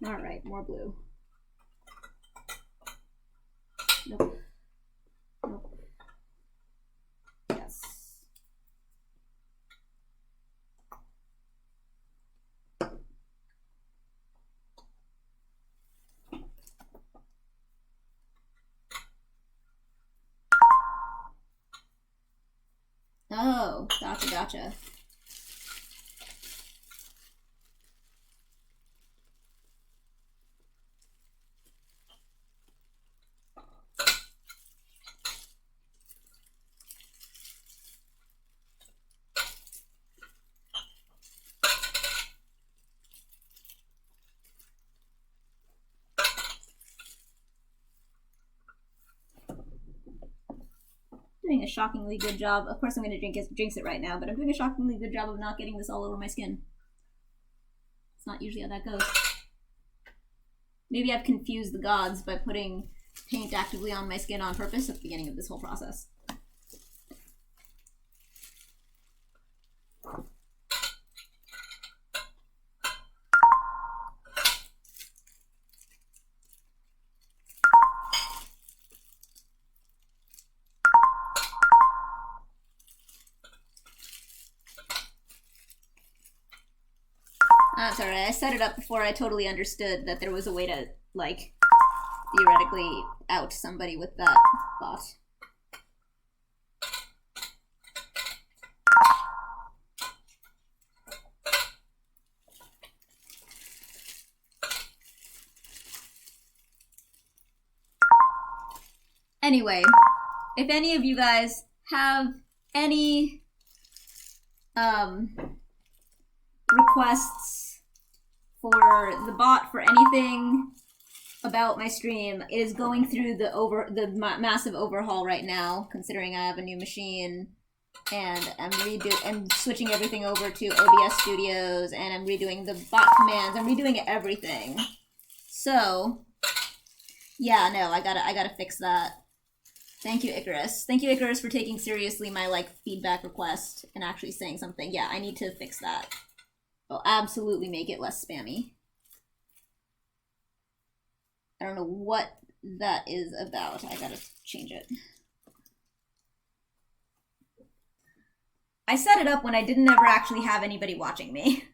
Alright, more blue. Nope. Nope. Yes. Oh, gotcha, gotcha. Doing a shockingly good job. Of course I'm going to jinx it right now, but I'm doing a shockingly good job of not getting this all over my skin. It's not usually how that goes. Maybe I've confused the gods by putting paint actively on my skin on purpose at the beginning of this whole process. That's alright, I set it up before I totally understood that there was a way to, like, theoretically out somebody with that bot. Anyway, if any of you guys have any requests for the bot for anything about my stream, it is going through the massive overhaul right now, considering I have a new machine and I'm switching everything over to OBS Studios, and I'm redoing the bot commands. I'm redoing everything. So yeah, no, I gotta fix that. Thank you, Icarus. Thank you, Icarus, for taking seriously my, like, feedback request and actually saying something. Yeah, I need to fix that. I'll absolutely make it less spammy. I don't know what that is about. I gotta change it. I set it up when I didn't ever actually have anybody watching me.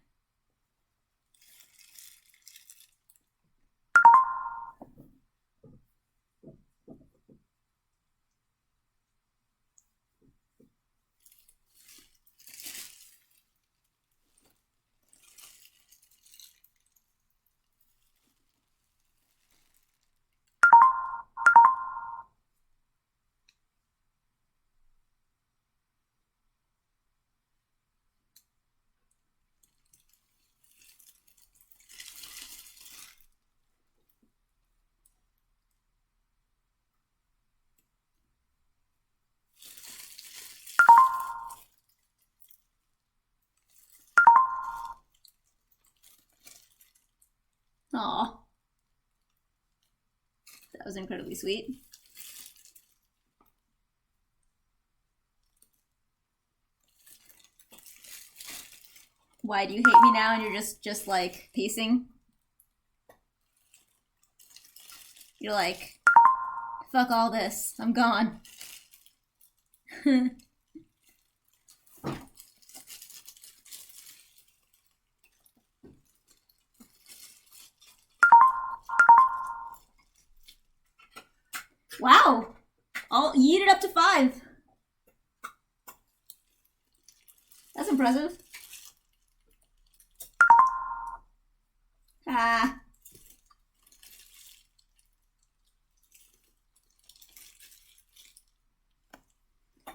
Aw. That was incredibly sweet. Why do you hate me now and you're just like pacing? You're like, fuck all this, I'm gone. Wow! I'll yeet it up to 5. That's impressive. Ah.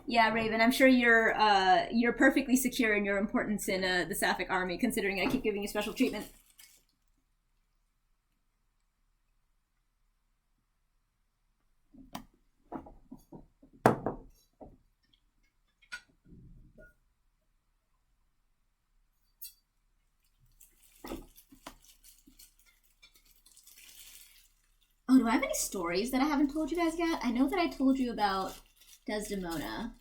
Yeah, Raven, I'm sure you're perfectly secure in your importance in the Sapphic army, considering I keep giving you special treatment. do I have any stories that I haven't told you guys yet? I know that I told you about Desdemona.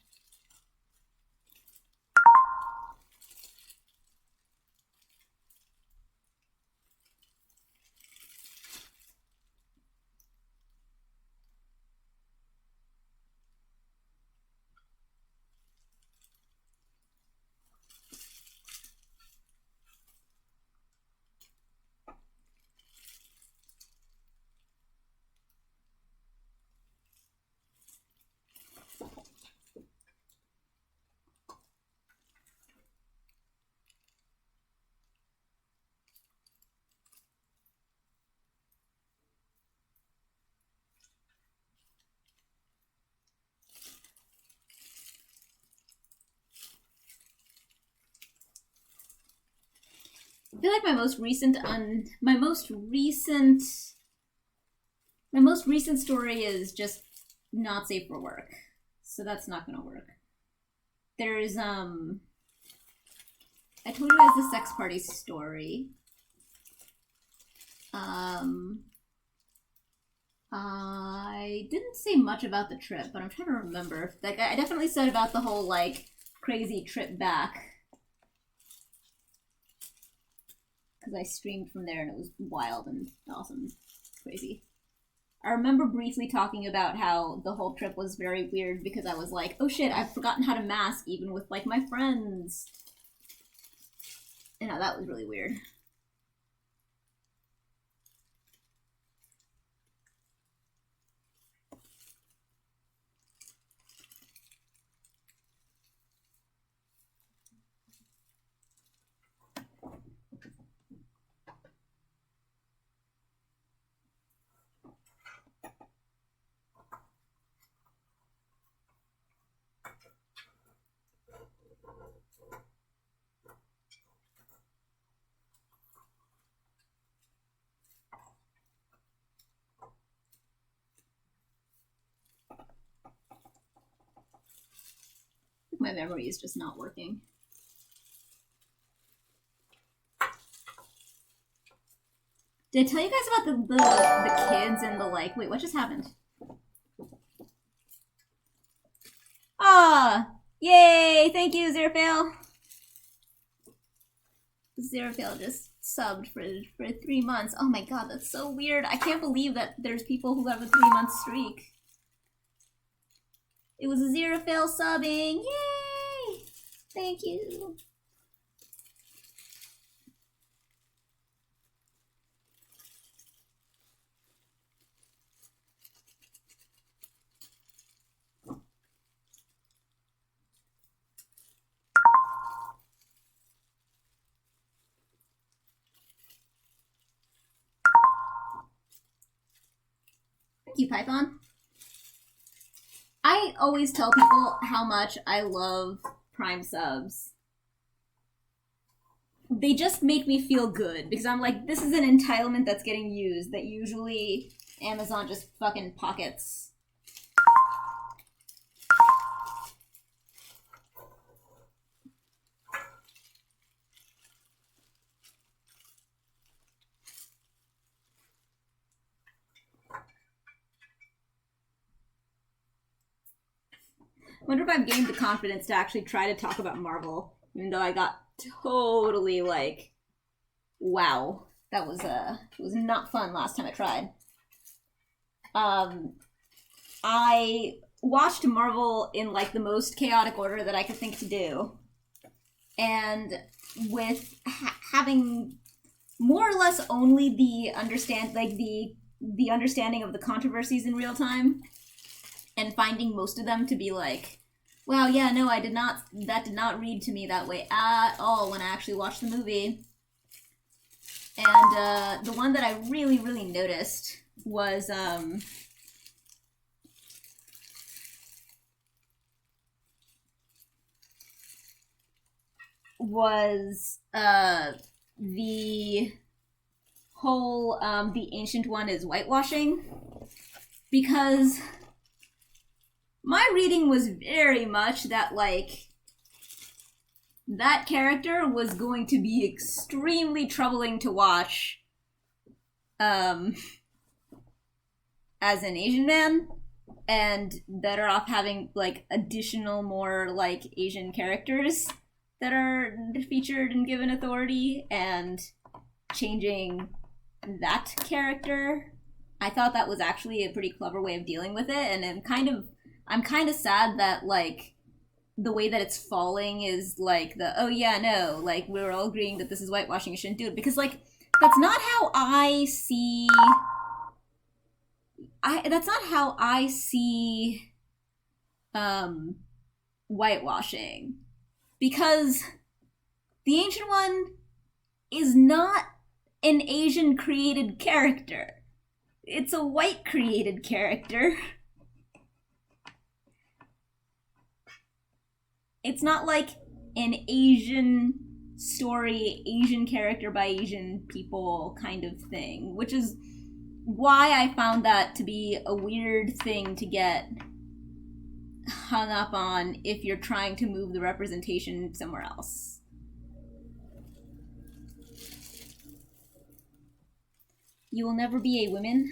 I feel like my most recent story is just not safe for work. So that's not gonna work. There's I told you guys the sex party story. I didn't say much about the trip, but I'm trying to remember. Like, I definitely said about the whole, like, crazy trip back. Because I streamed from there and it was wild and awesome. Crazy. I remember briefly talking about how the whole trip was very weird because I was like, oh shit, I've forgotten how to mask even with, like, my friends. You know, that was really weird. My memory is just not working. Did I tell you guys about the kids and the like? Wait, what just happened? Ah, yay! Thank you, Zerafael. Zerafael just subbed for 3 months. Oh my god, that's so weird. I can't believe that there's people who have a 3-month streak. It was a Zerafael subbing. Yay! Thank you. Thank you, Python. I always tell people how much I love Prime subs. They just make me feel good because I'm like, this is an entitlement that's getting used that usually Amazon just fucking pockets. Wonder if I've gained the confidence to actually try to talk about Marvel, even though I got totally like, wow, that was it was not fun last time I tried. I watched Marvel in like the most chaotic order that I could think to do, and with having more or less only the understanding of the controversies in real time, and finding most of them to be like, wow, yeah, no, that did not read to me that way at all when I actually watched the movie. And the one that I really, really noticed was the whole the Ancient One is whitewashing, because my reading was very much that, like, that character was going to be extremely troubling to watch as an Asian man, and better off having like additional more like Asian characters that are featured and given authority and changing that character. I thought that was actually a pretty clever way of dealing with it, and I'm kind of sad that like the way that it's falling is like oh yeah, no, like we're all agreeing that this is whitewashing, you shouldn't do it, because like that's not how I see whitewashing, because the Ancient One is not an Asian created character. It's a white created character. It's not like an Asian story, Asian character by Asian people kind of thing, which is why I found that to be a weird thing to get hung up on if you're trying to move the representation somewhere else. You will never be a woman.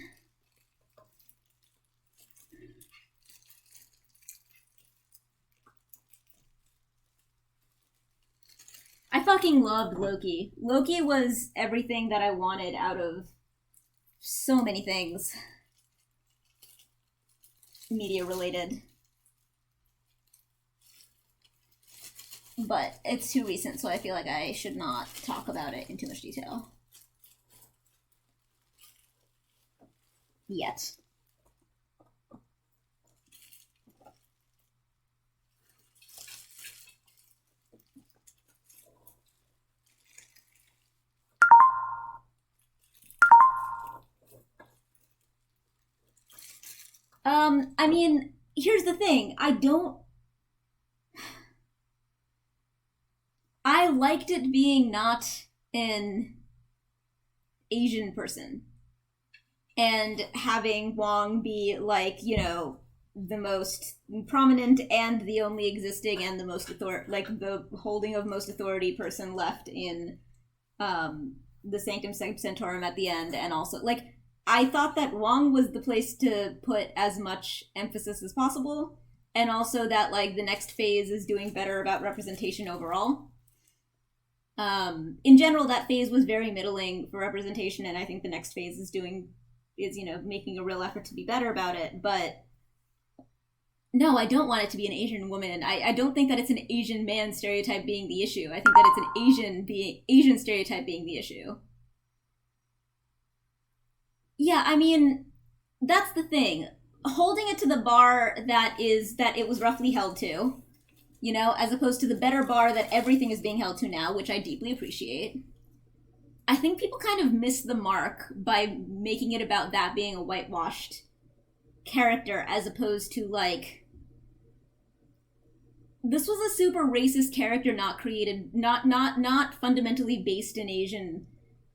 I fucking loved Loki. Loki was everything that I wanted out of so many things media related. But it's too recent, so I feel like I should not talk about it in too much detail. Yet. I mean, here's the thing. I liked it being not an Asian person. And having Wong be, like, you know, the most prominent and the only existing and the most the holding of most authority person left in the Sanctum Sanctorum at the end, and also, like, I thought that Wong was the place to put as much emphasis as possible, and also that, like, the next phase is doing better about representation overall. In general, that phase was very middling for representation, and I think the next phase is, you know, making a real effort to be better about it, but no, I don't want it to be an Asian woman. I don't think that it's an Asian man stereotype being the issue. I think that it's an Asian stereotype being the issue. Yeah, I mean, that's the thing. Holding it to the bar that it was roughly held to, you know, as opposed to the better bar that everything is being held to now, which I deeply appreciate. I think people kind of missed the mark by making it about that being a whitewashed character, as opposed to, like, this was a super racist character, not created, not fundamentally based in Asian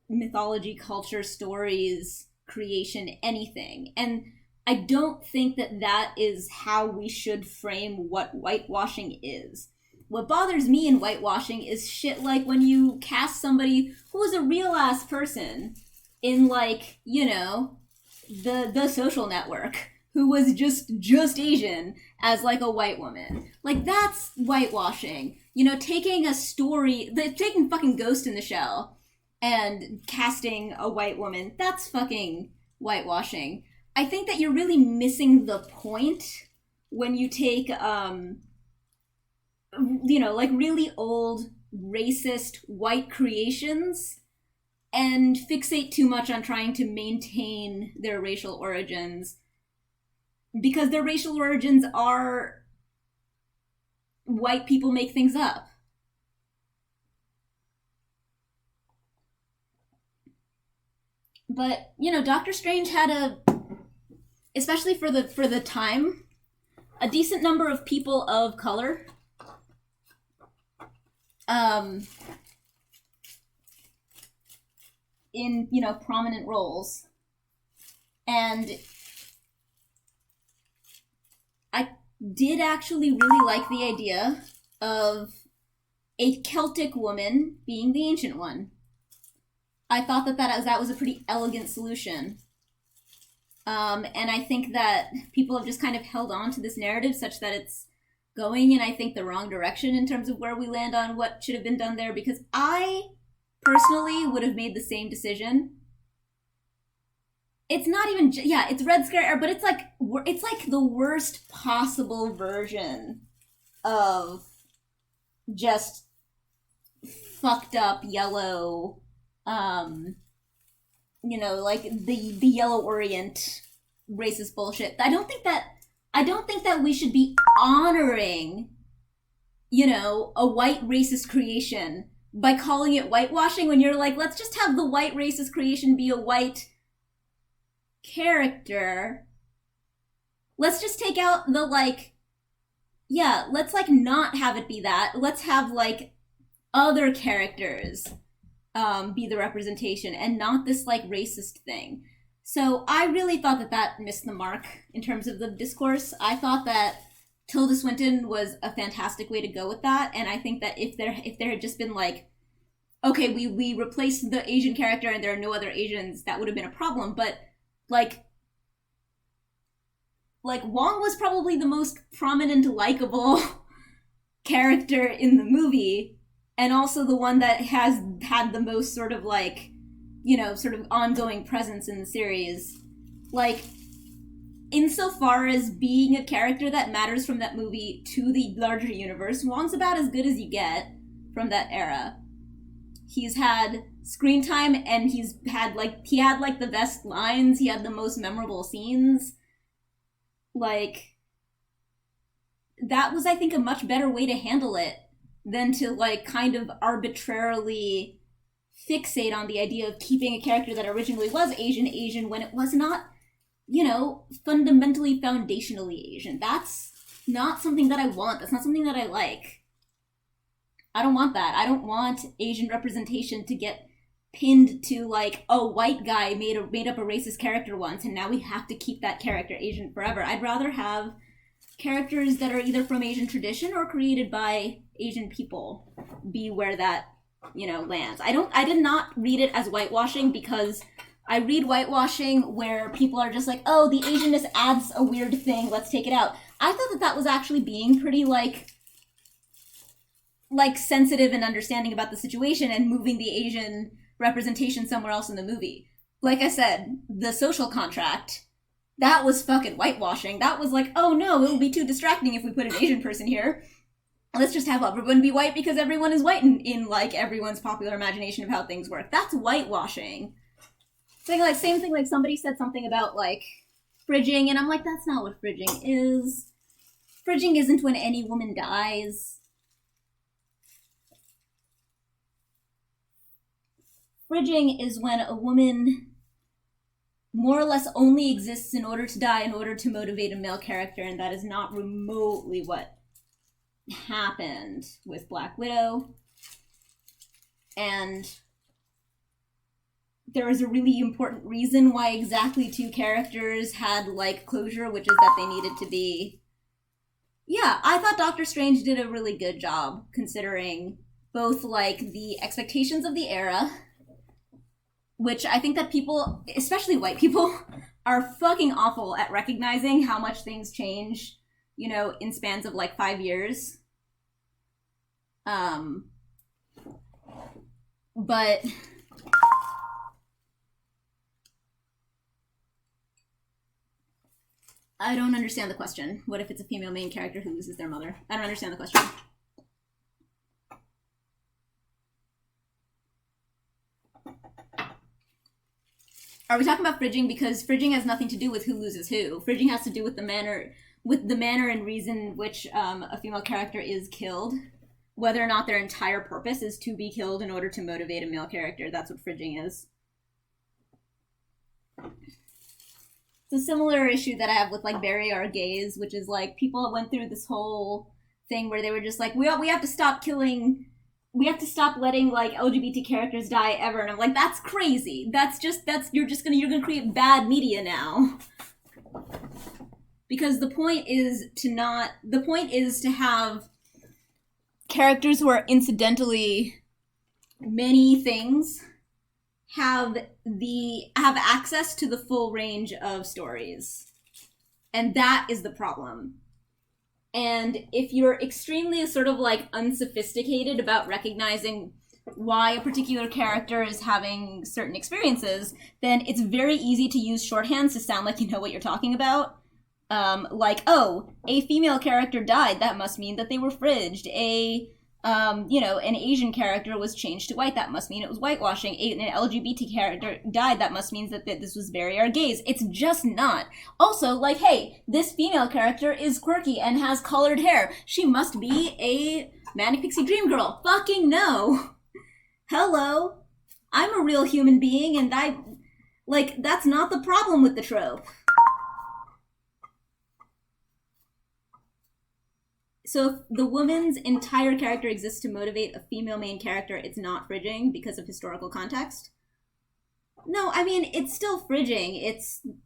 mythology, culture, stories, creation, anything. And I don't think that is how we should frame what whitewashing is. What bothers me in whitewashing is shit like when you cast somebody who was a real ass person in, like, you know, the Social Network, who was just Asian as, like, a white woman. Like, that's whitewashing. You know, taking a story, taking fucking Ghost in the Shell and casting a white woman, that's fucking whitewashing. I think that you're really missing the point when you take, you know, like, really old, racist, white creations and fixate too much on trying to maintain their racial origins. Because their racial origins are white people make things up. But, you know, Doctor Strange had especially for the time, a decent number of people of color. In, you know, prominent roles. And I did actually really like the idea of a Celtic woman being the Ancient One. I thought that was a pretty elegant solution. And I think that people have just kind of held on to this narrative such that it's going in, I think, the wrong direction in terms of where we land on what should have been done there, because I personally would have made the same decision. It's not even, yeah, it's Red Scare era, but it's like the worst possible version of just fucked up yellow, you know, like the Yellow Orient racist bullshit. I don't think that we should be honoring, you know, a white racist creation by calling it whitewashing when you're like, let's just have the white racist creation be a white character. Let's just take out the, like, yeah, let's, like, not have it be that. Let's have, like, other characters be the representation and not this, like, racist thing. So I really thought that that missed the mark in terms of the discourse. I thought that Tilda Swinton was a fantastic way to go with that, and I think that if there had just been like, okay, we replaced the Asian character and there are no other Asians, that would have been a problem. But like Wong was probably the most prominent, likable character in the movie, and also the one that has had the most sort of like, you know, sort of ongoing presence in the series. Like, insofar as being a character that matters from that movie to the larger universe, Wong's about as good as you get from that era. He's had screen time, and he had the best lines, he had the most memorable scenes. Like, that was, I think, a much better way to handle it than to, like, kind of arbitrarily fixate on the idea of keeping a character that originally was Asian when it was not, you know, fundamentally, foundationally Asian. That's not something that I want. That's not something that I like. I don't want that. I don't want Asian representation to get pinned to, like, a white guy made up a racist character once, and now we have to keep that character Asian forever. I'd rather have characters that are either from Asian tradition or created by Asian people be where that, you know, lands. I did not read it as whitewashing, because I read whitewashing where people are just like, oh, the Asianness adds a weird thing, let's take it out. I thought that was actually being pretty, like sensitive and understanding about the situation and moving the Asian representation somewhere else in the movie. Like I said, the social contract, that was fucking whitewashing. That was like, oh no, it'll be too distracting if we put an Asian person here. Let's just have everyone be white because everyone is white in like everyone's popular imagination of how things work. That's whitewashing. Same thing, like somebody said something about like fridging, and I'm like, that's not what fridging is. Fridging isn't when any woman dies. Fridging is when a woman more or less only exists in order to die in order to motivate a male character, and that is not remotely what happened with Black Widow. And there is a really important reason why exactly two characters had, like, closure, which is that they needed to be... Yeah, I thought Doctor Strange did a really good job, considering both, like, the expectations of the era, which I think that people, especially white people, are fucking awful at recognizing how much things change, you know, in spans of, like, 5 years. But... I don't understand the question. What if it's a female main character who loses their mother? I don't understand the question. Are we talking about fridging? Because fridging has nothing to do with who loses who. Fridging has to do with the manner and reason which a female character is killed. Whether or not their entire purpose is to be killed in order to motivate a male character. That's what fridging is. It's a similar issue that I have with, like, Bury Our Gays, which is, like, people went through this whole thing where they were just like, we have to stop letting, like, LGBT characters die ever. And I'm like, that's crazy. You're gonna create bad media now. Because the point is to have characters who are incidentally many things have access to the full range of stories. And that is the problem. And if you're extremely sort of like unsophisticated about recognizing why a particular character is having certain experiences, then it's very easy to use shorthands to sound like you know what you're talking about. Like, oh, a female character died, that must mean that they were fridged. An Asian character was changed to white, that must mean it was whitewashing. An LGBT character died, that must mean that this was very our gaze. It's just not. Also, like, hey, this female character is quirky and has colored hair. She must be a Manic Pixie Dream Girl. Fucking no. Hello. I'm a real human being, and that's not the problem with the trope. So if the woman's entire character exists to motivate a female main character, it's not fridging because of historical context? No, I mean, it's still fridging.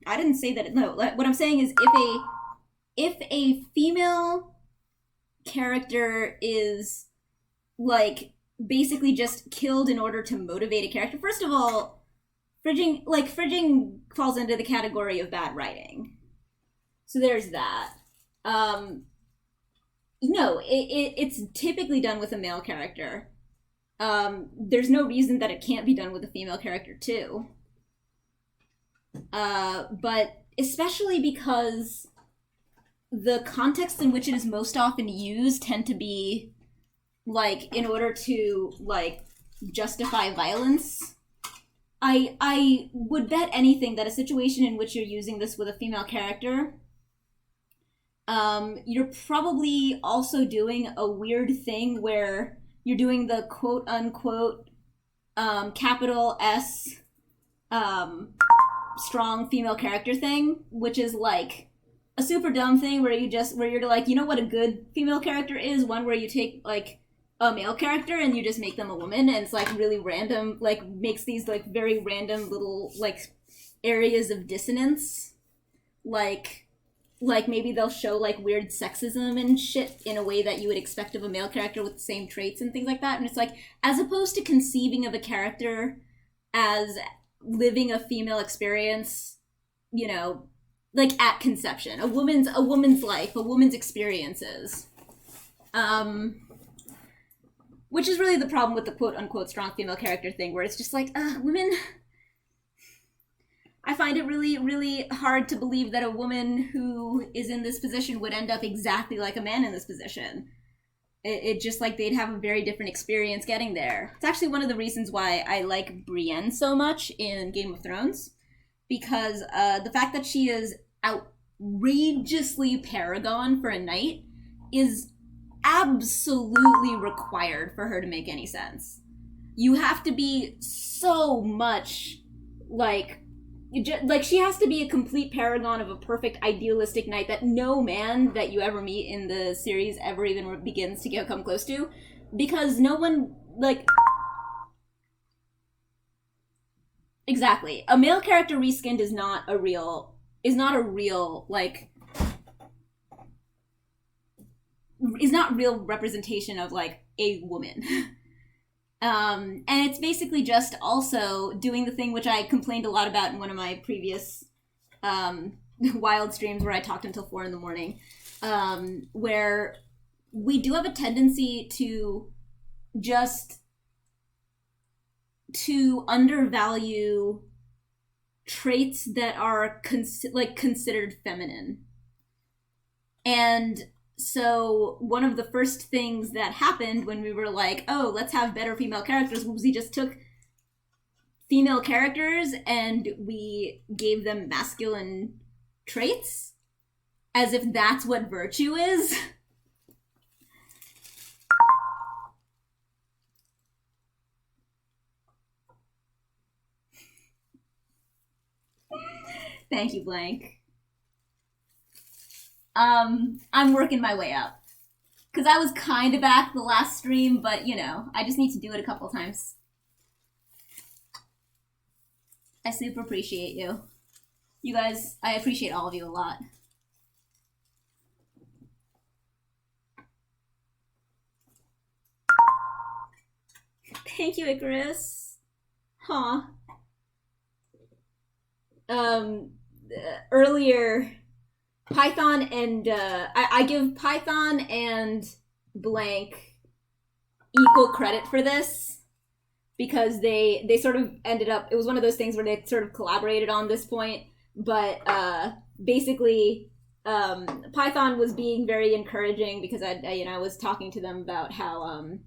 I didn't say that. No, what I'm saying is if a female character is, like, basically just killed in order to motivate a character, first of all, fridging falls into the category of bad writing. So there's that. No, it's typically done with a male character. There's no reason that it can't be done with a female character too. But especially because the contexts in which it is most often used tend to be, like, in order to, like, justify violence. I would bet anything that a situation in which you're using this with a female character, you're probably also doing a weird thing where you're doing the quote-unquote capital S strong female character thing, which is like a super dumb thing where you're like, you know what a good female character is? One where you take, like, a male character and you just make them a woman, and it's, like, really random, like, makes these, like, very random little, like, areas of dissonance. Like maybe they'll show, like, weird sexism and shit in a way that you would expect of a male character with the same traits and things like that. And it's like, as opposed to conceiving of a character as living a female experience, you know, like, at conception, a woman's life, a woman's experiences. Which is really the problem with the quote-unquote strong female character thing, where it's just like, women... I find it really, really hard to believe that a woman who is in this position would end up exactly like a man in this position. It just, like, they'd have a very different experience getting there. It's actually one of the reasons why I like Brienne so much in Game of Thrones, because the fact that she is outrageously paragon for a knight is absolutely required for her to make any sense. You have to be so much, like she has to be a complete paragon of a perfect idealistic knight that no man that you ever meet in the series ever even begins to come close to, because no one, like... Exactly. A male character reskinned is not a real, like... is not real representation of, like, a woman. And it's basically just also doing the thing which I complained a lot about in one of my previous wild streams where I talked until 4 a.m, where we do have a tendency to undervalue traits that are considered feminine. And so one of the first things that happened when we were like, oh, let's have better female characters, was we just took female characters and we gave them masculine traits, as if that's what virtue is. Thank you, Blank. I'm working my way up. Because I was kind of back the last stream, but, you know, I just need to do it a couple times. I super appreciate you. You guys, I appreciate all of you a lot. Thank you, Icarus. Huh. earlier, Python and I give Python and Blank equal credit for this because they sort of ended up, it was one of those things where they sort of collaborated on this point, but basically Python was being very encouraging because I was talking to them about how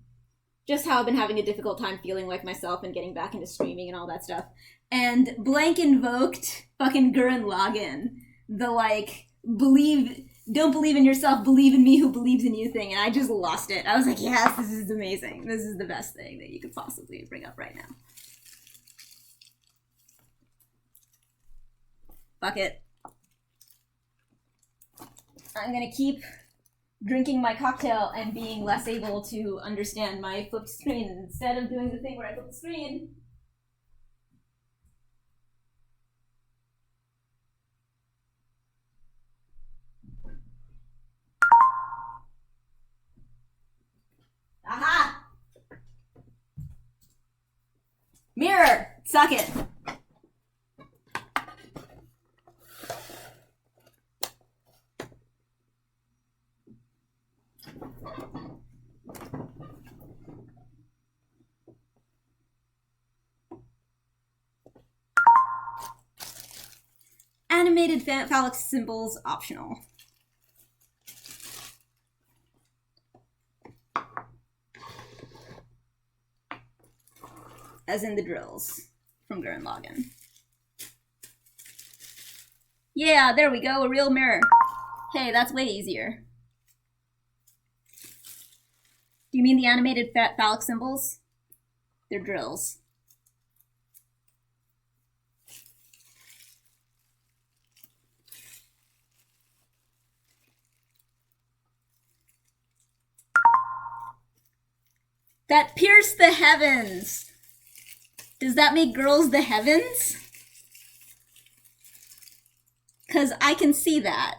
just how I've been having a difficult time feeling like myself and getting back into streaming and all that stuff. And Blank invoked fucking Gurren Lagann, the like don't believe in yourself, believe in me who believes in you thing, and I just lost it. I was like, yes, this is amazing. This is the best thing that you could possibly bring up right now. Fuck it. I'm gonna keep drinking my cocktail and being less able to understand my flipped screen instead of doing the thing where I flip the screen. Aha! Mirror! Suck it! Animated phallic symbols optional. As in the drills from Gurren Lagann. Yeah, there we go, a real mirror. Hey, that's way easier. Do you mean the animated phallic symbols? They're drills. That pierce the heavens! Does that make girls the heavens? 'Cause I can see that.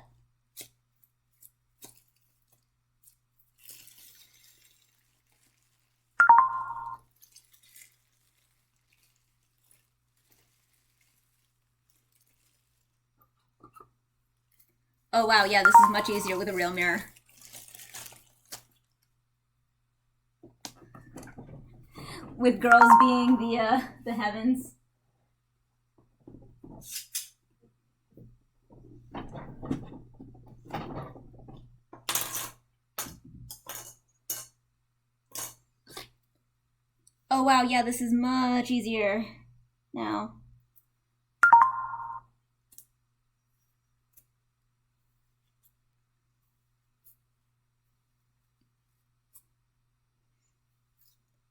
Oh wow, yeah, this is much easier with a real mirror. With girls being the heavens. Oh wow, yeah, this is much easier now.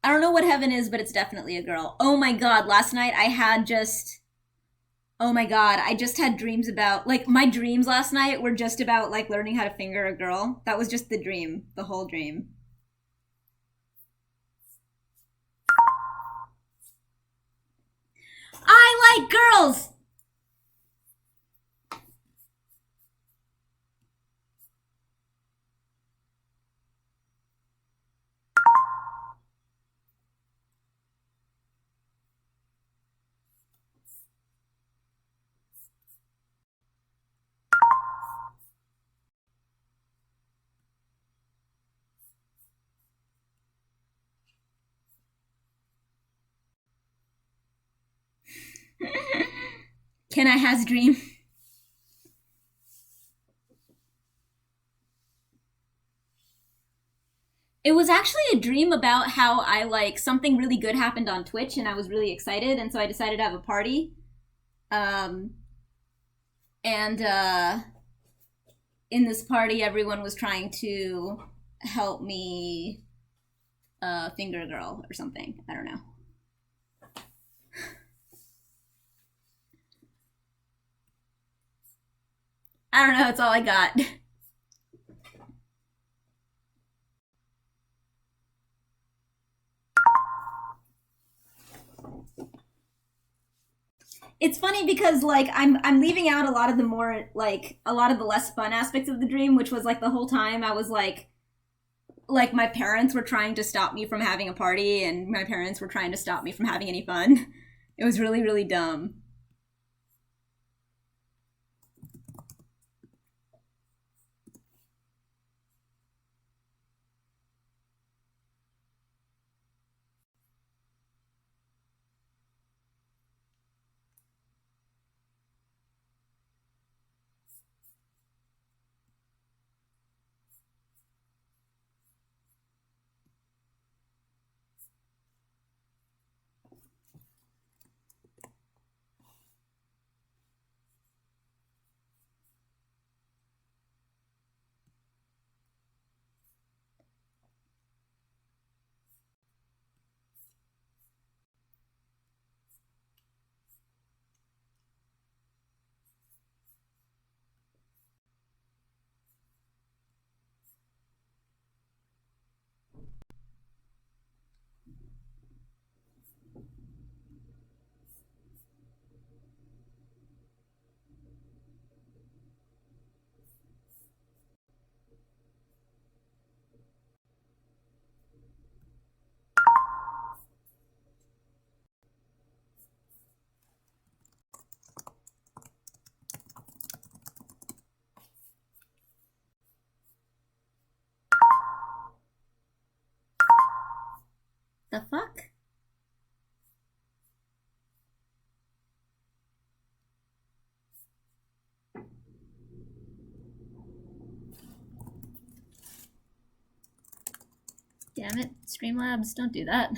I don't know what heaven is, but it's definitely a girl. Oh my god, last night I had just... Oh my god, I just had dreams about... Like, my dreams last night were just about, like, learning how to finger a girl. That was just the dream. The whole dream. I like girls! Can I has dream? It was actually a dream about how I, like, something really good happened on Twitch and I was really excited, and so I decided to have a party. In this party, everyone was trying to help me finger a girl or something. I don't know. I don't know, that's all I got. It's funny because, like, I'm leaving out a lot of the more, like, a lot of the less fun aspects of the dream, which was, like, the whole time I was, like, my parents were trying to stop me from having a party, and my parents were trying to stop me from having any fun. It was really, really dumb. Damn it, Streamlabs, don't do that.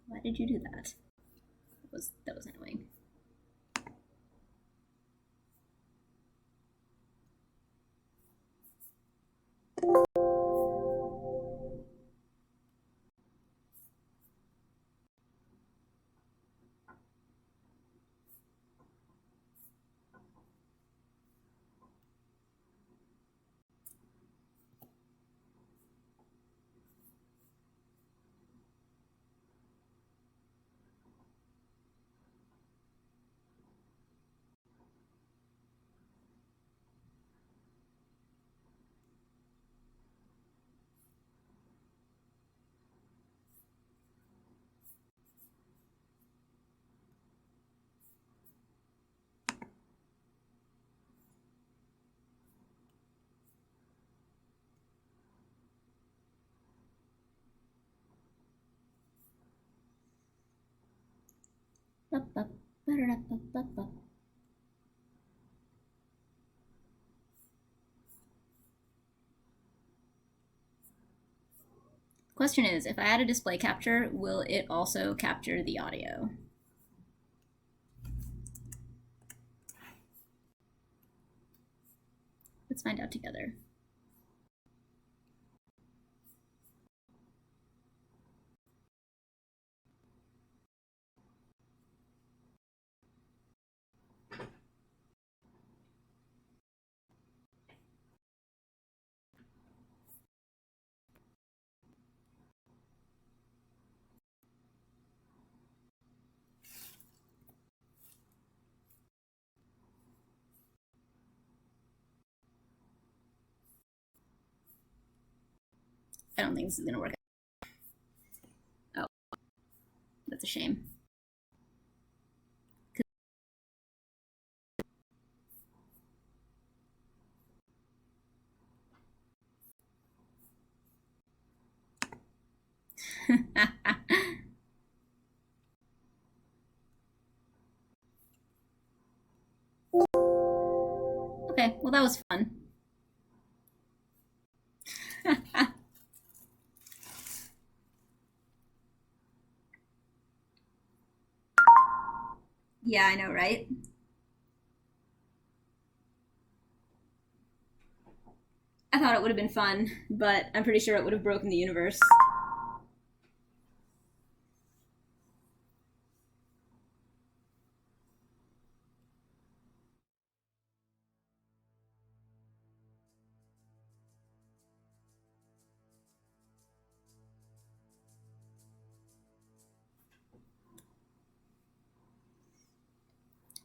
Why did you do that? That was annoying. Question is, if I add a display capture, will it also capture the audio? Let's find out together. I don't think this is gonna work. Oh, that's a shame. Okay, well that was fun. Yeah, I know, right? I thought it would have been fun, but I'm pretty sure it would have broken the universe.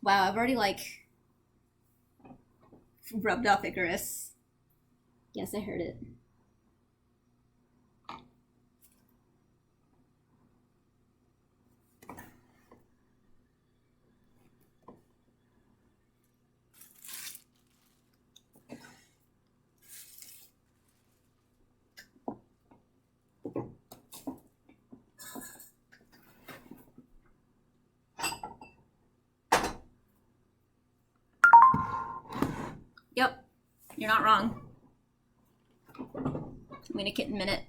Wow, I've already, like, rubbed off Icarus. Yes, I heard it. Yep, you're not wrong. I'm gonna kitten minute.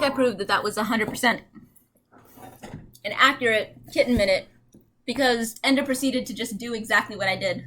I proved that that was 100% an accurate kitten minute because Enda proceeded to just do exactly what I did.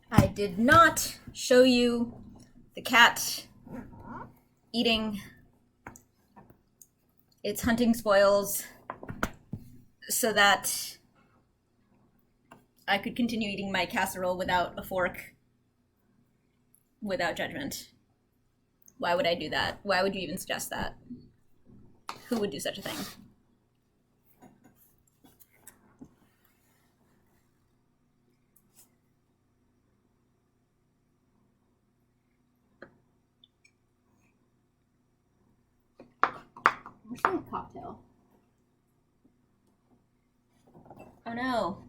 I did not show you the cat eating its hunting spoils so that I could continue eating my casserole without a fork, without judgment. Why would I do that? Why would you even suggest that? Who would do such a thing? Where's my cocktail? Oh no.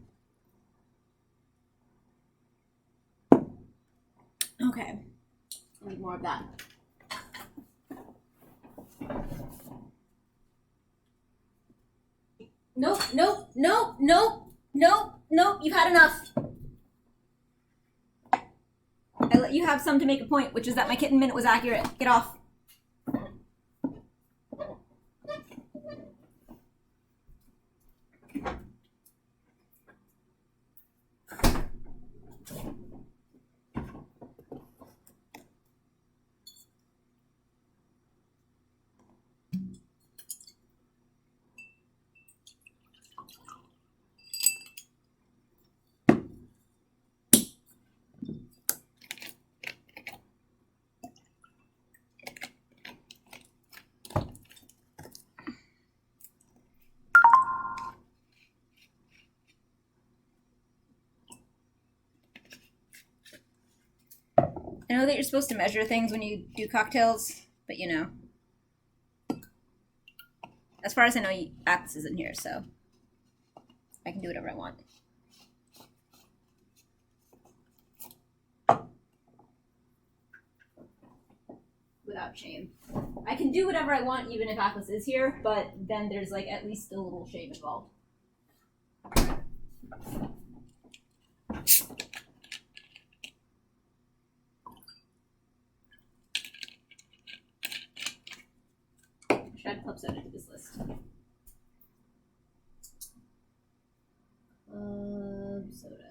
Okay. I need more of that. Nope, nope, nope, nope, nope, nope, you've had enough. I let you have some to make a point, which is that my kitten minute was accurate. Get off. I know that you're supposed to measure things when you do cocktails, but you know. As far as I know, Atlas isn't here, so I can do whatever I want. Without shame. I can do whatever I want even if Atlas is here, but then there's like at least a little shame involved. add club soda to this list. Club soda.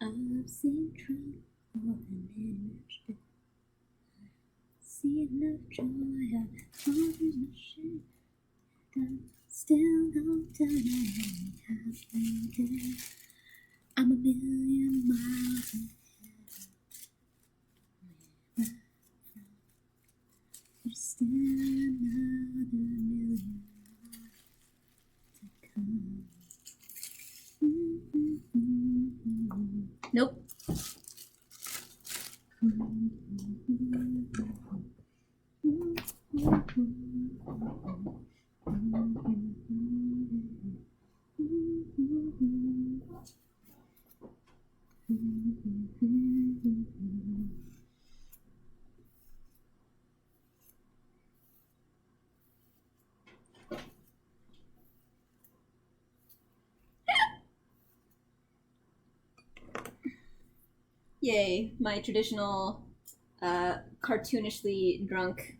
I've seen trouble more than any match. See enough joy, I've gone my shit. Still no time happening. I'm a million miles ahead. There's still another million to come. Nope. Yay, my traditional cartoonishly drunk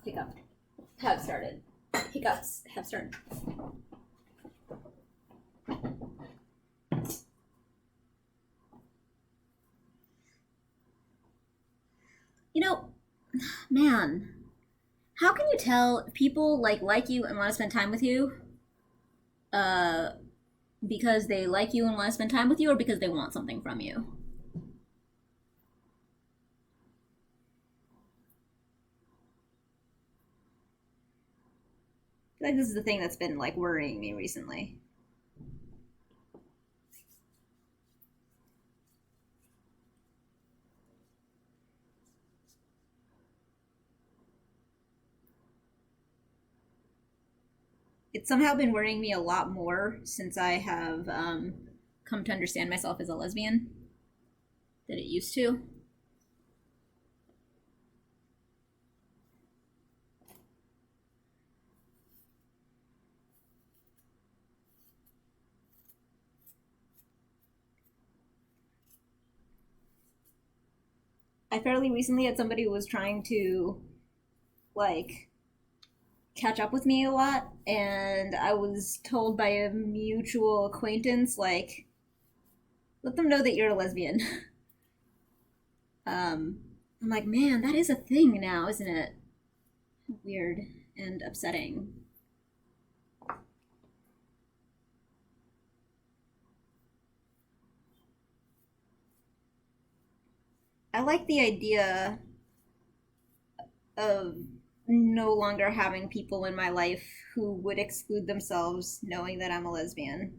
hiccups have started. You know, man, how can you tell if people like you and want to spend time with you? Because they like you and want to spend time with you, or because they want something from you? I feel like this is the thing that's been worrying me recently. It's somehow been worrying me a lot more since I have come to understand myself as a lesbian than it used to. I fairly recently had somebody who was trying to catch up with me a lot, and I was told by a mutual acquaintance, let them know that you're a lesbian. I'm like, man, that is a thing now, isn't it? Weird and upsetting. I like the idea of no longer having people in my life who would exclude themselves knowing that I'm a lesbian.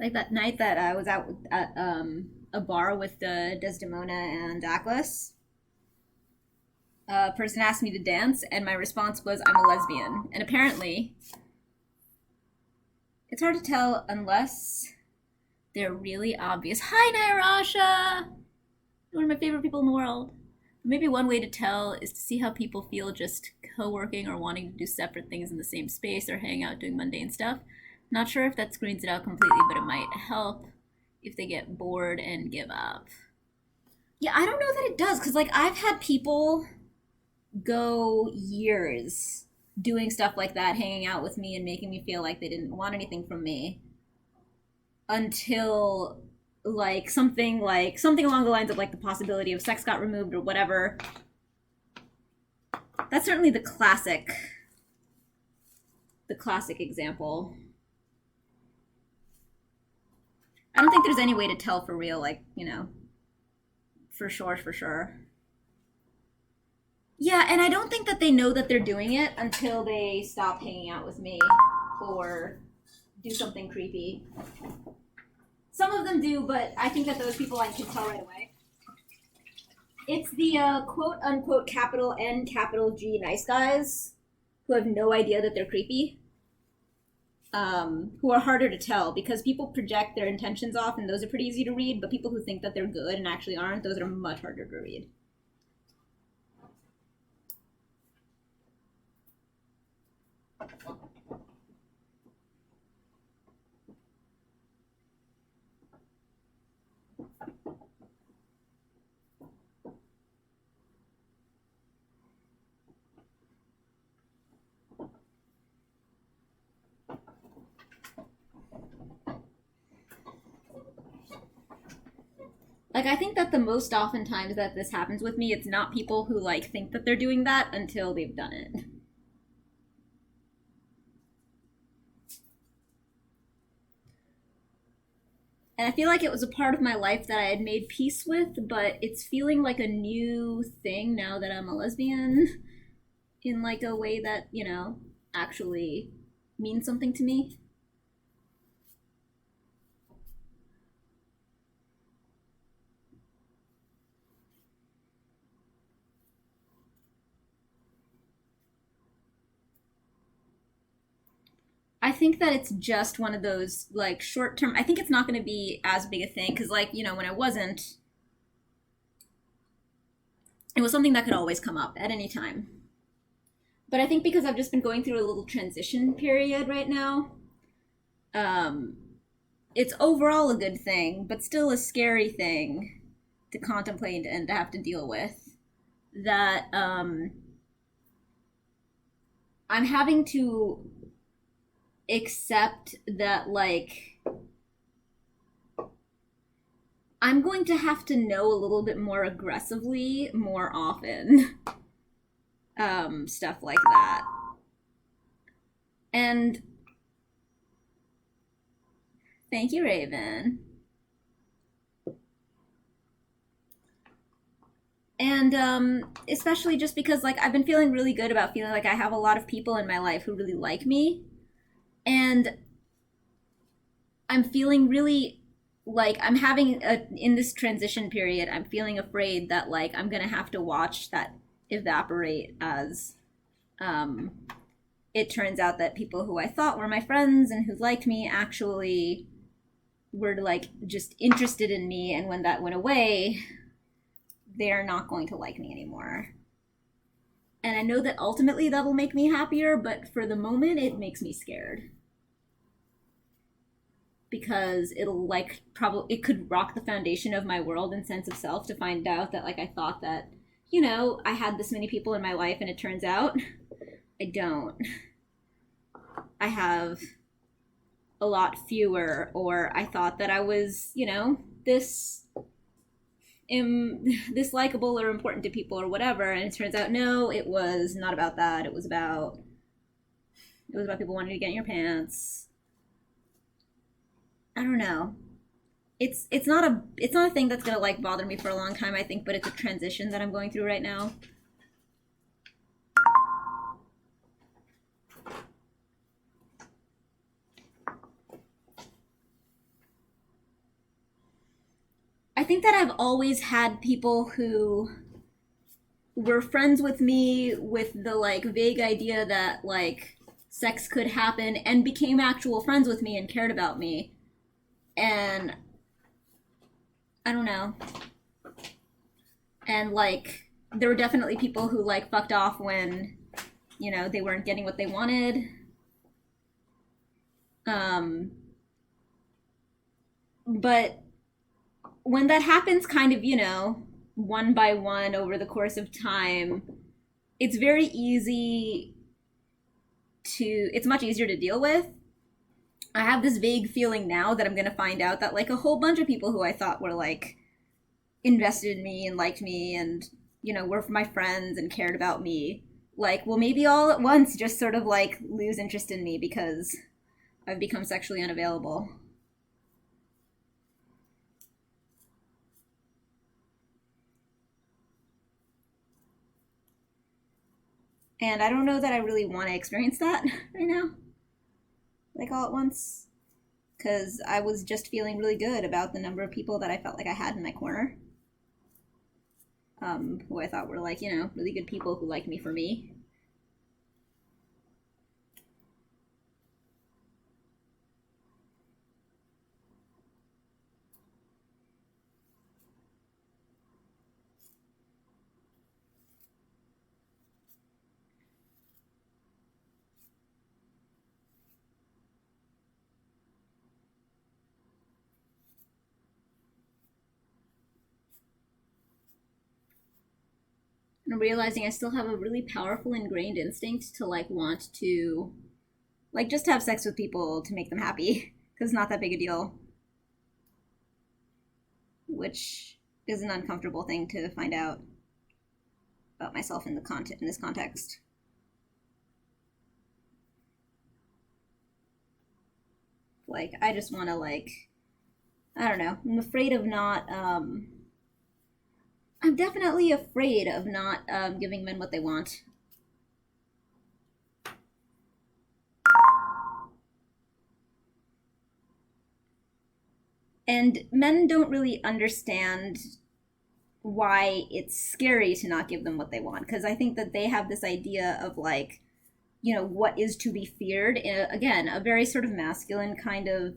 Like that night that I was out at a bar with Desdemona and Daklas. A person asked me to dance, and my response was, I'm a lesbian. And apparently, it's hard to tell unless they're really obvious. Hi, Nairasha! One of my favorite people in the world. Maybe one way to tell is to see how people feel just co-working or wanting to do separate things in the same space or hang out doing mundane stuff. Not sure if that screens it out completely, but it might help if they get bored and give up. Yeah, I don't know that it does, because, like, I've had people go years doing stuff like that, hanging out with me and making me feel like they didn't want anything from me, until, like, something along the lines of, like, the possibility of sex got removed or whatever. That's certainly the classic example. I don't think there's any way to tell for real, like, you know, for sure. Yeah, and I don't think that they know that they're doing it until they stop hanging out with me or do something creepy. Some of them do, but I think that those people I can tell right away. It's the quote-unquote capital N, capital G nice guys who have no idea that they're creepy. Who are harder to tell because people project their intentions off and those are pretty easy to read, but people who think that they're good and actually aren't, those are much harder to read. Like, I think that the most often times that this happens with me, it's not people who, like, think that they're doing that until they've done it. And I feel like it was a part of my life that I had made peace with, but it's feeling like a new thing now that I'm a lesbian in, like, a way that, you know, actually means something to me. I think that it's just one of those, like, short-term... I think it's not going to be as big a thing, because, like, you know, when I wasn't... It was something that could always come up at any time. But I think because I've just been going through a little transition period right now, it's overall a good thing, but still a scary thing to contemplate and to have to deal with. That, I'm having to accept that, like, I'm going to have to know a little bit more aggressively more often. Stuff like that. And thank you, Raven. And especially just because, like, I've been feeling really good about feeling like I have a lot of people in my life who really like me. And I'm feeling really, like, I'm having in this transition period, I'm feeling afraid that, like, I'm gonna have to watch that evaporate as it turns out that people who I thought were my friends and who liked me actually were, like, just interested in me, and when that went away, they're not going to like me anymore. And I know that ultimately that'll make me happier, but for the moment it makes me scared. Because it'll, like, it could rock the foundation of my world and sense of self to find out that, like, I thought that, you know, I had this many people in my life, and it turns out I don't. I have a lot fewer, or I thought that I was, you know, this likable or important to people or whatever, and it turns out no, it was not about that. It was about people wanting to get in your pants. I don't know. It's not a thing that's gonna, like, bother me for a long time, I think, but it's a transition that I'm going through right now. I think that I've always had people who were friends with me with the, like, vague idea that, like, sex could happen, and became actual friends with me and cared about me. And I don't know. And, like, there were definitely people who, like, fucked off when, you know, they weren't getting what they wanted. But when that happens kind of, one by one over the course of time, it's very easy it's much easier to deal with. I have this vague feeling now that I'm gonna find out that like a whole bunch of people who I thought were like invested in me and liked me and, were my friends and cared about me, like, will maybe all at once just sort of like lose interest in me because I've become sexually unavailable. And I don't know that I really want to experience that right now, like all at once, because I was just feeling really good about the number of people that I felt like I had in my corner, who I thought were like, really good people who liked me for me. And I'm realizing I still have a really powerful ingrained instinct to like want to like just have sex with people to make them happy because it's not that big a deal, which is an uncomfortable thing to find out about myself in this context. Like, I just want to like, I don't know, I'm afraid of not I'm definitely afraid of not giving men what they want. And men don't really understand why it's scary to not give them what they want, because I think that they have this idea of like, what is to be feared in, again, a very sort of masculine kind of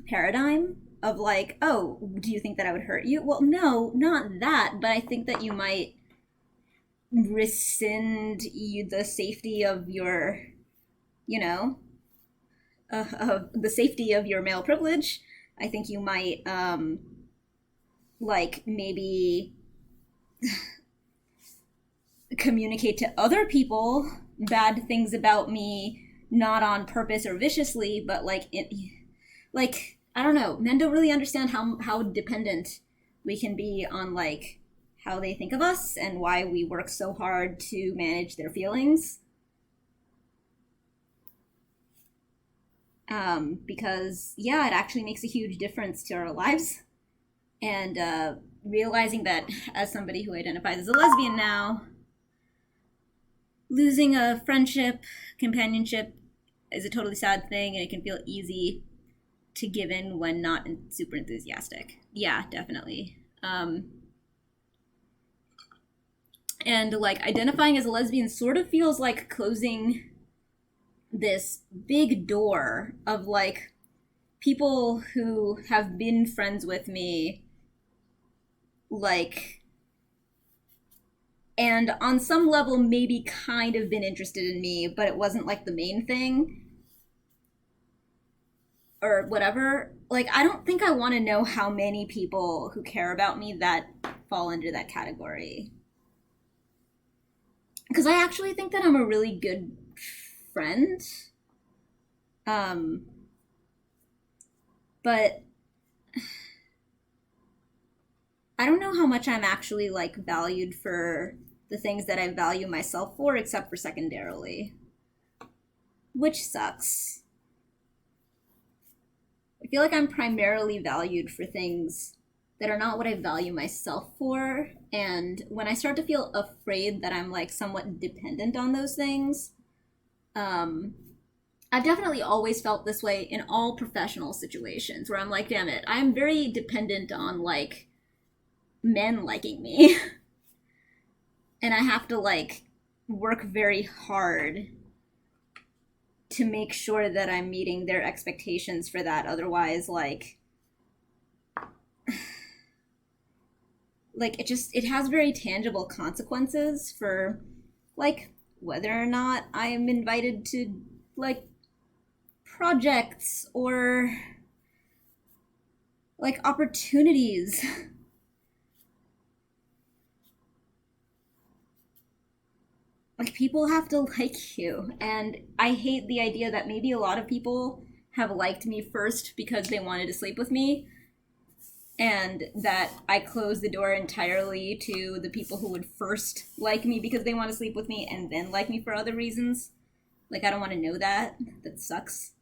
paradigm of like, oh, do you think that I would hurt you? Well, no, not that, but I think that you might rescind the safety of your, the safety of your male privilege. I think you might, like, maybe communicate to other people bad things about me, not on purpose or viciously, but like, I don't know, men don't really understand how dependent we can be on like how they think of us and why we work so hard to manage their feelings. Because yeah, it actually makes a huge difference to our lives. And realizing that as somebody who identifies as a lesbian now, losing a friendship, companionship is a totally sad thing, and it can feel easy to give in when not super enthusiastic. Yeah, definitely. And like identifying as a lesbian sort of feels like closing this big door of like people who have been friends with me, like, and on some level maybe kind of been interested in me, but it wasn't like the main thing or whatever. Like, I don't think I want to know how many people who care about me that fall under that category. Because I actually think that I'm a really good friend. But I don't know how much I'm actually like valued for the things that I value myself for, except for secondarily. Which sucks. I feel like I'm primarily valued for things that are not what I value myself for, and when I start to feel afraid that I'm like somewhat dependent on those things, I've definitely always felt this way in all professional situations where I'm like, damn it, I'm very dependent on like men liking me. And I have to like work very hard to make sure that I'm meeting their expectations for that. Otherwise, like it has very tangible consequences for like whether or not I am invited to like projects or like opportunities. Like, people have to like you, and I hate the idea that maybe a lot of people have liked me first because they wanted to sleep with me, and that I close the door entirely to the people who would first like me because they want to sleep with me and then like me for other reasons. Like, I don't want to know that. That sucks.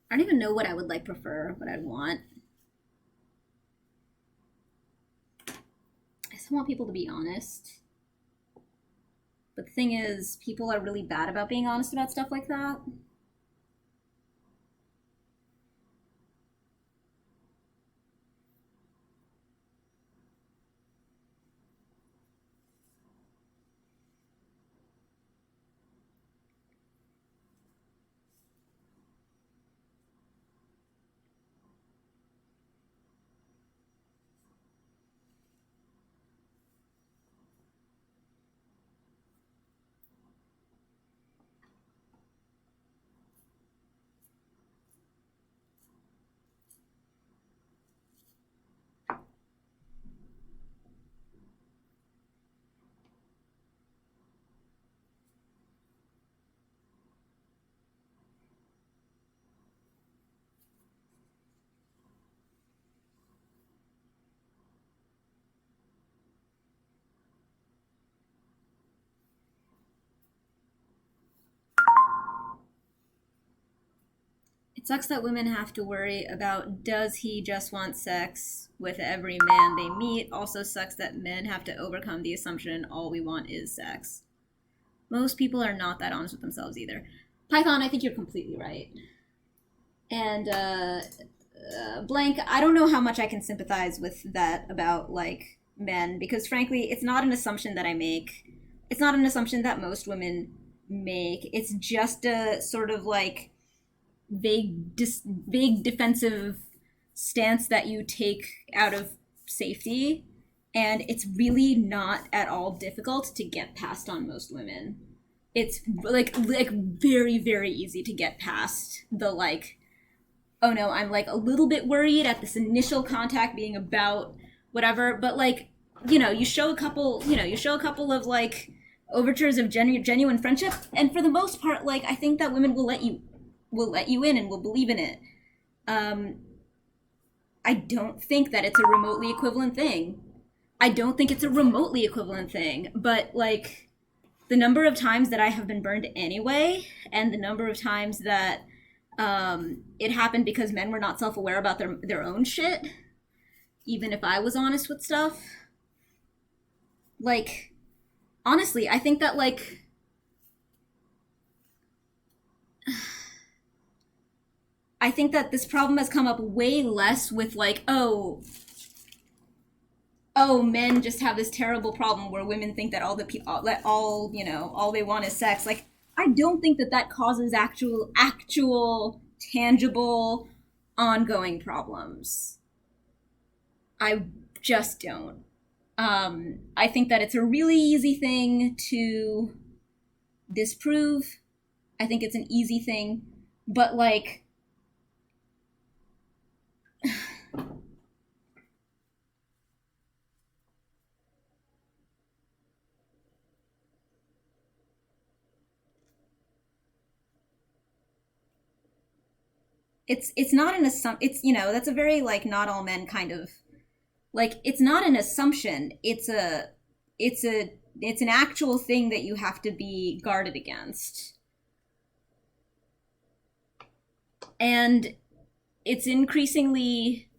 I don't even know what I would like prefer, what I'd want. I just want people to be honest. But the thing is, people are really bad about being honest about stuff like that. It sucks that women have to worry about, does he just want sex with every man they meet? Also sucks that men have to overcome the assumption all we want is sex. Most people are not that honest with themselves either. Python, I think you're completely right. And Blank, I don't know how much I can sympathize with that about, like, men, because frankly, it's not an assumption that I make. It's not an assumption that most women make. It's just a sort of, like, vague defensive stance that you take out of safety, and it's really not at all difficult to get past on most women. It's like very, very easy to get past the, like, oh no, I'm like a little bit worried at this initial contact being about whatever, but like, you know, you show a couple of like overtures of genuine friendship, and for the most part, like, I think that women will let you in and will believe in it. I don't think that it's a remotely equivalent thing. But like, the number of times that I have been burned anyway, and the number of times that it happened because men were not self-aware about their own shit, even if I was honest with stuff. Like, honestly, I think that, like, I think that this problem has come up way less with, like, oh, men just have this terrible problem where women think that all they want is sex. Like, I don't think that causes actual tangible ongoing problems. I just don't. I think that it's a really easy thing to disprove. I think it's an easy thing, but like, it's not an assumption. It's, you know, that's a very, like, not all men kind of, like, it's not an assumption. It's an actual thing that you have to be guarded against. And it's increasingly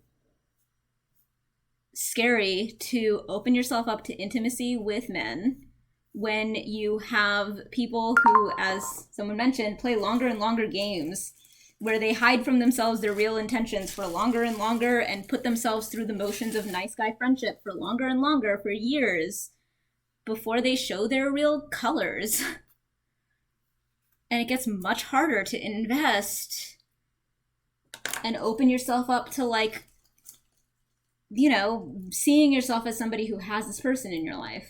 scary to open yourself up to intimacy with men when you have people who, as someone mentioned, play longer and longer games where they hide from themselves their real intentions for longer and longer and put themselves through the motions of nice guy friendship for longer and longer for years before they show their real colors. And it gets much harder to invest and open yourself up to, like, you know, seeing yourself as somebody who has this person in your life.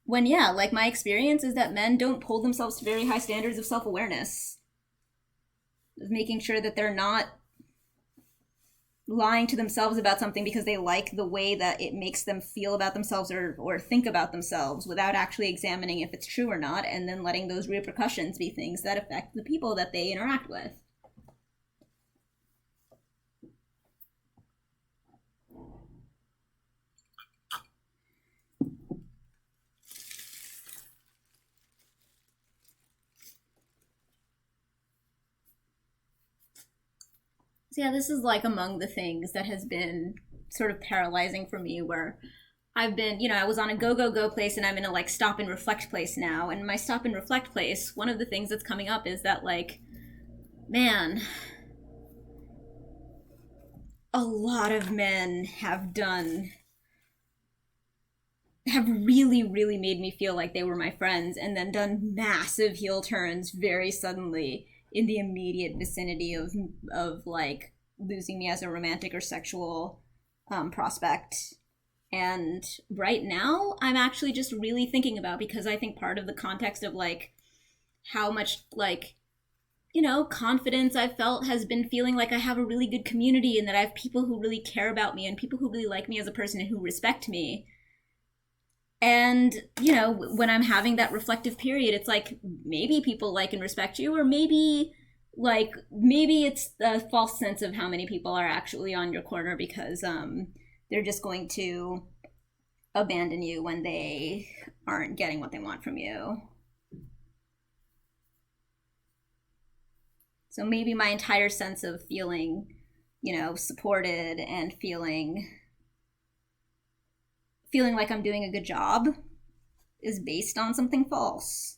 When, yeah, like, my experience is that men don't hold themselves to very high standards of self-awareness. Of making sure that they're not lying to themselves about something because they like the way that it makes them feel about themselves or think about themselves without actually examining if it's true or not, and then letting those repercussions be things that affect the people that they interact with. So yeah, this is like among the things that has been sort of paralyzing for me, where I've been, you know, I was on a go place and I'm in a like stop and reflect place now. And my stop and reflect place, one of the things that's coming up is that, like, man, a lot of men have really, really made me feel like they were my friends and then done massive heel turns very suddenly in the immediate vicinity of like losing me as a romantic or sexual prospect. And right now I'm actually just really thinking about, because I think part of the context of like how much, like, you know, confidence I've felt has been feeling like I have a really good community and that I have people who really care about me and people who really like me as a person and who respect me. And, you know, when I'm having that reflective period, it's like, maybe people like and respect you, or maybe it's the false sense of how many people are actually on your corner because they're just going to abandon you when they aren't getting what they want from you. So maybe my entire sense of feeling, you know, supported and feeling like I'm doing a good job is based on something false.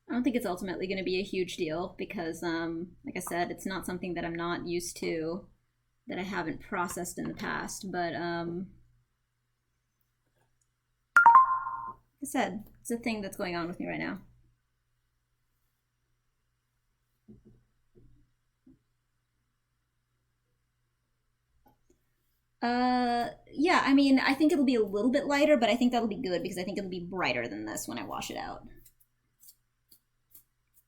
I don't think it's ultimately going to be a huge deal because, like I said, it's not something that I'm not used to, that I haven't processed in the past. But, like I said, it's a thing that's going on with me right now. Yeah, I mean, I think it'll be a little bit lighter, but I think that'll be good because I think it'll be brighter than this when I wash it out.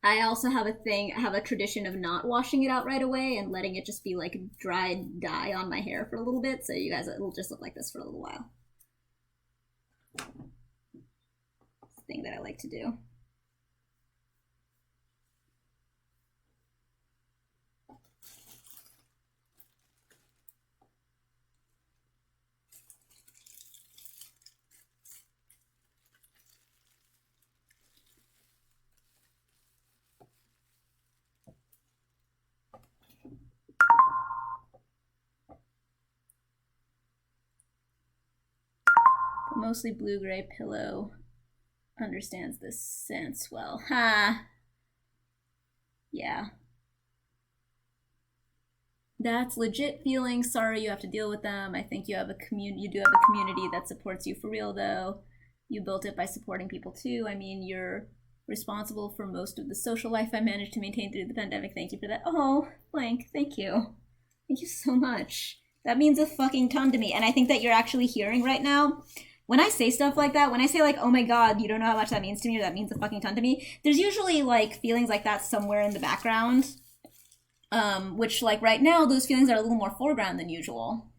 I also have a tradition of not washing it out right away and letting it just be like dried dye on my hair for a little bit, so you guys, it'll just look like this for a little while. It's the thing that I like to do. But mostly blue-gray pillow understands this sense well. Ha! Yeah. That's legit feelings. Sorry you have to deal with them. I think you have a you do have a community that supports you for real, though. You built it by supporting people too. I mean, you're responsible for most of the social life I managed to maintain through the pandemic. Thank you for that. Oh, Blank, thank you. Thank you so much. That means a fucking ton to me. And I think that you're actually hearing right now when I say stuff like that, when I say like, oh my god, you don't know how much that means to me, or that means a fucking ton to me, there's usually like feelings like that somewhere in the background. Which like right now, those feelings are a little more foreground than usual.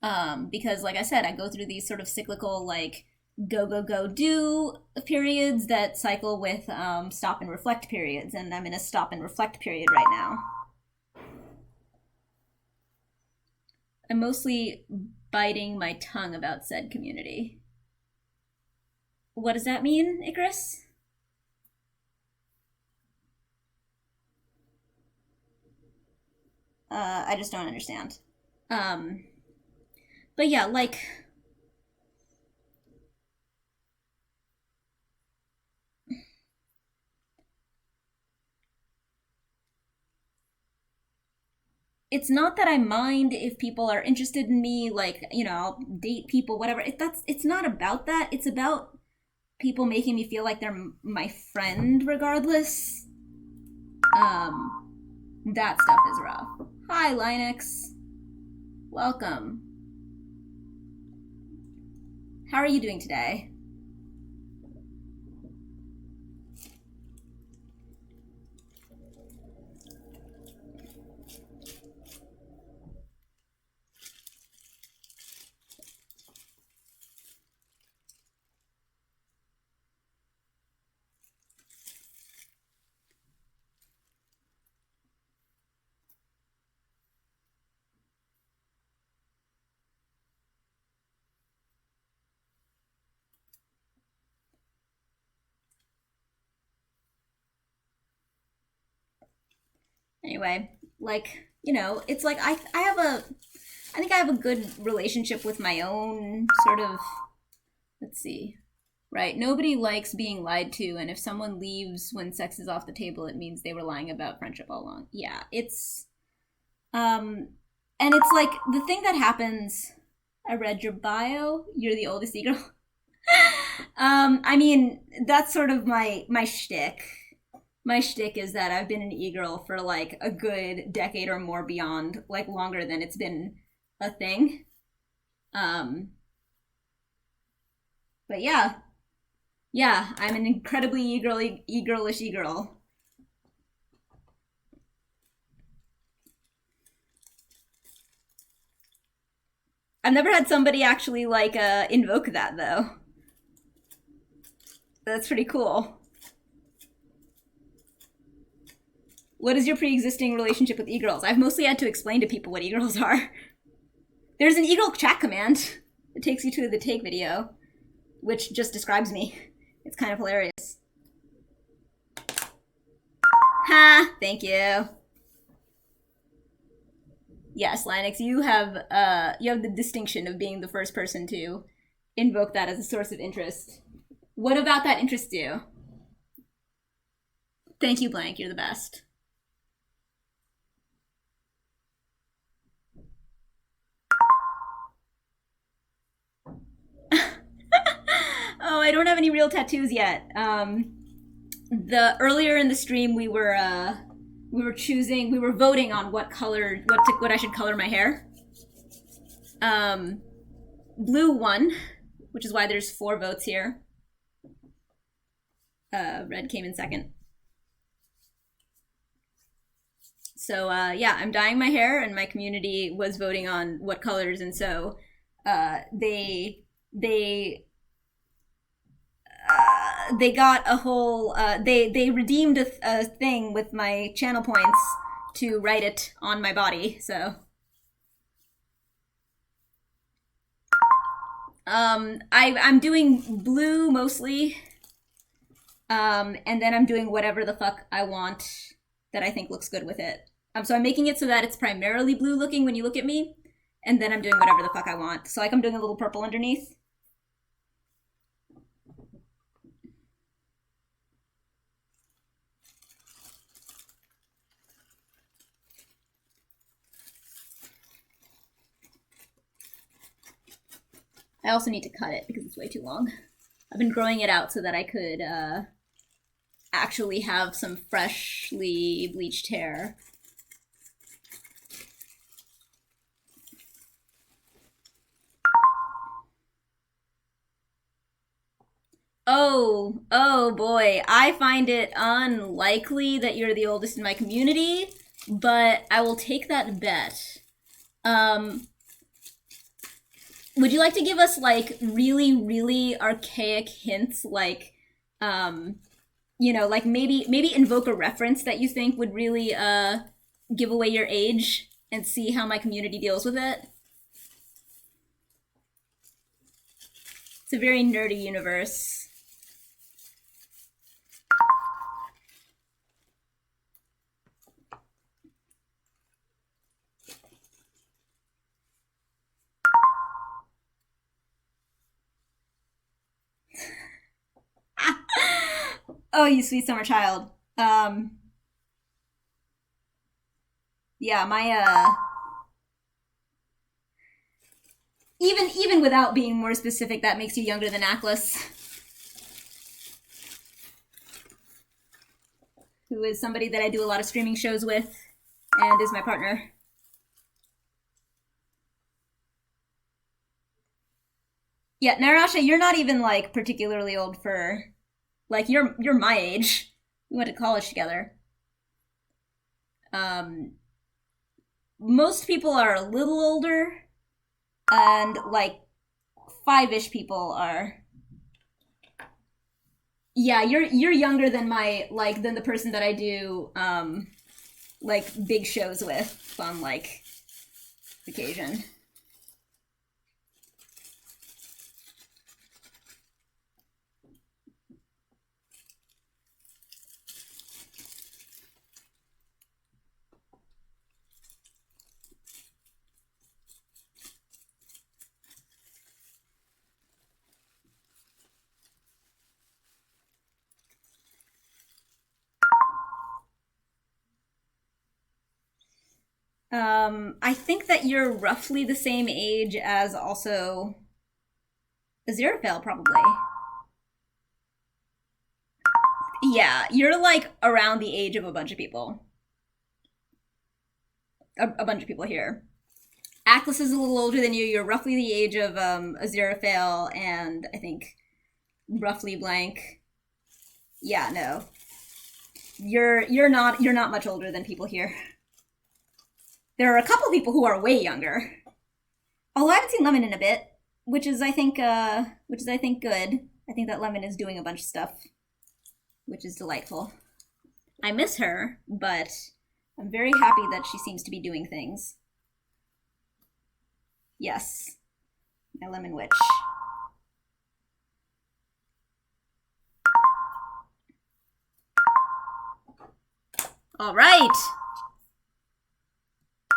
Because like I said, I go through these sort of cyclical like go, go, go, do periods that cycle with stop and reflect periods, and I'm in a stop and reflect period right now. I'm mostly biting my tongue about said community. What does that mean, Icarus? I just don't understand. But yeah, like... It's not that I mind if people are interested in me, like, you know, I'll date people, whatever. It's not about that. It's about people making me feel like they're my friend regardless. That stuff is rough. Hi, Linux. Welcome. How are you doing today? Anyway, like, you know, it's like I think I have a good relationship with my own sort of, let's see, right? Nobody likes being lied to, and if someone leaves when sex is off the table, it means they were lying about friendship all along. Yeah, it's, and it's like, the thing that happens, I read your bio, you're the oldest e-girl. I mean, that's sort of my shtick. My shtick is that I've been an e-girl for like a good decade or more beyond, like longer than it's been a thing. But yeah. Yeah, I'm an incredibly e-girlish e-girl. I've never had somebody actually like invoke that though. That's pretty cool. What is your pre-existing relationship with e-girls? I've mostly had to explain to people what e-girls are. There's an e-girl chat command that takes you to the take video, which just describes me. It's kind of hilarious. Ha! Thank you. Yes, Linux, you have the distinction of being the first person to invoke that as a source of interest. What about that interests you? Thank you, Blank. You're the best. Oh, I don't have any real tattoos yet. Earlier in the stream we were voting on what I should color my hair. Blue won, which is why there's 4 votes here. Red came in second. So yeah, I'm dyeing my hair, and my community was voting on what colors, and so they got a whole they redeemed a thing with my channel points to write it on my body. So I'm doing blue mostly, and then I'm doing whatever the fuck I want that I think looks good with it. So I'm making it so that it's primarily blue looking when you look at me, and then I'm doing whatever the fuck I want. So like I'm doing a little purple underneath. I also need to cut it because it's way too long. I've been growing it out so that I could actually have some freshly bleached hair. Oh boy. I find it unlikely that you're the oldest in my community, but I will take that bet. Would you like to give us, like, really, really archaic hints, like, you know, like maybe invoke a reference that you think would really, give away your age and see how my community deals with it? It's a very nerdy universe. Oh, you sweet summer child. Yeah, my, even without being more specific, that makes you younger than Atlas. Who is somebody that I do a lot of streaming shows with, and is my partner. Yeah, Narasha, you're not even, like, particularly old for... Like, you're my age. We went to college together. Most people are a little older, and, like, 5-ish people are... Yeah, you're younger than my, like, than the person that I do, like, big shows with on, like, occasion. I think that you're roughly the same age as also Aziraphale, probably. Yeah, you're like around the age of a bunch of people. A bunch of people here. Atlas is a little older than you. You're roughly the age of Aziraphale and I think roughly blank. Yeah, no. You're not much older than people here. There are a couple people who are way younger. Although I haven't seen Lemon in a bit, which is I think good. I think that Lemon is doing a bunch of stuff, which is delightful. I miss her, but I'm very happy that she seems to be doing things. Yes, my Lemon Witch. All right.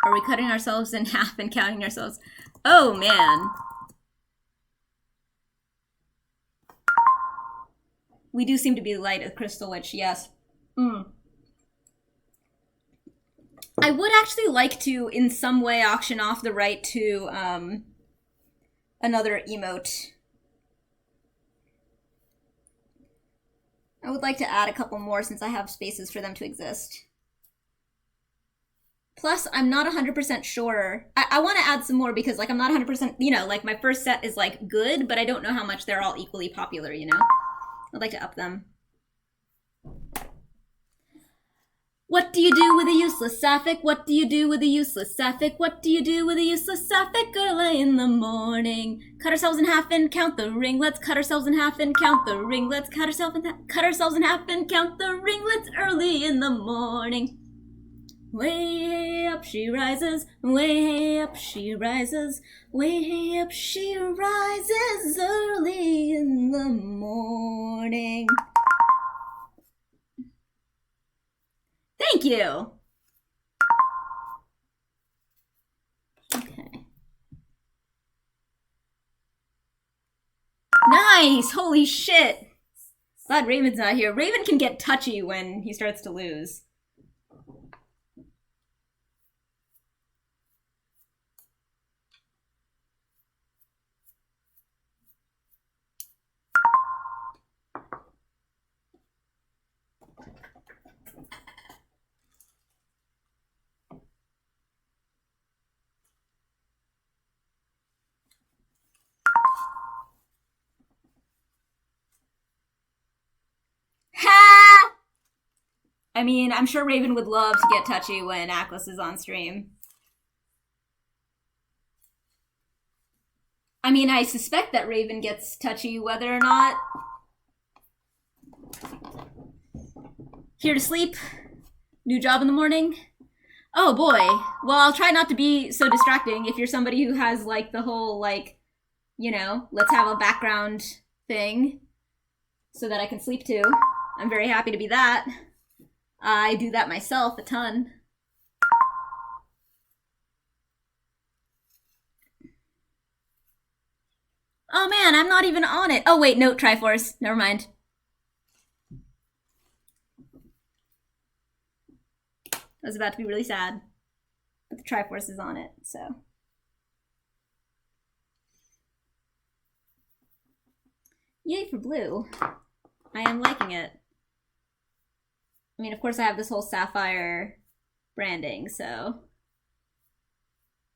Are we cutting ourselves in half and counting ourselves? Oh, man. We do seem to be light of Crystal Witch, yes. I would actually like to, in some way, auction off the right to another emote. I would like to add a couple more since I have spaces for them to exist. Plus, I'm not 100% sure. I want to add some more because, like, I'm not 100%, you know, like, my first set is, like, good, but I don't know how much they're all equally popular, you know? I'd like to up them. What do you do with a useless Sapphic? What do you do with a useless Sapphic? What do you do with a useless Sapphic early in the morning? Cut ourselves in half and count the ringlets. Cut ourselves in half and count the ringlets. Cut ourselves in half and count the ringlets early in the morning. Way up she rises, way up she rises, way up she rises early in the morning. Thank you! Okay. Nice! Holy shit! Glad Raven's not here. Raven can get touchy when he starts to lose. I mean, I'm sure Raven would love to get touchy when Atlas is on stream. I mean, I suspect that Raven gets touchy whether or not. Here to sleep. New job in the morning. Oh boy. Well, I'll try not to be so distracting if you're somebody who has like the whole like, you know, let's have a background thing so that I can sleep too. I'm very happy to be that. I do that myself a ton. Oh man, I'm not even on it. Oh wait, no, Triforce. Never mind. I was about to be really sad. But the Triforce is on it, so. Yay for blue. I am liking it. I mean, of course I have this whole sapphire branding, so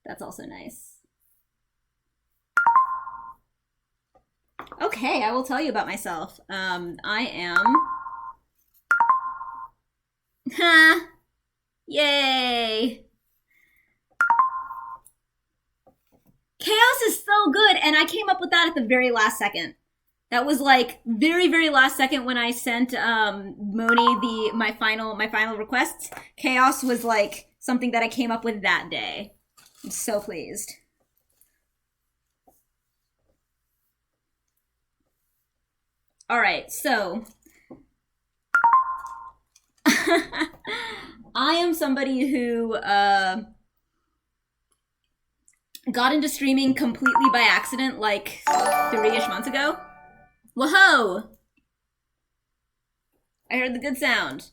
that's also nice. Okay, I will tell you about myself. I am... Ha! Yay! Chaos is so good, and I came up with that at the very last second. That was like very, very last second when I sent Moni my final requests. Chaos was like something that I came up with that day. I'm so pleased. All right, so I am somebody who got into streaming completely by accident like 3-ish months ago. Whoa! I heard the good sound.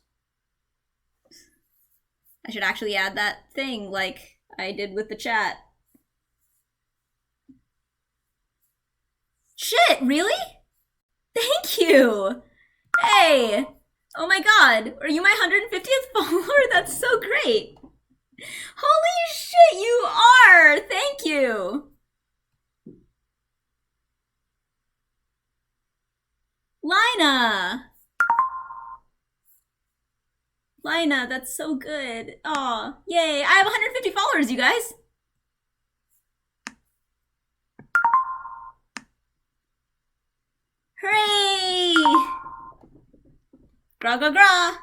I should actually add that thing like I did with the chat. Shit, really? Thank you! Hey! Oh my god, are you my 150th follower? That's so great! Holy shit, you are! Thank you! Lina, that's so good. Aw, yay. I have 150 followers, you guys. Hooray! Gra gra gra!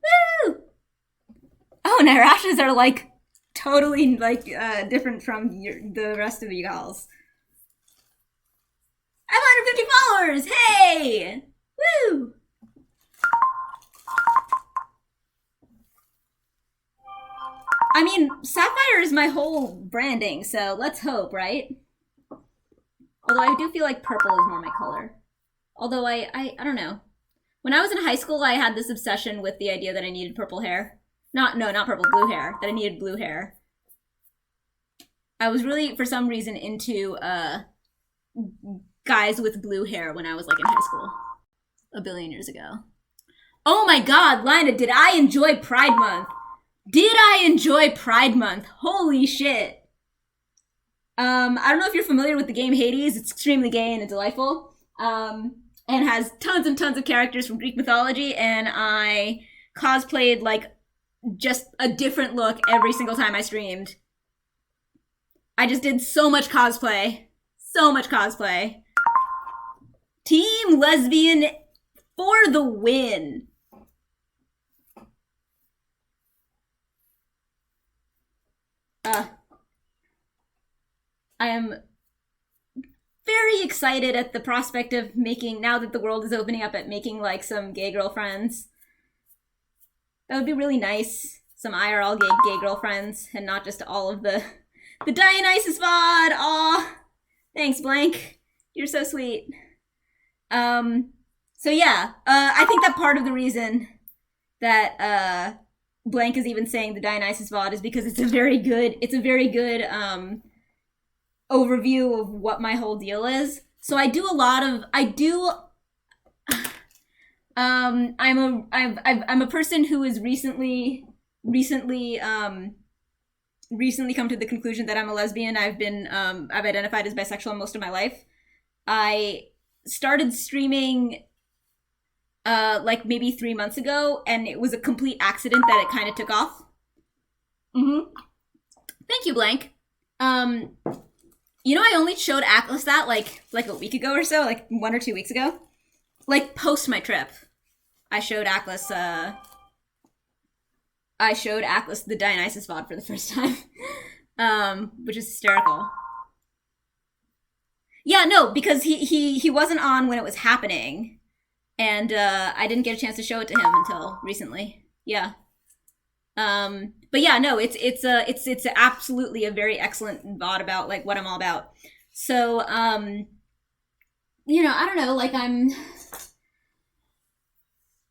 Woo! Oh, and our ashes are like totally like different from the rest of you gals. I have 150 followers! Hey! Woo! I mean, Sapphire is my whole branding, so let's hope, right? Although I do feel like purple is more my color. Although I don't know. When I was in high school, I had this obsession with the idea that I needed purple hair. Not purple, blue hair. That I needed blue hair. I was really, for some reason, into guys with blue hair when I was like in high school. A billion years ago. Oh my god, Lina, did I enjoy Pride Month? Did I enjoy Pride Month? Holy shit. I don't know if you're familiar with the game Hades. It's extremely gay and delightful. And has tons and tons of characters from Greek mythology, and I cosplayed like just a different look every single time I streamed. I just did so much cosplay. So much cosplay. Team Lesbian for the win. I am very excited at the prospect of making, now that the world is opening up, at making like some gay girlfriends. That would be really nice. Some IRL gay girlfriends, and not just all of the Dionysus VOD. Aw, thanks, Blank. You're so sweet. So yeah, I think that part of the reason that Blank is even saying the Dionysus VOD is because it's a very good overview of what my whole deal is. So I'm a person who has recently come to the conclusion that I'm a lesbian. I've identified as bisexual most of my life. I started streaming like maybe 3 months ago, and it was a complete accident that it kind of took off. Thank you, Blank. You know, I only showed Atlas that like a week ago or so, like 1 or 2 weeks ago. Like post my trip, I showed Atlas the Dionysus VOD for the first time. Which is hysterical. Yeah, no, because he wasn't on when it was happening, and I didn't get a chance to show it to him until recently. Yeah. But yeah, no, it's absolutely a very excellent VOD about like what I'm all about. So, you know, I don't know, like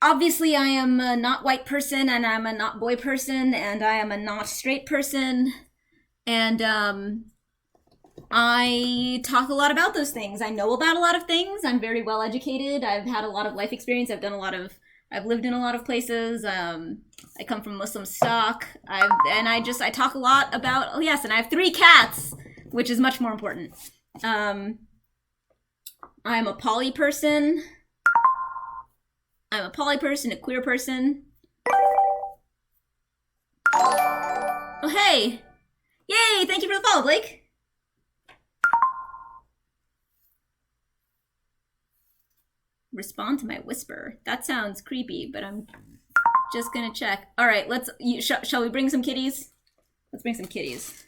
obviously I am a not white person, and I'm a not boy person, and I am a not straight person, and I talk a lot about those things. I know about a lot of things. I'm very well educated. I've had a lot of life experience. I've lived in a lot of places. I come from Muslim stock. I talk a lot about, oh yes, and I have 3 cats, which is much more important. I'm a poly person. I'm a poly person, a queer person. Oh hey! Yay! Thank you for the follow, Blake! Respond to my whisper. That sounds creepy, but I'm just gonna check. All right, shall we bring some kitties? Let's bring some kitties.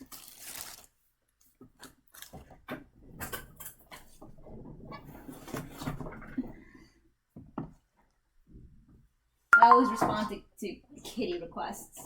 I always respond to kitty requests.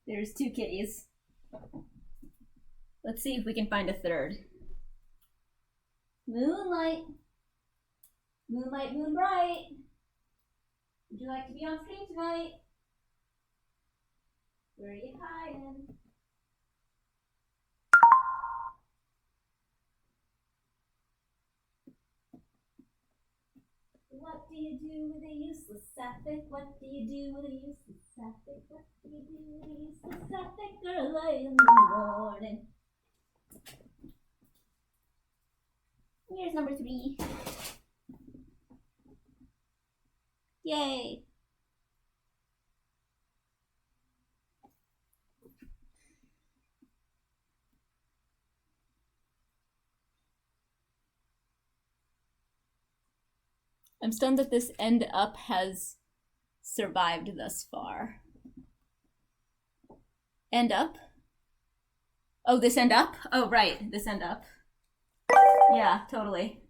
There's 2 kitties. Let's see if we can find a third. Moonlight. Moonlight, moon bright. Would you like to be on screen tonight? Where are you hiding? What do you do with a useless Saph? What do you do with a useless Saph? What do you do with a useless Saph early in the morning? Here's number 3. Yay! I'm stunned that this end up has survived thus far. End up? Oh, this end up? Oh, right, this end up. Yeah, totally.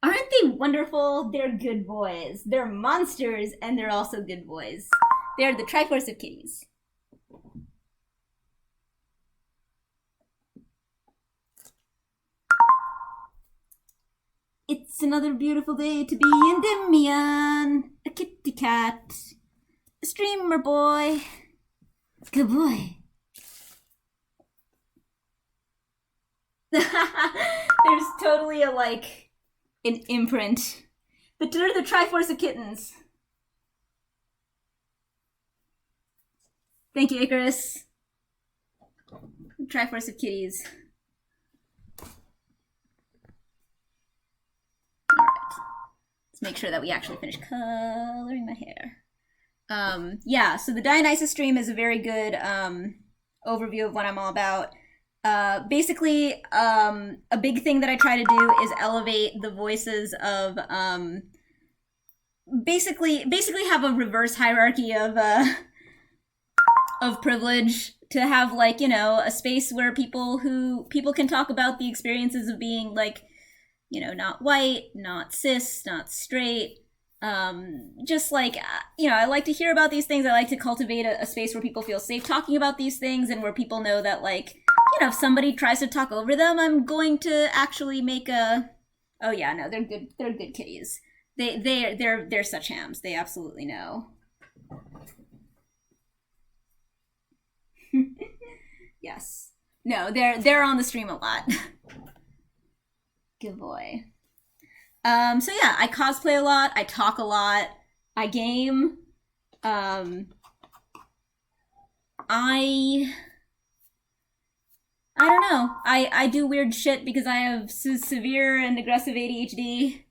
Aren't they wonderful? They're good boys. They're monsters, and they're also good boys. They're the Triforce of Kitties. It's another beautiful day to be Endymion. A kitty cat. A streamer boy. Good boy. There's totally an imprint. They're the Triforce of Kittens. Thank you, Icarus. Triforce of Kitties. Alright. Let's make sure that we actually finish coloring my hair. Yeah, so the Dionysus stream is a very good overview of what I'm all about. Basically, a big thing that I try to do is elevate the voices of, basically have a reverse hierarchy of privilege, to have, like, you know, a space where people can talk about the experiences of being, like, you know, not white, not cis, not straight, just like, you know, I like to hear about these things. I like to cultivate a space where people feel safe talking about these things, and where people know that, like, you know, if somebody tries to talk over them, I'm going to actually make a, oh yeah, no, they're good kitties. They're such hams. They absolutely know. Yes. No, they're on the stream a lot. Good boy. So yeah, I cosplay a lot, I talk a lot, I game. I don't know. I do weird shit because I have severe and aggressive ADHD.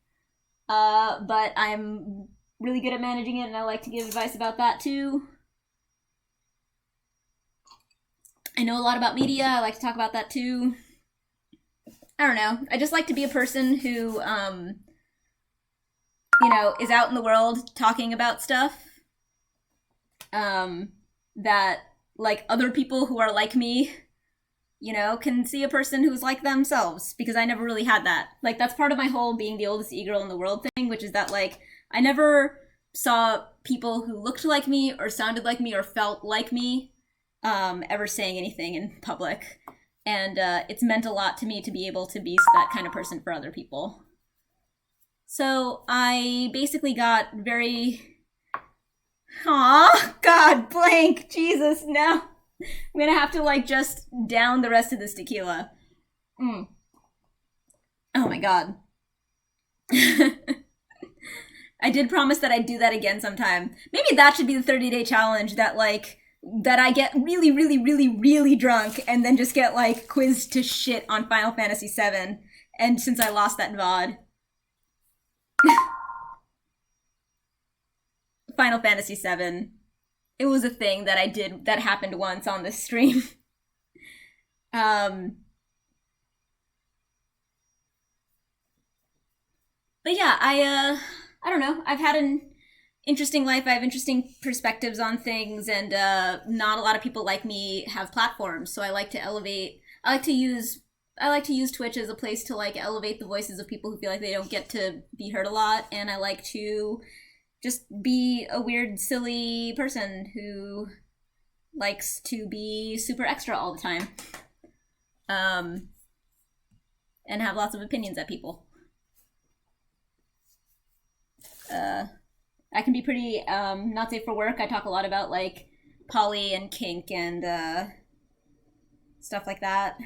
But I'm really good at managing it, and I like to give advice about that too. I know a lot about media. I like to talk about that too. I don't know. I just like to be a person who, you know, is out in the world talking about stuff. That, like, other people who are like me, you know, can see a person who's like themselves, because I never really had that. Like, that's part of my whole being the oldest e-girl in the world thing, which is that, like, I never saw people who looked like me or sounded like me or felt like me ever saying anything in public. And it's meant a lot to me to be able to be that kind of person for other people. So I basically got very... Aw, God, blank, Jesus, no. I'm gonna have to, like, just down the rest of this tequila. Oh my God. I did promise that I'd do that again sometime. Maybe that should be the 30-day challenge, that, like, that I get really, really, really, really drunk and then just get, like, quizzed to shit on Final Fantasy VII. And since I lost that VOD. Final Fantasy VII. It was a thing that I did, that happened once on this stream. But yeah, I don't know. I've had an interesting life. I have interesting perspectives on things, and not a lot of people like me have platforms. So I like to elevate. I like to use Twitch as a place to, like, elevate the voices of people who feel like they don't get to be heard a lot, and I like to just be a weird, silly person who likes to be super extra all the time. And have lots of opinions at people. I can be pretty not safe for work. I talk a lot about, like, poly and kink and stuff like that.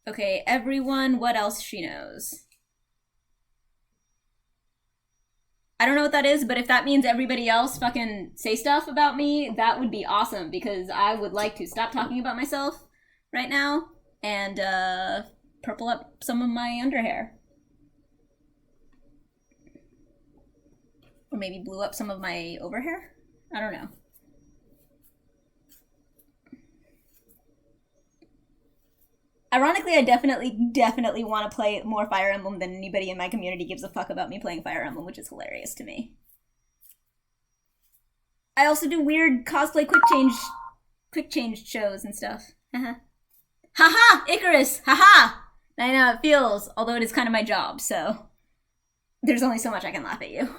Okay, everyone, what else she knows? I don't know what that is, but if that means everybody else fucking say stuff about me, that would be awesome, because I would like to stop talking about myself right now and purple up some of my underhair. Or maybe blue up some of my overhair? I don't know. Ironically, I definitely want to play more Fire Emblem than anybody in my community gives a fuck about me playing Fire Emblem, which is hilarious to me. I also do weird cosplay quick change shows and stuff. Haha, Icarus, haha! I know how it feels, although it is kind of my job, so there's only so much I can laugh at you.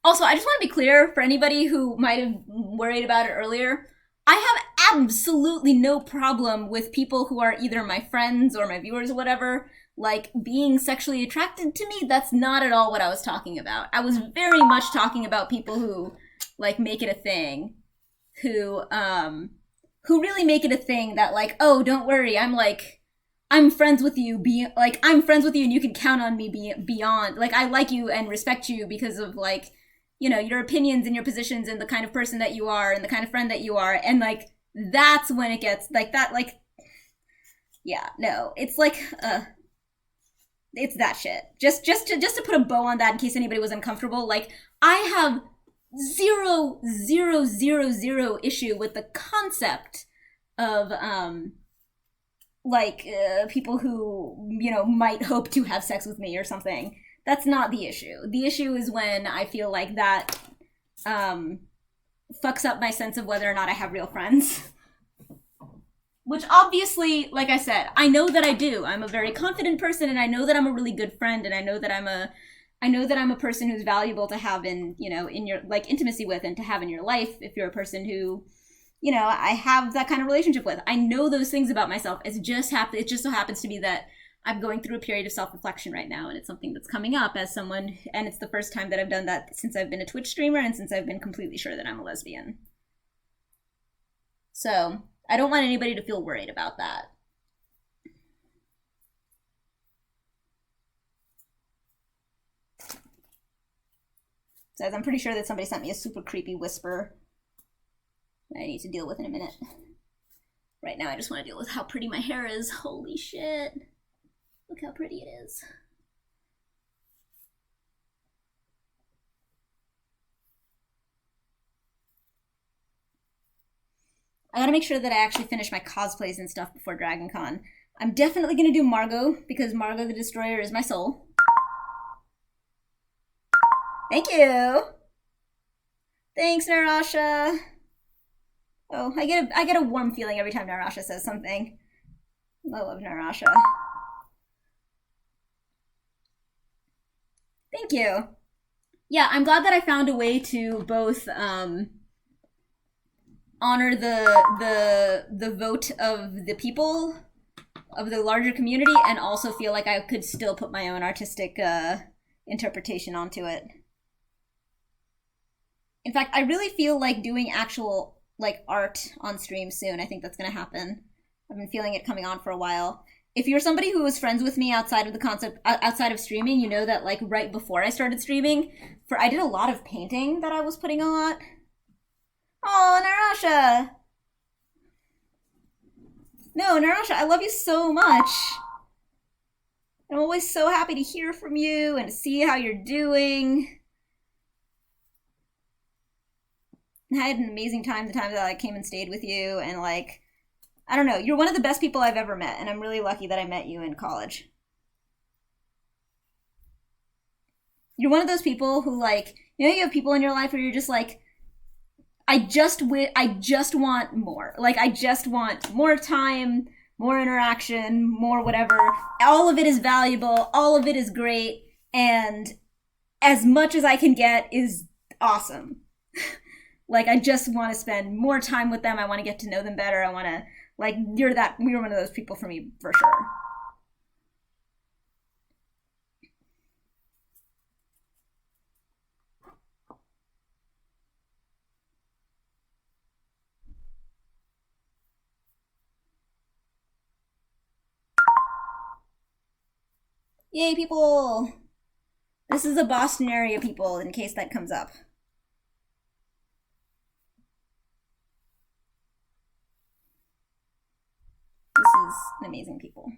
Also, I just want to be clear for anybody who might have worried about it earlier. I have absolutely no problem with people who are either my friends or my viewers or whatever, like, being sexually attracted to me. That's not at all what I was talking about. I was very much talking about people who, like, make it a thing. Who really make it a thing that, like, oh, don't worry, I'm friends with you, I'm friends with you and you can count on me beyond, like, I like you and respect you because of, like, you know, your opinions and your positions and the kind of person that you are and the kind of friend that you are, and, like, that's when it gets, like, that, like, yeah, no, it's, like, it's that shit. Just to put a bow on that in case anybody was uncomfortable, like, I have zero issue with the concept of, people who, you know, might hope to have sex with me or something. That's not the issue. The issue is when I feel like that fucks up my sense of whether or not I have real friends. Which obviously, like I said, I know that I do. I'm a very confident person, and I know that I'm a really good friend, and I know that I'm a person who's valuable to have in, you know, in your, like, intimacy with and to have in your life if you're a person who, you know, I have that kind of relationship with. I know those things about myself. It just so happens to be that I'm going through a period of self-reflection right now, and it's something that's coming up as someone, and it's the first time that I've done that since I've been a Twitch streamer and since I've been completely sure that I'm a lesbian. So I don't want anybody to feel worried about that. Says, I'm pretty sure that somebody sent me a super creepy whisper that I need to deal with in a minute. Right now I just want to deal with how pretty my hair is. Holy shit. Look how pretty it is. I gotta make sure that I actually finish my cosplays and stuff before Dragon Con. I'm definitely gonna do Margot, because Margot the Destroyer is my soul. Thank you! Thanks, Narasha! Oh, I get a warm feeling every time Narasha says something. I love Narasha. Thank you. Yeah, I'm glad that I found a way to both honor the vote of the people of the larger community and also feel like I could still put my own artistic interpretation onto it. In fact, I really feel like doing actual like art on stream soon. I think that's gonna happen. I've been feeling it coming on for a while. If you're somebody who was friends with me outside of the concept, outside of streaming, you know that like right before I started streaming, I did a lot of painting that I was putting a lot. Oh, Narasha! No, Narasha, I love you so much. I'm always so happy to hear from you and to see how you're doing. I had an amazing time the time that I came and stayed with you, and like, I don't know, you're one of the best people I've ever met, and I'm really lucky that I met you in college. You're one of those people who like, you know, you have people in your life where you're just like, I just want more. Like, I just want more time, more interaction, more whatever. All of it is valuable, all of it is great, and as much as I can get is awesome. Like, I just want to spend more time with them. I want to get to know them better. I want to, like, you're one of those people for me, for sure. Yay, people! This is the Boston area, people, in case that comes up. This is an amazing people.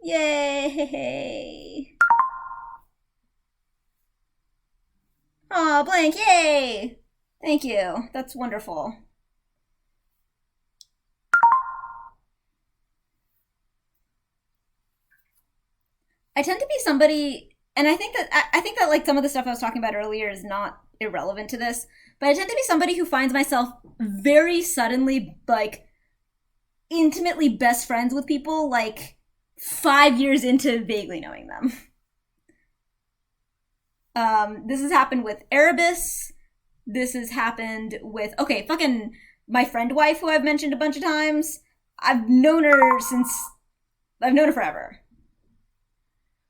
Yay! Aw, Blank, yay! Thank you. That's wonderful. I tend to be somebody, and I think that like some of the stuff I was talking about earlier is not irrelevant to this, but I tend to be somebody who finds myself very suddenly like intimately best friends with people like 5 years into vaguely knowing them. This has happened with Erebus. This has happened with, okay, fucking my friend wife who I've mentioned a bunch of times. I've known her forever.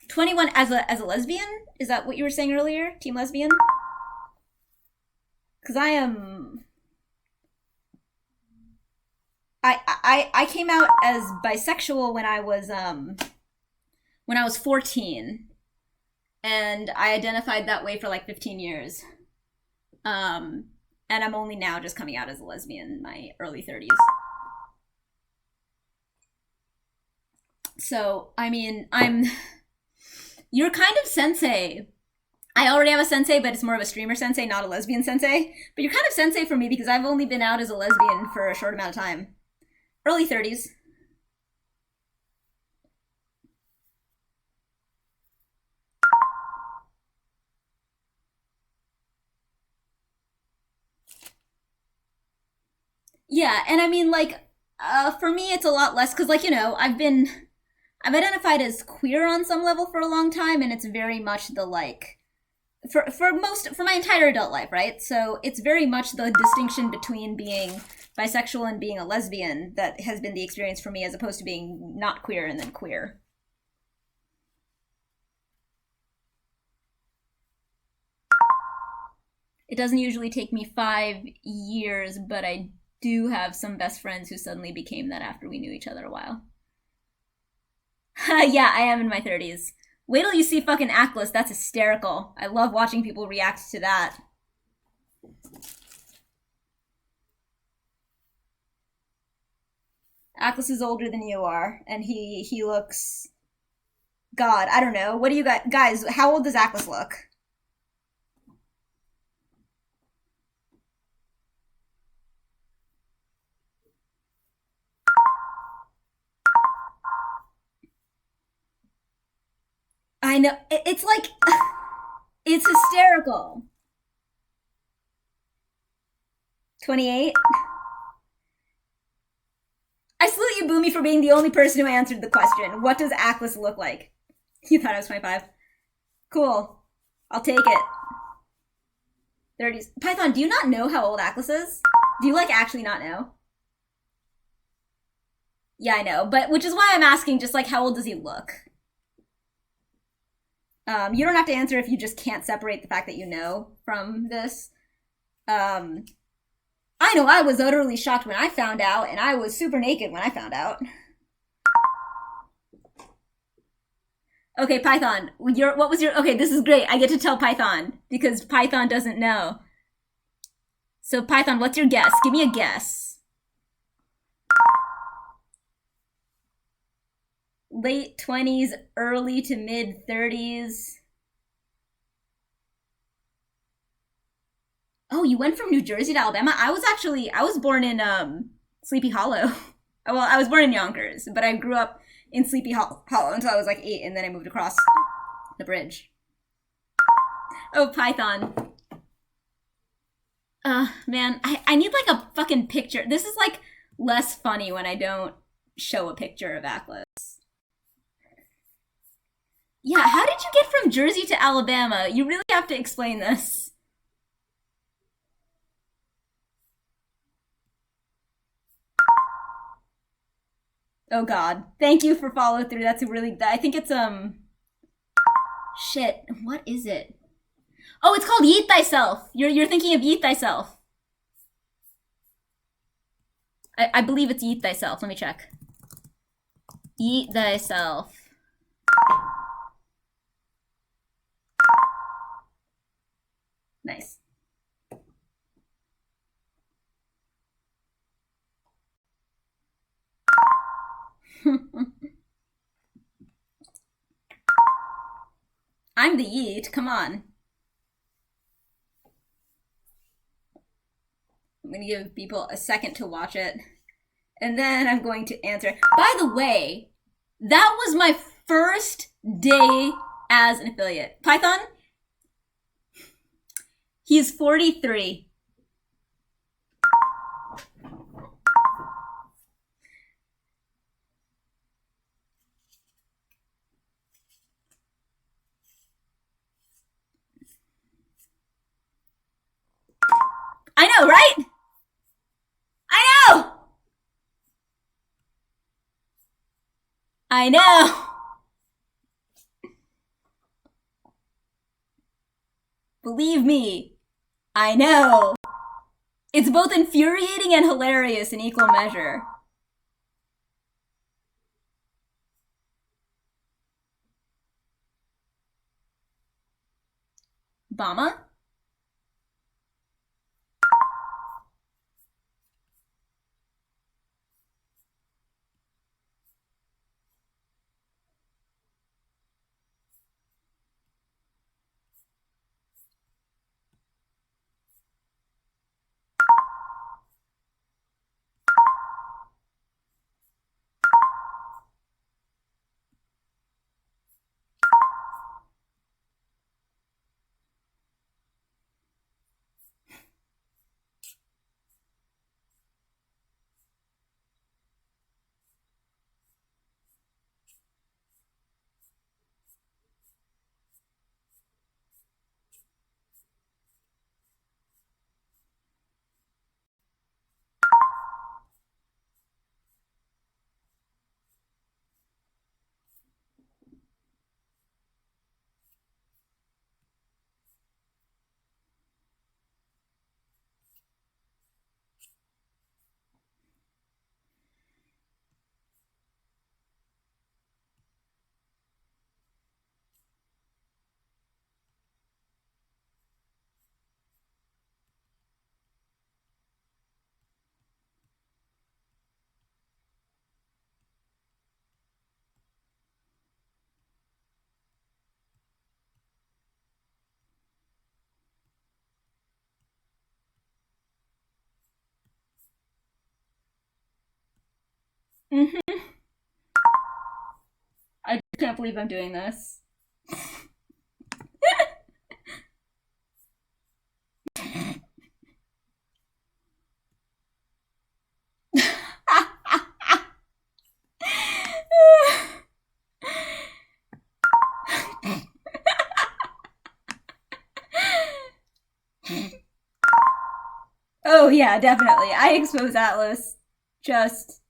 21 as a lesbian? Is that what you were saying earlier? Team lesbian? Because I came out as bisexual when I was 14, and I identified that way for like 15 years. And I'm only now just coming out as a lesbian in my early 30s. So, I mean, you're kind of sensei. I already have a sensei, but it's more of a streamer sensei, not a lesbian sensei. But you're kind of sensei for me because I've only been out as a lesbian for a short amount of time. Early 30s. Yeah, and I mean, like, for me, it's a lot less, because, like, you know, I've identified as queer on some level for a long time, and it's very much the, like, for my entire adult life, right? So it's very much the distinction between being bisexual and being a lesbian that has been the experience for me, as opposed to being not queer and then queer. It doesn't usually take me 5 years, but I do have some best friends who suddenly became that after we knew each other a while. Yeah, I am in my 30s. Wait till you see fucking Atlas, that's hysterical. I love watching people react to that. Atlas is older than you are, and he looks... God, I don't know. What do you guys, how old does Atlas look? I know, it's like, it's hysterical. 28? I salute you, Boomy, for being the only person who answered the question. What does Atlas look like? You thought I was 25. Cool. I'll take it. 30s. Python, do you not know how old Atlas is? Do you, like, actually not know? Yeah, I know. But, which is why I'm asking, just, like, how old does he look? You don't have to answer if you just can't separate the fact that you know from this. I know I was utterly shocked when I found out, and I was super naked when I found out. Okay, Python, what was your... Okay, this is great. I get to tell Python, because Python doesn't know. So, Python, what's your guess? Give me a guess. Late 20s, early to mid 30s. Oh, you went from New Jersey to Alabama? I was born in Sleepy Hollow. Well, I was born in Yonkers, but I grew up in Sleepy Hollow until I was like 8, and then I moved across the bridge. Oh, Python. Man, I need like a fucking picture. This is like less funny when I don't show a picture of Atlas. Yeah, how did you get from Jersey to Alabama? You really have to explain this. Oh god. Thank you for follow through. That's a really... I think it's, shit. What is it? Oh, it's called Yeet Thyself. You're thinking of Yeet Thyself. I believe it's Yeet Thyself. Let me check. Yeet Thyself. Nice. I'm the Yeet, come on. I'm gonna give people a second to watch it. And then I'm going to answer. By the way, that was my first day as an affiliate. Python? He's 43. I know, right? I know! I know! Believe me, I know. It's both infuriating and hilarious in equal measure. Bama? Mm-hmm. I can't believe I'm doing this. Oh yeah, definitely. I expose Atlas. Just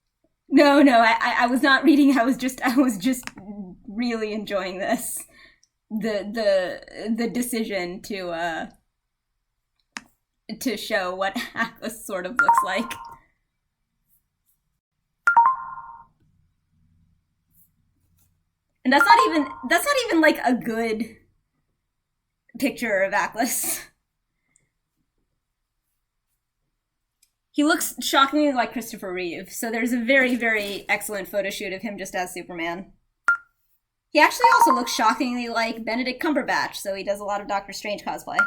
no, I was not reading. I was just really enjoying this. The decision to show what Atlas sort of looks like. And that's not even like a good picture of Atlas. He looks shockingly like Christopher Reeve, so there's a very, very excellent photo shoot of him just as Superman. He actually also looks shockingly like Benedict Cumberbatch, so he does a lot of Doctor Strange cosplay.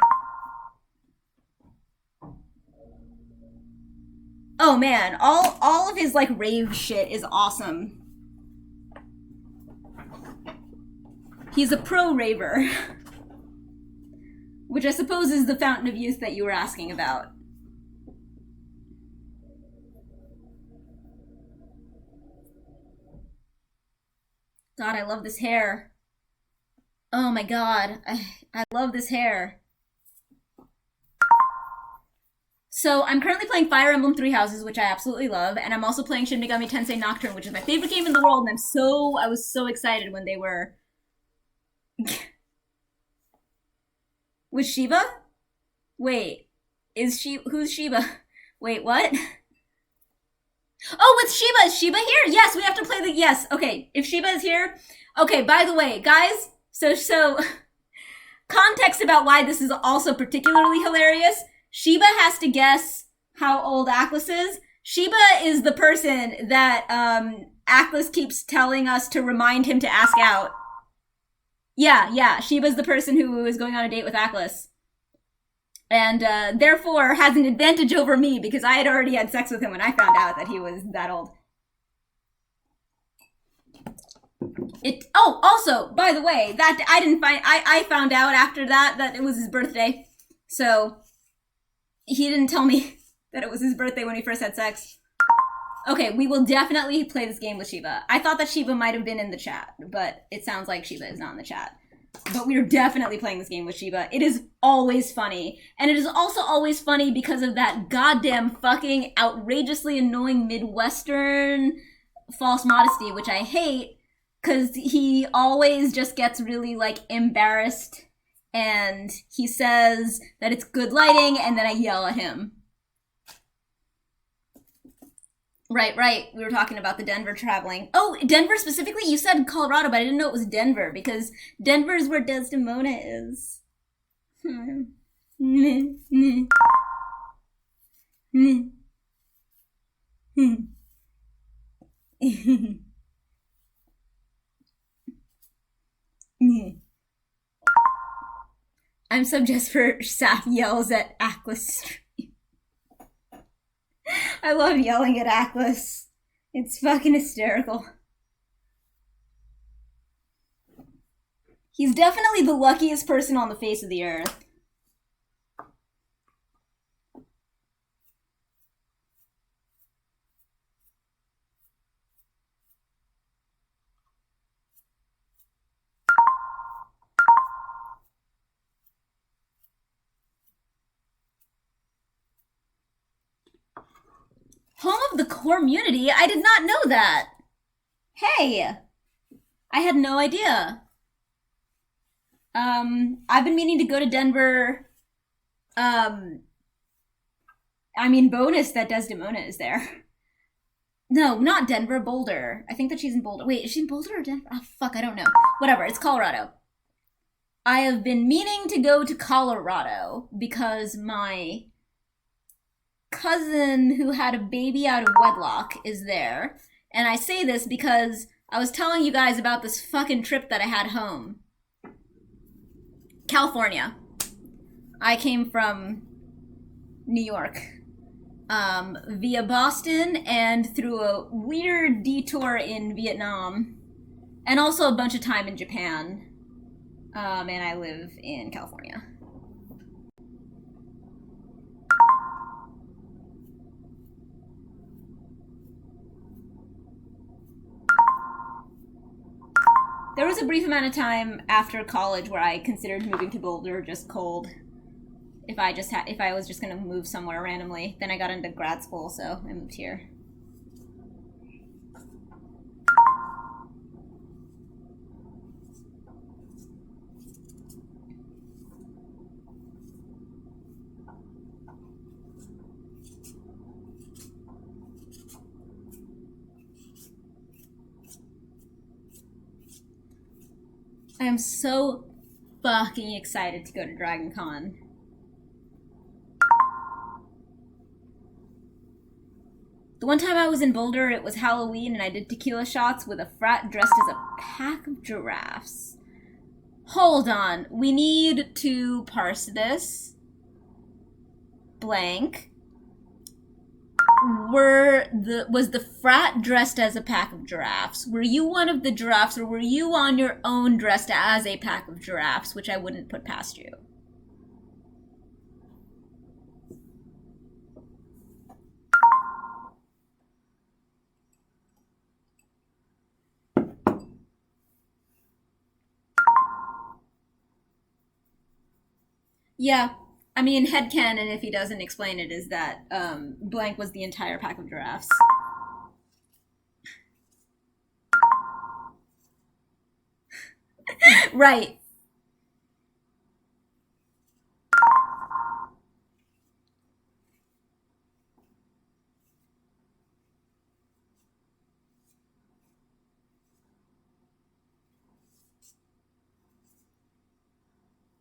Oh man, all of his like rave shit is awesome. He's a pro raver. Which I suppose is the fountain of youth that you were asking about. God, I love this hair. Oh my god, I love this hair. So I'm currently playing Fire Emblem Three Houses, which I absolutely love, and I'm also playing Shin Megami Tensei Nocturne, which is my favorite game in the world, and I was so excited when they were... With Shiba? Wait, who's Shiba? Wait, what? Oh, it's Shiba! Is Shiba here? Yes, we have to play yes, okay, if Shiba is here... Okay, by the way, guys, so... Context about why this is also particularly hilarious. Shiba has to guess how old Atlas is. Shiba is the person that, Atlas keeps telling us to remind him to ask out. Yeah, Shiba's the person who is going on a date with Atlas. And, therefore has an advantage over me because I had already had sex with him when I found out that he was that old. Oh, also, by the way, that I found out after that it was his birthday. So, he didn't tell me that it was his birthday when we first had sex. Okay, we will definitely play this game with Shiba. I thought that Shiba might have been in the chat, but it sounds like Shiba is not in the chat. But we are definitely playing this game with Shiba. It is always funny. And it is also always funny because of that goddamn fucking outrageously annoying Midwestern false modesty, which I hate, because he always just gets really, like, embarrassed, and he says that it's good lighting, and then I yell at him. Right. We were talking about the Denver traveling. Oh, Denver specifically? You said Colorado, but I didn't know it was Denver, because Denver is where Desdemona is. I'm so just for Saph yells at Atlas. I love yelling at Atlas. It's fucking hysterical. He's definitely the luckiest person on the face of the earth. Home of the community? I did not know that. Hey, I had no idea. I've been meaning to go to Denver. I mean, bonus that Desdemona is there. No, not Denver, Boulder. I think that she's in Boulder. Wait, is she in Boulder or Denver? Oh, fuck, I don't know. Whatever, it's Colorado. I have been meaning to go to Colorado because my cousin who had a baby out of wedlock is there. And I say this because I was telling you guys about this fucking trip that I had home. California. I came from New York. via Boston and through a weird detour in Vietnam, and also a bunch of time in Japan. And I live in California. There was a brief amount of time after college where I considered moving to Boulder just cold. If I was just gonna move somewhere randomly. Then I got into grad school, so I moved here. I am so fucking excited to go to Dragon Con. The one time I was in Boulder, it was Halloween, and I did tequila shots with a frat dressed as a pack of giraffes. Hold on. We need to parse this. Blank. Was the frat dressed as a pack of giraffes? Were you one of the giraffes, or were you on your own dressed as a pack of giraffes, which I wouldn't put past you? Yeah. I mean, headcanon, if he doesn't explain it, is that blank was the entire pack of giraffes. Right.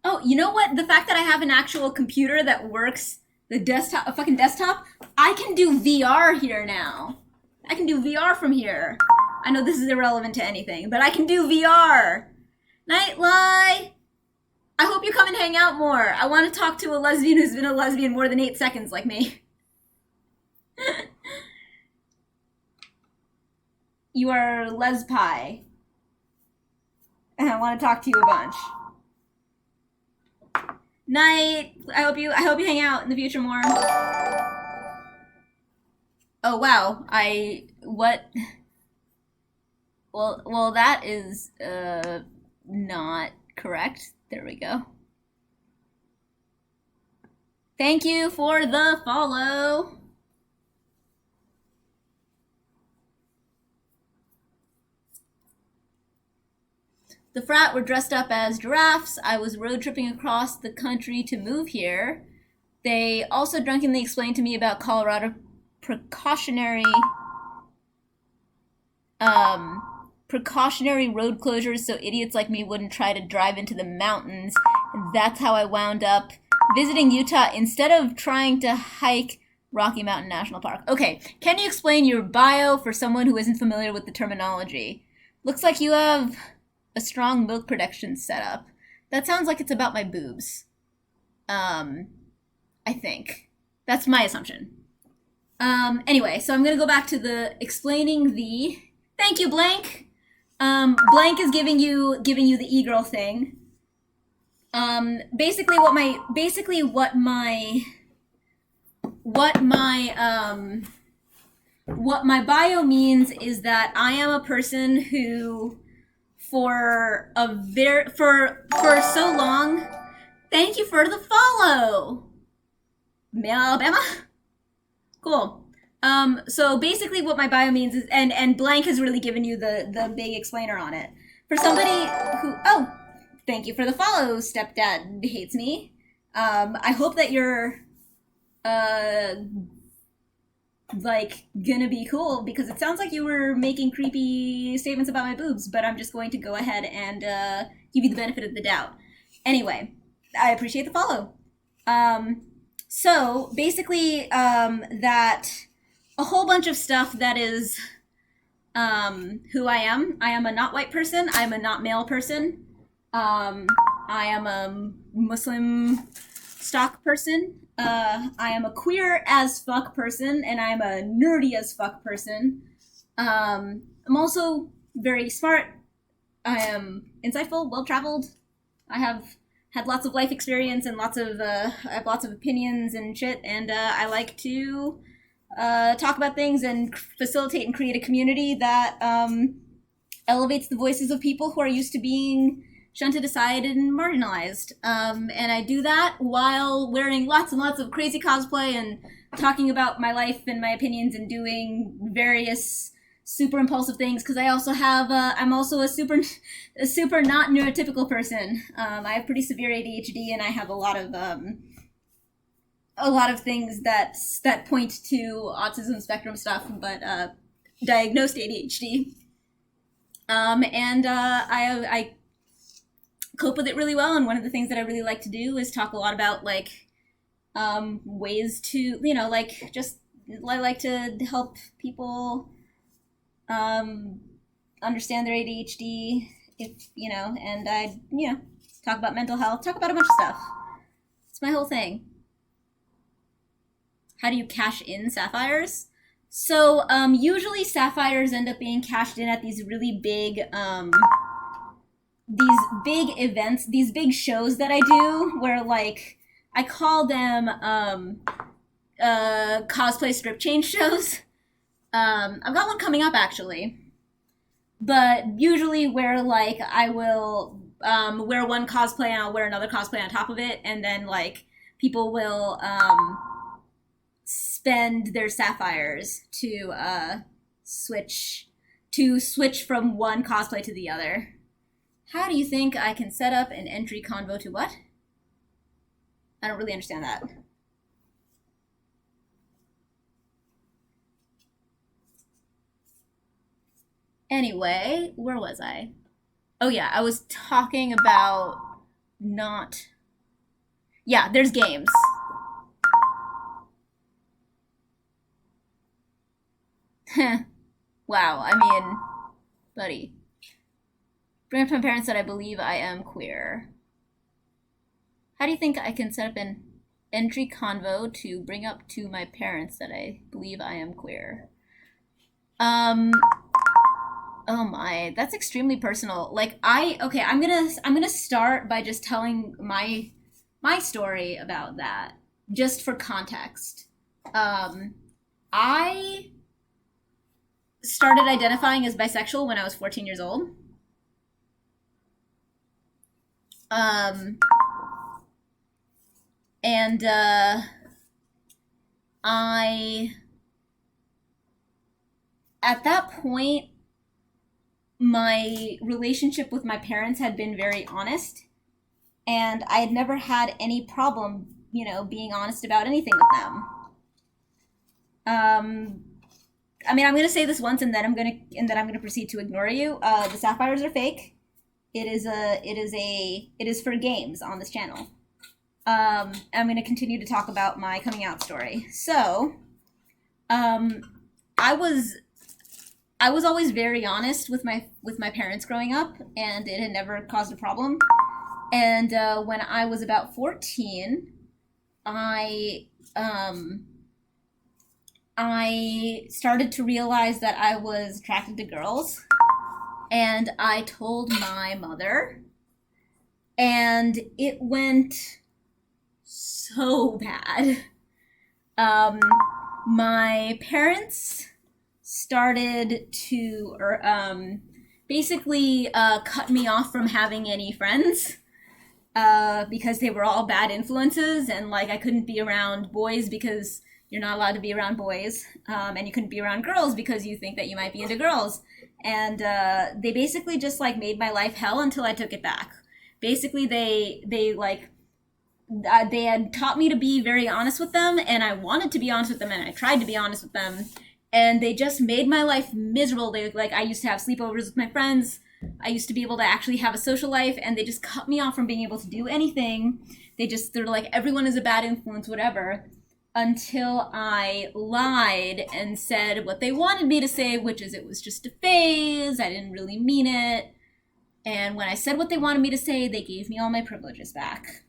Oh, you know what? The fact that I have an actual computer that works, the desktop, a fucking desktop, I can do VR here now. I can do VR from here. I know this is irrelevant to anything, but I can do VR. Nightly! I hope you come and hang out more. I want to talk to a lesbian who's been a lesbian more than 8 seconds like me. You are lespi. And I want to talk to you a bunch. Night. I hope you hang out in the future more. Oh wow. What? Well that is not correct. There we go. Thank you for the follow. The frat were dressed up as giraffes. I was road tripping across the country to move here. They also drunkenly explained to me about Colorado precautionary road closures so idiots like me wouldn't try to drive into the mountains. And that's how I wound up visiting Utah instead of trying to hike Rocky Mountain National Park. Okay, can you explain your bio for someone who isn't familiar with the terminology? Looks like you have a strong milk production setup. That sounds like it's about my boobs. I think. That's my assumption. Anyway, so I'm gonna go back to the explaining the... Thank you, Blank! Blank is giving you the e-girl thing. Basically what my bio means is that I am a person who for so long. Thank you for the follow, Alabama. Cool. So basically, what my bio means is, and Blank has really given you the big explainer on it. For somebody who, oh, thank you for the follow. Stepdad hates me. I hope that you're like gonna be cool, because it sounds like you were making creepy statements about my boobs, but I'm just going to go ahead and give you the benefit of the doubt. Anyway, I appreciate the follow. So basically, that a whole bunch of stuff that is who I am. I am a not white person. I'm a not male person. I am a Muslim stock person. I am a queer as fuck person, and I'm a nerdy as fuck person. I'm also very smart. I am insightful, well-traveled. I have had lots of life experience and I have lots of opinions and shit, and I like to talk about things and facilitate and create a community that elevates the voices of people who are used to being shunted aside and marginalized. And I do that while wearing lots and lots of crazy cosplay and talking about my life and my opinions and doing various super impulsive things, because I also have I'm also a super not neurotypical person. I have pretty severe ADHD, and I have a lot of things that point to autism spectrum stuff, but diagnosed ADHD. And I cope with it really well, and one of the things that I really like to do is talk a lot about like ways to, like just I like to help people understand their ADHD, and I talk about mental health, talk about a bunch of stuff. It's my whole thing. How do you cash in sapphires? So usually sapphires end up being cashed in at these really big events, these big shows that I do, where like I call them cosplay strip change shows. I've got one coming up actually, but usually where like I will wear one cosplay and I'll wear another cosplay on top of it, and then like people will spend their sapphires to switch from one cosplay to the other. How do you think I can set up an entry convo to what? I don't really understand that. Anyway, where was I? Oh yeah, I was talking about Yeah, there's games. Wow, I mean, buddy. Bring up to my parents that I believe I am queer. How do you think I can set up an entry convo to bring up to my parents that I believe I am queer? Oh my, that's extremely personal. Like I'm gonna start by just telling my story about that, just for context. I started identifying as bisexual when I was 14 years old. And at that point, my relationship with my parents had been very honest, and I had never had any problem, being honest about anything with them. I mean, I'm gonna say this once, and then I'm gonna proceed to ignore you. The sapphires are fake. It is for games on this channel. I'm gonna continue to talk about my coming out story. So, I was always very honest with my parents growing up, and it had never caused a problem. And when I was about 14, I started to realize that I was attracted to girls, and I told my mother, and it went so bad. My parents started to basically cut me off from having any friends because they were all bad influences, and like I couldn't be around boys because you're not allowed to be around boys, and you couldn't be around girls because you think that you might be into girls. And they basically just like made my life hell until I took it back. Basically, they had taught me to be very honest with them, and I wanted to be honest with them, and I tried to be honest with them, and they just made my life miserable. I used to have sleepovers with my friends. I used to be able to actually have a social life, and they just cut me off from being able to do anything. They're like, everyone is a bad influence, whatever, until I lied and said what they wanted me to say, which is it was just a phase, I didn't really mean it. And when I said what they wanted me to say, they gave me all my privileges back.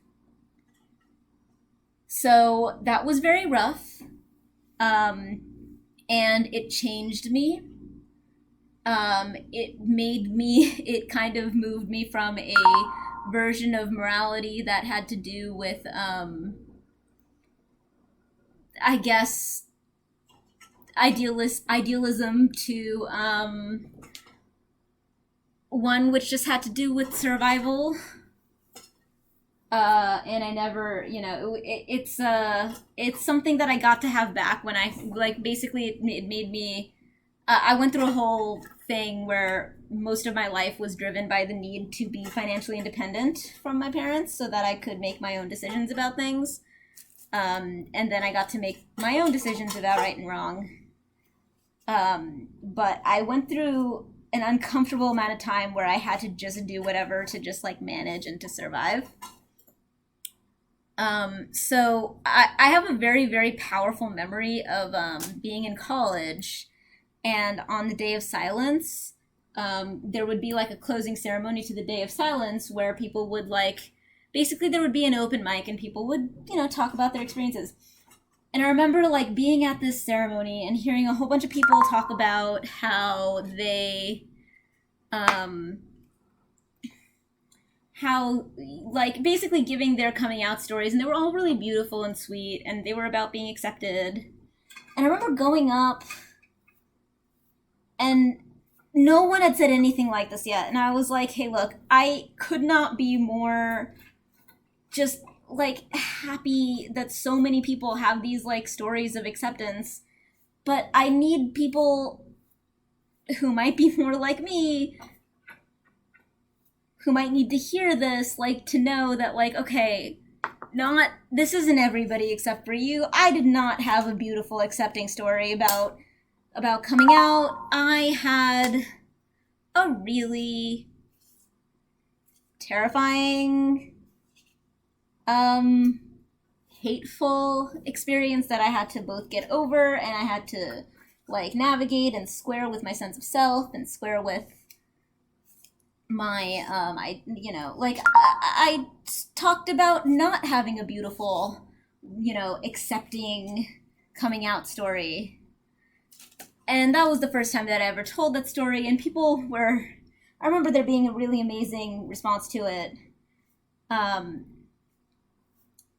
So that was very rough. And it changed me. It kind of moved me from a version of morality that had to do with, I guess, idealism to, one which just had to do with survival. And I never, it's something that I got to have back when I, basically it made me, I went through a whole thing where most of my life was driven by the need to be financially independent from my parents so that I could make my own decisions about things. And then I got to make my own decisions about right and wrong. But I went through an uncomfortable amount of time where I had to just do whatever to just manage and to survive. So I have a very, very powerful memory of being in college, and on the Day of Silence, there would be a closing ceremony to the Day of Silence where people would basically there would be an open mic and people would, talk about their experiences. And I remember being at this ceremony and hearing a whole bunch of people talk about how they, basically giving their coming out stories, and they were all really beautiful and sweet, and they were about being accepted. And I remember going up, and no one had said anything like this yet, and I was like, hey, look, I could not be more just, happy that so many people have these, stories of acceptance, but I need people who might be more like me, who might need to hear this, to know that, okay, this isn't everybody except for you. I did not have a beautiful accepting story about coming out. I had a really terrifying, hateful experience that I had to both get over, and I had to, navigate and square with my sense of self and square with my, I talked about not having a beautiful, accepting coming out story. And that was the first time that I ever told that story, and people were, I remember there being a really amazing response to it.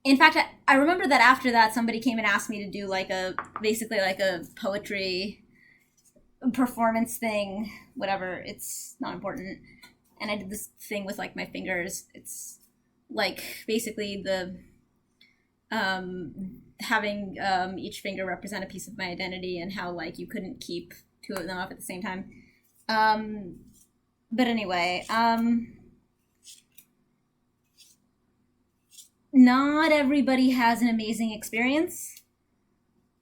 In fact, I remember that after that, somebody came and asked me to do basically a poetry performance thing, whatever, it's not important. And I did this thing with my fingers. It's basically the having each finger represent a piece of my identity, and how you couldn't keep two of them up at the same time. But anyway, not everybody has an amazing experience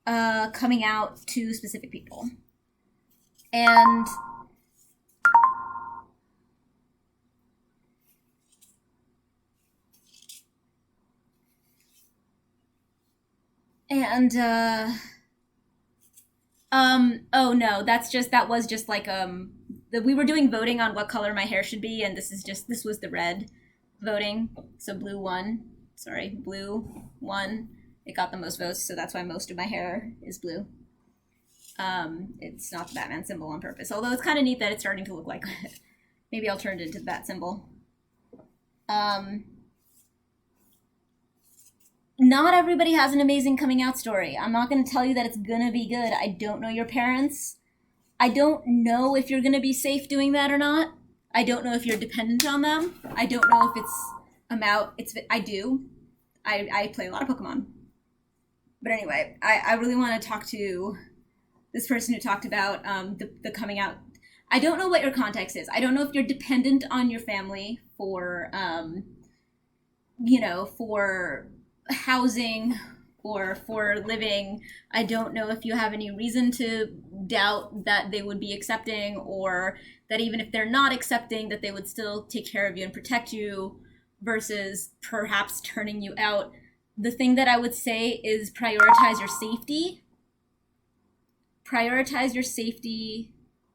coming out to specific people. And oh no, that was just we were doing voting on what color my hair should be, and this was the red voting, so blue won. It got the most votes, so that's why most of my hair is blue. It's not the Batman symbol on purpose, although it's kind of neat that it's starting to look like it. Maybe I'll turn it into the Bat symbol. Not everybody has an amazing coming out story. I'm not going to tell you that it's going to be good. I don't know your parents. I don't know if you're going to be safe doing that or not. I don't know if you're dependent on them. I don't know if I do. I play a lot of Pokemon. But anyway, I really want to talk to this person who talked about the coming out. I don't know what your context is. I don't know if you're dependent on your family for, for housing or for living. I don't know if you have any reason to doubt that they would be accepting, or that even if they're not accepting, that they would still take care of you and protect you, versus perhaps turning you out. The thing that I would say is prioritize your safety. Prioritize your safety.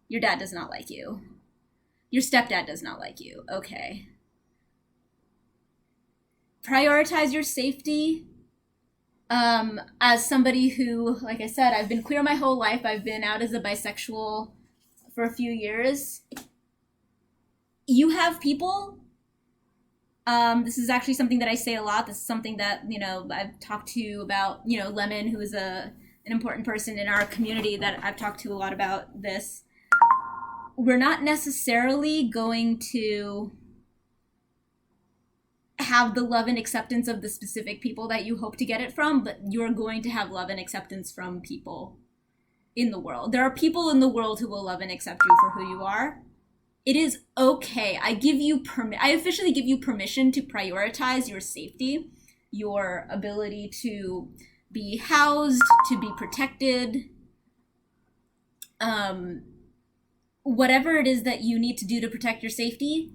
Your dad does not like you. Your stepdad does not like you. Okay. Prioritize your safety As somebody who, like I said, I've been queer my whole life. I've been out as a bisexual for a few years. You have people, this is actually something that I say a lot. This is something that, you know, I've talked to about, you know, Lemon, who is an important person in our community that I've talked to a lot about this. We're not necessarily going to have the love and acceptance of the specific people that you hope to get it from, but you're going to have love and acceptance from people in the world. There are people in the world who will love and accept you for who you are. It is okay. I officially give you permission to prioritize your safety, your ability to be housed, to be protected. Whatever it is that you need to do to protect your safety,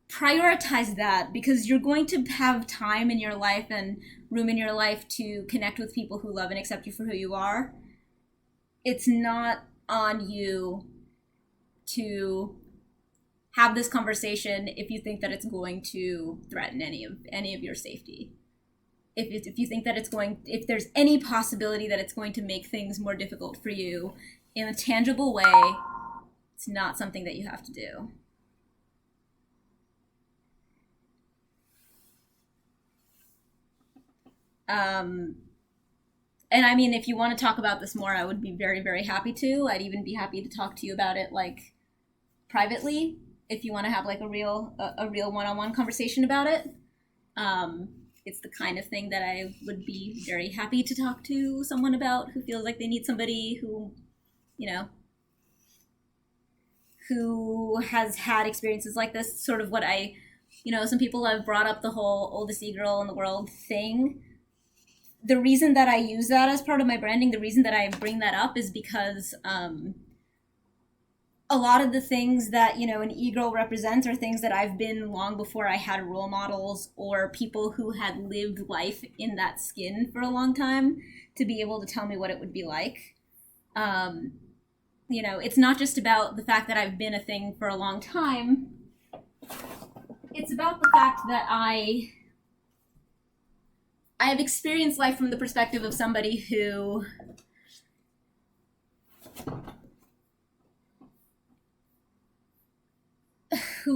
prioritize that, because you're going to have time in your life and room in your life to connect with people who love and accept you for who you are. It's not on you to have this conversation if you think that it's going to threaten any of your safety. If you think that if there's any possibility that it's going to make things more difficult for you in a tangible way, it's not something that you have to do. And I mean, if you want to talk about this more, I would be very, very happy to. I'd even be happy to talk to you about it, like, privately, if you want to have, like, a real one-on-one conversation about it. It's the kind of thing that I would be very happy to talk to someone about who feels like they need somebody who, you know, who has had experiences like this. Sort of what some people have brought up the whole oldest e-girl in the world thing. The reason that I use that as part of my branding, the reason that I bring that up is because a lot of the things that, you know, an e-girl represents are things that I've been long before I had role models or people who had lived life in that skin for a long time to be able to tell me what it would be like. You know, it's not just about the fact that I've been a thing for a long time. It's about the fact that I have experienced life from the perspective of somebody who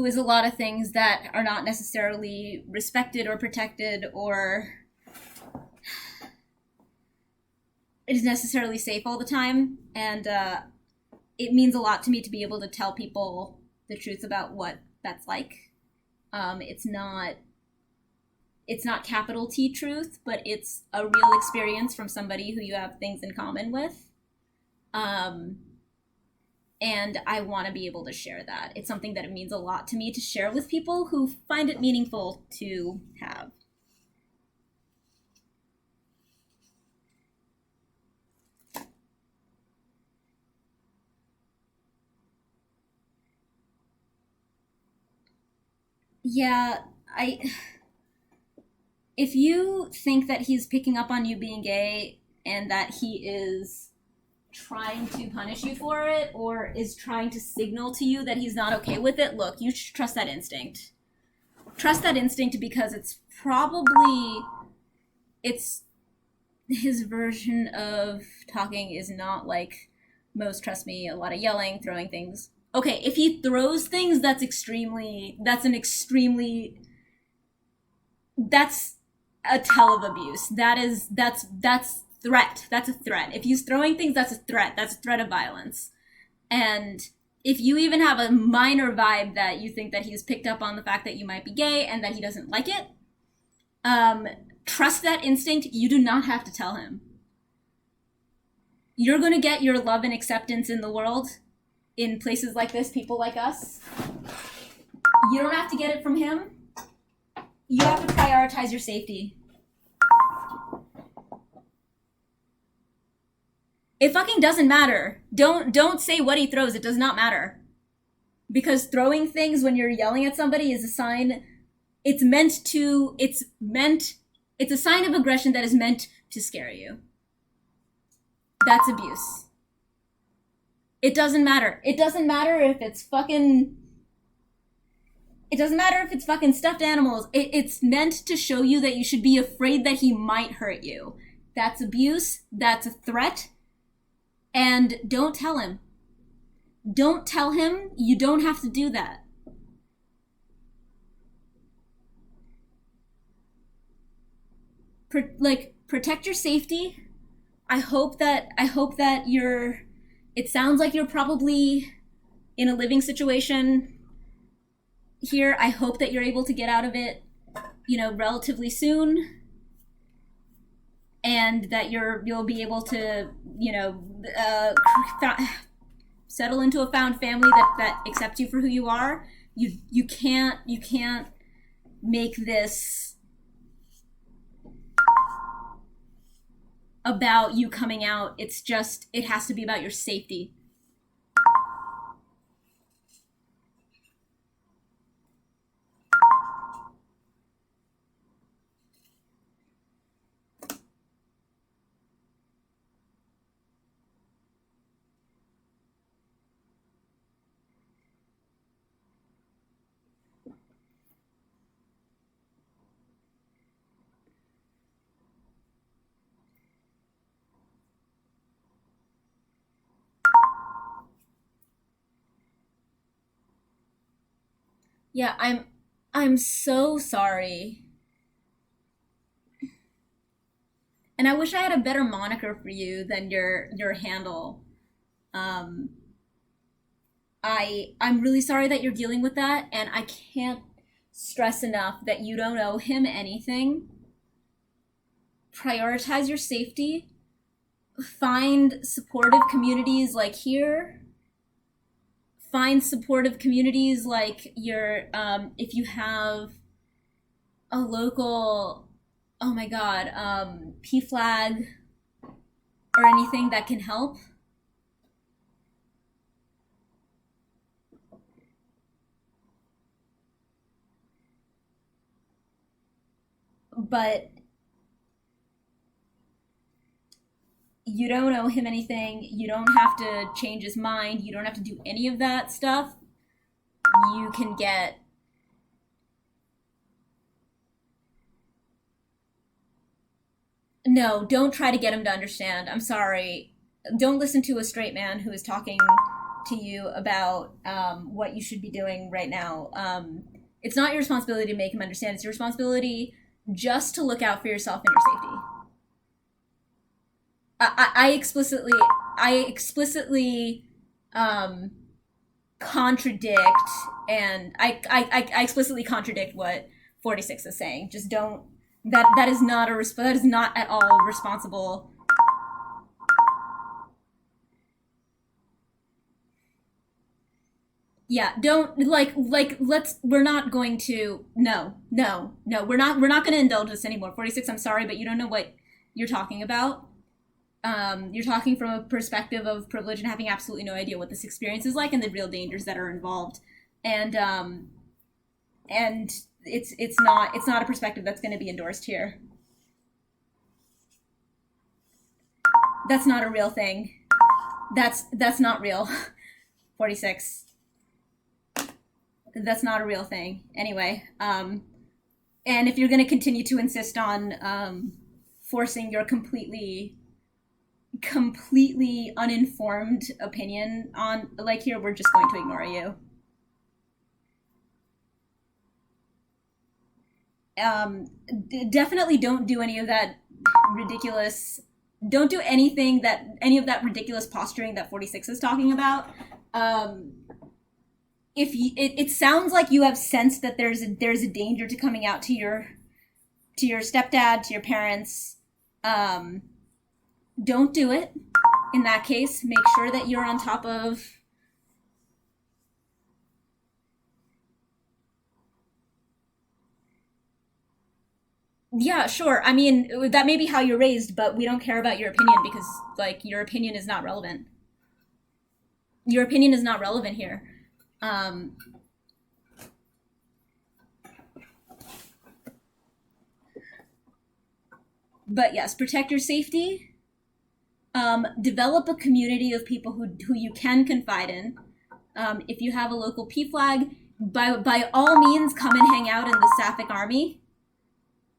is a lot of things that are not necessarily respected or protected or is necessarily safe all the time. And it means a lot to me to be able to tell people the truth about what that's like. It's not capital T truth, but it's a real experience from somebody who you have things in common with. And I want to be able to share that. It's something that it means a lot to me to share with people who find it meaningful to have. Yeah, if you think that he's picking up on you being gay and that he is trying to punish you for it or is trying to signal to you that he's not okay with it, look, you should trust that instinct. Trust that instinct, because it's his version of talking is not like most. Trust me, a lot of yelling, throwing things. Okay, if he throws things, that's a tell of abuse. That's threat. That's a threat. If he's throwing things, that's a threat. That's a threat of violence. And if you even have a minor vibe that you think that he's picked up on the fact that you might be gay and that he doesn't like it, trust that instinct. You do not have to tell him. You're going to get your love and acceptance in the world in places like this, people like us. You don't have to get it from him. You have to prioritize your safety. It fucking doesn't matter. Don't say what he throws. It does not matter. Because throwing things when you're yelling at somebody is a sign. It's a sign of aggression that is meant to scare you. That's abuse. It doesn't matter. It doesn't matter if it's fucking It doesn't matter if it's fucking stuffed animals. It's meant to show you that you should be afraid that he might hurt you. That's abuse. That's a threat. And don't tell him. Don't tell him. You don't have to do that. Protect your safety. I hope that you're... It sounds like you're probably in a living situation here. I hope that you're able to get out of it, relatively soon, and that you'll be able to, settle into a found family that accepts you for who you are. You can't make this about you coming out. It has to be about your safety. Yeah, I'm so sorry. And I wish I had a better moniker for you than your handle. I'm really sorry that you're dealing with that, and I can't stress enough that you don't owe him anything. Prioritize your safety. Find supportive communities like here. Find supportive communities like if you have a local, oh my god, PFLAG or anything that can help. But you don't owe him anything. You don't have to change his mind. You don't have to do any of that stuff. You can get... No, don't try to get him to understand. I'm sorry. Don't listen to a straight man who is talking to you about what you should be doing right now. It's not your responsibility to make him understand. It's your responsibility just to look out for yourself and your safety. I explicitly contradict, and I explicitly contradict what 46 is saying. Just don't. That is not at all responsible. Yeah, don't we're not going to. No, we're not going to indulge this anymore. 46, I'm sorry, but you don't know what you're talking about. You're talking from a perspective of privilege and having absolutely no idea what this experience is like and the real dangers that are involved. And it's not a perspective that's going to be endorsed here. That's not a real thing. That's not real. 46. That's not a real thing. Anyway, and if you're going to continue to insist on forcing your completely uninformed opinion on here, we're just going to ignore you. Definitely don't do any of that ridiculous... Don't do any of that ridiculous posturing that 46 is talking about. If it sounds like you have sensed that there's a danger to coming out to your stepdad, to your parents. Don't do it. In that case, make sure that you're on top of... Yeah, sure. I mean, that may be how you're raised, but we don't care about your opinion because, your opinion is not relevant. Your opinion is not relevant here. But yes, protect your safety. Develop a community of people who you can confide in. If you have a local PFLAG, by all means, come and hang out in the Sapphic army.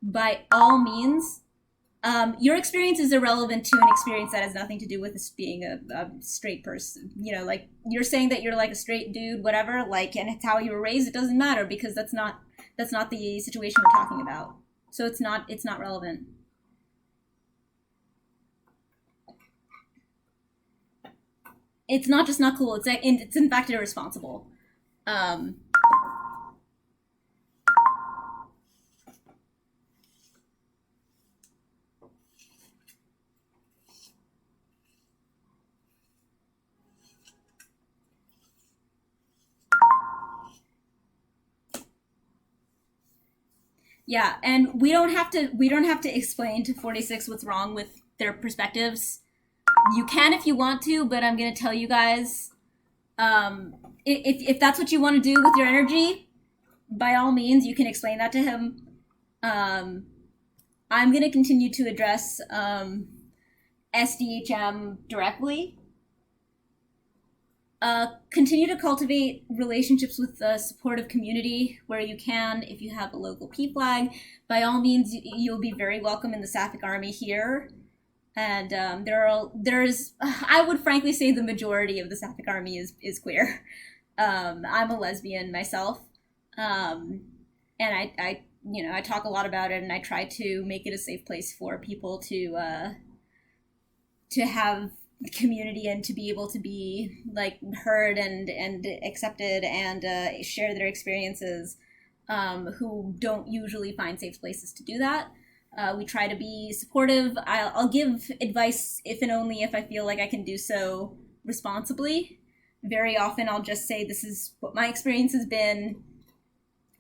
By all means. Your experience is irrelevant to an experience that has nothing to do with this being a straight person. You know, like, you're saying that you're like a straight dude, whatever, like, and it's how you were raised. It doesn't matter, because that's not the situation we're talking about. So it's not relevant. It's not just not cool. It's in fact irresponsible. Yeah, and we don't have to explain to 46 what's wrong with their perspectives. You can if you want to, but I'm gonna tell you guys, if that's what you want to do with your energy, by all means, you can explain that to him. I'm gonna continue to address SDHM directly. Continue to cultivate relationships with the supportive community where you can. If you have a local P flag, by all means, you'll be very welcome in the Sapphic army here. And there's I would frankly say the majority of the Sapphic army is queer. I'm a lesbian myself, and I talk a lot about it, and I try to make it a safe place for people to have community and to be able to be like heard and accepted and share their experiences, who don't usually find safe places to do that. We try to be supportive. I'll give advice if and only if I feel like I can do so responsibly. Very often I'll just say, this is what my experience has been.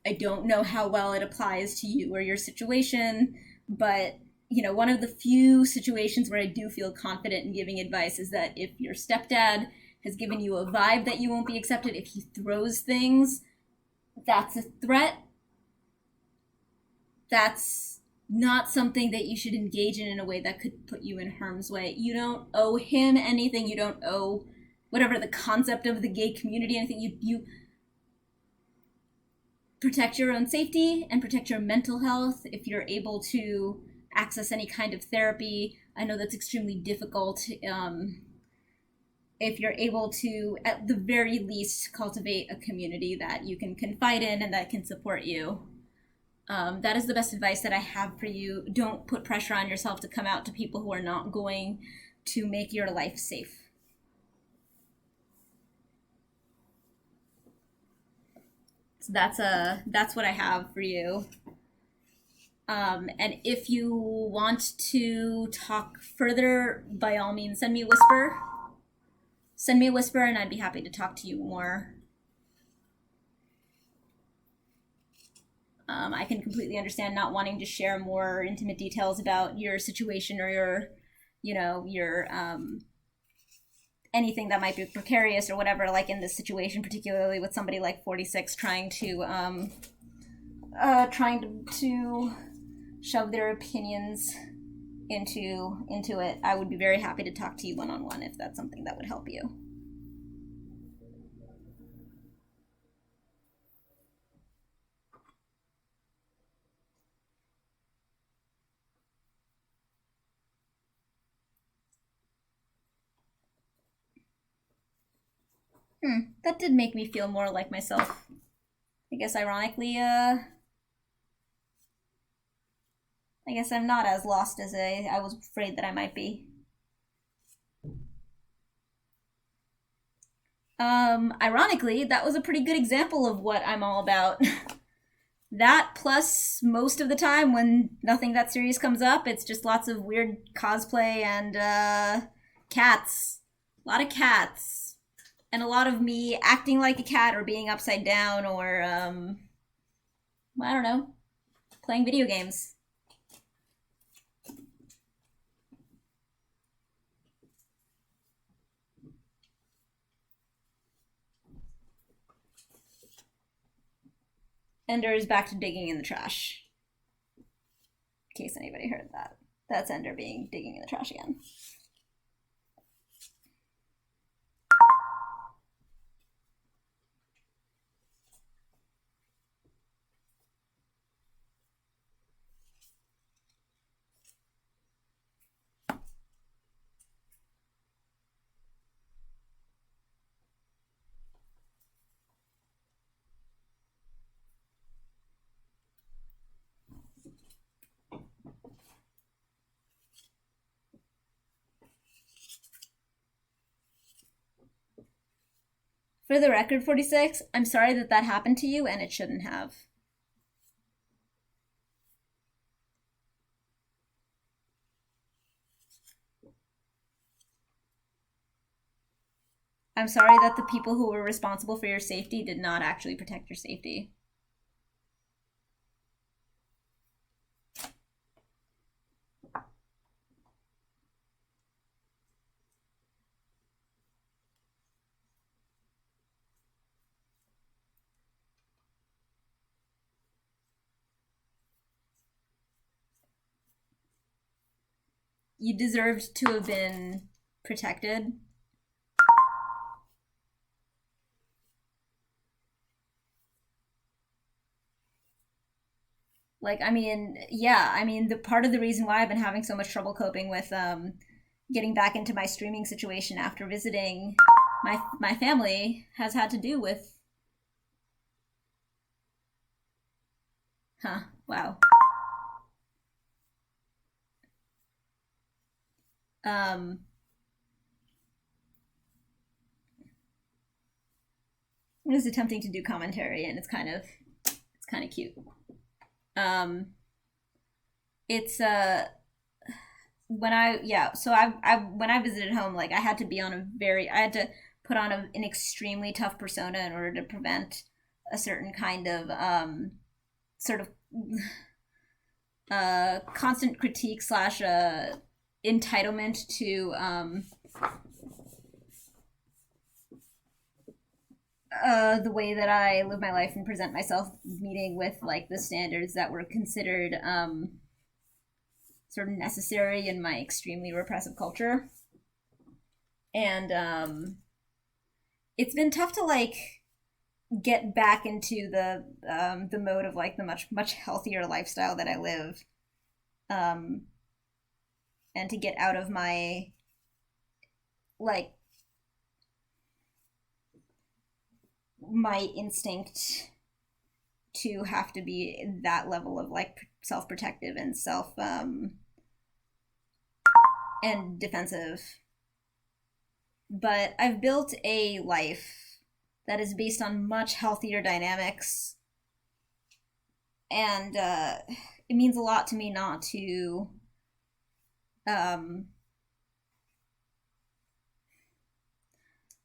I don't know how well it applies to you or your situation, but one of the few situations where I do feel confident in giving advice is that if your stepdad has given you a vibe that you won't be accepted, if he throws things, that's a threat. That's not something that you should engage in a way that could put you in harm's way. You don't owe him anything. You don't owe whatever the concept of the gay community, anything. You protect your own safety and protect your mental health. If you're able to access any kind of therapy, I know that's extremely difficult. If you're able to, at the very least, cultivate a community that you can confide in and that can support you. That is the best advice that I have for you. Don't put pressure on yourself to come out to people who are not going to make your life safe. So that's what I have for you. And if you want to talk further, by all means, send me a whisper. Send me a whisper and I'd be happy to talk to you more. I can completely understand not wanting to share more intimate details about your situation or your anything that might be precarious or whatever, like in this situation, particularly with somebody like 46 trying to shove their opinions into it. I would be very happy to talk to you one-on-one if that's something that would help you. That did make me feel more like myself. I guess ironically, I guess I'm not as lost as I was afraid that I might be. Ironically, that was a pretty good example of what I'm all about. That plus most of the time when nothing that serious comes up, it's just lots of weird cosplay and cats. A lot of cats. And a lot of me acting like a cat or being upside down or, I don't know, playing video games. Ender is back to digging in the trash. In case anybody heard that. That's Ender digging in the trash again. For the record, 46, I'm sorry that that happened to you, and it shouldn't have. I'm sorry that the people who were responsible for your safety did not actually protect your safety. You deserved to have been protected. Like, I mean, yeah, I mean, the part of the reason why I've been having so much trouble coping with getting back into my streaming situation after visiting my family has had to do with... Huh, wow. I was attempting to do commentary, and it's kind of cute. It's when I when I visited home, like I had to put on an extremely tough persona in order to prevent a certain kind of sort of constant critique slash entitlement to the way that I live my life and present myself, meeting with like the standards that were considered sort of necessary in my extremely repressive culture. And it's been tough to like get back into the mode of like the much healthier lifestyle that I live, and to get out of my like my instinct to have to be that level of like self-protective and and defensive. But I've built a life that is based on much healthier dynamics, and it means a lot to me not to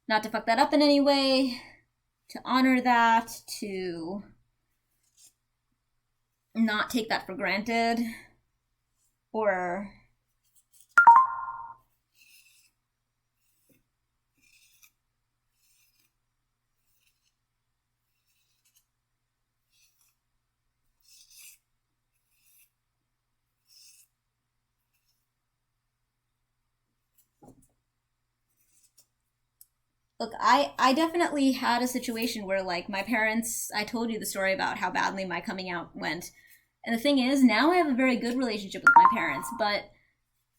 not to fuck that up in any way, to honor that, to not take that for granted, or look, I definitely had a situation where, like, my parents, I told you the story about how badly my coming out went. And the thing is, now I have a very good relationship with my parents, but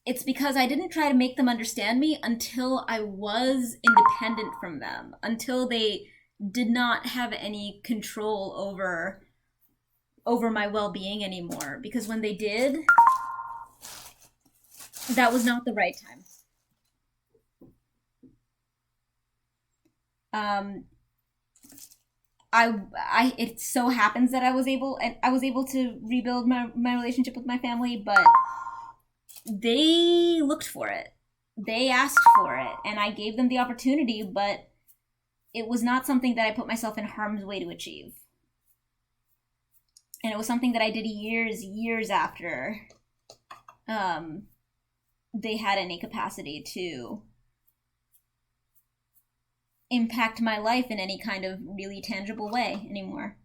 it's because I didn't try to make them understand me until I was independent from them, until they did not have any control over my well-being anymore. Because when they did, that was not the right time. It so happens that I was able to rebuild my relationship with my family, but they looked for it. They asked for it, and I gave them the opportunity, but it was not something that I put myself in harm's way to achieve. And it was something that I did years after they had any capacity to impact my life in any kind of really tangible way anymore.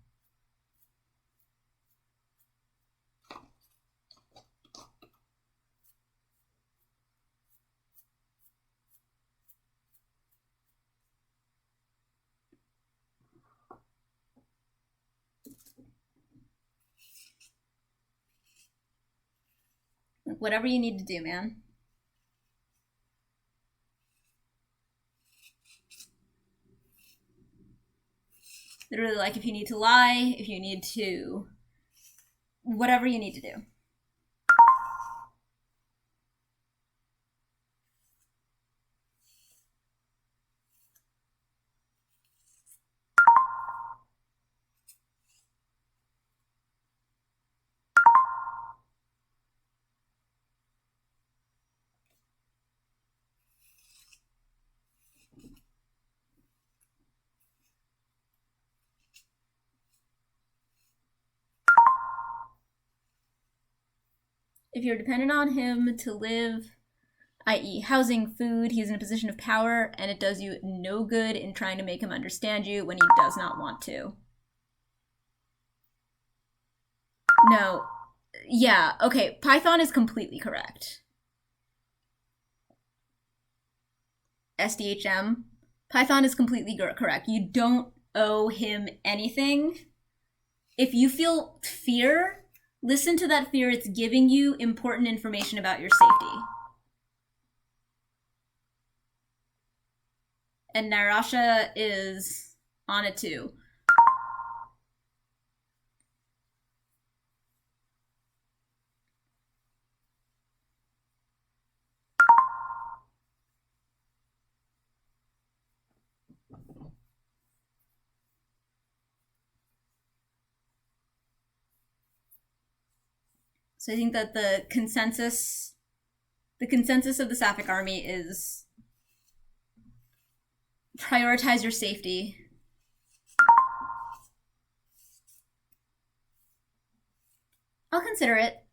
Like, whatever you need to do, man. Literally, like, if you need to lie, if you need to... whatever you need to do. If you're dependent on him to live, i.e. housing, food, he's in a position of power, and it does you no good in trying to make him understand you when he does not want to. No. Yeah, okay, Python is completely correct. SDHM. Python is completely correct. You don't owe him anything. If you feel fear, listen to that fear. It's giving you important information about your safety. And Nairasha is on it too. So I think that the consensus of the Sapphic army is prioritize your safety. I'll consider it.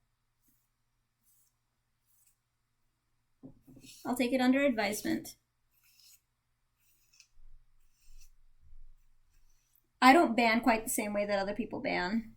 I'll take it under advisement. I don't ban quite the same way that other people ban.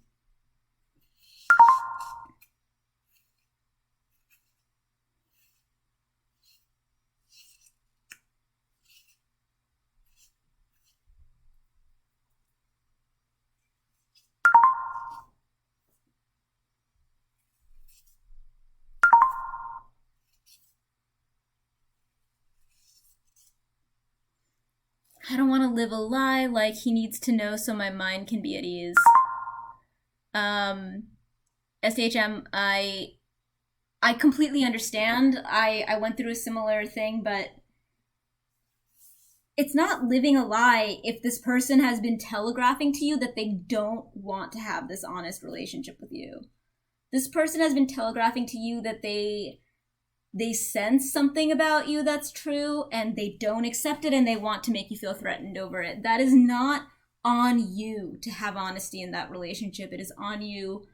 I don't want to live a lie like he needs to know so my mind can be at ease. SHM, I completely understand. I went through a similar thing, but it's not living a lie if this person has been telegraphing to you that they don't want to have this honest relationship with you. This person has been telegraphing to you that they sense something about you that's true and they don't accept it and they want to make you feel threatened over it. That is not on you to have honesty in that relationship. It is on you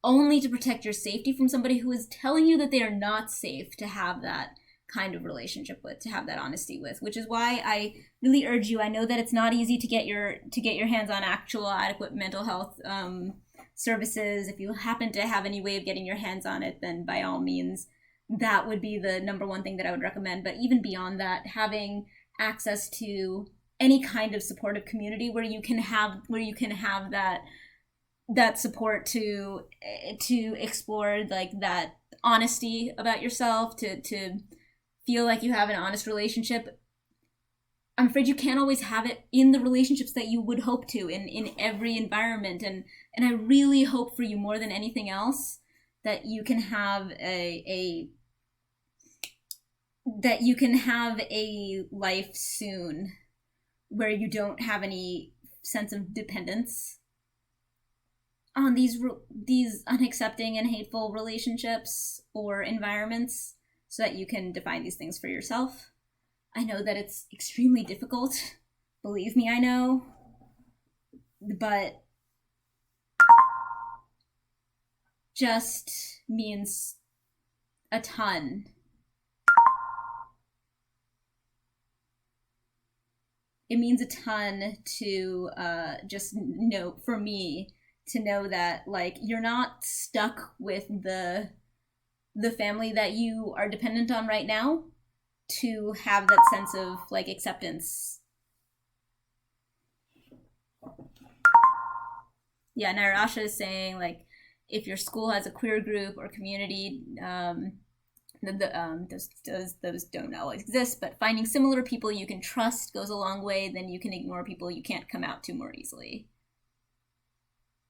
only to protect your safety from somebody who is telling you that they are not safe to have that kind of relationship with, to have that honesty with, which is why I really urge you. I know that it's not easy to get your hands on actual adequate mental health services. If you happen to have any way of getting your hands on it, then by all means, that would be the number one thing that I would recommend. But even beyond that, having access to any kind of supportive community where you can have that support to explore like that honesty about yourself, to feel like you have an honest relationship. I'm afraid you can't always have it in the relationships that you would hope to in every environment. And I really hope for you more than anything else that you can have a life soon where you don't have any sense of dependence on these unaccepting and hateful relationships or environments, so that you can define these things for yourself. I know that it's extremely difficult. Believe me, I know. But just means a ton. It means a ton to just know, for me, to know that like you're not stuck with the family that you are dependent on right now, to have that sense of like acceptance. Yeah, Nairasha is saying like if your school has a queer group or community, those don't always exist, but finding similar people you can trust goes a long way. Then you can ignore people you can't come out to more easily.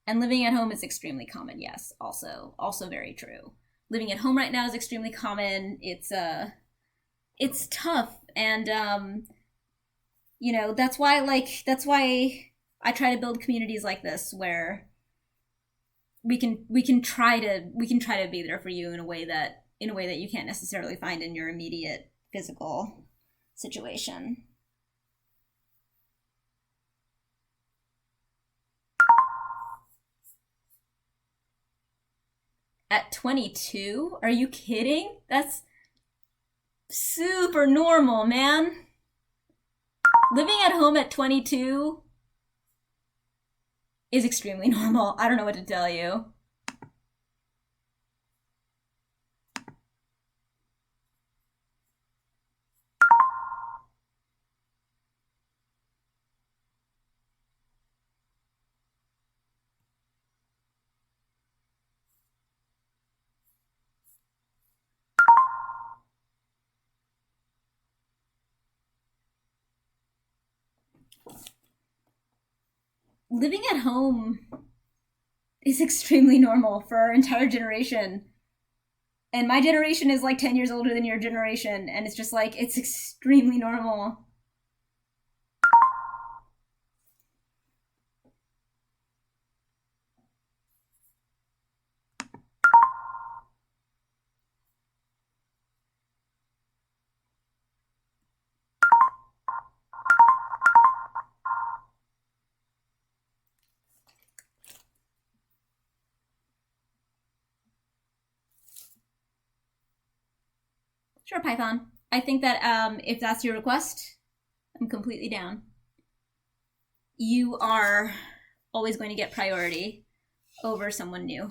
And living at home is extremely common, yes, also very true. Living at home right now is extremely common. It's tough, and that's why I try to build communities like this where we can try to be there for you in a way that you can't necessarily find in your immediate physical situation. At 22? Are you kidding? That's super normal, man. Living at home at 22 is extremely normal. I don't know what to tell you. Living at home is extremely normal for our entire generation. And my generation is like 10 years older than your generation, and it's just like, it's extremely normal. Sure, Python. I think that if that's your request, I'm completely down. You are always going to get priority over someone new.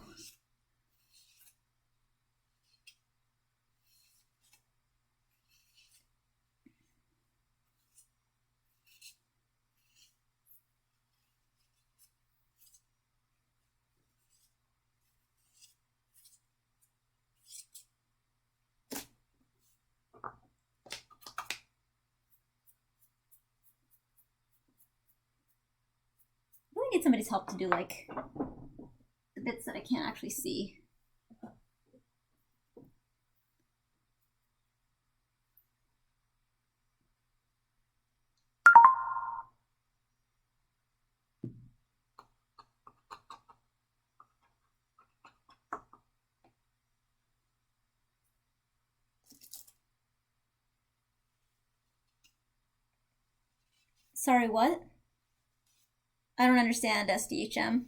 I'm gonna get somebody's help to do like the bits that I can't actually see. Sorry, what? I don't understand, SDHM.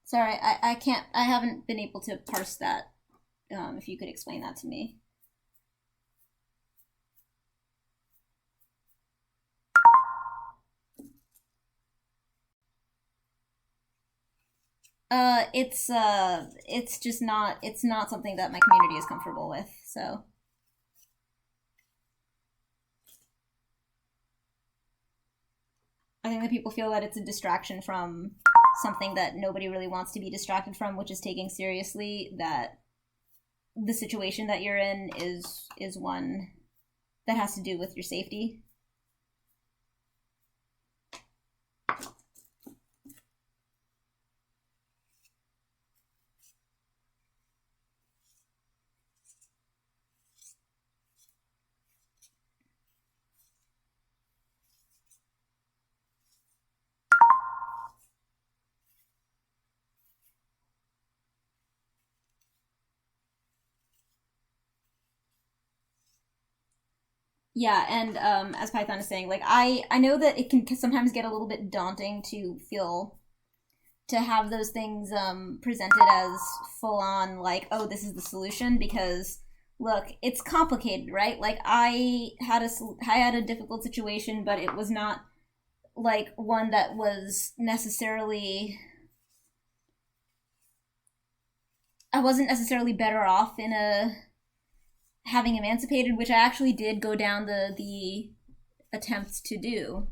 Sorry, I can't, I haven't been able to parse that. If you could explain that to me. It's just not, it's not something that my community is comfortable with, so. I think that people feel that it's a distraction from something that nobody really wants to be distracted from, which is taking seriously that the situation that you're in is one that has to do with your safety. Yeah, and as Python is saying, like I know that it can sometimes get a little bit daunting to have those things presented as full on like, oh, this is the solution, because look, it's complicated, right? Like I had a difficult situation, but it was not like one that was necessarily, I wasn't necessarily better off in having emancipated, which I actually did go down the attempts to do.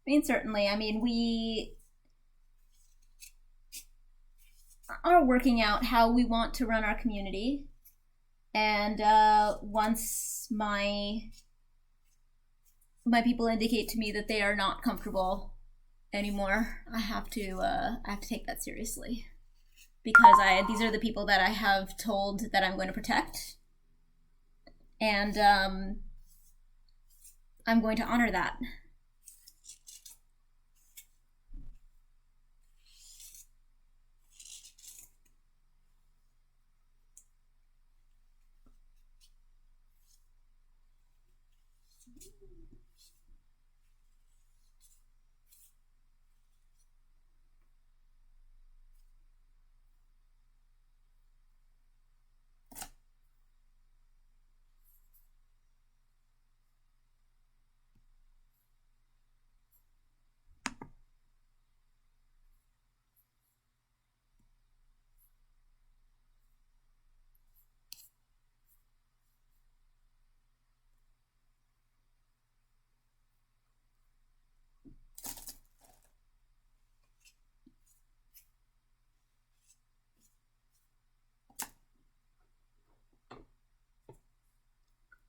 I mean, certainly. I mean, we are working out how we want to run our community, and once my people indicate to me that they are not comfortable anymore, I have to take that seriously, because these are the people that I have told that I'm going to protect. And I'm going to honor that.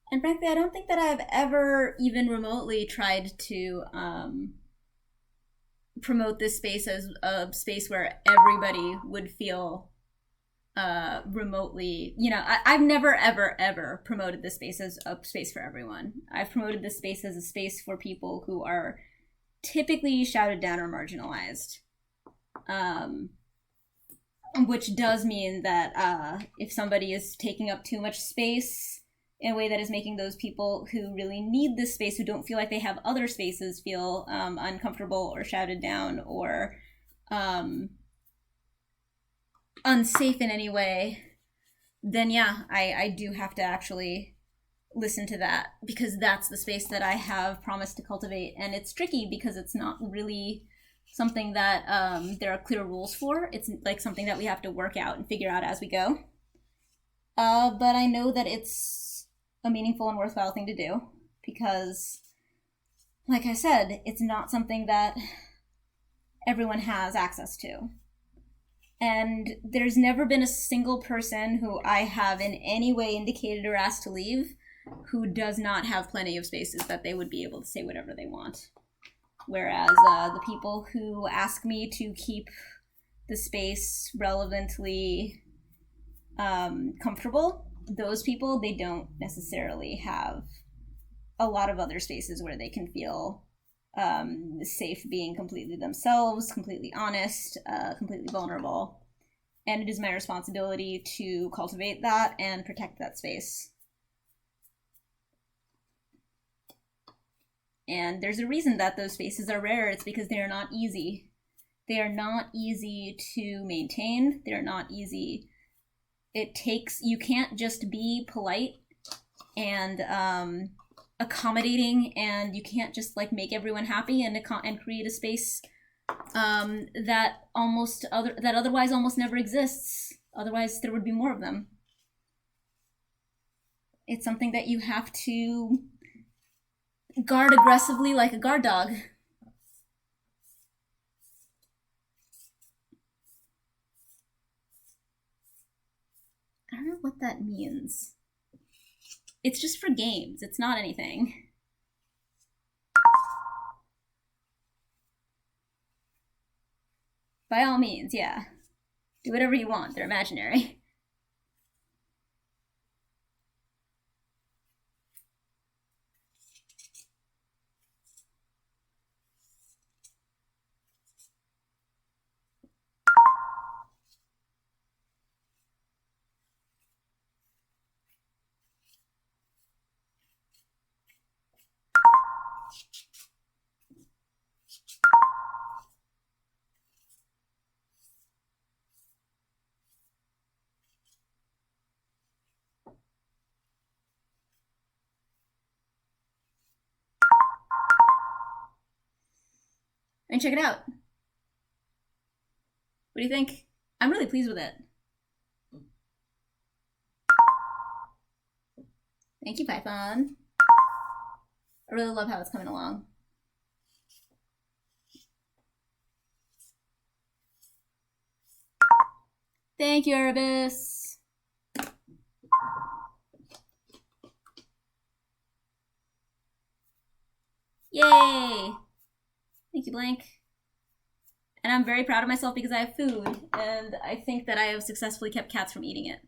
And frankly, I don't think that I've ever even remotely tried to promote this space as a space where everybody would feel remotely, I've never, ever promoted this space as a space for everyone. I've promoted this space as a space for people who are typically shouted down or marginalized. Which does mean that if somebody is taking up too much space in a way that is making those people who really need this space, who don't feel like they have other spaces, feel uncomfortable or shouted down or unsafe in any way, then yeah, I do have to actually listen to that, because that's the space that I have promised to cultivate. And it's tricky because it's not really something that there are clear rules for. It's like something that we have to work out and figure out as we go. But I know that it's a meaningful and worthwhile thing to do, because, like I said, it's not something that everyone has access to. And there's never been a single person who I have in any way indicated or asked to leave who does not have plenty of spaces that they would be able to say whatever they want. Whereas the people who ask me to keep the space relevantly comfortable, those people, they don't necessarily have a lot of other spaces where they can feel safe being completely themselves, completely honest, completely vulnerable. And it is my responsibility to cultivate that and protect that space. And there's a reason that those spaces are rare. It's because they are not easy. They are not easy to maintain. They're not easy. You can't just be polite and accommodating, and you can't just like make everyone happy and create a space that otherwise almost never exists. Otherwise, there would be more of them. It's something that you have to guard aggressively, like a guard dog. I don't know what that means. It's just for games. It's not anything. By all means, yeah. Do whatever you want. They're imaginary. And check it out. What do you think? I'm really pleased with it. Thank you, Python. I really love how it's coming along. Thank you, Erebus. Yay! Thank you, Blank. And I'm very proud of myself because I have food, and I think that I have successfully kept cats from eating it.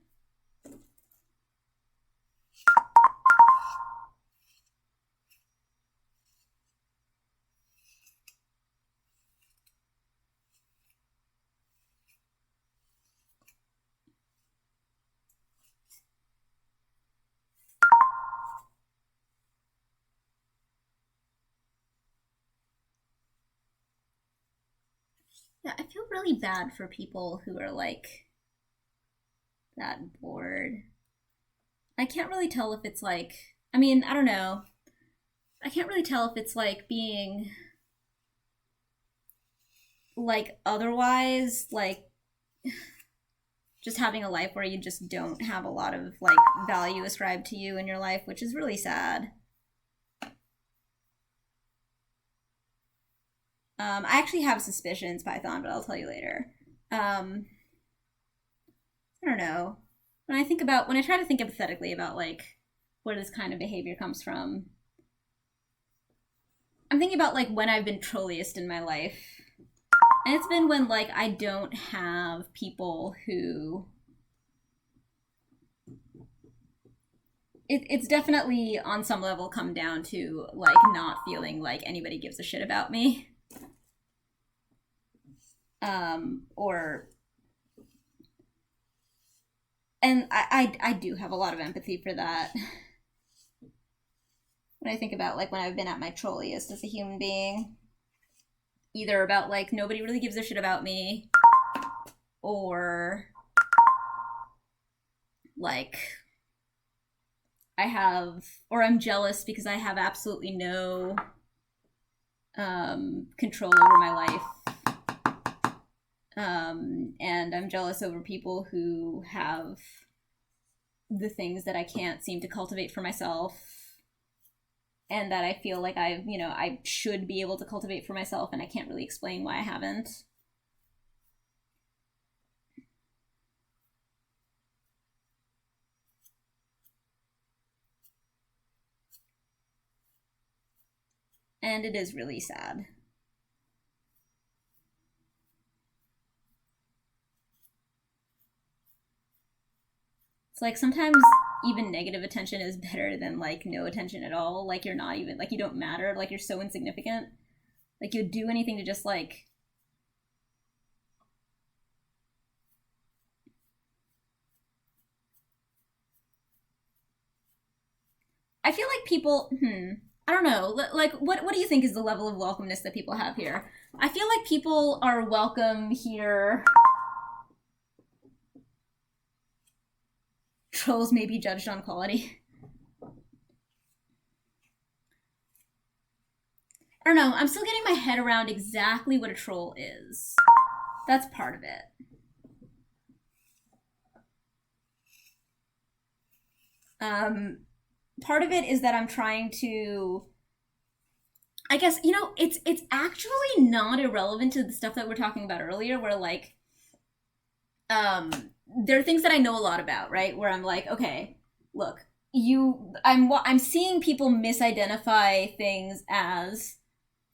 Yeah, I feel really bad for people who are like that bored. I can't really tell if it's like, I mean, I don't know. I can't really tell if it's like being like otherwise, like just having a life where you just don't have a lot of like value ascribed to you in your life, which is really sad. I actually have suspicions, Python, but I'll tell you later. I don't know. When I try to think empathetically about like where this kind of behavior comes from, I'm thinking about like when I've been trolliest in my life. And it's been when like I don't have people who... It's definitely on some level come down to like not feeling like anybody gives a shit about me. And I do have a lot of empathy for that. When I think about like when I've been at my trolliest as a human being. Either about like nobody really gives a shit about me, or like I'm jealous because I have absolutely no control over my life. And I'm jealous over people who have the things that I can't seem to cultivate for myself, and that I feel like I should be able to cultivate for myself, and I can't really explain why I haven't. And it is really sad. It's like sometimes even negative attention is better than like no attention at all. Like you're not even, like you don't matter, like you're so insignificant. Like you'd do anything to just like... I feel like people, I don't know, like what do you think is the level of welcomeness that people have here? I feel like people are welcome here. Trolls may be judged on quality. I don't know, I'm still getting my head around exactly what a troll is. That's part of it. Part of it is that I'm trying to... I guess, you know, it's actually not irrelevant to the stuff that we're talking about earlier, where like, there are things that I know a lot about, right? Where I'm like, okay, look, I'm seeing people misidentify things as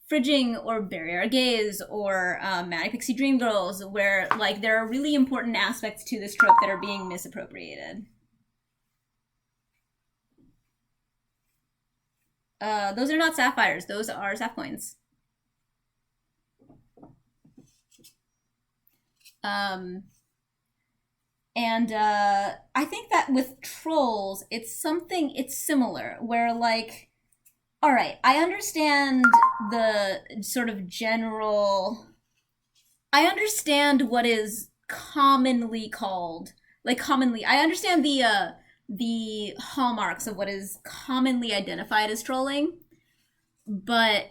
fridging or barrier gaze or Manic Pixie Dream Girls, where like there are really important aspects to this trope that are being misappropriated. Those are not sapphires, those are Saph coins. And I think that with trolls, it's similar, where like, all right, I understand the sort of general, I understand what is commonly called, like commonly, I understand the hallmarks of what is commonly identified as trolling, but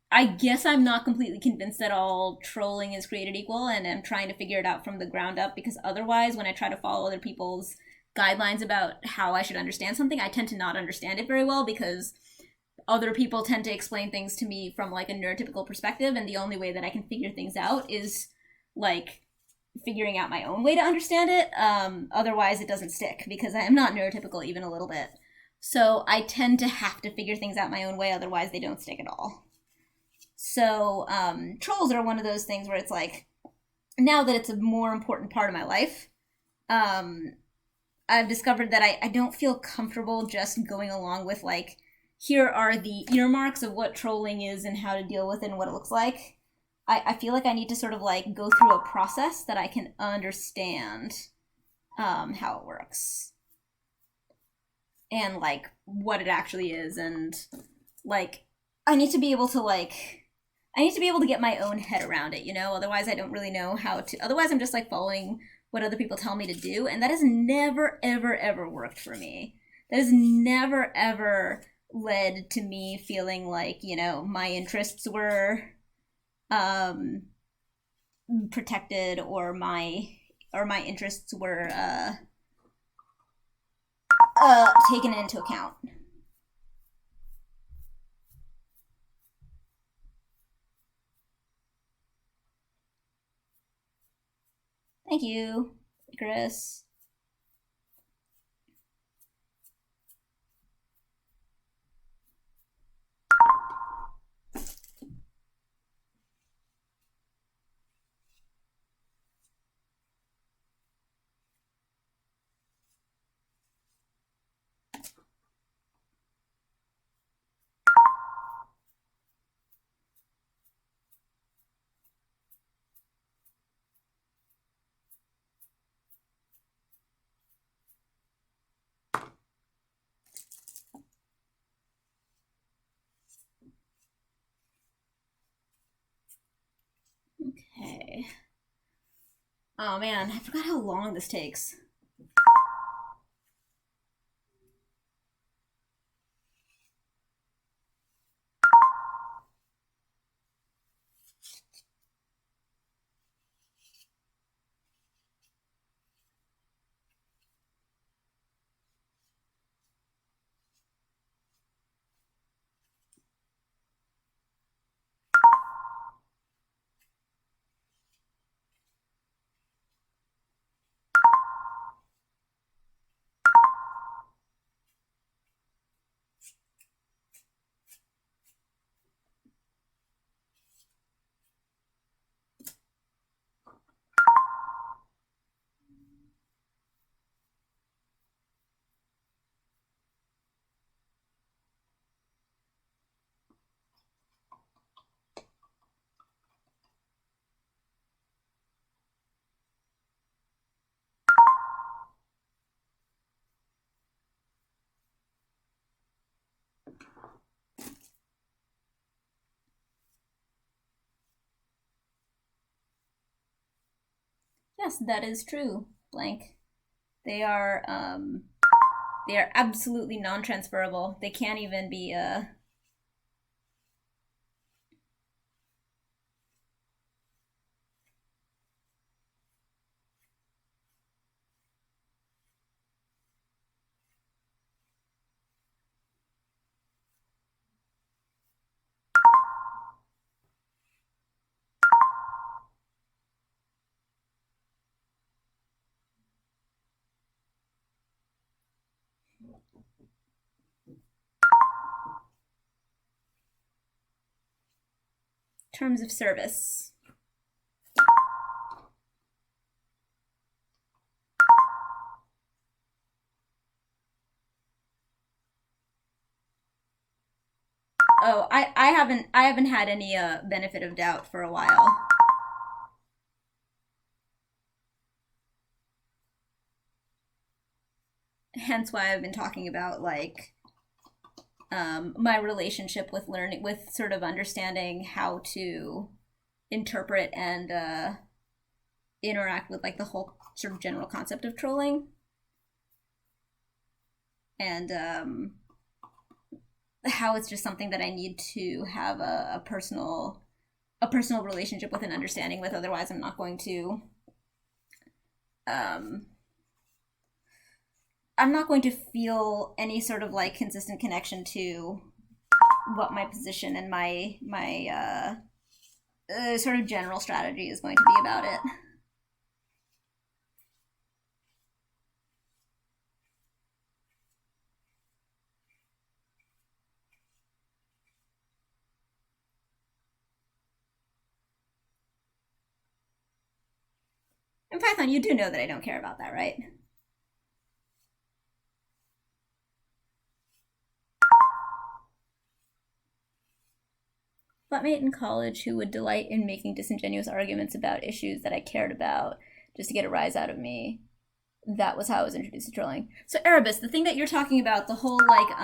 I guess I'm not completely convinced that all trolling is created equal, and I'm trying to figure it out from the ground up, because otherwise when I try to follow other people's guidelines about how I should understand something, I tend to not understand it very well, because other people tend to explain things to me from like a neurotypical perspective, and the only way that I can figure things out is like figuring out my own way to understand it. Otherwise it doesn't stick, because I am not neurotypical even a little bit. So I tend to have to figure things out my own way, otherwise they don't stick at all. So trolls are one of those things where it's like, now that it's a more important part of my life, I've discovered that I don't feel comfortable just going along with, like, here are the earmarks of what trolling is and how to deal with it and what it looks like. I feel like I need to sort of, like, go through a process that I can understand how it works. And, like, what it actually is. And, like, I need to be able to get my own head around it, you know? Otherwise I don't really know how to... Otherwise I'm just, like, following what other people tell me to do, and that has never, ever, ever worked for me. That has never, ever led to me feeling like, you know, my interests were protected, or my interests were taken into account. Thank you, Chris. Okay. Oh man, I forgot how long this takes. Yes, that is true, blank. They are absolutely non-transferable. They can't even be, terms of service. Oh, I haven't had any benefit of doubt for a while. Hence why I've been talking about, like, my relationship with learning, with sort of understanding how to interpret and interact with, like, the whole sort of general concept of trolling. And how it's just something that I need to have a personal relationship with and understanding with, otherwise I'm not going to I'm not going to feel any sort of, like, consistent connection to what my position and my sort of general strategy is going to be about it. And Python, you do know that I don't care about that, right? Flatmate in college who would delight in making disingenuous arguments about issues that I cared about just to get a rise out of me. That was how I was introduced to trolling. So Erebus, the thing that you're talking about, the whole like,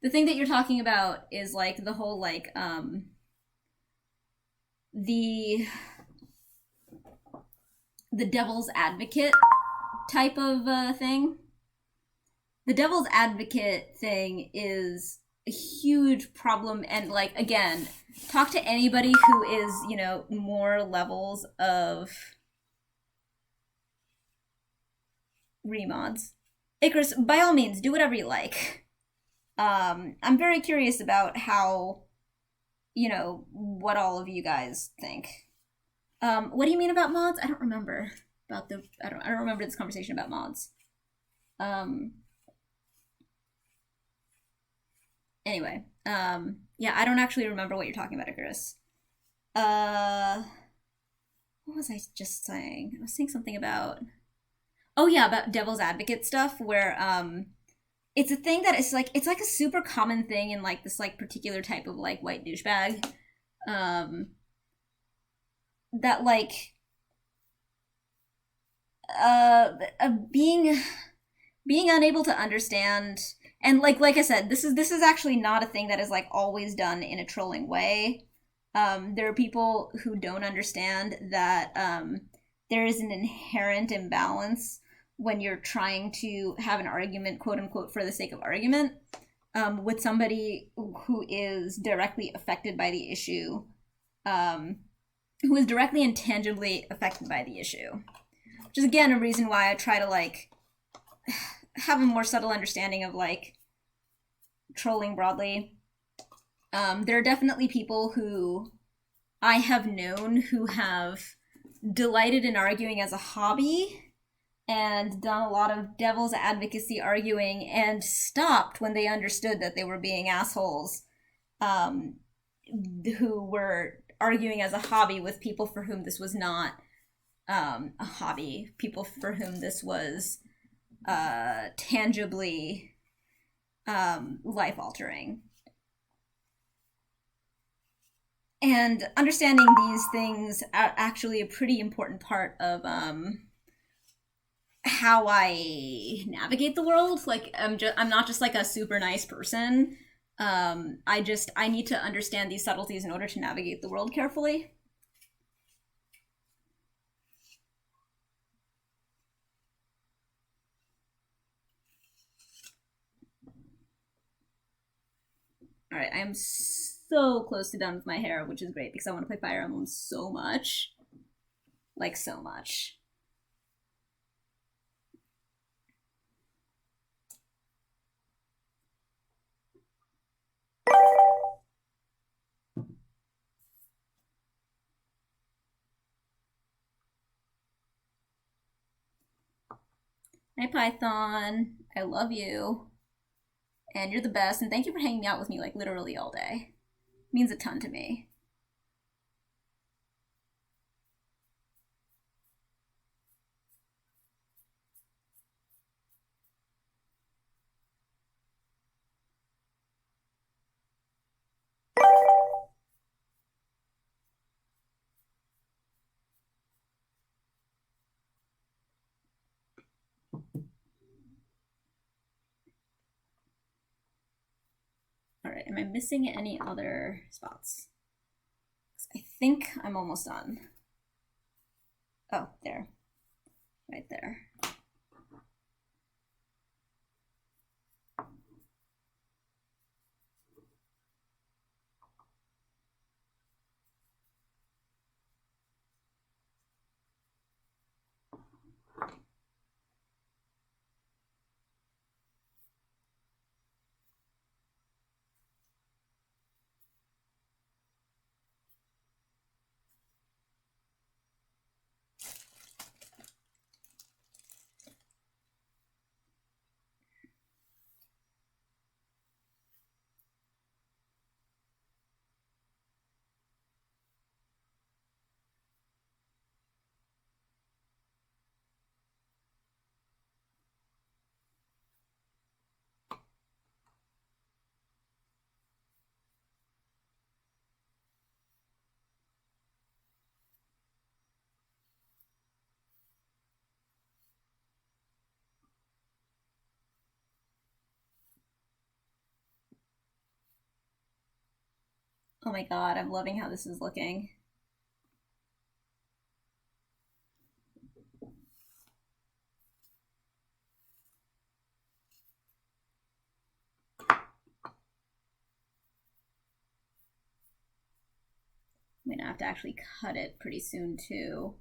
the thing that you're talking about is like the whole like, the devil's advocate type of thing. The devil's advocate thing is a huge problem, and like, again, talk to anybody who is, you know, more levels of remods. Icarus, by all means, do whatever you like. I'm very curious about how, you know, what all of you guys think. What do you mean about mods? I don't remember about the, I don't remember this conversation about mods. Anyway, yeah, I don't actually remember what you're talking about, Icarus. What was I just saying? I was saying something about, oh yeah, about devil's advocate stuff, where, it's a thing that is like, it's like a super common thing in like this like particular type of like white douchebag, that like, being unable to understand, and like I said, this is actually not a thing that is like always done in a trolling way. There are people who don't understand that there is an inherent imbalance when you're trying to have an argument, quote unquote, for the sake of argument, with somebody who is directly affected by the issue, who is directly and tangibly affected by the issue. Which is, again, a reason why I try to, like, have a more subtle understanding of, like, trolling broadly. There are definitely people who I have known who have delighted in arguing as a hobby and done a lot of devil's advocacy arguing and stopped when they understood that they were being assholes, who were arguing as a hobby with people for whom this was not a hobby, people for whom this was tangibly life-altering. And understanding these things are actually a pretty important part of how I navigate the world. Like, I'm not just like a super nice person. I need to understand these subtleties in order to navigate the world carefully. Alright, I am so close to done with my hair, which is great because I want to play Fire Emblem so much. Like, so much. Hi, Python. I love you. And you're the best, and thank you for hanging out with me, like, literally all day. It means a ton to me. Alright, am I missing any other spots? I think I'm almost done. Oh, there. Right there. Oh my god, I'm loving how this is looking. I'm gonna have to actually cut it pretty soon too.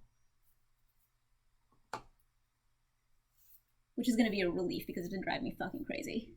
Which is gonna be a relief because it's been driving me fucking crazy.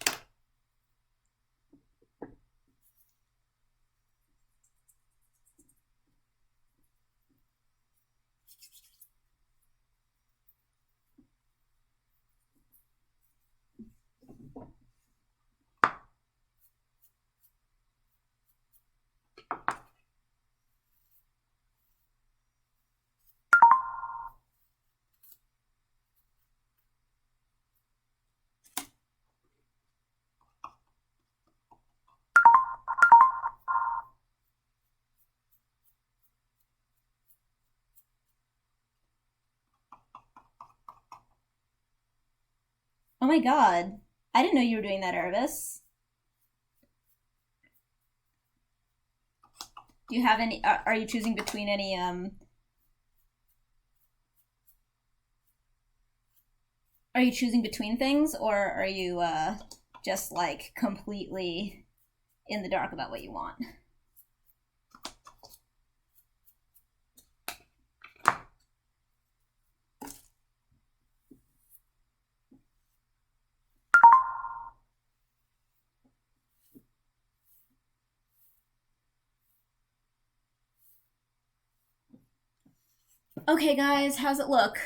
Oh my god. I didn't know you were doing that, Irvis. Do you have any, are you choosing between any, are you choosing between things, or are you, just, like, completely in the dark about what you want? Okay, guys, how's it look?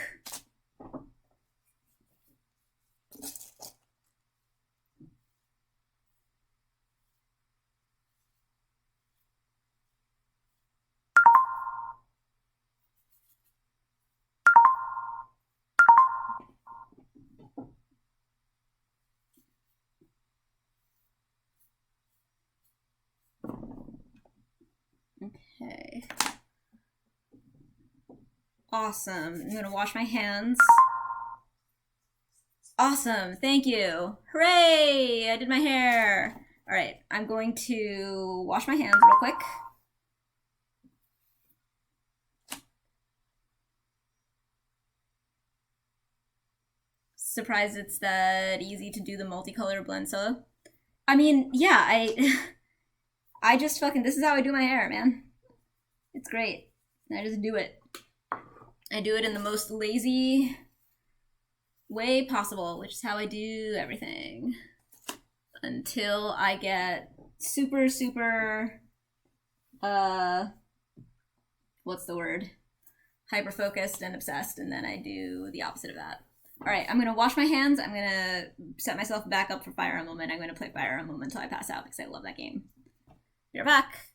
Okay. Awesome. I'm gonna wash my hands. Awesome, thank you. Hooray! I did my hair. All right, I'm going to wash my hands real quick. Surprised it's that easy to do the multicolor blend solo. I mean, yeah, I just fucking, this is how I do my hair, man. It's great. I just do it. I do it in the most lazy way possible, which is how I do everything. Until I get super, super, what's the word? Hyper-focused and obsessed, and then I do the opposite of that. Alright, I'm gonna wash my hands, I'm gonna set myself back up for Fire Emblem, and I'm gonna play Fire Emblem until I pass out, because I love that game. You're back!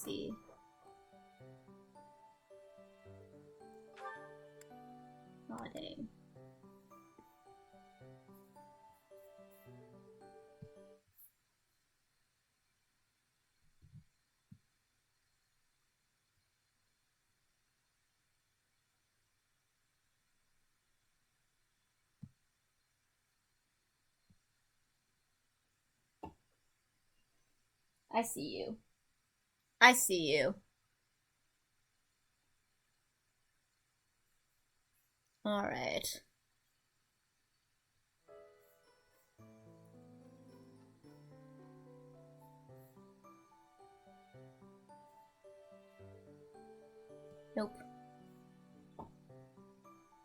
see. Aw, dang. I see you. I see you. Alright. Nope.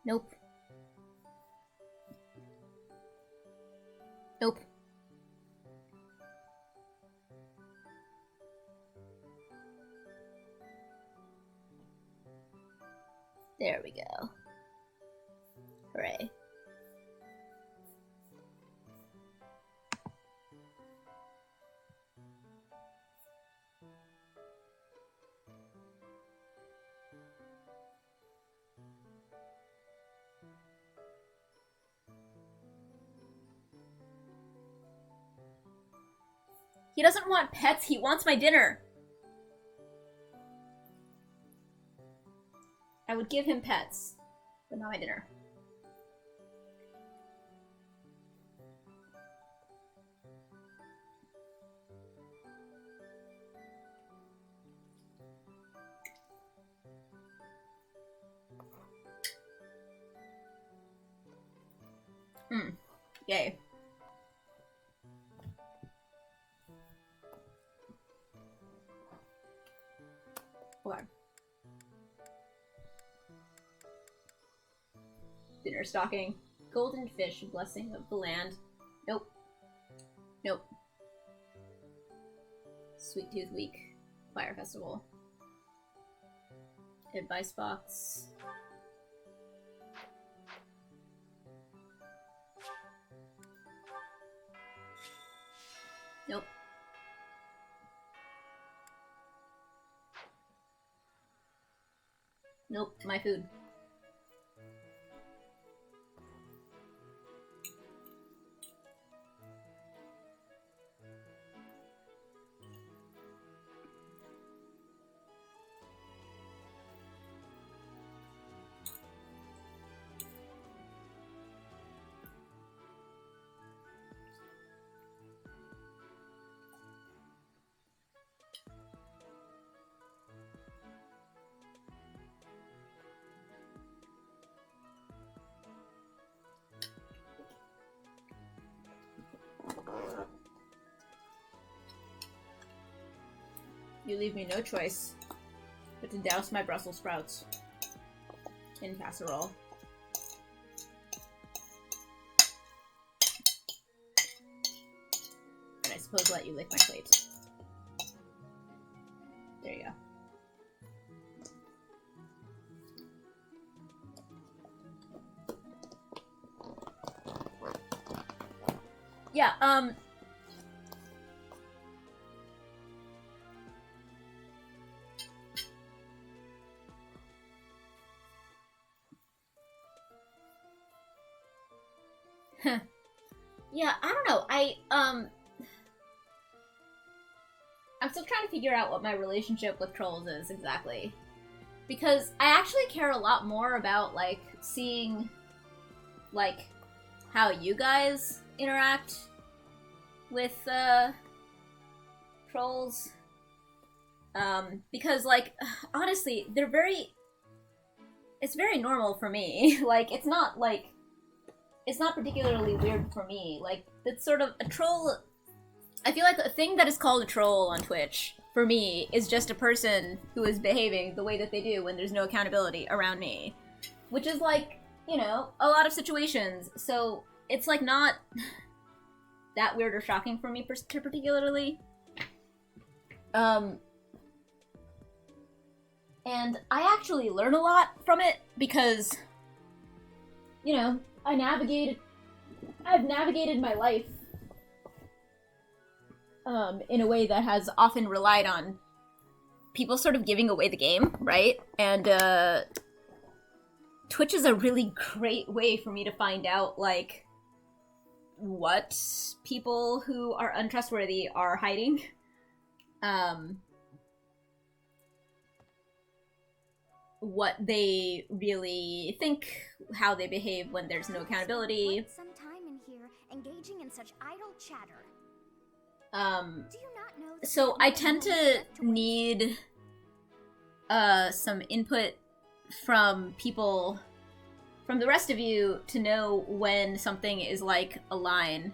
Nope. Nope. There we go. Hooray. He doesn't want pets, he wants my dinner. I would give him pets, but not my dinner. Yay. Okay. Dinner stocking. Golden fish, blessing of the land. Nope. Nope. Sweet Tooth Week. Fire Festival. Advice box. Nope. Nope, my food. You leave me no choice but to douse my Brussels sprouts in casserole. And I suppose let you lick my plate. There you go. Yeah, yeah, I don't know. I'm still trying to figure out what my relationship with trolls is exactly. Because I actually care a lot more about, like, seeing, like, how you guys interact with, trolls. Because, like, honestly, it's very normal for me. Like, it's not particularly weird for me. Like, it's sort of a troll. I feel like a thing that is called a troll on Twitch, for me, is just a person who is behaving the way that they do when there's no accountability around me. Which is, like, you know, a lot of situations. So, it's, like, not that weird or shocking for me particularly. And I actually learn a lot from it because, you know, I've navigated my life in a way that has often relied on people sort of giving away the game, right? And Twitch is a really great way for me to find out, like, what people who are untrustworthy are hiding. What they really think, how they behave when there's no accountability. Some time in here engaging in such idle chatter. Do you not know that So I tend to need some input from people, from the rest of you, to know when something is like a line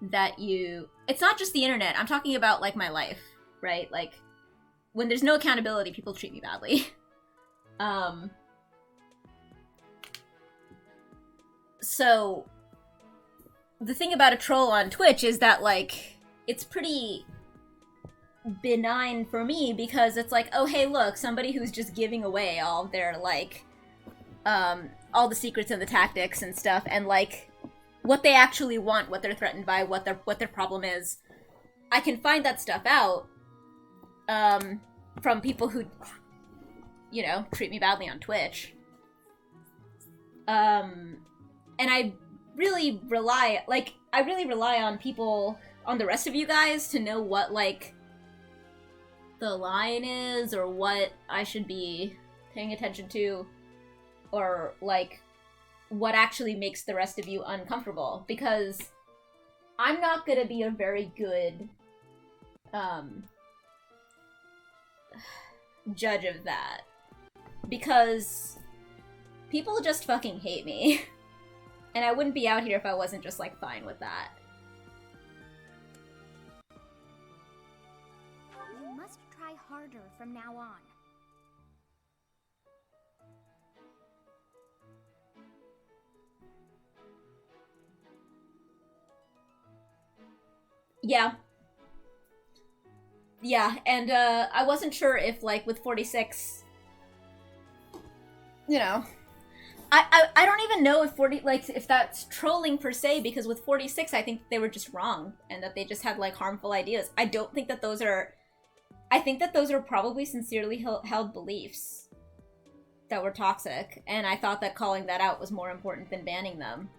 that you... It's not just the internet, I'm talking about like my life, right? Like, when there's no accountability, people treat me badly. So the thing about a troll on Twitch is that, like, it's pretty benign for me because it's like, oh, hey, look, somebody who's just giving away all their, like, all the secrets and the tactics and stuff, and, like, what they actually want, what they're threatened by, what their problem is. I can find that stuff out, from people who, you know, treat me badly on Twitch. And I really rely on people, on the rest of you guys, to know what, like, the line is, or what I should be paying attention to, or, like, what actually makes the rest of you uncomfortable, because I'm not gonna be a very good, judge of that. Because people just fucking hate me. And I wouldn't be out here if I wasn't just, like, fine with that. You must try harder from now on. Yeah. Yeah, and I wasn't sure if, like, with 46, you know, I don't even know if that's trolling per se, because with 46 I think they were just wrong, and that they just had, like, harmful ideas. I don't think that those are... I think that those are probably sincerely held beliefs that were toxic, and I thought that calling that out was more important than banning them.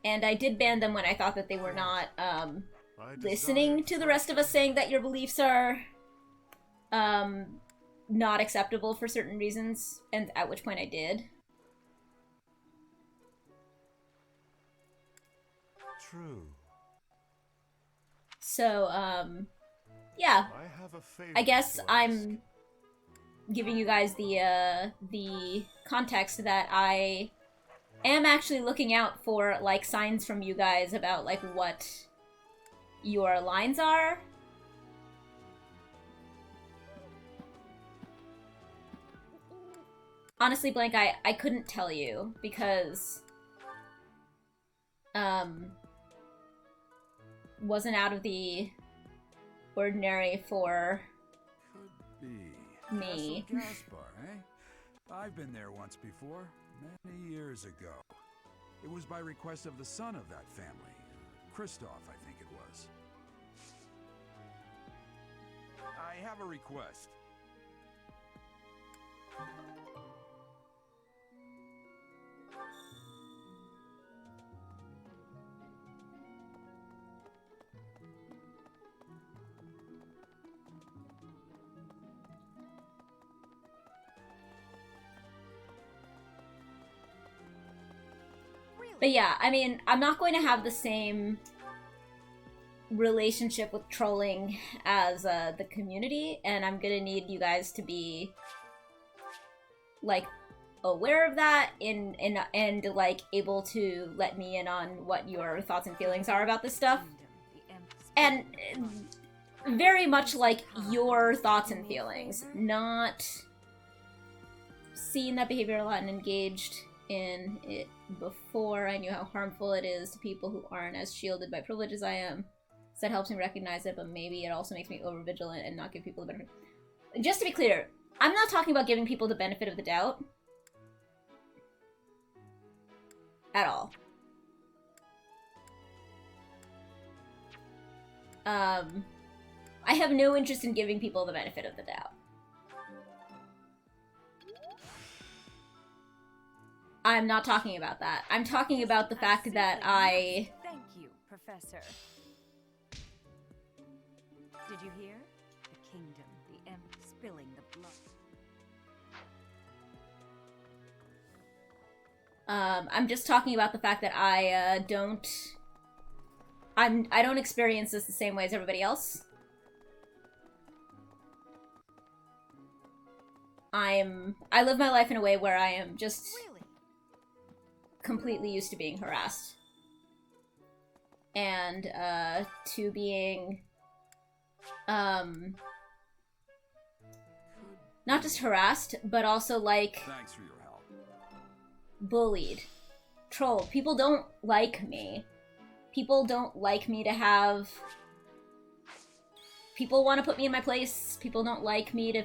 And I did ban them when I thought that they were not, listening to the rest of us saying that your beliefs are, not acceptable for certain reasons, and at which point I did. True. So, yeah. I guess to I'm giving you guys the context that I am actually looking out for, like, signs from you guys about, like, what your lines are. Honestly, Blank, I couldn't tell you, because, wasn't out of the ordinary for me. Castle Gaspar, eh? I've been there once before, many years ago. It was by request of the son of that family, Christoph, I think it was. I have a request. But yeah, I mean, I'm not going to have the same relationship with trolling as the community, and I'm gonna need you guys to be, like, aware of that and like able to let me in on what your thoughts and feelings are about this stuff. And very much like your thoughts and feelings, not seen that behavior a lot and engaged in it before. I knew how harmful it is to people who aren't as shielded by privilege as I am. So that helps me recognize it, but maybe it also makes me over-vigilant and not give people the benefit. Just to be clear, I'm not talking about giving people the benefit of the doubt. At all. I have no interest in giving people the benefit of the doubt. I'm not talking about that. I'm talking about the fact that I... Thank you, Professor. Did you hear? The kingdom, the imp spilling the blood. I'm just talking about the fact that I don't experience this the same way as everybody else. I live my life in a way where I am just completely used to being harassed. And to being not just harassed, but also like Thanks for your help. bullied, trolled. People don't like me. People don't like me to have... People want to put me in my place. People don't like me to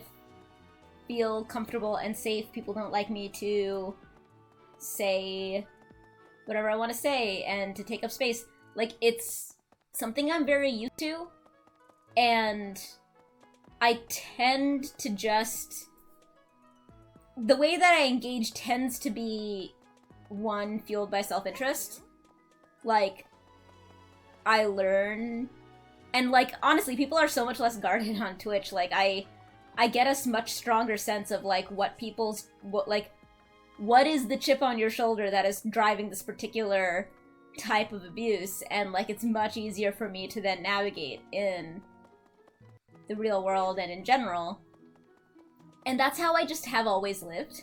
feel comfortable and safe. People don't like me to say whatever I want to say and to take up space. Like, it's something I'm very used to. And I tend to just... The way that I engage tends to be, one, fueled by self-interest. Like, I learn... And, like, honestly, people are so much less guarded on Twitch. Like, I get a much stronger sense of, like, what is the chip on your shoulder that is driving this particular type of abuse, and, like, it's much easier for me to then navigate in the real world and in general. And that's how I just have always lived.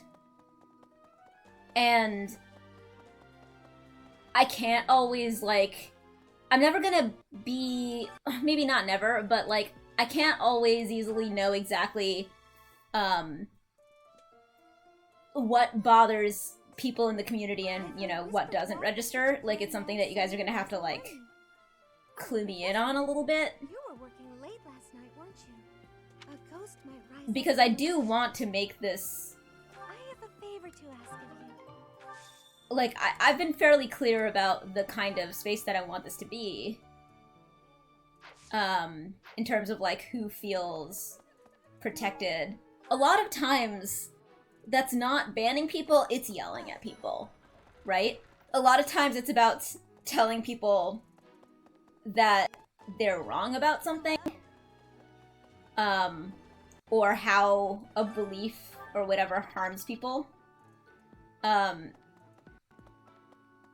And I can't always, like... I'm never gonna be... Maybe not never, but, like, I can't always easily know exactly, what bothers people in the community and, you know, what doesn't register. Like, it's something that you guys are gonna have to, like, clue me in on a little bit. You were working late last night, weren't you? A ghost might rise. Because I do want to make this... I have a favor to ask of you. Like, I've been fairly clear about the kind of space that I want this to be. In terms of, like, who feels protected. A lot of times, that's not banning people, it's yelling at people, right? A lot of times it's about telling people that they're wrong about something. Or how a belief or whatever harms people.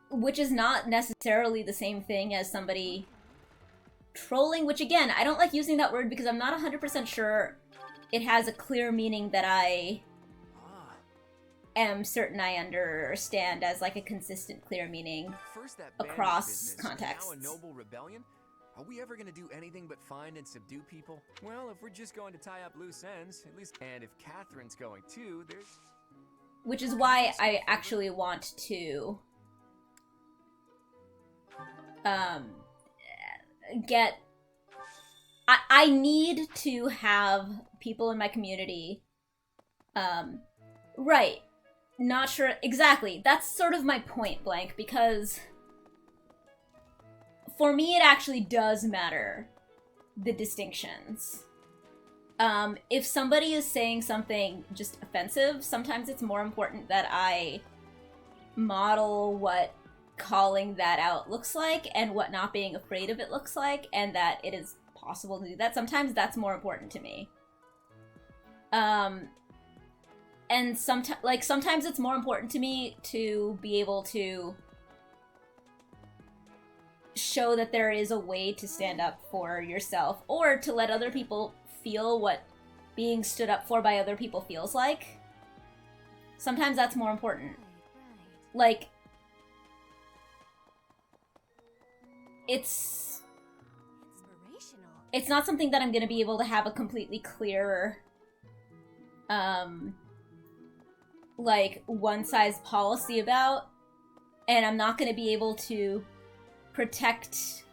Which is not necessarily the same thing as somebody trolling, which again, I don't like using that word because I'm not 100% sure it has a clear meaning that I am certain I understand as like a consistent, clear meaning across contexts. Now a noble rebellion? Are we ever gonna do anything but find and subdue people? Well, if we're just going to tie up loose ends, at least, and if Catherine's going too, there's... Which is why I actually want to get... I need to have people in my community, right, not sure, exactly, that's sort of my point, Blank, because for me it actually does matter, the distinctions. If somebody is saying something just offensive, sometimes it's more important that I model what calling that out looks like and what not being afraid of it looks like, and that it is possible to do that. Sometimes that's more important to me. And sometimes it's more important to me to be able to show that there is a way to stand up for yourself, or to let other people feel what being stood up for by other people feels like. Sometimes that's more important. Like, it's not something that I'm gonna be able to have a completely clear, like, one-size policy about, and I'm not gonna be able to protect,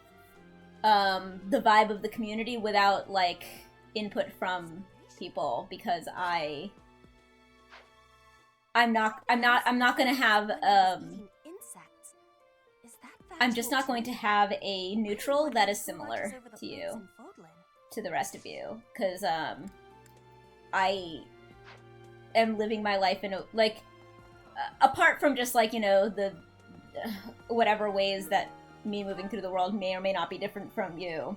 the vibe of the community without, like, input from people, because I'm not gonna have, Insects. I'm just not going to have a neutral that is similar to you, to the rest of you, because I am living my life in a, like, apart from just, like, you know, the whatever ways that me moving through the world may or may not be different from you,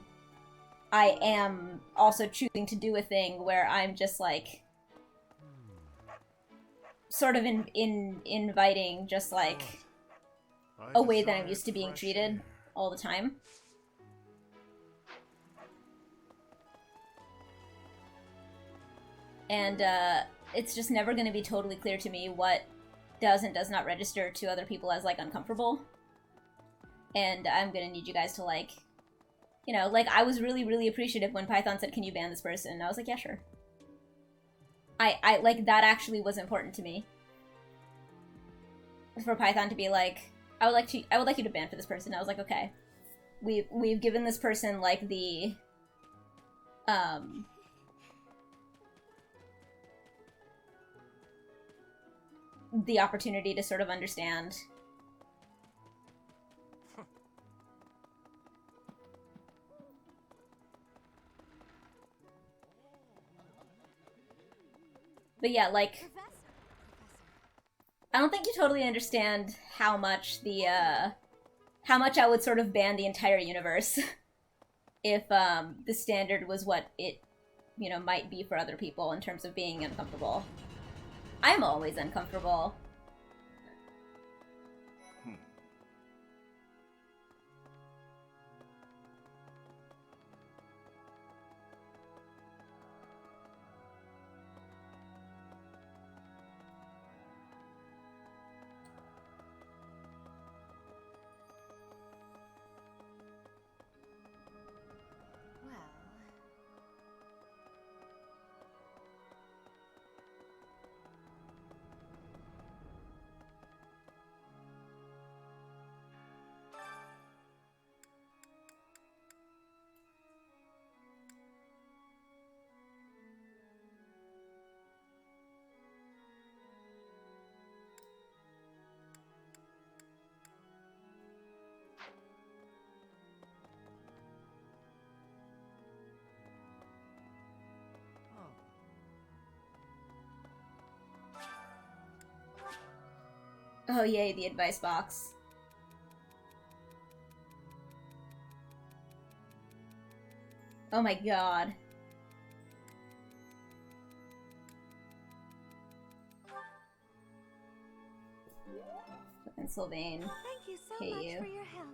I am also choosing to do a thing where I'm just, like, sort of inviting just, like, a way that I'm used to being treated all the time. And, it's just never going to be totally clear to me what does and does not register to other people as, like, uncomfortable. And I'm gonna need you guys to, like, you know, like, I was really, really appreciative when Python said, can you ban this person? And I was like, yeah, sure. I like, that actually was important to me. For Python to be like, I would like you to ban for this person. I was like, okay. We've given this person, like, the opportunity to sort of understand. But yeah, like, I don't think you totally understand how much the, how much I would sort of ban the entire universe if, the standard was what it, you know, might be for other people in terms of being uncomfortable. I'm always uncomfortable. Oh yay, the advice box. Oh my god. Fucking Sylvain. Thank you so Hate much you. for your help.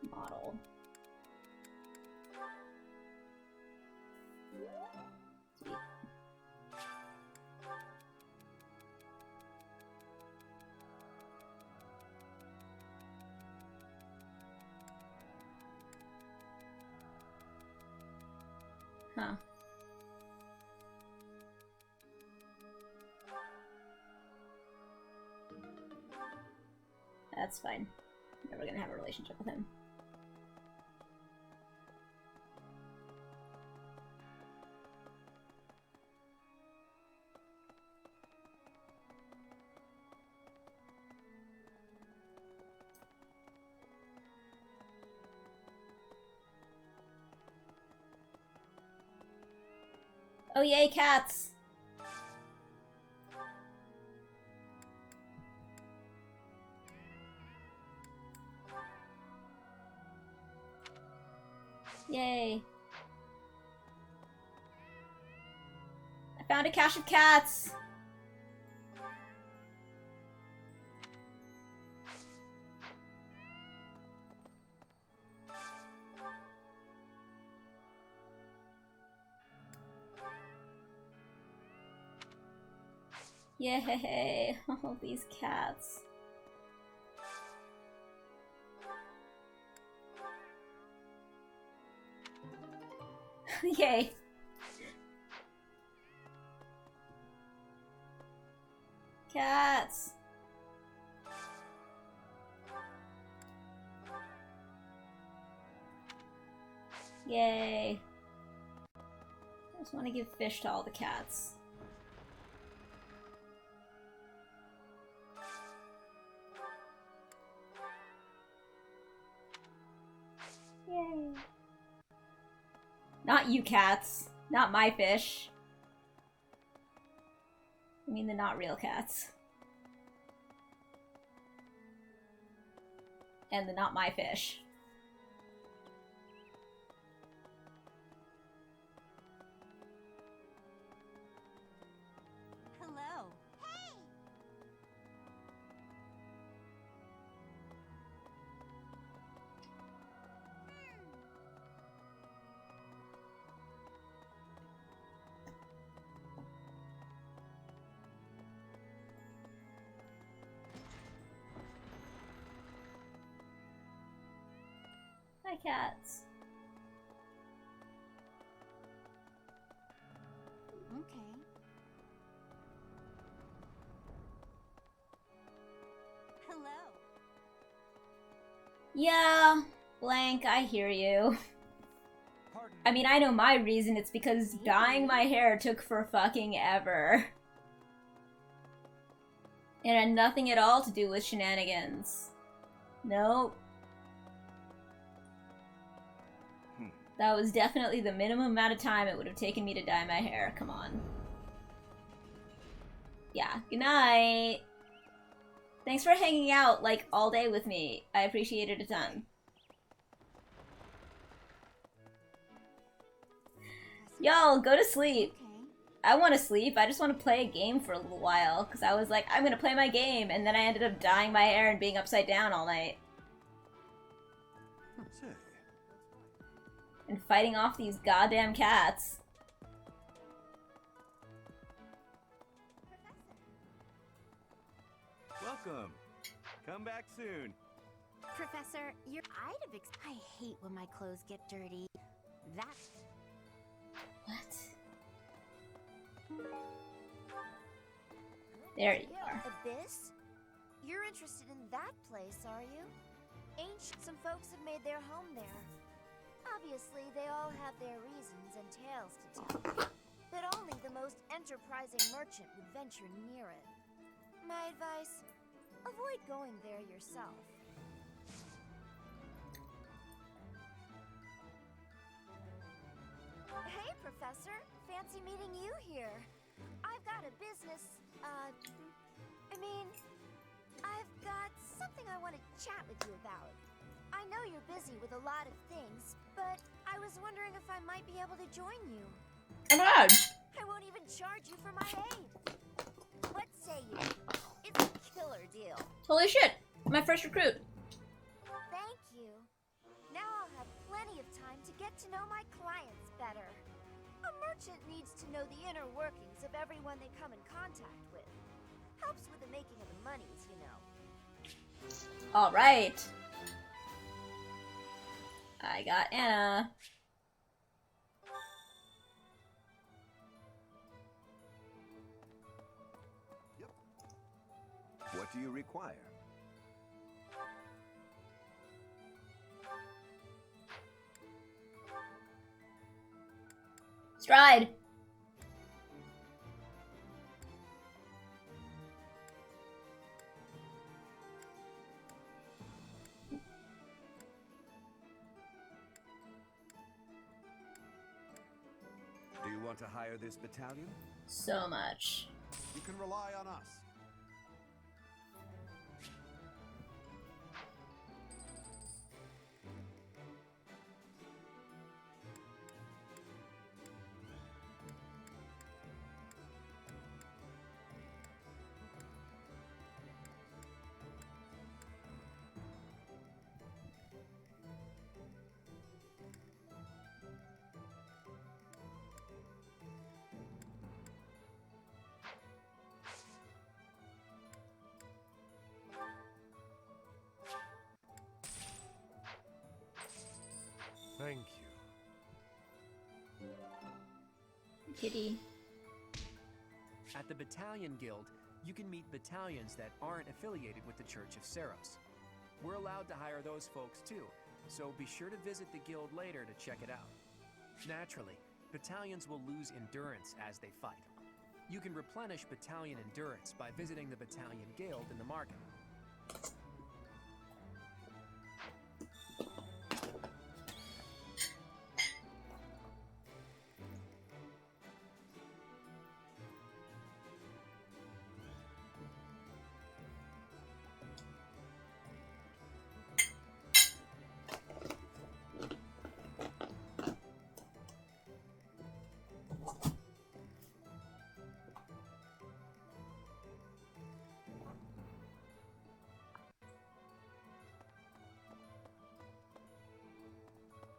Model. Sweet. Huh. That's fine. Never gonna have a relationship with him. Oh yay, cats! Yay. I found a cache of cats! Yay! All these cats. Yay! Cats! Yay! just want to give fish to all the cats. Yay. Not you cats. Not my fish. I mean the not real cats. And the not my fish. Hello. Hey! Hi, cats. Okay. Hello. Yeah, blank, I hear you. I mean, I know my reason. It's because dyeing my hair took for fucking ever. It had nothing at all to do with shenanigans. Nope. That was definitely the minimum amount of time it would have taken me to dye my hair. Come on. Yeah, good night. Thanks for hanging out, like, all day with me. I appreciate it a ton. Y'all, go to sleep. I want to sleep. I just want to play a game for a little while. Because I was like, I'm going to play my game. And then I ended up dyeing my hair and being upside down all night. And fighting off these goddamn cats. Welcome. Come back soon. Professor, I hate when my clothes get dirty. That's... What? There you are. Abyss? You're interested in that place, are you? Some folks have made their home there. Obviously, they all have their reasons and tales to tell. But only the most enterprising merchant would venture near it. My advice, avoid going there yourself. Hey, Professor. Fancy meeting you here. I've got a business, I've got something I want to chat with you about. I know you're busy with a lot of things, but I was wondering if I might be able to join you. Oh my god! I won't even charge you for my aid. What say you? It's a killer deal. Holy shit! My first recruit. Thank you. Now I'll have plenty of time to get to know my clients better. A merchant needs to know the inner workings of everyone they come in contact with. Helps with the making of the monies, you know. Alright. I got Anna. What do you require? Stride. Do you want to hire this battalion? So much. You can rely on us. Thank you. Kitty. At the Battalion Guild, you can meet battalions that aren't affiliated with the Church of Saros. We're allowed to hire those folks too, so be sure to visit the guild later to check it out. Naturally, battalions will lose endurance as they fight. You can replenish battalion endurance by visiting the battalion guild in the market.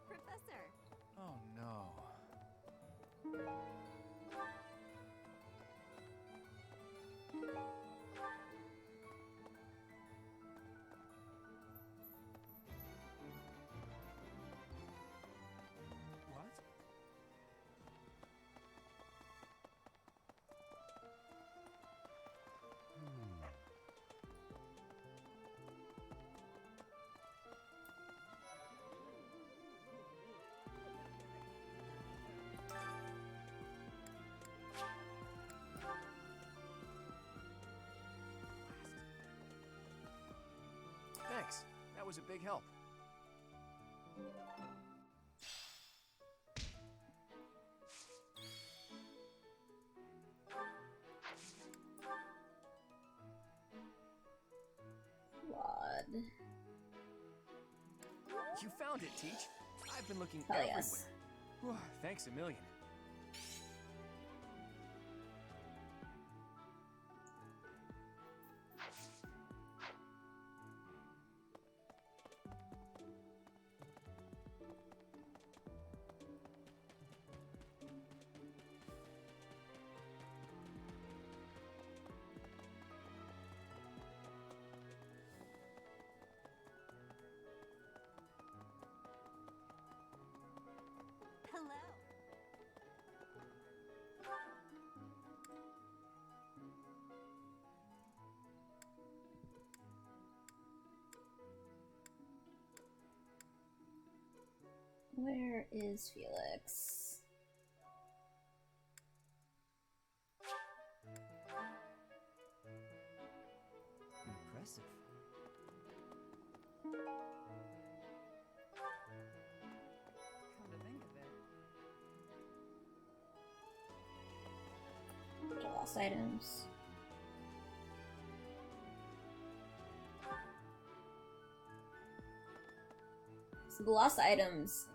Professor! Oh no. What? Thanks. That was a big help. Blood. You found it, Teach. I've been looking Hell everywhere. yes. Whew, thanks a million. Hello. Where is Felix? Impressive. Come to think of it. The lost items. So the lost items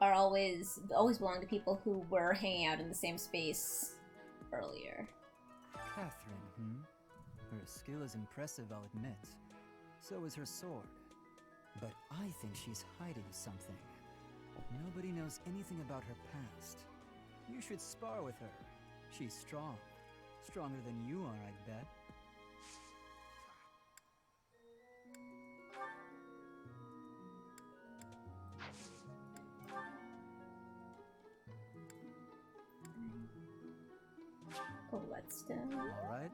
are always belong to people who were hanging out in the same space earlier. Catherine, Her skill is impressive, I'll admit. So is her sword. But I think she's hiding something. Nobody knows anything about her past. You should spar with her. She's strong. Stronger than you are, I'd bet. A whetstone. All right.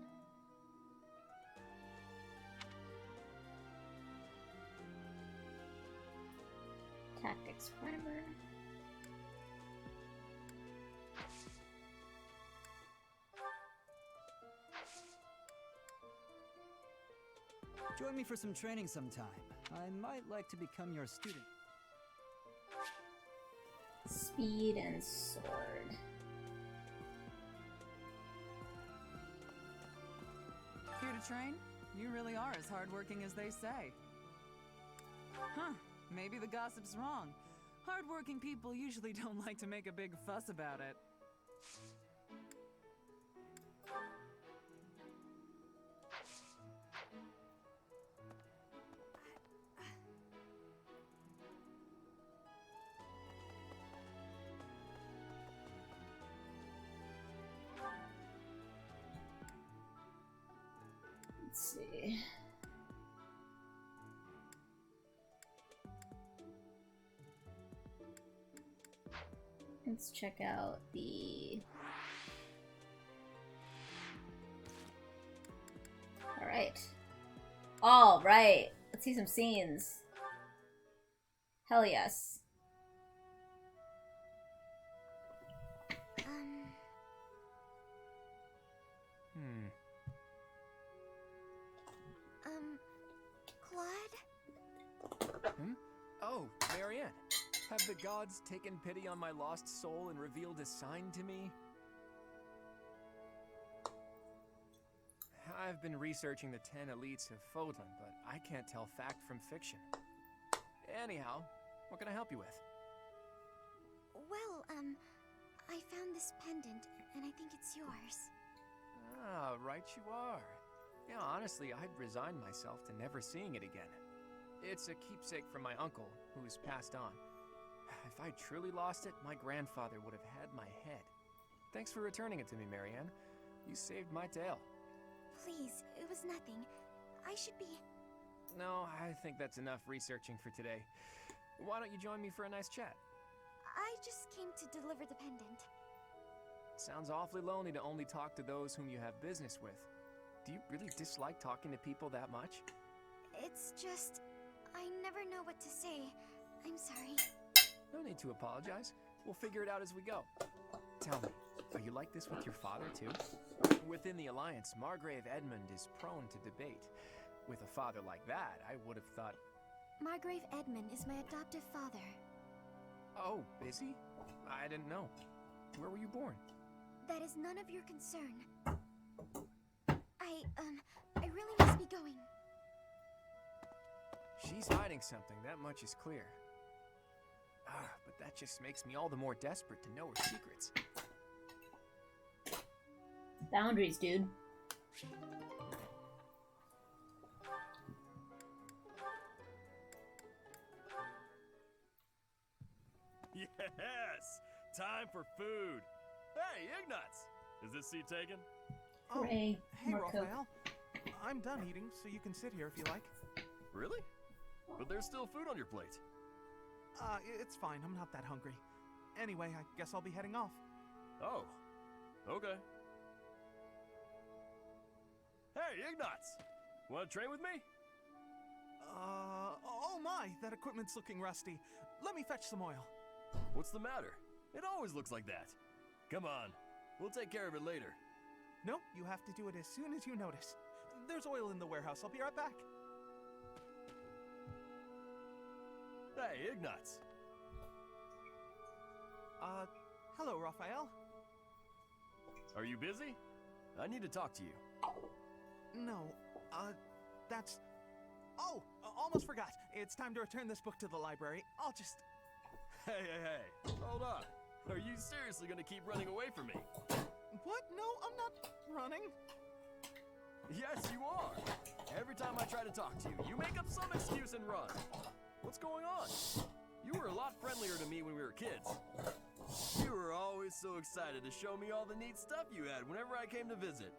Tactics primer. Join me for some training sometime. I might like to become your student. Speed and sword. Here to train? You really are as hardworking as they say. Huh, maybe the gossip's wrong. Hardworking people usually don't like to make a big fuss about it. Let's see. Let's check out the... Alright. Alright. Let's see some scenes. Hell yes. Oh, Marianne. Have the gods taken pity on my lost soul and revealed a sign to me? I've been researching the 10 elites of Fodlan, but I can't tell fact from fiction. Anyhow, what can I help you with? Well, I found this pendant, and I think it's yours. Ah, right you are. Yeah, honestly, I'd resigned myself to never seeing it again. It's a keepsake from my uncle, who has passed on. If I truly lost it, my grandfather would have had my head. Thanks for returning it to me, Marianne. You saved my tail. Please, it was nothing. I should be... No, I think that's enough researching for today. Why don't you join me for a nice chat? I just came to deliver the pendant. Sounds awfully lonely to only talk to those whom you have business with. Do you really dislike talking to people that much? It's just... I never know what to say. I'm sorry. No need to apologize. We'll figure it out as we go. Tell me, are you like this with your father too? Within the Alliance, Margrave Edmund is prone to debate. With a father like that, I would have thought... Margrave Edmund is my adoptive father. Oh, is he? I didn't know. Where were you born? That is none of your concern. I really must be going. She's hiding something, that much is clear. But that just makes me all the more desperate to know her secrets. Boundaries, dude. Yes! Time for food! Hey, Ignatz! Is this seat taken? Hooray, Hey, more Coke. Raphael. I'm done eating, so you can sit here if you like. Really? But there's still food on your plate. It's fine. I'm not that hungry. Anyway, I guess I'll be heading off. Oh, okay. Hey, Ignatz! Want to train with me? Oh my, that equipment's looking rusty. Let me fetch some oil. What's the matter? It always looks like that. Come on, we'll take care of it later. Nope, you have to do it as soon as you notice. There's oil in the warehouse. I'll be right back. Hey, Ignatz. Hello, Raphael. Are you busy? I need to talk to you. No, that's... Oh, almost forgot. It's time to return this book to the library. I'll just... Hey, hold on. Are you seriously gonna keep running away from me? What? No, I'm not running. Yes, you are. Every time I try to talk to you, you make up some excuse and run. What's going on? You were a lot friendlier to me when we were kids. You were always so excited to show me all the neat stuff you had whenever I came to visit.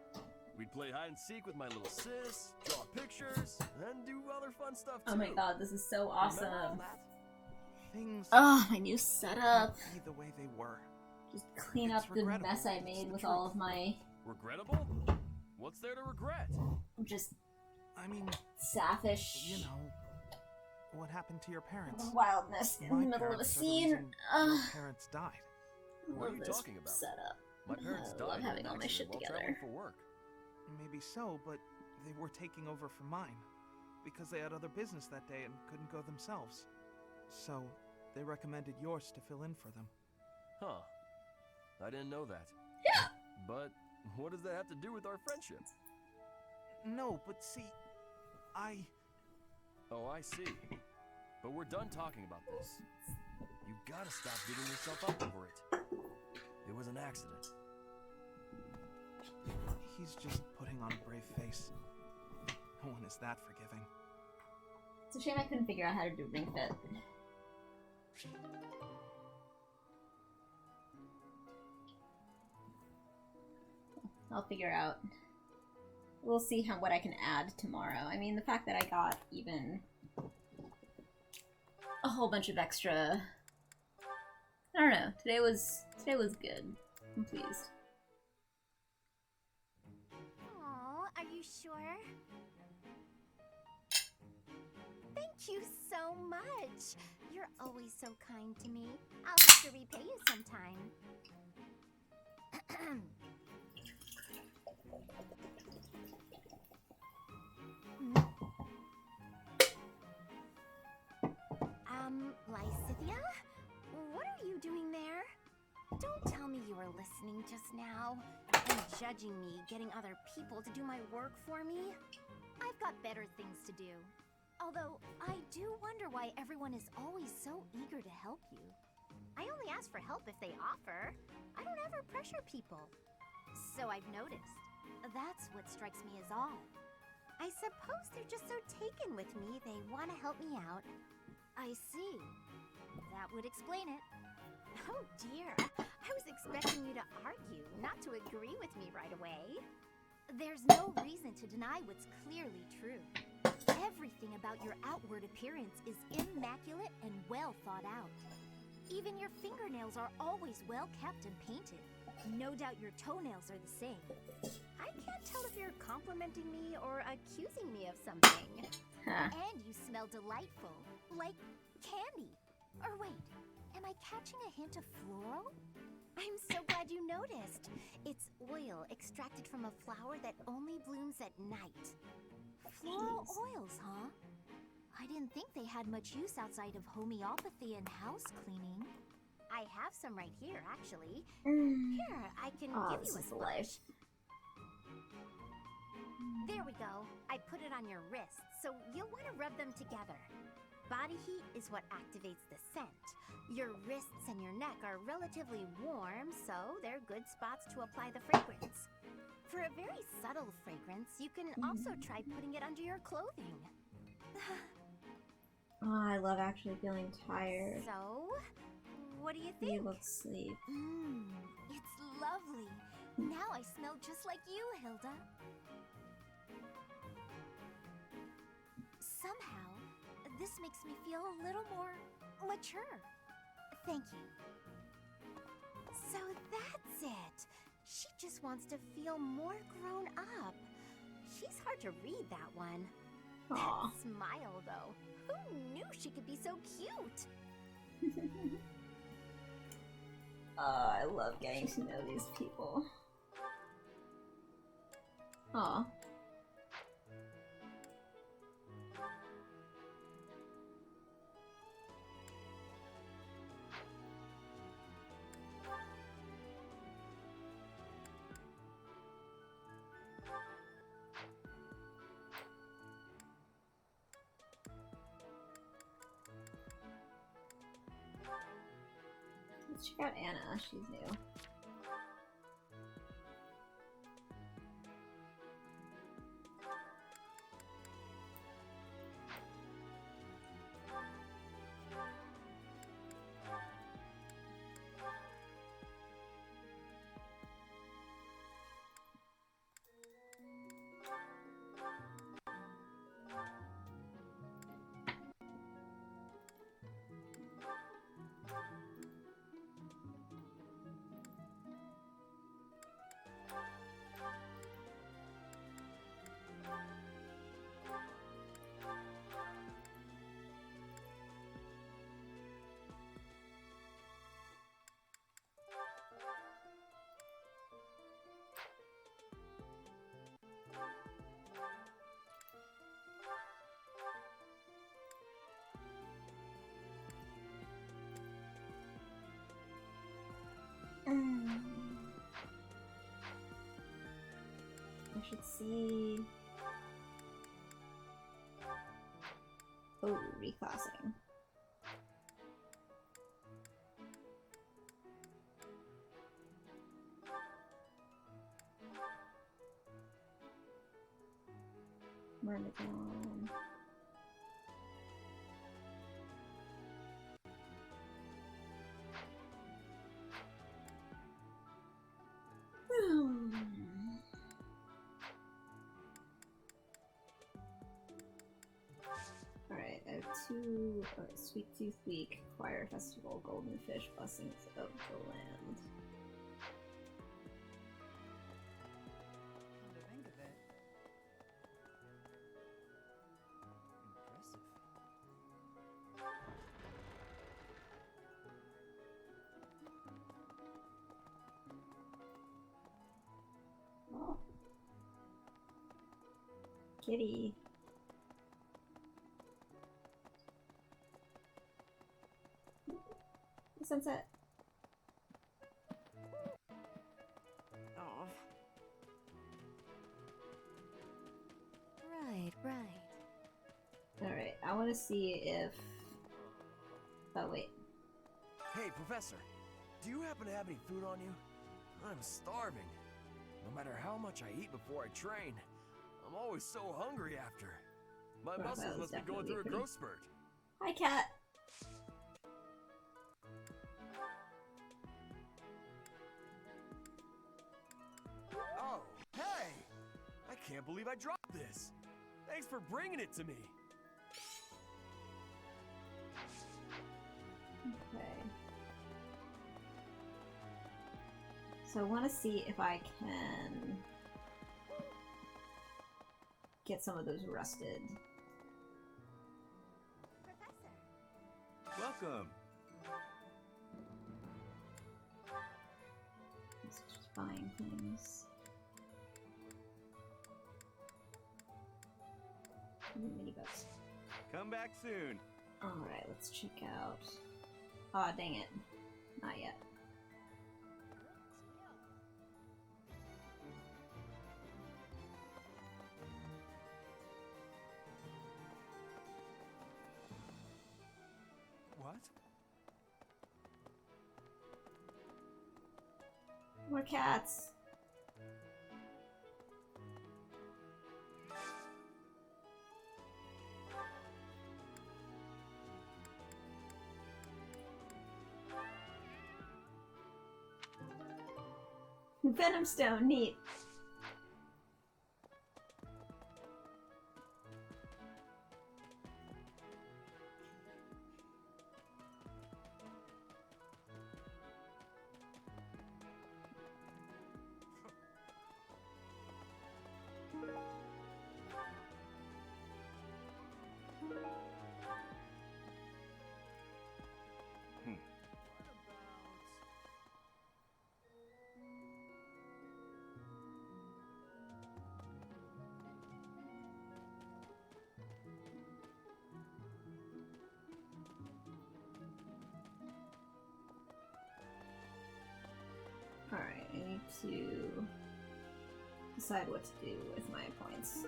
We'd play hide and seek with my little sis, draw pictures, and do other fun stuff too. Oh my god, this is so awesome. Things Oh, my new setup. can't be the way they were. Just clean up the mess I made with all of my... Regrettable? What's there to regret? Just... I mean... Saphish. You know... What happened to your parents? Wildness in the middle of a parents are the scene. reason your parents died. What are you talking about? Setup. My parents I died love in having an all my accident shit while together. traveling for work. Maybe so, but they were taking over for mine. Because they had other business that day and couldn't go themselves. So, they recommended yours to fill in for them. Huh. I didn't know that. Yeah. But what does that have to do with our friendship? No, but see, Oh, I see. But we're done talking about this. You gotta stop beating yourself up over it. It was an accident. He's just putting on a brave face. No one is that forgiving. It's a shame I couldn't figure out how to do Ring Fit. I'll figure out. We'll see what I can add tomorrow. I mean, the fact that I got even a whole bunch of extra... I don't know. Today was good. I'm pleased. Aw, are you sure? Thank you so much. You're always so kind to me. I'll have to repay you sometime. Don't tell me you were listening just now and judging me getting other people to do my work for me. I've got better things to do. Although, I do wonder why everyone is always so eager to help you. I only ask for help if they offer. I don't ever pressure people. So I've noticed. That's what strikes me as odd. I suppose they're just so taken with me they want to help me out. I see. That would explain it. Oh dear, I was expecting you to argue, not to agree with me right away. There's no reason to deny what's clearly true. Everything about your outward appearance is immaculate and well thought out. Even your fingernails are always well kept and painted. No doubt your toenails are the same. I can't tell if you're complimenting me or accusing me of something. And you smell delightful, like candy. Or wait, am I catching a hint of floral? I'm so glad you noticed. It's oil extracted from a flower that only blooms at night. Floral oils, huh? I didn't think they had much use outside of homeopathy and house cleaning. I have some right here, actually. Here, I can give you a splash. There we go. I put it on your wrist, so you'll want to rub them together. Body heat is what activates the scent. Your wrists and your neck are relatively warm, so they're good spots to apply the fragrance. For a very subtle fragrance, you can also try putting it under your clothing. Oh, I love actually feeling tired. So, what do you think? You look asleep. It's lovely. Now I smell just like you, Hilda. Somehow, this makes me feel a little more mature. Thank you. So that's it. She just wants to feel more grown up. She's hard to read, that one. Aww. Smile, though. Who knew she could be so cute? I love getting to know these people. Aw. Let's check out Anna, she's new. I should see. Oh, reclassing. Myrmidon. Alright, I have two Sweet Tooth Week, Choir Festival, Golden Fish, Blessings of the Land. Come to think of it. Impressive. Oh. Kitty. Sunset. want to see if... Oh, wait. Hey, Professor. Do you happen to have any food on you? I'm starving. No matter how much I eat before I train, I'm always so hungry after. My muscles must be going through a growth spurt. Hi, cat. Oh, hey! I can't believe I dropped this. Thanks for bringing it to me. Okay. So I want to see if I can get some of those rusted. Welcome. Just buying things. Mini boats. Come back soon. Alright, let's check out. Aw, dang it. Not yet. What? More cats. Venom stone, neat. Alright, I need to decide what to do with my points.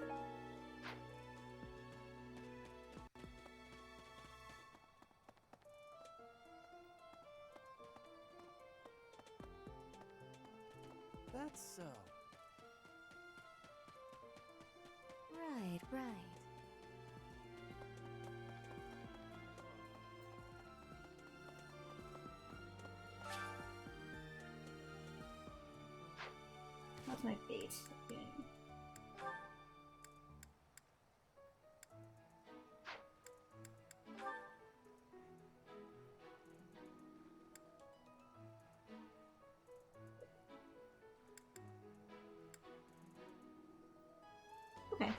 That's so. Right, right. That's my bait. Okay. Okay.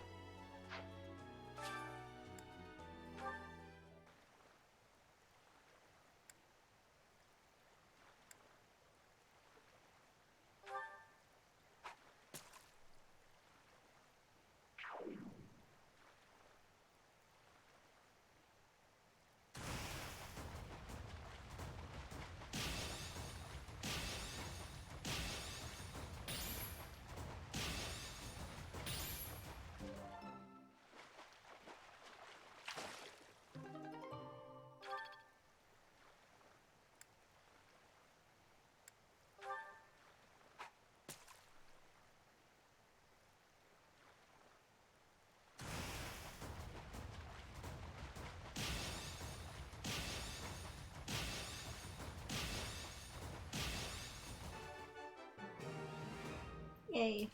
Yay.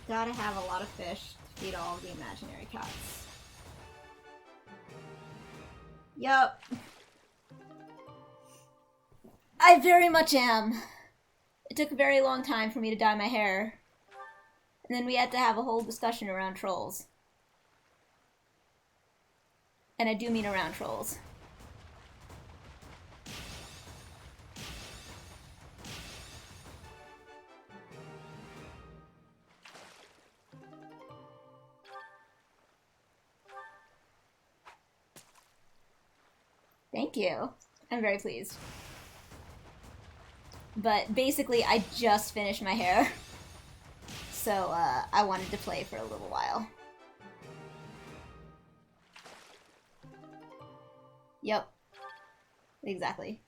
Gotta have a lot of fish to feed all of the imaginary cats. Yup. I very much am. It took a very long time for me to dye my hair. And then we had to have a whole discussion around trolls. And I do mean around trolls. Thank you. I'm very pleased. But basically, I just finished my hair. So, I wanted to play for a little while. Yep. Exactly.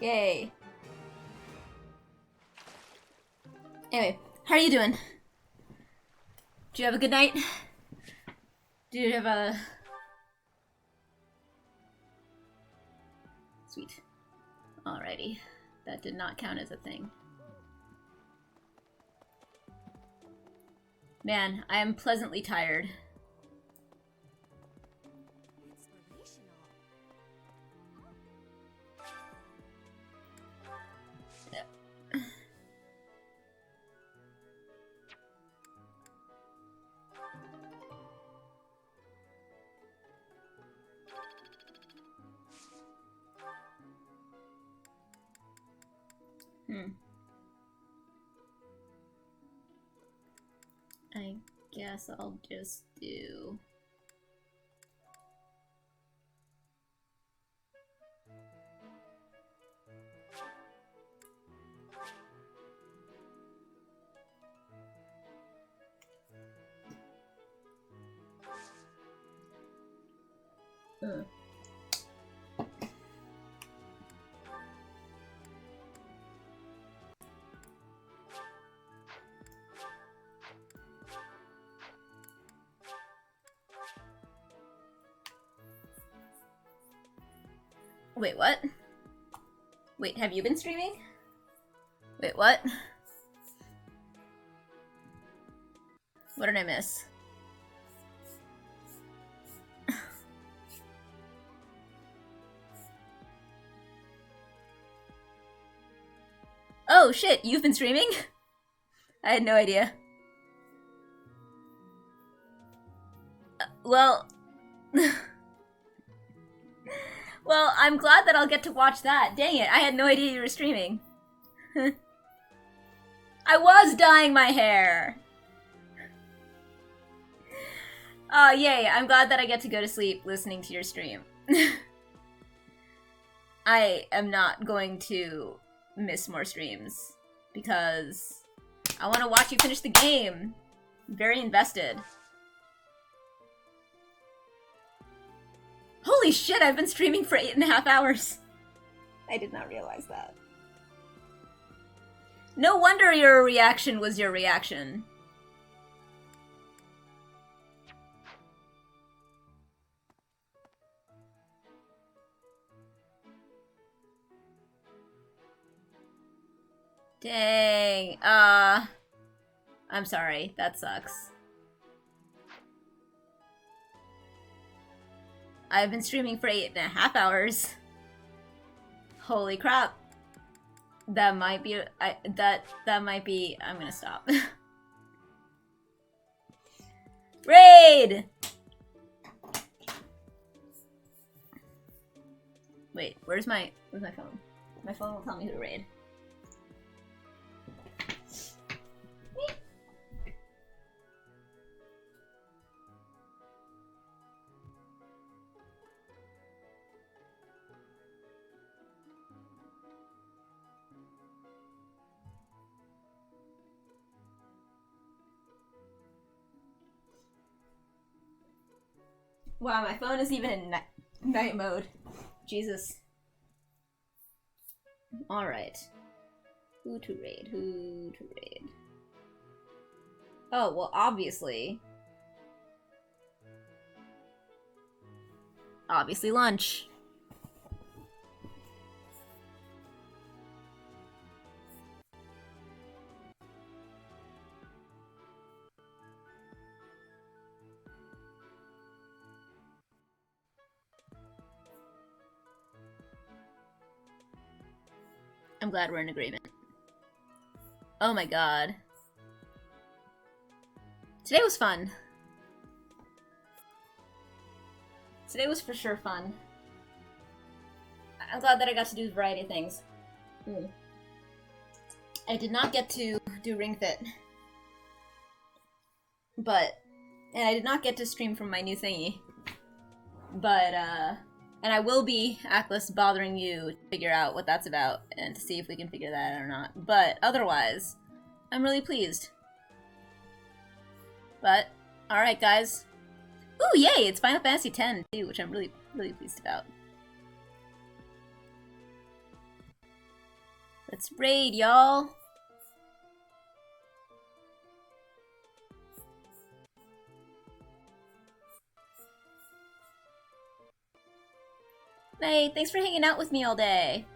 Yay. Anyway, how are you doing? Did you have a good night? Did you have a... Sweet. Alrighty. That did not count as a thing. Man, I am pleasantly tired. I guess I'll just do... Wait, what? Wait, have you been streaming? Wait, what? What did I miss? Oh shit, you've been streaming? I had no idea. Well... Well, I'm glad that I'll get to watch that. Dang it, I had no idea you were streaming. I was dyeing my hair! Oh, yay, I'm glad that I get to go to sleep listening to your stream. I am not going to miss more streams, because I want to watch you finish the game. I'm very invested. Holy shit, I've been streaming for 8.5 hours. I did not realize that. No wonder your reaction was your reaction. Dang, I'm sorry, that sucks. I've been streaming for 8.5 hours. Holy crap. That might be, that might be, I'm gonna stop. Raid! Wait, where's my phone? My phone will tell me who to raid. Wow, my phone is even in night mode. Jesus. Alright. Who to raid? Who to raid? Oh, well, obviously. obviously lunch. I'm glad we're in agreement. Oh my god. Today was fun. Today was for sure fun. I'm glad that I got to do a variety of things. I did not get to do Ring Fit. And I did not get to stream from my new thingy. And I will be, Atlas, bothering you to figure out what that's about and to see if we can figure that out or not. But otherwise, I'm really pleased. But, alright guys. Ooh, yay! It's Final Fantasy X too, which I'm really, really pleased about. Let's raid, y'all! Hey, thanks for hanging out with me all day.